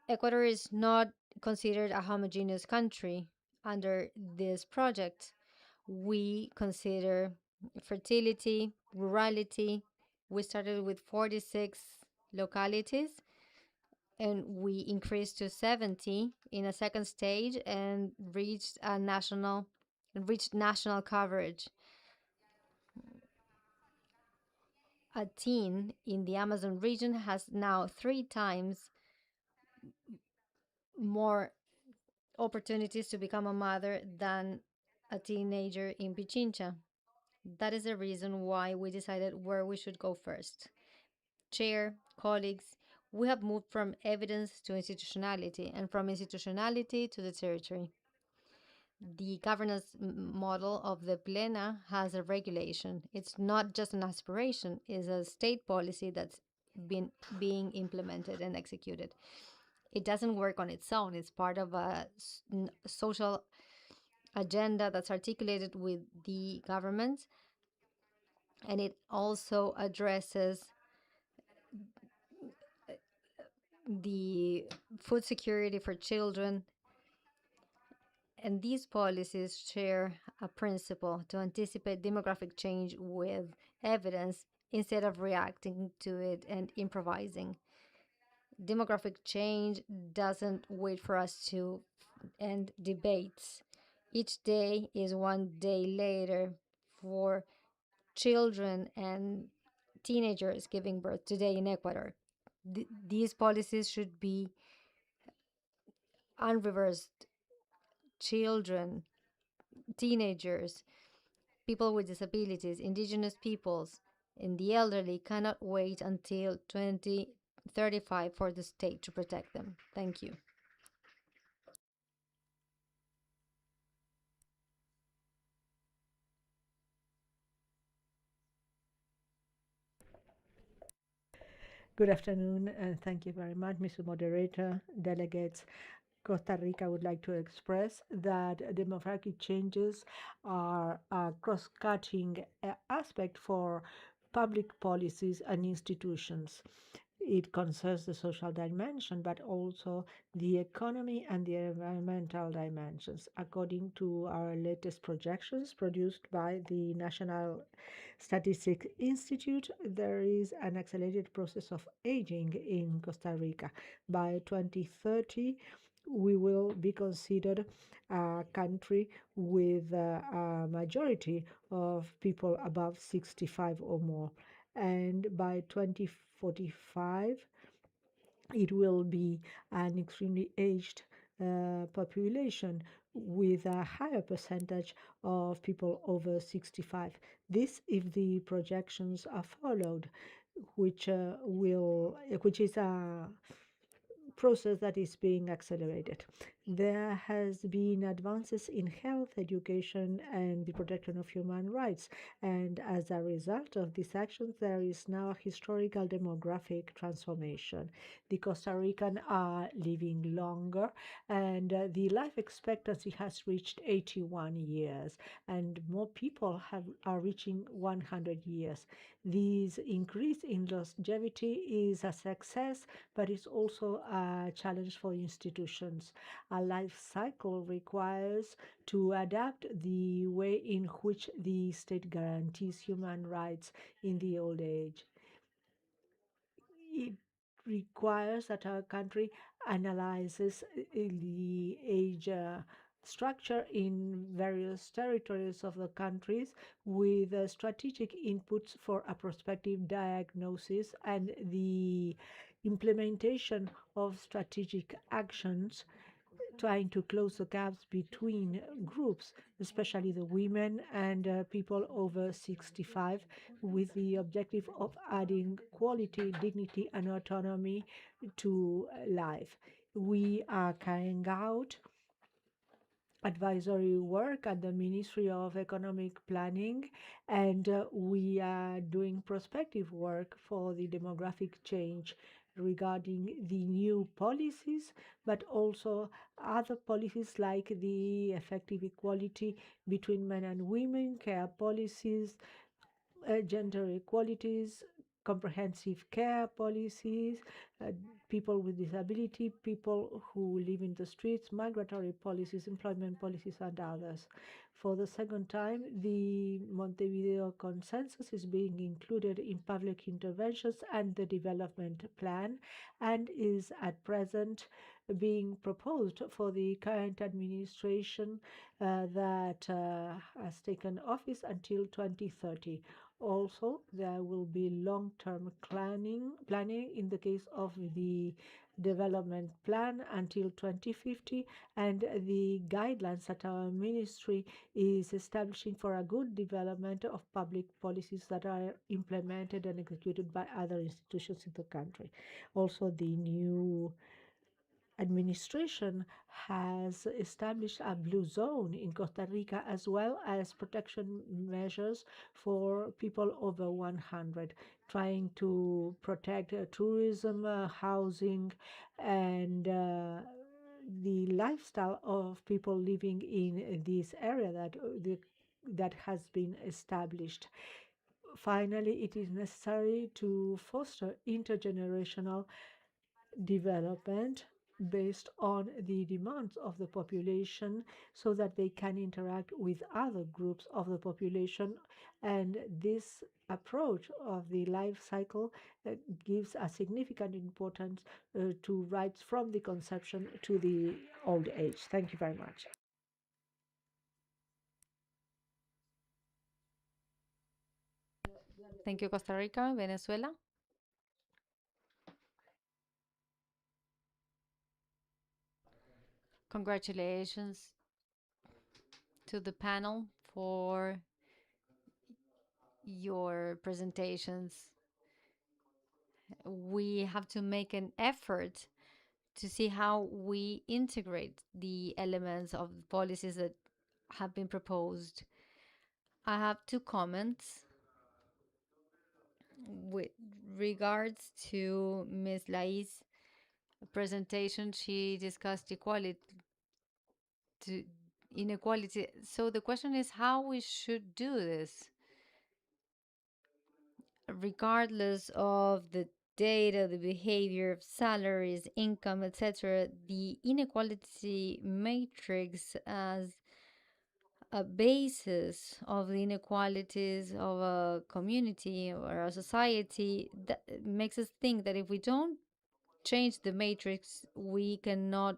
Ecuador is not considered a homogeneous country under this project. We consider fertility, rurality. We started with 46 localities and we increased to 70 in a second stage and reached national coverage. A teen in the Amazon region has now 3 times more opportunities to become a mother than a teenager in Pichincha. That is the reason why we decided where we should go first. Chair, colleagues, we have moved from evidence to institutionality and from institutionality to the territory. The governance model of the Plena has a regulation. It's not just an aspiration, it's a state policy that's been being implemented and executed. It doesn't work on its own. It's part of a social agenda that's articulated with the government, and it also addresses the food security for children. And these policies share a principle to anticipate demographic change with evidence instead of reacting to it and improvising. Demographic change doesn't wait for us to end debates. Each day is one day later for children and teenagers giving birth today in Ecuador. These policies should be unreversed. Children, teenagers, people with disabilities, indigenous peoples, and the elderly cannot wait until 2035 for the state to protect them. Thank you. Good afternoon, and thank you very much, Mr. Moderator, delegates. Costa Rica would like to express that demographic changes are a cross-cutting aspect for public policies and institutions. It concerns the social dimension, but also the economy and the environmental dimensions. According to our latest projections produced by the National Statistics Institute, there is an accelerated process of aging in Costa Rica. By 2030, we will be considered a country with a majority of people above 65 or more. And by 2045, it will be an extremely aged population with a higher percentage of people over 65. This, if the projections are followed, which is a process that is being accelerated. There has been advances in health, education, and the protection of human rights. And as a result of these actions, there is now a historical demographic transformation. The Costa Rican are living longer, and the life expectancy has reached 81 years, and more people are reaching 100 years. This increase in longevity is a success, but it's also a challenge for institutions. A life cycle requires to adapt the way in which the state guarantees human rights in the old age. It requires that our country analyzes the age structure in various territories of the countries with strategic inputs for a prospective diagnosis and the implementation of strategic actions trying to close the gaps between groups, especially the women and people over 65, with the objective of adding quality, dignity, and autonomy to life. We are carrying out advisory work at the Ministry of Economic Planning, and we are doing prospective work for the demographic change regarding the new policies, but also other policies like the effective equality between men and women, care policies, gender equalities, comprehensive care policies, people with disability, people who live in the streets, migratory policies, employment policies, and others. For the second time, the Montevideo Consensus is being included in public interventions and the development plan, and is at present being proposed for the current administration that has taken office until 2030. Also, there will be long-term planning in the case of the development plan until 2050, and the guidelines that our ministry is establishing for a good development of public policies that are implemented and executed by other institutions in the country. Also, the new administration has established a blue zone in Costa Rica, as well as protection measures for people over 100, trying to protect tourism, housing, and the lifestyle of people living in this area that has been established. Finally, it is necessary to foster intergenerational development based on the demands of the population so that they can interact with other groups of the population. And this approach of the life cycle gives a significant importance to rights from the conception to the old age. Thank you very much. Thank you, Costa Rica. Venezuela. Congratulations to the panel for your presentations. We have to make an effort to see how we integrate the elements of the policies that have been proposed. I have two comments with regards to Ms. Lai's presentation. She discussed inequality. So the question is how we should do this, regardless of the data, the behavior of salaries, income, etc. The inequality matrix as a basis of the inequalities of a community or a society, that makes us think that if we don't change the matrix, we cannot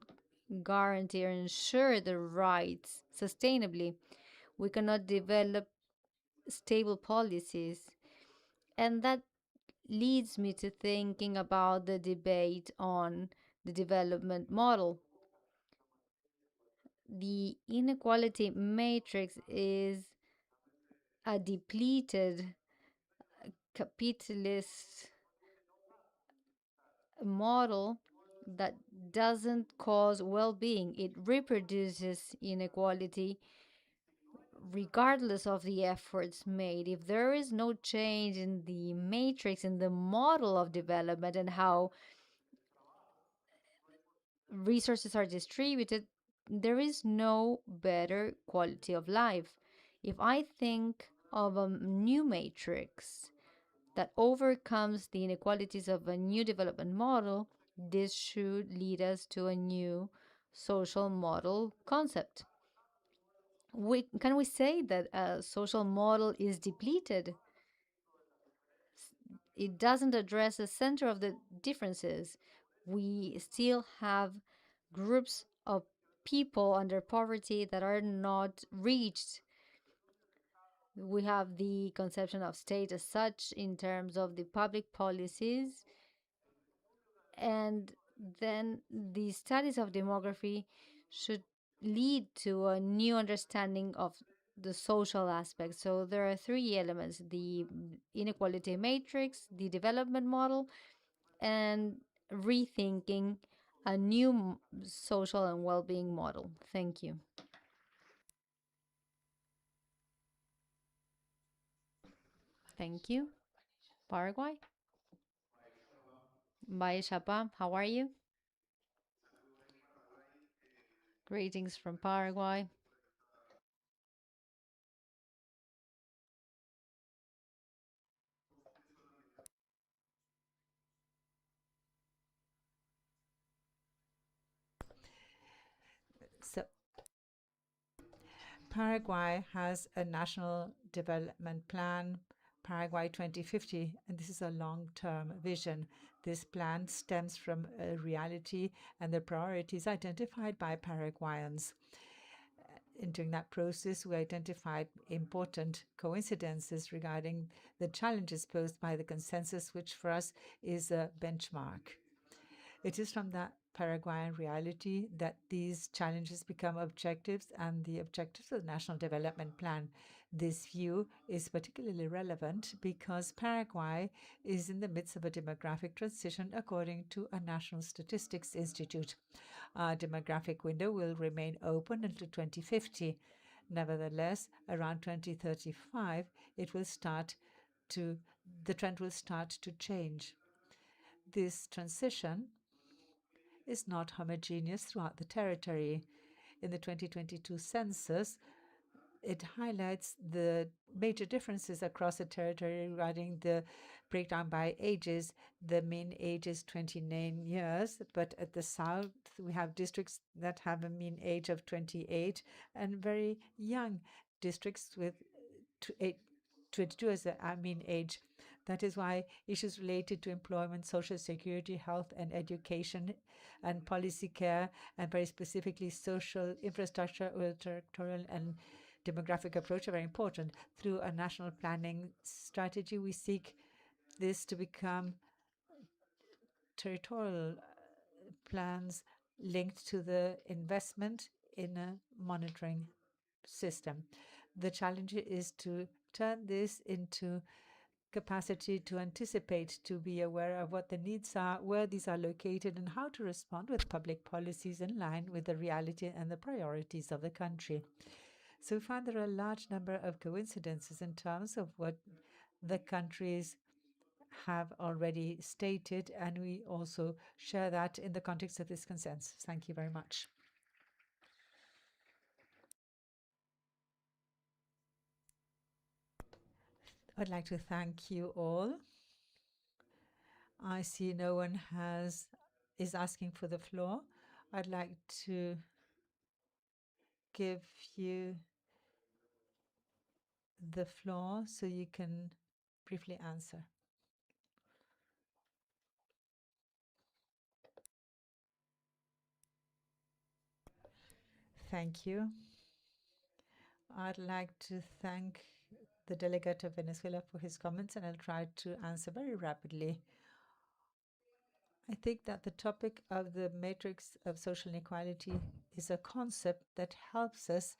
guarantee or ensure the rights sustainably. We cannot develop stable policies. And that leads me to thinking about the debate on the development model. The inequality matrix is a depleted capitalist model that doesn't cause well-being. It reproduces inequality regardless of the efforts made. If there is no change in the matrix, in the model of development and how resources are distributed, there is no better quality of life. If I think of a new matrix that overcomes the inequalities of a new development model, this should lead us to a new social model concept. Can we say that a social model is depleted? It doesn't address the center of the differences. We still have groups of people under poverty that are not reached. We have the conception of state as such in terms of the public policies, and then the studies of demography should lead to a new understanding of the social aspect. So there are three elements: the inequality matrix, the development model, and rethinking a new social and well-being model. Thank you. Thank you. Paraguay. Bye, Chapa. How are you? Greetings from Paraguay. So Paraguay has a national development plan, Paraguay 2050, and this is a long-term vision. This plan stems from a reality and the priorities identified by Paraguayans. And during that process, we identified important coincidences regarding the challenges posed by the consensus, which for us is a benchmark. It is from that Paraguayan reality that these challenges become objectives and the objectives of the National Development Plan. This view is particularly relevant because Paraguay is in the midst of a demographic transition according to a National Statistics Institute. Our demographic window will remain open until 2050. Nevertheless, around 2035, the trend will start to change. This transition is not homogeneous throughout the territory. In the 2022 census, it highlights the major differences across the territory regarding the breakdown by ages. The mean age is 29 years, but at the south, we have districts that have a mean age of 28 and very young districts with 22 as a mean age. That is why issues related to employment, social security, health, and education, and policy care, and very specifically social infrastructure, territorial, and demographic approach are very important. Through a national planning strategy, we seek this to become territorial plans linked to the investment in a monitoring system. The challenge is to turn this into capacity to anticipate, to be aware of what the needs are, where these are located, and how to respond with public policies in line with the reality and the priorities of the country. So we find there are a large number of coincidences in terms of what the countries have already stated, and we also share that in the context of this consensus. Thank you very much. I'd like to thank you all. I see no one is asking for the floor. I'd like to give you the floor so you can briefly answer. Thank you. I'd like to thank the delegate of Venezuela for his comments, and I'll try to answer very rapidly. I think that the topic of the matrix of social inequality is a concept that helps us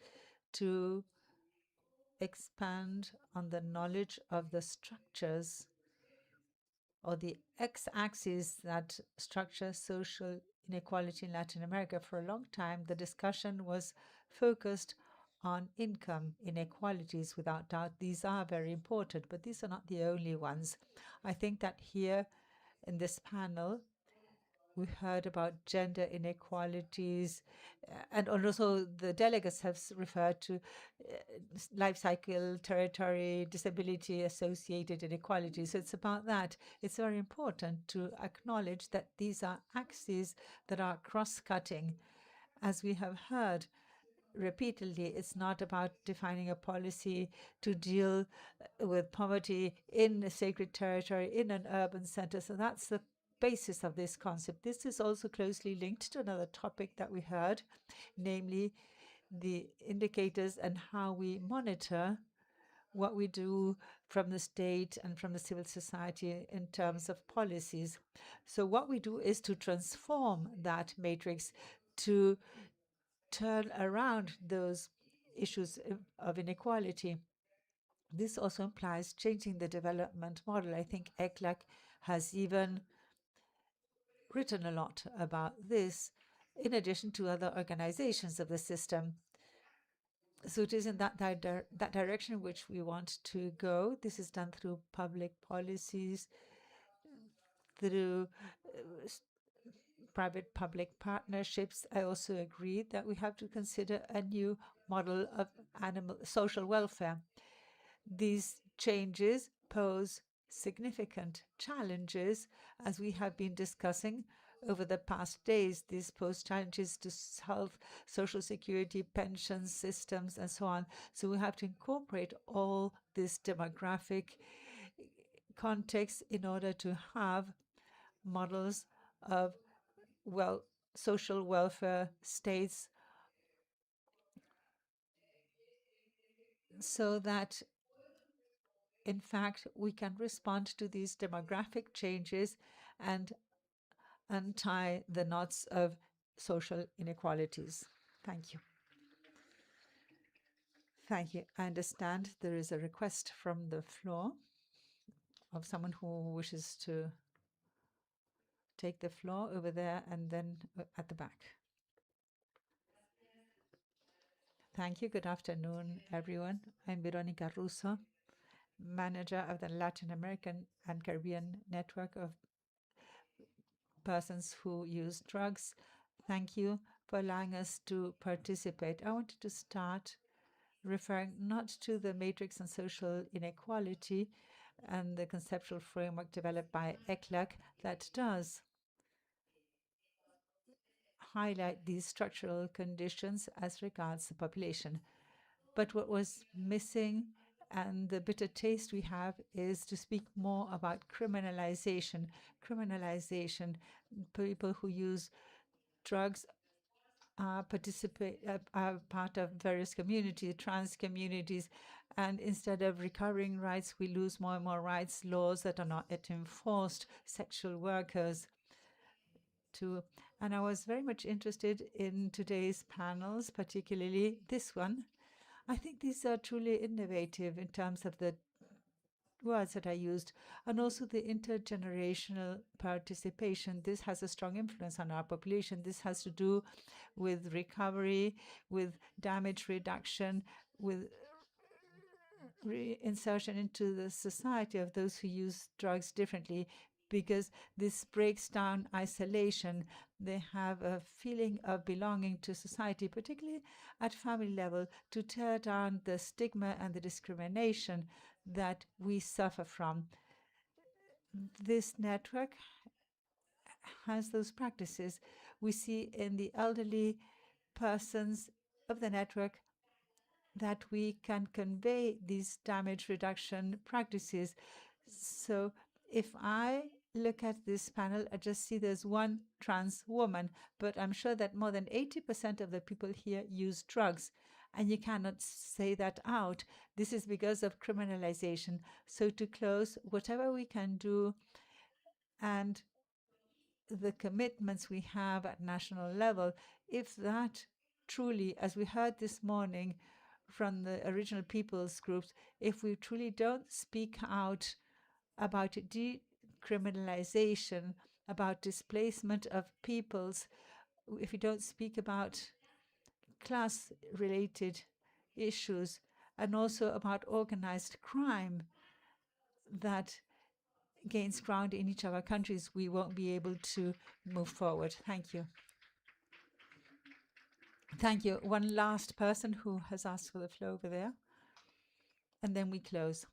to expand on the knowledge of the structures or the x-axis that structure social inequality in Latin America. For a long time, the discussion was focused on income inequalities. Without doubt, these are very important, but these are not the only ones. I think that here in this panel, we heard about gender inequalities, and also the delegates have referred to life cycle, territory, disability associated inequalities. So it's about that. It's very important to acknowledge that these are axes that are cross-cutting. As we have heard repeatedly, it's not about defining a policy to deal with poverty in a sacred territory, in an urban center. So that's the basis of this concept. This is also closely linked to another topic that we heard, namely the indicators and how we monitor what we do from the state and from the civil society in terms of policies. So what we do is to transform that matrix, to turn around those issues of inequality. This also implies changing the development model. I think ECLAC has even written a lot about this, in addition to other organizations of the system. So it is in that direction in which we want to go. This is done through public policies, through private-public partnerships. I also agree that we have to consider a new model of social welfare. These changes pose significant challenges, as we have been discussing over the past days. These pose challenges to health, social security, pension systems, and so on. So we have to incorporate all this demographic context in order to have models of social welfare states, so that in fact, we can respond to these demographic changes and untie the knots of social inequalities. Thank you. Thank you. I understand there is a request from the floor of someone who wishes to take the floor over there and then at the back. Thank you. Good afternoon, everyone. I'm Veronica Russo, manager of the Latin American and Caribbean network of persons who use drugs. Thank you for allowing us to participate. I wanted to start referring not to the matrix and social inequality and the conceptual framework developed by ECLAC that does highlight these structural conditions as regards the population. But what was missing and the bitter taste we have is to speak more about criminalization. Criminalization, people who use drugs are part of various communities, trans communities, and instead of recovering rights, we lose more and more rights, laws that are not yet enforced, sexual workers too. And I was very much interested in today's panels, particularly this one. I think these are truly innovative in terms of the words that I used, and also the intergenerational participation. This has a strong influence on our population. This has to do with recovery, with damage reduction, with reinsertion into the society of those who use drugs differently, because this breaks down isolation. They have a feeling of belonging to society, particularly at family level, to tear down the stigma and the discrimination that we suffer from. This network has those practices. We see in the elderly persons of the network that we can convey these damage reduction practices. So if I look at this panel, I just see there's one trans woman, but I'm sure that more than 80% of the people here use drugs, and you cannot say that out. This is because of criminalization. So to close, whatever we can do and the commitments we have at national level, if that truly, as we heard this morning from the original peoples groups, if we truly don't speak out about decriminalization, about displacement of peoples, if we don't speak about class-related issues, and also about organized crime that gains ground in each of our countries, we won't be able to move forward. Thank you. Thank you. One last person who has asked for the floor over there, and then we close.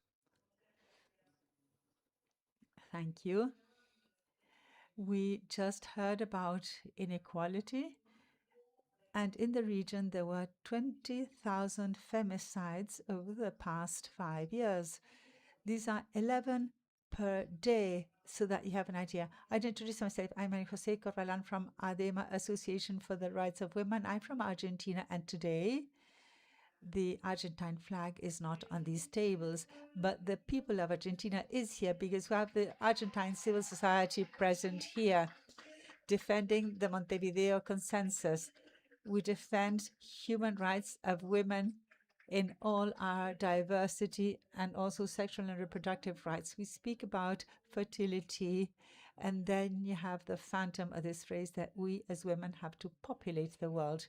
Thank you. We just heard about inequality, and in the region there were 20,000 femicides over the past 5 years. These are 11 per day, so that you have an idea. I'd introduce myself. I'm Jose Corvalan from ADEMA, Association for the Rights of Women. I'm from Argentina, and today the Argentine flag is not on these tables, but the people of Argentina is here because we have the Argentine civil society present here defending the Montevideo Consensus. We defend human rights of women in all our diversity and also sexual and reproductive rights. We speak about fertility, and then you have the phantom of this phrase that we as women have to populate the world.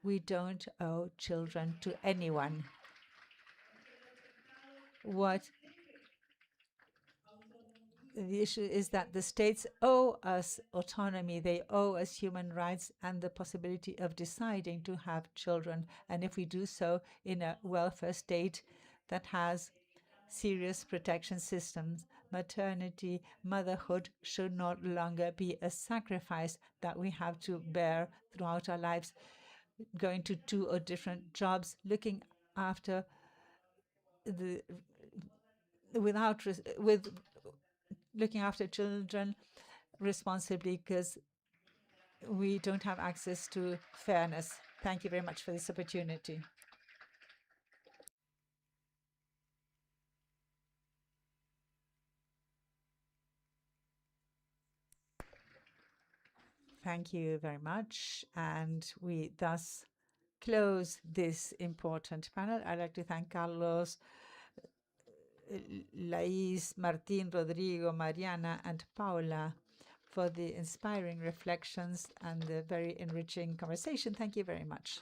We don't owe children to anyone. What the issue is that the states owe us autonomy. They owe us human rights and the possibility of deciding to have children. And if we do so in a welfare state that has serious protection systems, maternity, motherhood should no longer be a sacrifice that we have to bear throughout our lives, going to 2 or different jobs, looking after looking after children responsibly because we don't have access to fairness. Thank you very much for this opportunity. Thank you very much. And we thus close this important panel, I'd like to thank Carlos, Lais, Martin, Rodrigo, Mariana, and Paula for the inspiring reflections and the very enriching conversation. Thank you very much.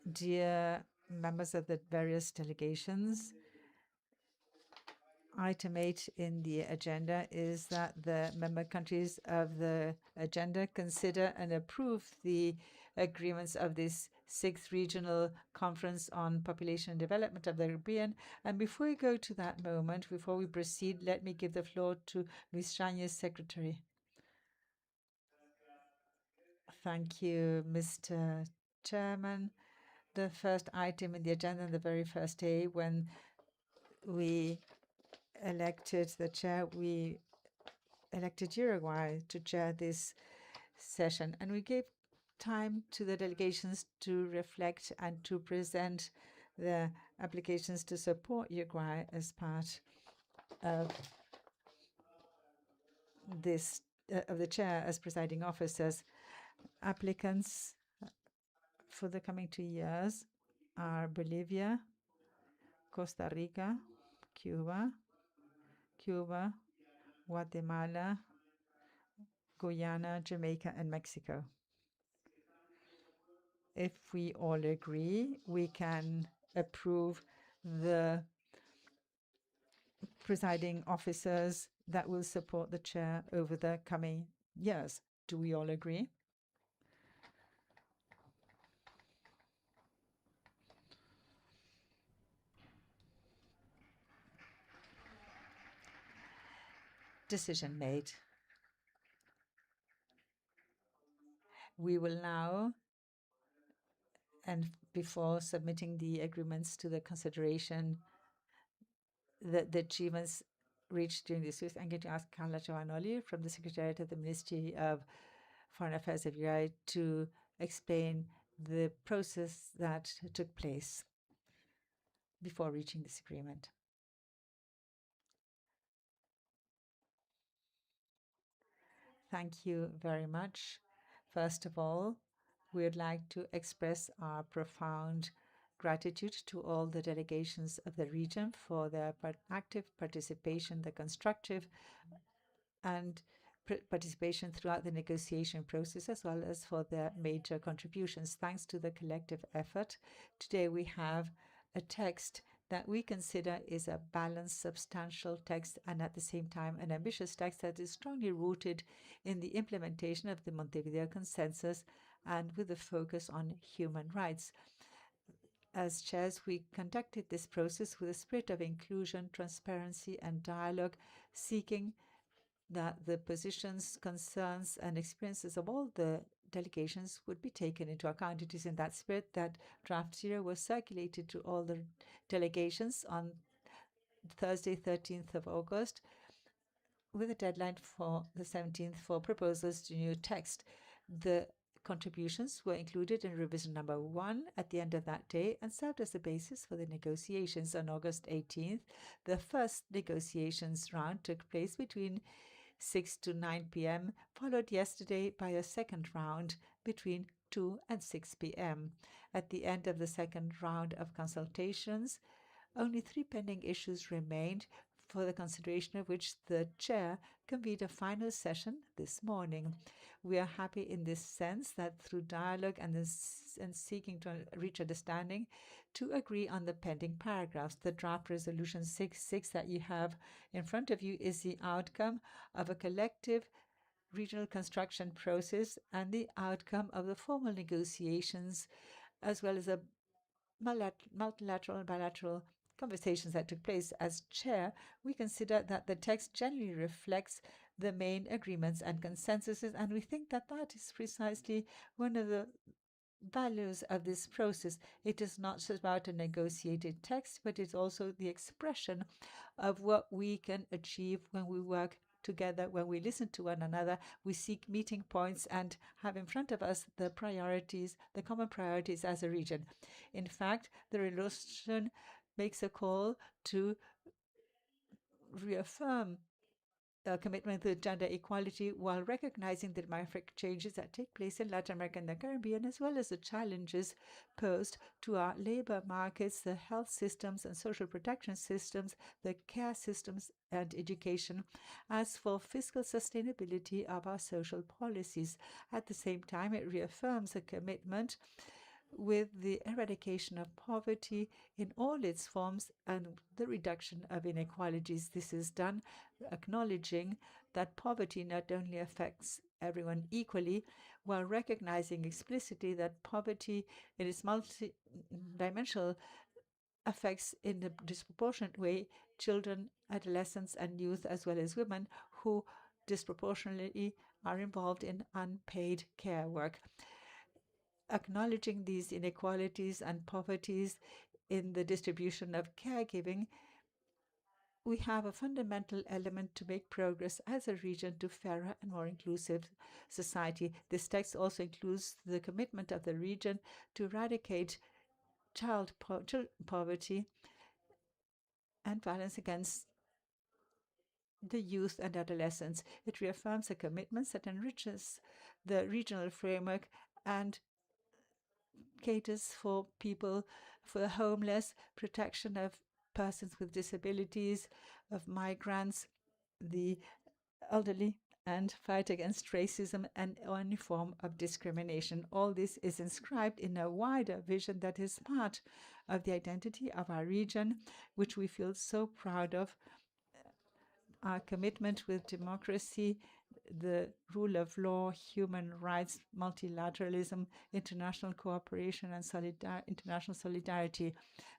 Dear members of the various delegations, item 8 in the agenda is that the member countries of the agenda consider and approve the agreements of this 6th Regional Conference on Population and Development of the Caribbean. And before we go to that moment, before we proceed, let me give the floor to Luis Chañez, Secretary. Thank you, Mr. Chairman. The first item in the agenda on the very first day when we elected the chair, we elected Uruguay to chair this session. And we gave time to the delegations to reflect and to present the applications to support Uruguay as part of this, of the chair as presiding officers. Applicants for the coming 2 years are Bolivia, Costa Rica, Cuba, Guatemala, Guyana, Jamaica, and Mexico. If we all agree, we can approve the presiding officers that will support the chair over the coming years. Do we all agree? Decision made. We will now, and before submitting the agreements to the consideration, the achievements reached during this week, I'm going to ask Carla Giovanoli from the Secretariat of the Ministry of Foreign Affairs of Uruguay to explain the process that took place before reaching this agreement. Thank you very much. First of all, we would like to express our profound gratitude to all the delegations of the region for their active participation, the constructive and participation throughout the negotiation process, as well as for their major contributions. Thanks to the collective effort, today we have a text that we consider is a balanced, substantial text, and at the same time an ambitious text that is strongly rooted in the implementation of the Montevideo Consensus and with a focus on human rights. As chairs, we conducted this process with a spirit of inclusion, transparency, and dialogue, seeking that the positions, concerns, and experiences of all the delegations would be taken into account. It is in that spirit that Draft 0 was circulated to all the delegations on Thursday, 13th of August, with a deadline for the 17th for proposals to new text. The contributions were included in revision number 1 at the end of that day and served as the basis for the negotiations. On August 18th, the first negotiations round took place between 6 to 9 p.m., followed yesterday by a second round between 2 and 6 p.m. At the end of the second round of consultations, only 3 pending issues remained, for the consideration of which the chair convened a final session this morning. We are happy in this sense that through dialogue and seeking to reach understanding, to agree on the pending paragraphs. The draft resolution 6.6 that you have in front of you is the outcome of a collective regional construction process and the outcome of the formal negotiations, as well as a multilateral and bilateral conversations that took place. As chair, we consider that the text generally reflects the main agreements and consensuses, and we think that that is precisely one of the values of this process. It is not just about a negotiated text, but it's also the expression of what we can achieve when we work together, when we listen to one another, we seek meeting points and have in front of us the priorities, the common priorities as a region. In fact, the resolution makes a call to reaffirm a commitment to gender equality while recognizing the demographic changes that take place in Latin America and the Caribbean, as well as the challenges posed to our labor markets, the health systems and social protection systems, the care systems and education, as for fiscal sustainability of our social policies. At the same time, it reaffirms a commitment with the eradication of poverty in all its forms and the reduction of inequalities. This is done acknowledging that poverty not only affects everyone equally, while recognizing explicitly that poverty in its multidimensional affects in a disproportionate way children, adolescents, and youth, as well as women who disproportionately are involved in unpaid care work. Acknowledging these inequalities and poverties in the distribution of caregiving, we have a fundamental element to make progress as a region to fairer and more inclusive society. This text also includes the commitment of the region to eradicate child poverty and violence against the youth and adolescents. It reaffirms the commitments that enriches the regional framework and caters for people, for the homeless, protection of persons with disabilities, of migrants, the elderly, and fight against racism and any form of discrimination. All this is inscribed in a wider vision that is part of the identity of our region, which we feel so proud of. Our commitment with democracy, the rule of law, human rights, multilateralism, international cooperation, and international solidarity.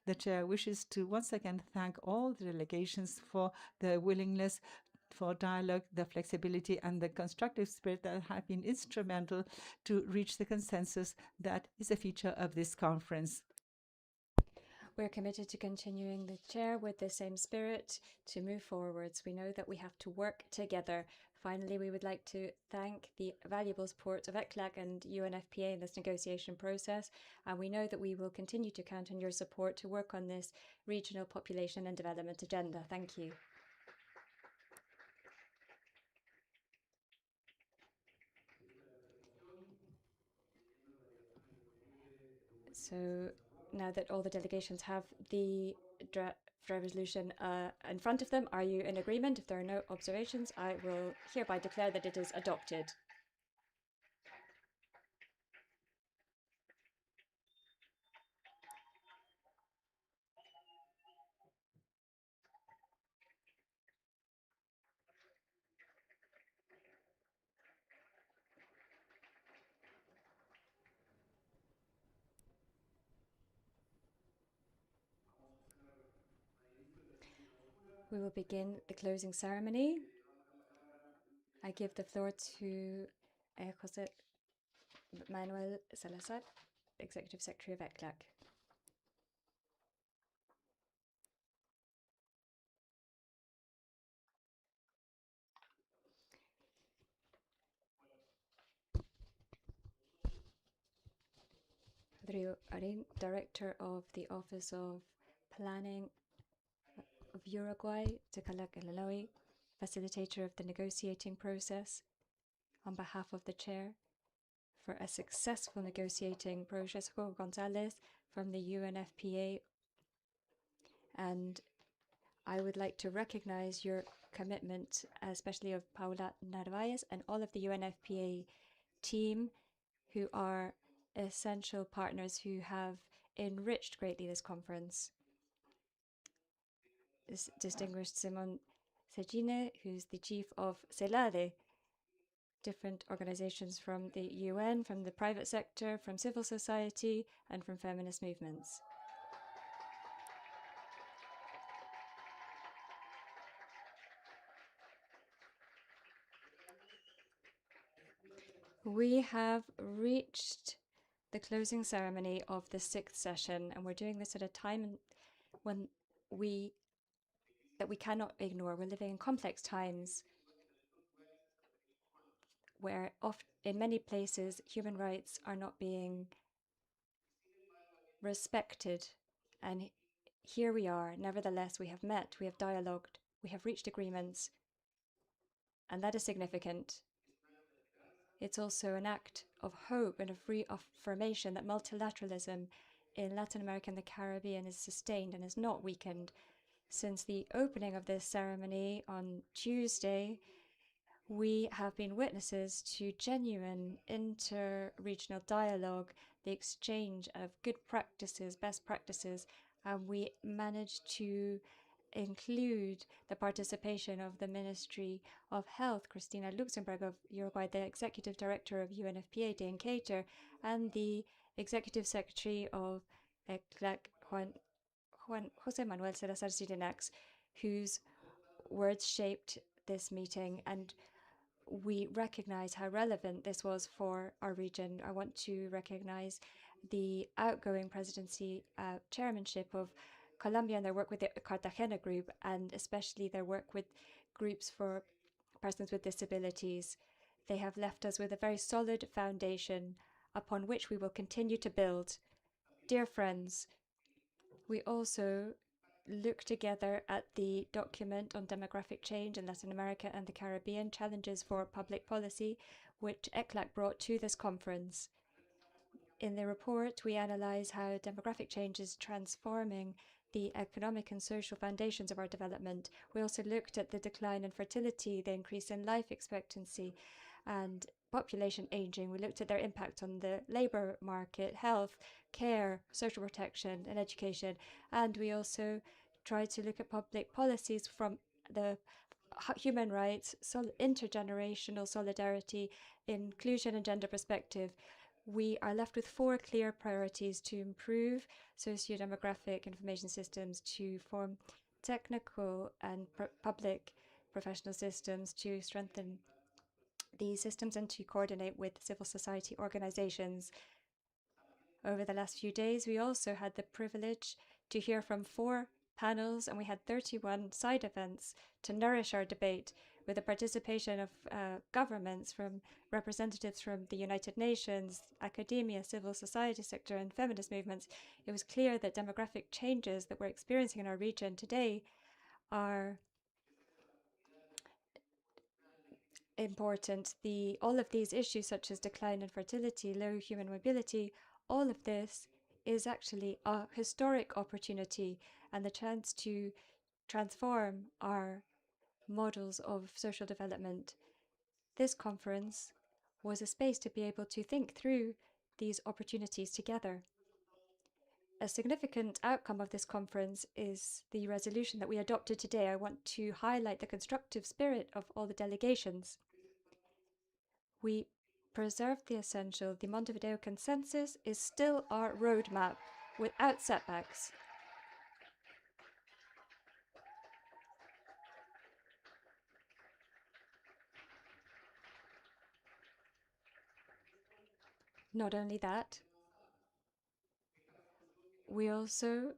The chair wishes to once again thank all the delegations for their willingness for dialogue, the flexibility, and the constructive spirit that have been instrumental to reach the consensus that is a feature of this conference. We're committed to continuing the chair with the same spirit to move forwards. We know that we have to work together. Finally, we would like to thank the valuable support of ECLAC and UNFPA in this negotiation process, and we know that we will continue to count on your support to work on this regional population and development agenda. Thank you. So now that all the delegations have the draft resolution in front of them, are you in agreement? If there are no observations, I will hereby declare that it is adopted. We will begin the closing ceremony. I give the floor to Jose Manuel Salazar, Executive Secretary of ECLAC. Rodrigo Arin, Director of the Office of Planning of Uruguay, Tecalac Elaloy, Facilitator of the negotiating process, on behalf of the Chair, for a successful negotiating process, Hugo Gonzalez from the UNFPA, and I would like to recognize your commitment, especially of Paula Narvaez and all of the UNFPA team, who are essential partners who have enriched greatly this conference. This distinguished Simon Segine, who's the chief of CELADE, different organizations from the UN, from the private sector, from civil society, and from feminist movements. We have reached the closing ceremony of the 6th session, and we're doing this at a time when we cannot ignore. We're living in complex times where in many places human rights are not being respected. And here we are. Nevertheless, we have met, we have dialogued, we have reached agreements, and that is significant. It's also an act of hope and of reaffirmation that multilateralism in Latin America and the Caribbean is sustained and is not weakened. Since the opening of this ceremony on Tuesday, we have been witnesses to genuine inter-regional dialogue, the exchange of good practices, best practices, and we managed to include the participation of the Ministry of Health, Cristina Luxemburg of Uruguay, the Executive Director of UNFPA, Dane Cater, and the Executive Secretary of ECLAC, Juan Jose Manuel Salazar Sidenax, whose words shaped this meeting, and we recognize how relevant this was for our region. I want to recognize the outgoing presidency chairmanship of Colombia and their work with the Cartagena group, and especially their work with groups for persons with disabilities. They have left us with a very solid foundation upon which we will continue to build. Dear friends, we also look together at the document on demographic change in Latin America and the Caribbean, challenges for public policy, which ECLAC brought to this conference. In the report, we analyze how demographic change is transforming the economic and social foundations of our development. We also looked at the decline in fertility, the increase in life expectancy, and population aging. We looked at their impact on the labor market, health, care, social protection, and education. And we also tried to look at public policies from the human rights, intergenerational solidarity, inclusion, and gender perspective. We are left with 4 clear priorities: to improve socio-demographic information systems, to form technical and public professional systems, to strengthen these systems, and to coordinate with civil society organizations. Over the last few days, we also had the privilege to hear from 4 panels, and we had 31 side events to nourish our debate, with the participation of governments, from representatives from the United Nations, academia, civil society sector, and feminist movements. It was clear that demographic changes that we're experiencing in our region today are important. All of these issues, such as decline in fertility, low human mobility, all of this is actually a historic opportunity and the chance to transform our models of social development. This conference was a space to be able to think through these opportunities together. A significant outcome of this conference is the resolution that we adopted today. I want to highlight the constructive spirit of all the delegations. We preserved the essential. The Montevideo Consensus is still our roadmap without setbacks. Not only that, we also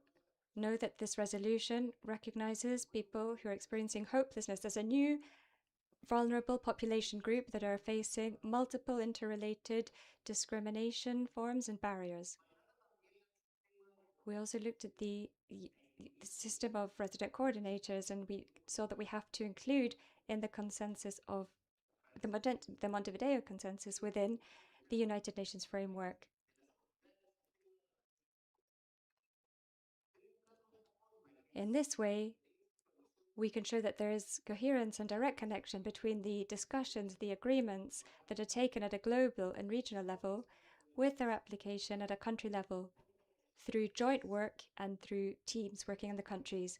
know that this resolution recognizes people who are experiencing hopelessness as a new vulnerable population group that are facing multiple interrelated discrimination forms and barriers. We also looked at the system of resident coordinators, and we saw that we have to include in the consensus of the Montevideo consensus within the United Nations framework. In this way, we can show that there is coherence and direct connection between the discussions, the agreements that are taken at a global and regional level with their application at a country level through joint work and through teams working in the countries.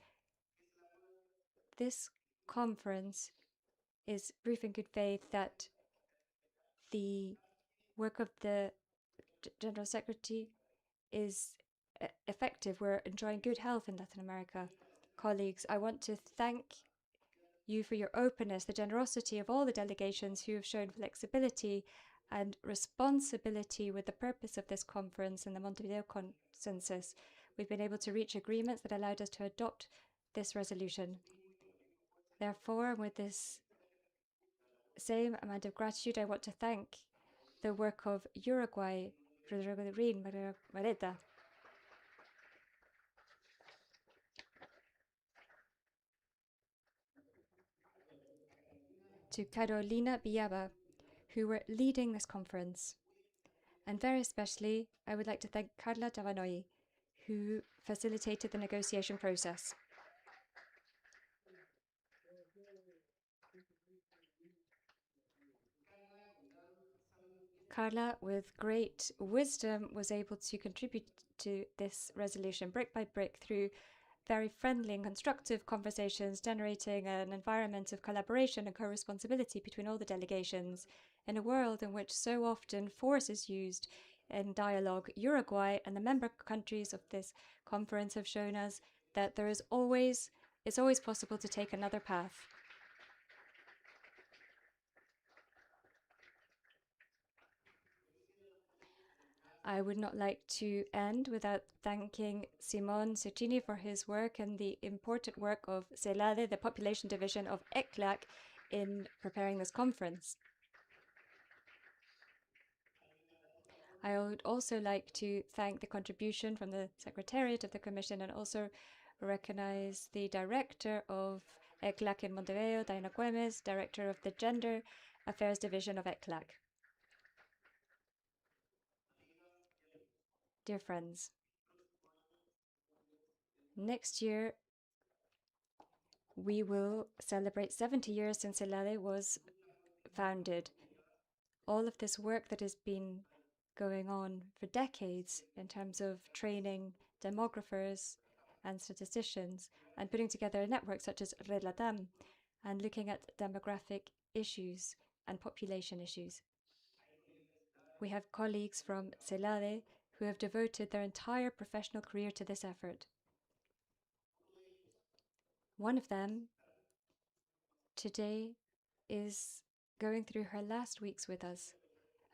This conference is proof in good faith that the work of the General Secretary is effective. We're enjoying good health in Latin America. Colleagues, I want to thank you for your openness, the generosity of all the delegations who have shown flexibility and responsibility with the purpose of this conference and the Montevideo consensus. We've been able to reach agreements that allowed us to adopt this resolution. Therefore, with this same amount of gratitude, I want to thank the work of Uruguay, Rodrigo Rin, Maria Mareta. To Carolina Villaba, who were leading this conference. And very especially, I would like to thank Carla Tavanoi, who facilitated the negotiation process. Carla, with great wisdom, was able to contribute to this resolution brick by brick through very friendly and constructive conversations, generating an environment of collaboration and co-responsibility between all the delegations. In a world in which so often force is used in dialogue, Uruguay and the member countries of this conference have shown us that it's always possible to take another path. I would not like to end without thanking Simon Cecchini for his work and the important work of CELADE, the population division of ECLAC, in preparing this conference. I would also like to thank the contribution from the Secretariat of the Commission and also recognize the Director of ECLAC in Montevideo, Diana Güemes, Director of the Gender Affairs Division of ECLAC. Dear friends, next year we will celebrate 70 years since CELADE was founded. All of this work that has been going on for decades in terms of training demographers and statisticians and putting together a network such as Red Latam and looking at demographic issues and population issues. We have colleagues from CELADE who have devoted their entire professional career to this effort. One of them today is going through her last weeks with us,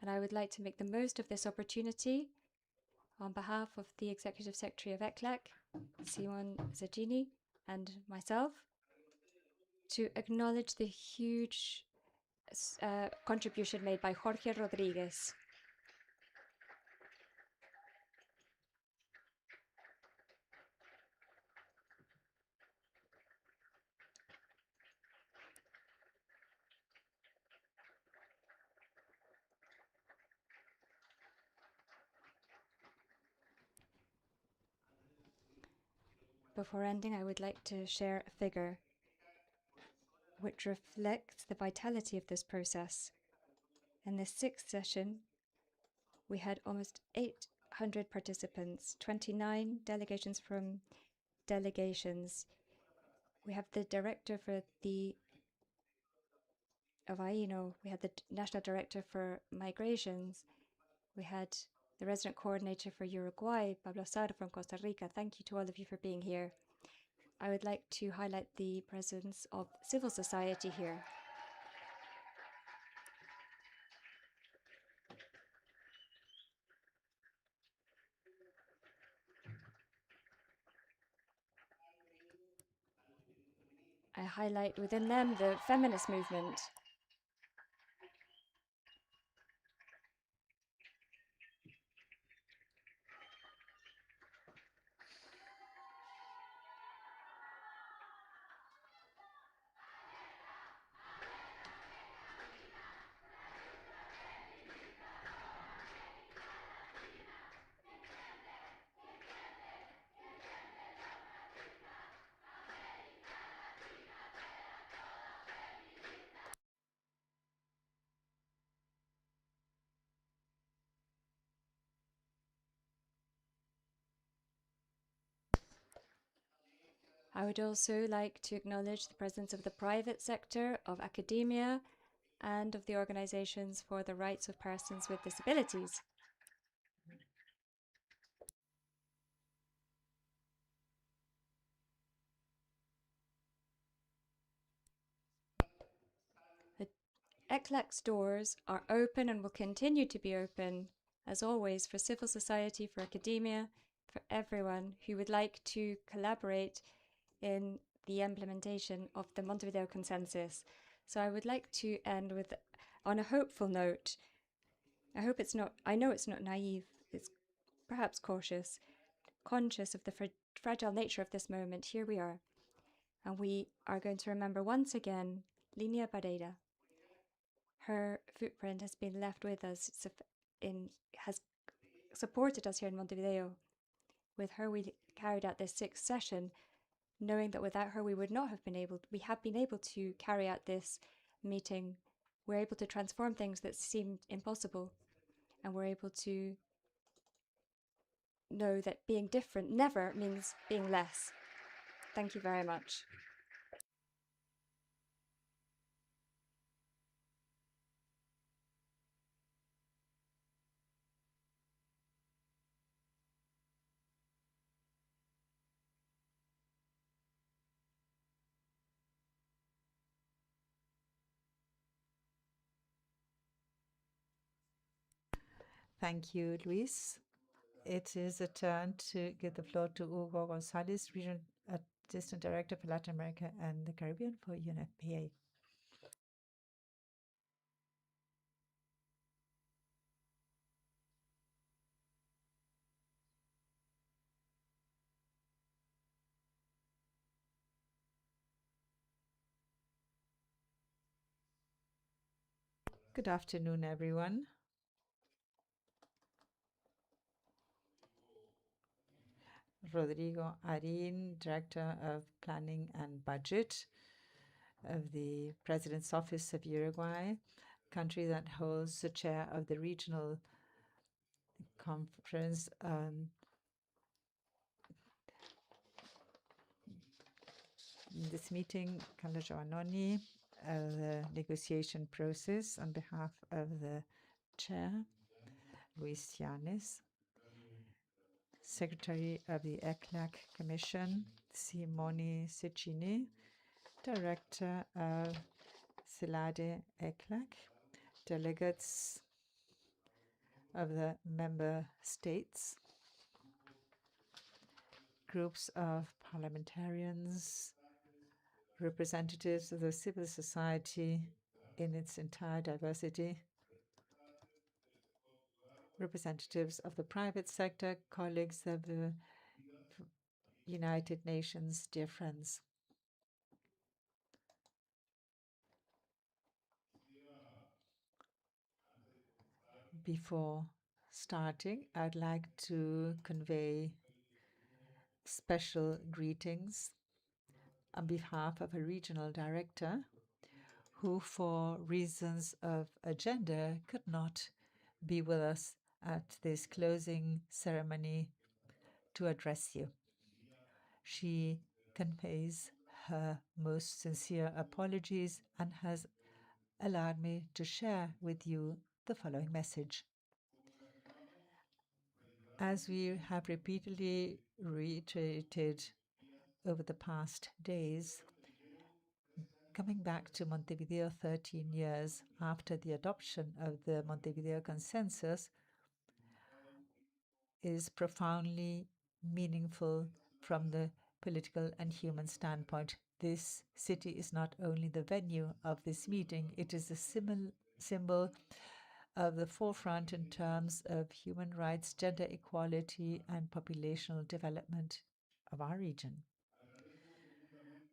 and I would like to make the most of this opportunity on behalf of the Executive Secretary of ECLAC, Simon Cecchini, and myself, to acknowledge the huge contribution made by Jorge Rodriguez. Before ending, I would like to share a figure which reflects the vitality of this process. In this sixth session, we had almost 800 participants, 29 delegations from delegations. We have the director for of AINO, we had the national director for migrations, we had the resident coordinator for Uruguay, Pablo Sar from Costa Rica. Thank you to all of you for being here. I would like to highlight the presence of civil society here. highlight within them the feminist movement. I would also like to acknowledge the presence of the private sector, of academia, and of the organizations for the rights of persons with disabilities. The ECLAC's doors are open and will continue to be open, as always, for civil society, for academia, for everyone who would like to collaborate in the implementation of the Montevideo Consensus. So I would like to end with, on a hopeful note. I know it's not naive, it's perhaps cautious, conscious of the fragile nature of this moment. Here we are. And we are going to remember once again Linia Barreira. Her footprint has been left with us, has supported us here in Montevideo. With her, we carried out this 6th session, knowing that without her, we have been able to carry out this meeting. We're able to transform things that seemed impossible, and we're able to know that being different never means being less. Thank you very much. Thank you, Luis. It is a turn to give the floor to Hugo Gonzalez, Regional Assistant Director for Latin America and the Caribbean for UNFPA. Good afternoon, everyone. Rodrigo Arin, Director of Planning and Budget of the President's Office of Uruguay, country that holds the chair of the regional conference in this meeting, Carlo Giovannoni, the negotiation process on behalf of the chair, Luis Yanes, Secretary of the ECLAC Commission, Simone Cecchini, Director of CELADE ECLAC, delegates of the member states, groups of parliamentarians, representatives of the civil society in its entire diversity, representatives of the private sector, colleagues of the United Nations, dear friends. Before starting, I'd like to convey special greetings on behalf of a regional director who, for reasons of agenda, could not be with us at this closing ceremony to address you. She conveys her most sincere apologies and has allowed me to share with you the following message. As we have repeatedly reiterated over the past days, coming back to Montevideo 13 years after the adoption of the Montevideo Consensus is profoundly meaningful from the political and human standpoint. This city is not only the venue of this meeting, it is a symbol of the forefront in terms of human rights, gender equality, and populational development of our region.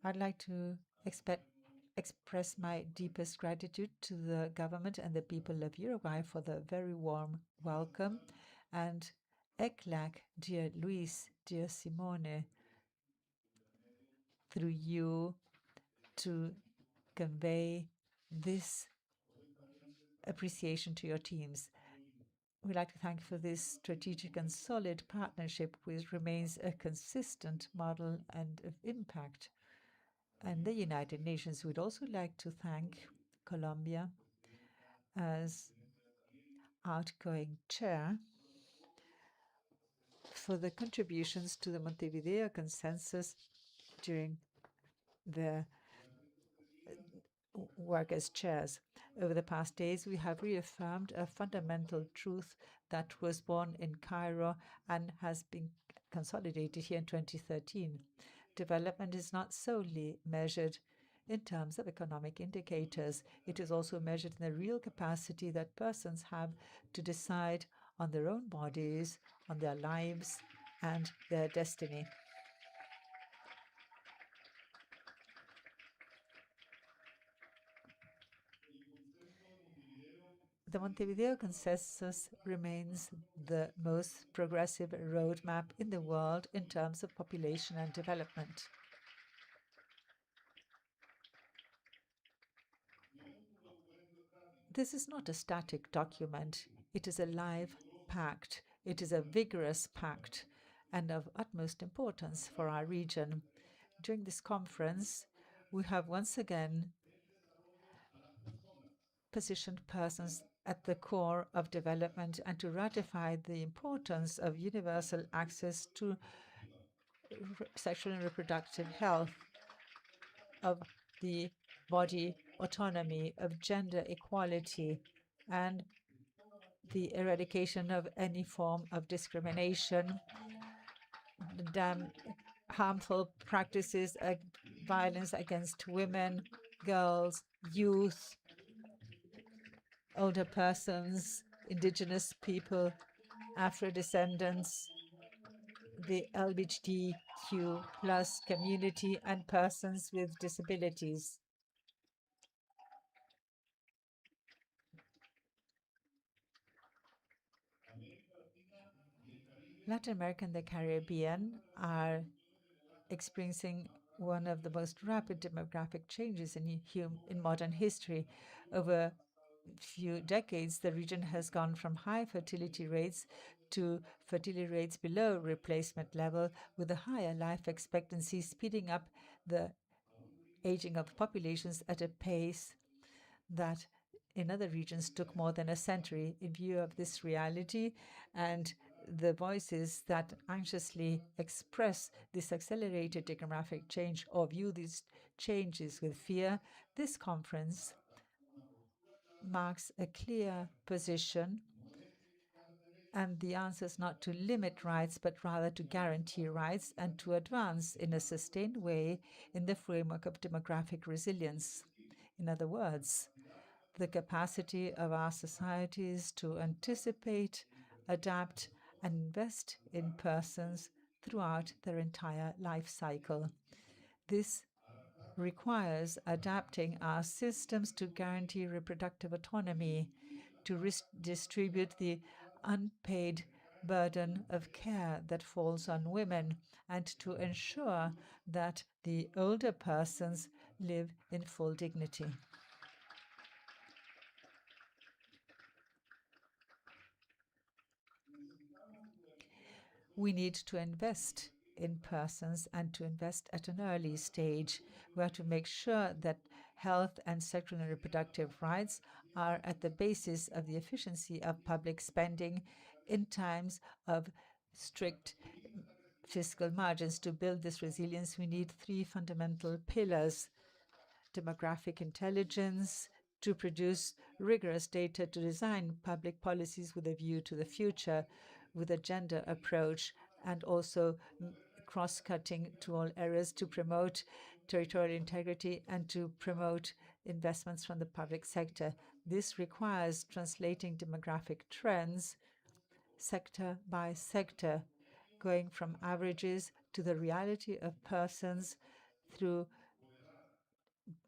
I'd like to express my deepest gratitude to the government and the people of Uruguay for the very warm welcome, and ECLAC, dear Luis, dear Simone, through you to convey this appreciation to your teams. We'd like to thank you for this strategic and solid partnership, which remains a consistent model and of impact. And the United Nations would also like to thank Colombia as outgoing chair for the contributions to the Montevideo Consensus during their work as chairs. Over the past days, we have reaffirmed a fundamental truth that was born in Cairo and has been consolidated here in 2013. Development is not solely measured in terms of economic indicators. It is also measured in the real capacity that persons have to decide on their own bodies, on their lives, and their destiny. The Montevideo Consensus remains the most progressive roadmap in the world in terms of population and development. This is not a static document. It is a live pact. It is a vigorous pact and of utmost importance for our region. During this conference, we have once again positioned persons at the core of development and to ratify the importance of universal access to sexual and reproductive health, of the body autonomy, of gender equality, and the eradication of any form of discrimination, harmful practices, violence against women, girls, youth, older persons, indigenous people, Afro-descendants, the LGBTQ plus community, and persons with disabilities. Latin America and the Caribbean are experiencing one of the most rapid demographic changes in modern history. Over a few decades, the region has gone from high fertility rates to fertility rates below replacement level, with a higher life expectancy speeding up the aging of populations at a pace that in other regions took more than a century. In view of this reality and the voices that anxiously express this accelerated demographic change or view these changes with fear, this conference marks a clear position, and the answer is not to limit rights, but rather to guarantee rights and to advance in a sustained way in the framework of demographic resilience. In other words, the capacity of our societies to anticipate, adapt, and invest in persons throughout their entire life cycle. This requires adapting our systems to guarantee reproductive autonomy, to distribute the unpaid burden of care that falls on women, and to ensure that the older persons live in full dignity. We need to invest in persons and to invest at an early stage. We have to make sure that health and sexual and reproductive rights are at the basis of the efficiency of public spending in times of strict fiscal margins. To build this resilience, we need three fundamental pillars: demographic intelligence, to produce rigorous data to design public policies with a view to the future, with a gender approach, and also cross-cutting to all areas to promote territorial integrity and to promote investments from the public sector. This requires translating demographic trends sector by sector, going from averages to the reality of persons through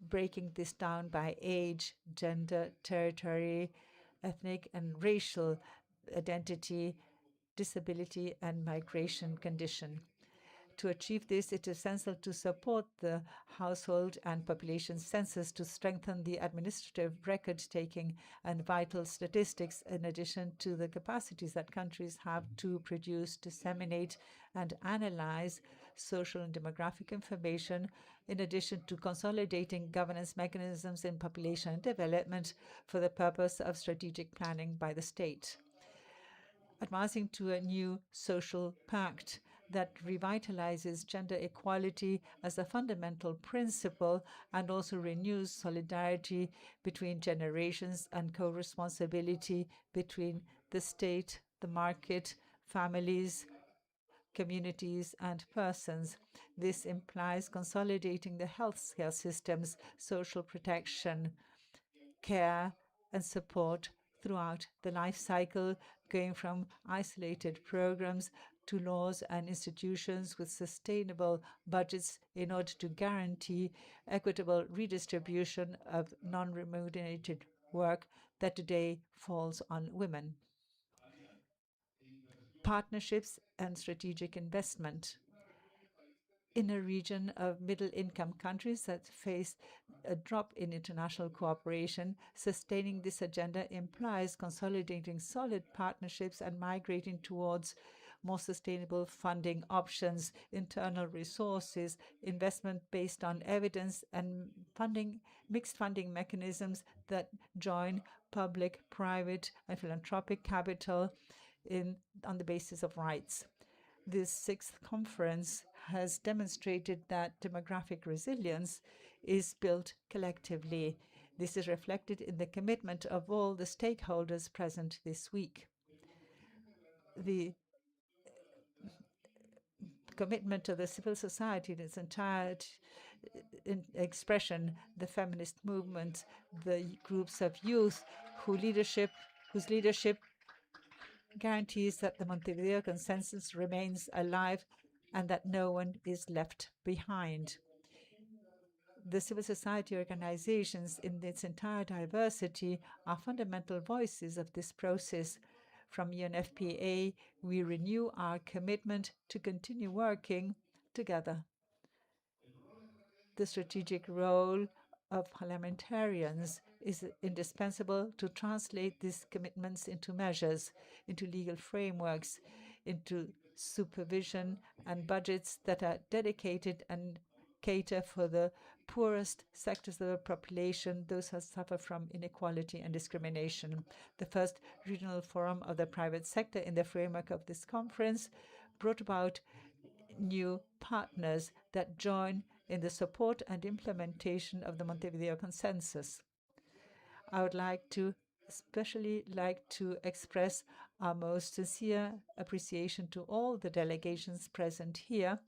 breaking this down by age, gender, territory, ethnic and racial identity, disability, and migration condition. To achieve this, it is essential to support the household and population census to strengthen the administrative record-taking and vital statistics, in addition to the capacities that countries have to produce, disseminate, and analyze social and demographic information, in addition to consolidating governance mechanisms in population development for the purpose of strategic planning by the state. Advancing to a new social pact that revitalizes gender equality as a fundamental principle and also renews solidarity between generations and co-responsibility between the state, the market, families, communities, and persons. This implies consolidating the healthcare systems, social protection, care, and support throughout the life cycle, going from isolated programs to laws and institutions with sustainable budgets in order to guarantee equitable redistribution of non-remunerated work that today falls on women. Partnerships and strategic investment. In a region of middle-income countries that face a drop in international cooperation, sustaining this agenda implies consolidating solid partnerships and migrating towards more sustainable funding options, internal resources, investment based on evidence, and mixed funding mechanisms that join public, private, and philanthropic capital on the basis of rights. This sixth conference has demonstrated that demographic resilience is built collectively. This is reflected in the commitment of all the stakeholders present this week. The commitment of the civil society in its entire expression, the feminist movement, the groups of youth whose leadership guarantees that the Montevideo Consensus remains alive and that no one is left behind. The civil society organizations in its entire diversity are fundamental voices of this process. From UNFPA, we renew our commitment to continue working together. The strategic role of parliamentarians is indispensable to translate these commitments into measures, into legal frameworks, into supervision and budgets that are dedicated and cater for the poorest sectors of the population, those who suffer from inequality and discrimination. The first regional forum of the private sector in the framework of this conference brought about new partners that join in the support and implementation of the Montevideo Consensus. I would especially like to express our most sincere appreciation to all the delegations present here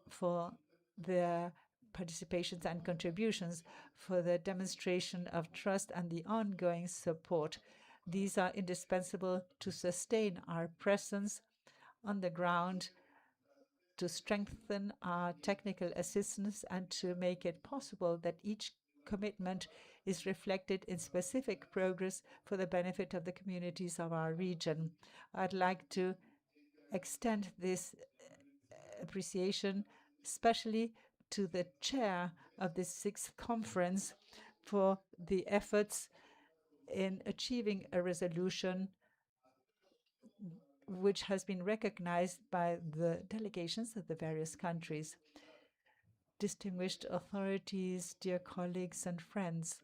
for their participations and contributions, for the demonstration of trust and the ongoing support. These are indispensable to sustain our presence on the ground, to strengthen our technical assistance, and to make it possible that each commitment is reflected in specific progress for the benefit of the communities of our region. I'd like to extend this appreciation especially to the chair of this sixth conference for the efforts in achieving a resolution which has been recognized by the delegations of the various countries. Distinguished authorities, dear colleagues and friends,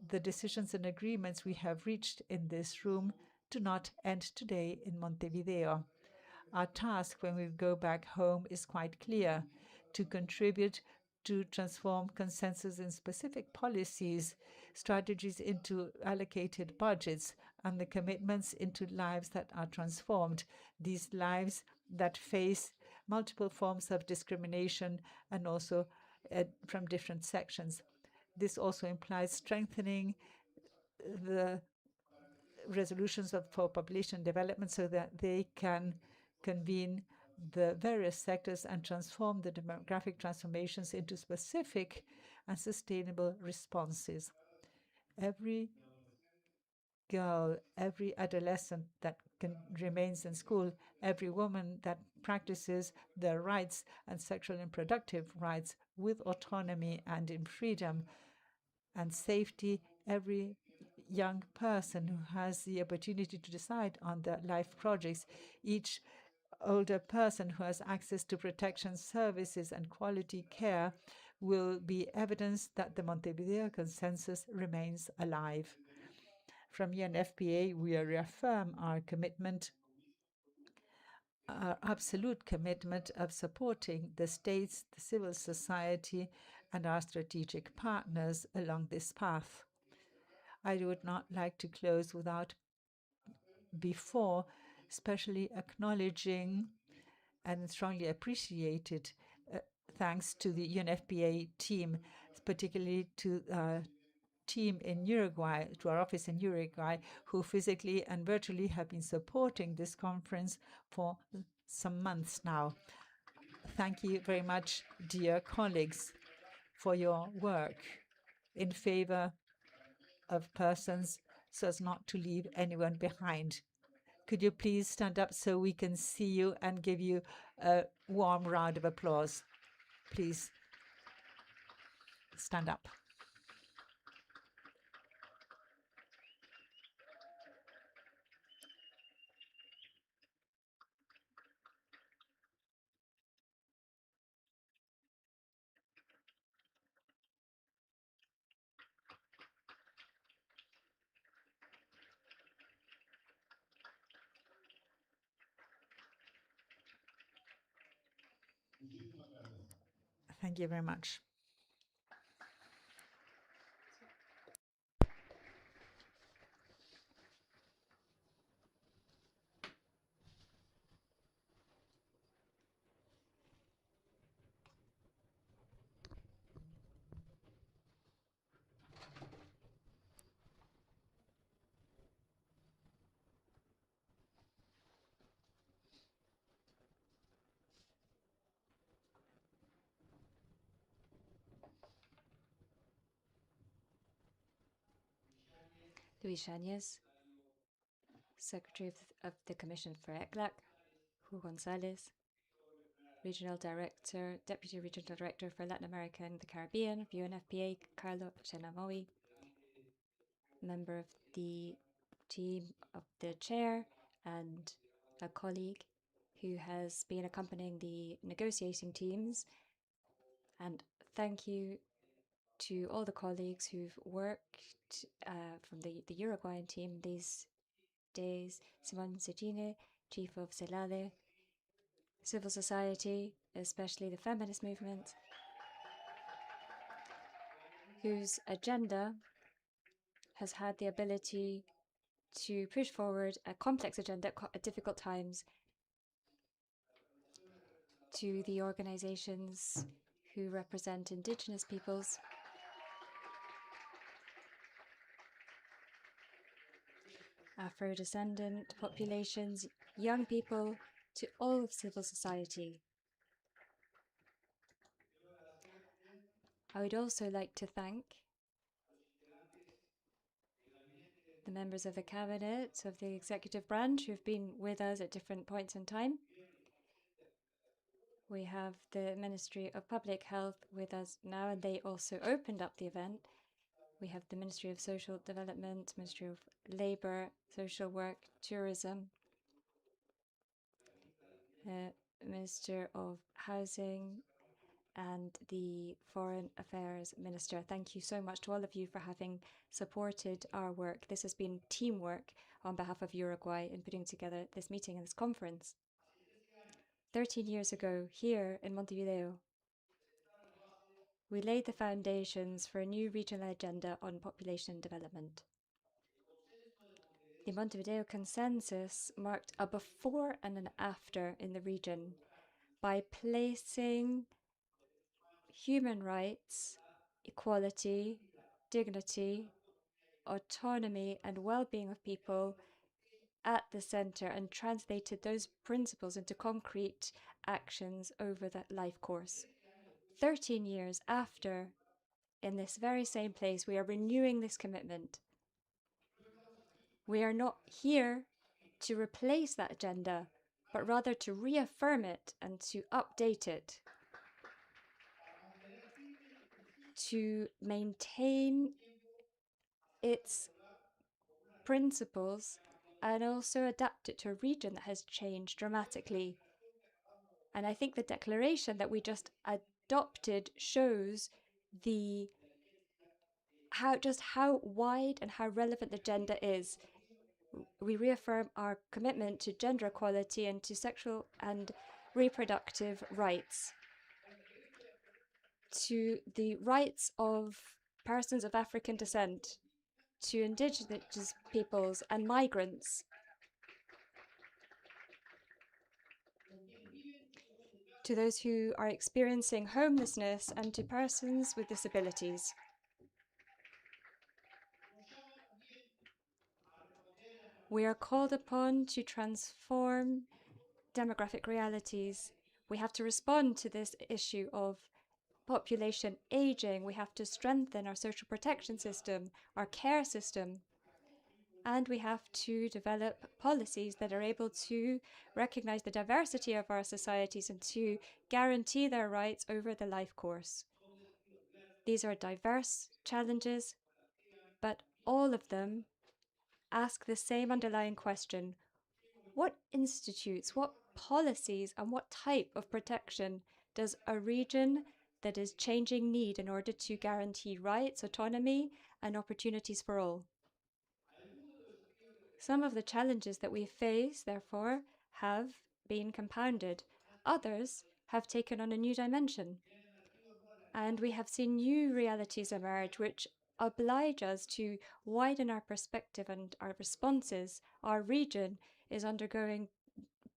the decisions and agreements we have reached in this room do not end today in Montevideo. Our task when we go back home is quite clear: to contribute to transform consensus in specific policies, strategies into allocated budgets, and the commitments into lives that are transformed, these lives that face multiple forms of discrimination and also from different sections. This also implies strengthening the resolutions for population development so that they can convene the various sectors and transform the demographic transformations into specific and sustainable responses. Every girl, every adolescent that remains in school, every woman that practices their rights and sexual and reproductive rights with autonomy and in freedom and safety, every young person who has the opportunity to decide on their life projects, each older person who has access to protection services and quality care will be evidence that the Montevideo Consensus remains alive. From UNFPA, we reaffirm our commitment, our absolute commitment of supporting the states, the civil society, and our strategic partners along this path. I would not like to close without before especially acknowledging and strongly appreciated thanks to the UNFPA team, particularly to team in Uruguay, to our office in Uruguay, who physically and virtually have been supporting this conference for some months now. Thank you very much, dear colleagues, for your work in favor of persons so as not to leave anyone behind. Could you please stand up so we can see you and give you a warm round of applause? Please stand up. Thank you very much. Luis Chañez, Secretary of the Commission for ECLAC, Ju Gonzalez, Regional Director, Deputy Regional Director for Latin America and the Caribbean of UNFPA, Carlo Chenamoy, member of the team of the chair and a colleague who has been accompanying the negotiating teams. And thank you to all the colleagues who've worked from the Uruguayan team these days, Simon Cecine, Chief of CELADE, civil society, especially the feminist movement, whose agenda has had the ability to push forward a complex agenda at difficult times, to the organizations who represent indigenous peoples, Afro-descendant populations, young people, to all of civil society. I would also like to thank the members of the cabinet, of the executive branch, who have been with us at different points in time. We have the Ministry of Public Health with us now, and they also opened up the event. We have the Ministry of Social Development, Ministry of Labor, Social Work, Tourism, Minister of Housing, and the Foreign Affairs Minister. Thank you so much to all of you for having supported our work. This has been teamwork on behalf of Uruguay in putting together this meeting and this conference. 13 years ago, here in Montevideo, we laid the foundations for a new regional agenda on population development. The Montevideo Consensus marked a before and an after in the region by placing human rights, equality, dignity, autonomy, and well-being of people at the center and translated those principles into concrete actions over that life course. 13 years after, in this very same place, we are renewing this commitment. We are not here to replace that agenda, but rather to reaffirm it and to update it, to maintain its principles and also adapt it to a region that has changed dramatically. And I think the declaration that we just adopted shows how wide and how relevant the agenda is. We reaffirm our commitment to gender equality and to sexual and reproductive rights, to the rights of persons of African descent, to indigenous peoples and migrants, to those who are experiencing homelessness, and to persons with disabilities. We are called upon to transform demographic realities. We have to respond to this issue of population aging. We have to strengthen our social protection system, our care system, and we have to develop policies that are able to recognize the diversity of our societies and to guarantee their rights over the life course. These are diverse challenges, but all of them ask the same underlying question: what institutes, what policies, and what type of protection does a region that is changing need in order to guarantee rights, autonomy, and opportunities for all? Some of the challenges that we face, therefore, have been compounded. Others have taken on a new dimension. And we have seen new realities emerge which oblige us to widen our perspective and our responses. Our region is undergoing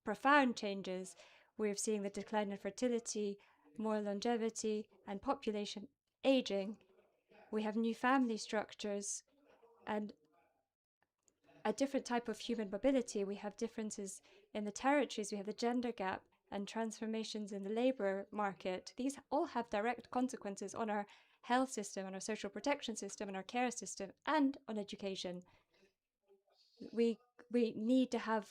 profound changes. We're seeing the decline in fertility, more longevity, and population aging. We have new family structures and a different type of human mobility. We have differences in the territories. We have the gender gap and transformations in the labor market. These all have direct consequences on our health system, on our social protection system, on our care system, and on education. We need to have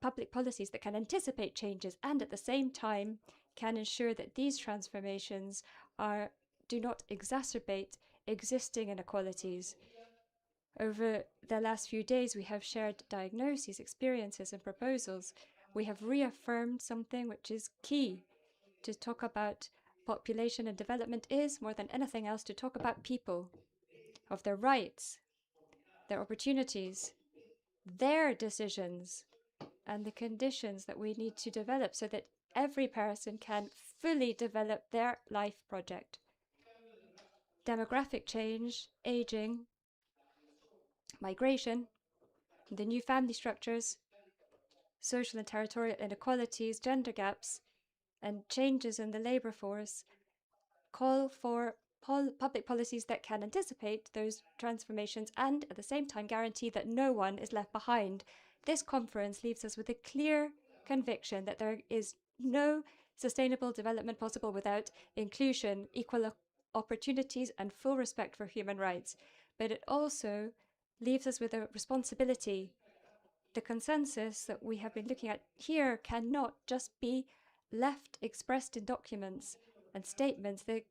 public policies that can anticipate changes and at the same time can ensure that these transformations do not exacerbate existing inequalities. Over the last few days, we have shared diagnoses, experiences, and proposals. We have reaffirmed something which is key. To talk about population and development is, more than anything else, to talk about people, of their rights, their opportunities, their decisions, and the conditions that we need to develop so that every person can fully develop their life project. Demographic change, aging, migration, the new family structures, social and territorial inequalities, gender gaps, and changes in the labor force call for public policies that can anticipate those transformations and at the same time guarantee that no one is left behind. This conference leaves us with a clear conviction that there is no sustainable development possible without inclusion, equal opportunities, and full respect for human rights. But it also leaves us with a responsibility. The consensus that we have been looking at here cannot just be left expressed in documents and statements. The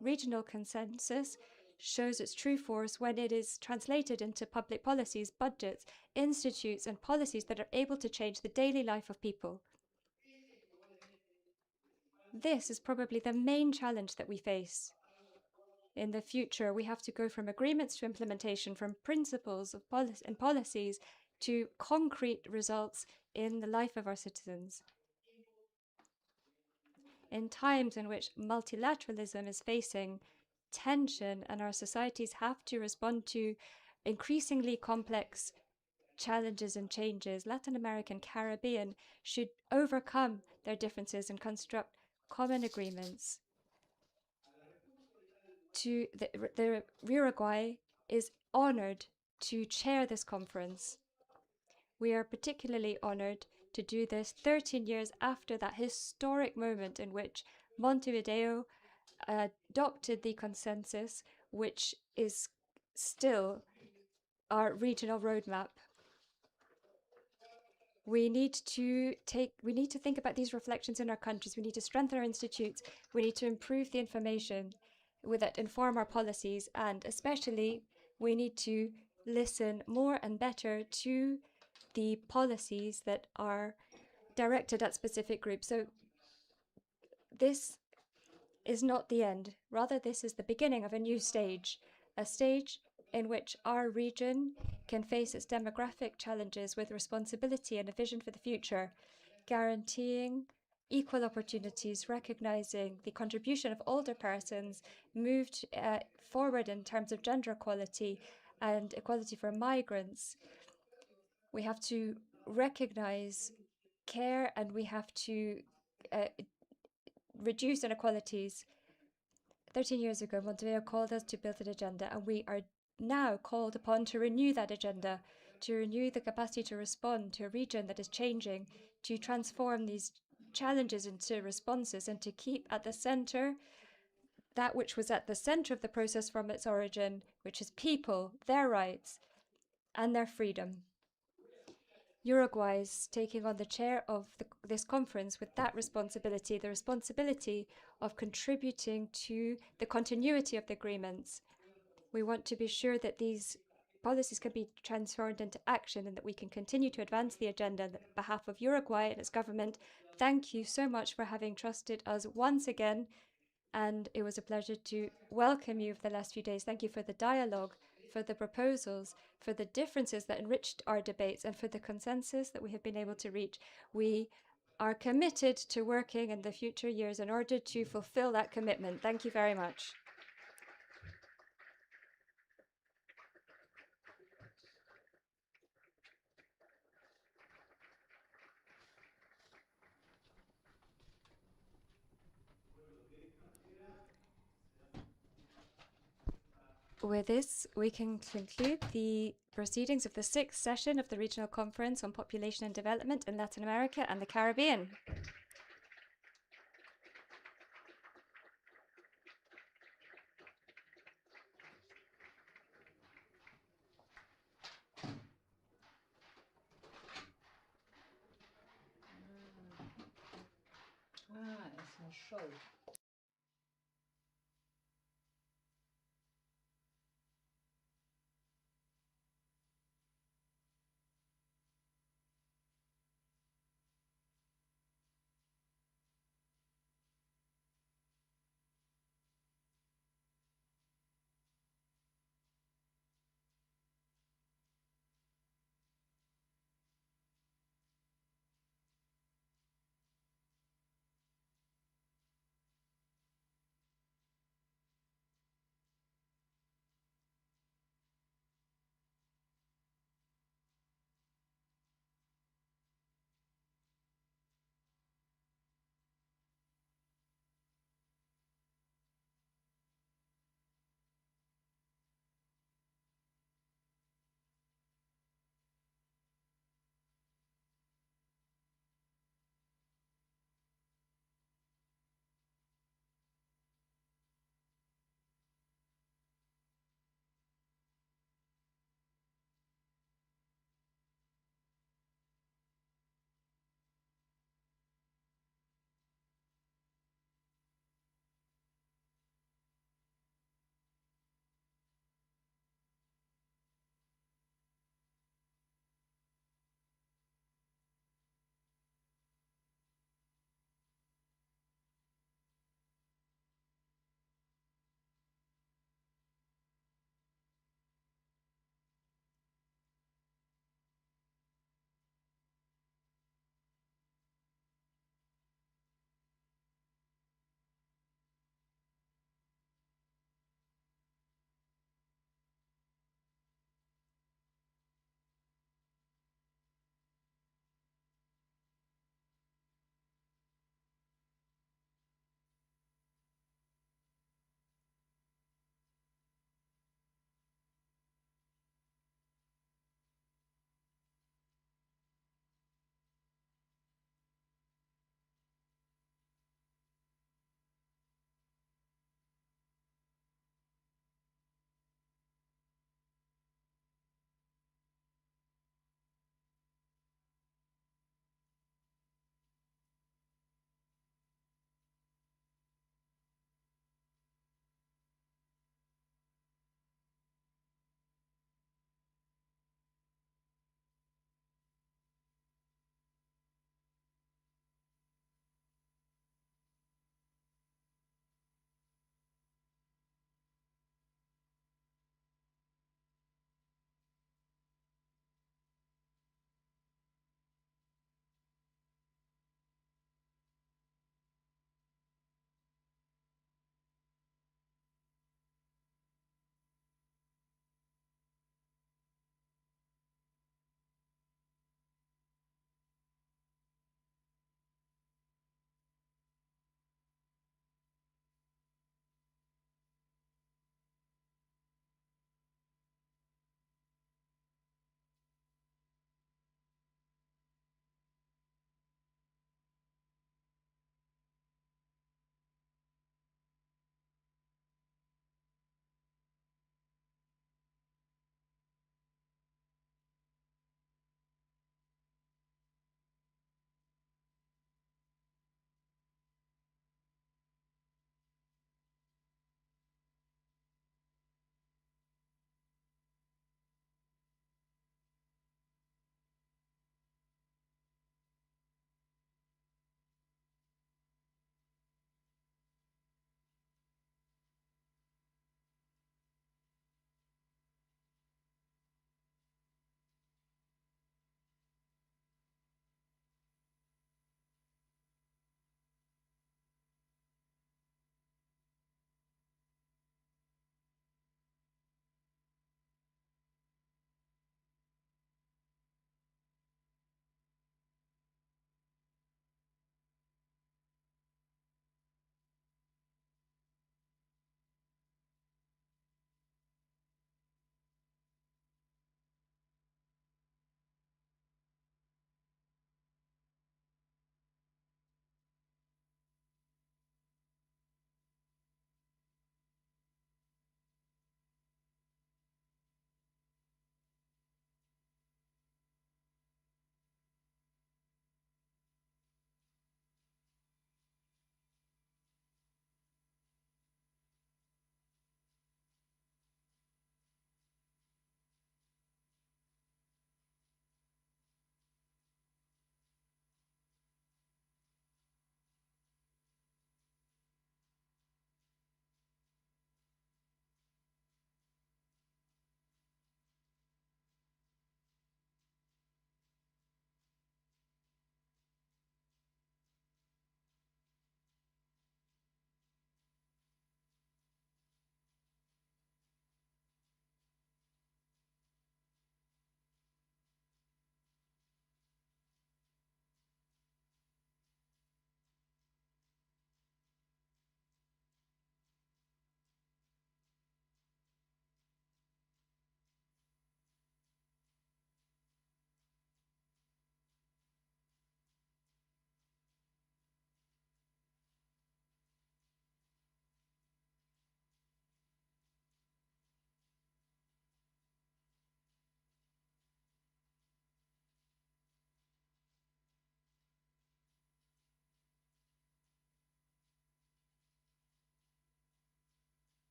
regional consensus shows its true force when it is translated into public policies, budgets, institutes, and policies that are able to change the daily life of people. This is probably the main challenge that we face. In the future, we have to go from agreements to implementation, from principles of and policies to concrete results in the life of our citizens. In times in which multilateralism is facing tension and our societies have to respond to increasingly complex challenges and changes, Latin America and Caribbean should overcome their differences and construct common agreements. The Uruguay is honored to chair this conference. We are particularly honored to do this 13 years after that historic moment in which Montevideo adopted the consensus, which is still our regional roadmap. We need to think about these reflections in our countries. We need to strengthen our institutes. We need to improve the information that inform our policies, and especially we need to listen more and better to the policies that are directed at specific groups. So this is not the end. Rather, this is the beginning of a new stage, a stage in which our region can face its demographic challenges with responsibility and a vision for the future, guaranteeing equal opportunities, recognizing the contribution of older persons, moved forward in terms of gender equality and equality for migrants. We have to recognize care, and we have to reduce inequalities. 13 years ago, Montevideo called us to build an agenda, and we are now called upon to renew that agenda, to renew the capacity to respond to a region that is changing, to transform these challenges into responses, and to keep at the center that which was at the center of the process from its origin, which is people, their rights, and their freedom. Uruguay is taking on the chair of this conference with that responsibility, the responsibility of contributing to the continuity of the agreements. We want to be sure that these policies can be transformed into action and that we can continue to advance the agenda on behalf of Uruguay and its government. Thank you so much for having trusted us once again, and it was a pleasure to welcome you for the last few days. Thank you for the dialogue, for the proposals, for the differences that enriched our debates, and for the consensus that we have been able to reach. We are committed to working in the future years in order to fulfill that commitment. Thank you very much. With this, we can conclude the proceedings of the 6th session of the Regional Conference on Population and Development in Latin America and the Caribbean. Es un show.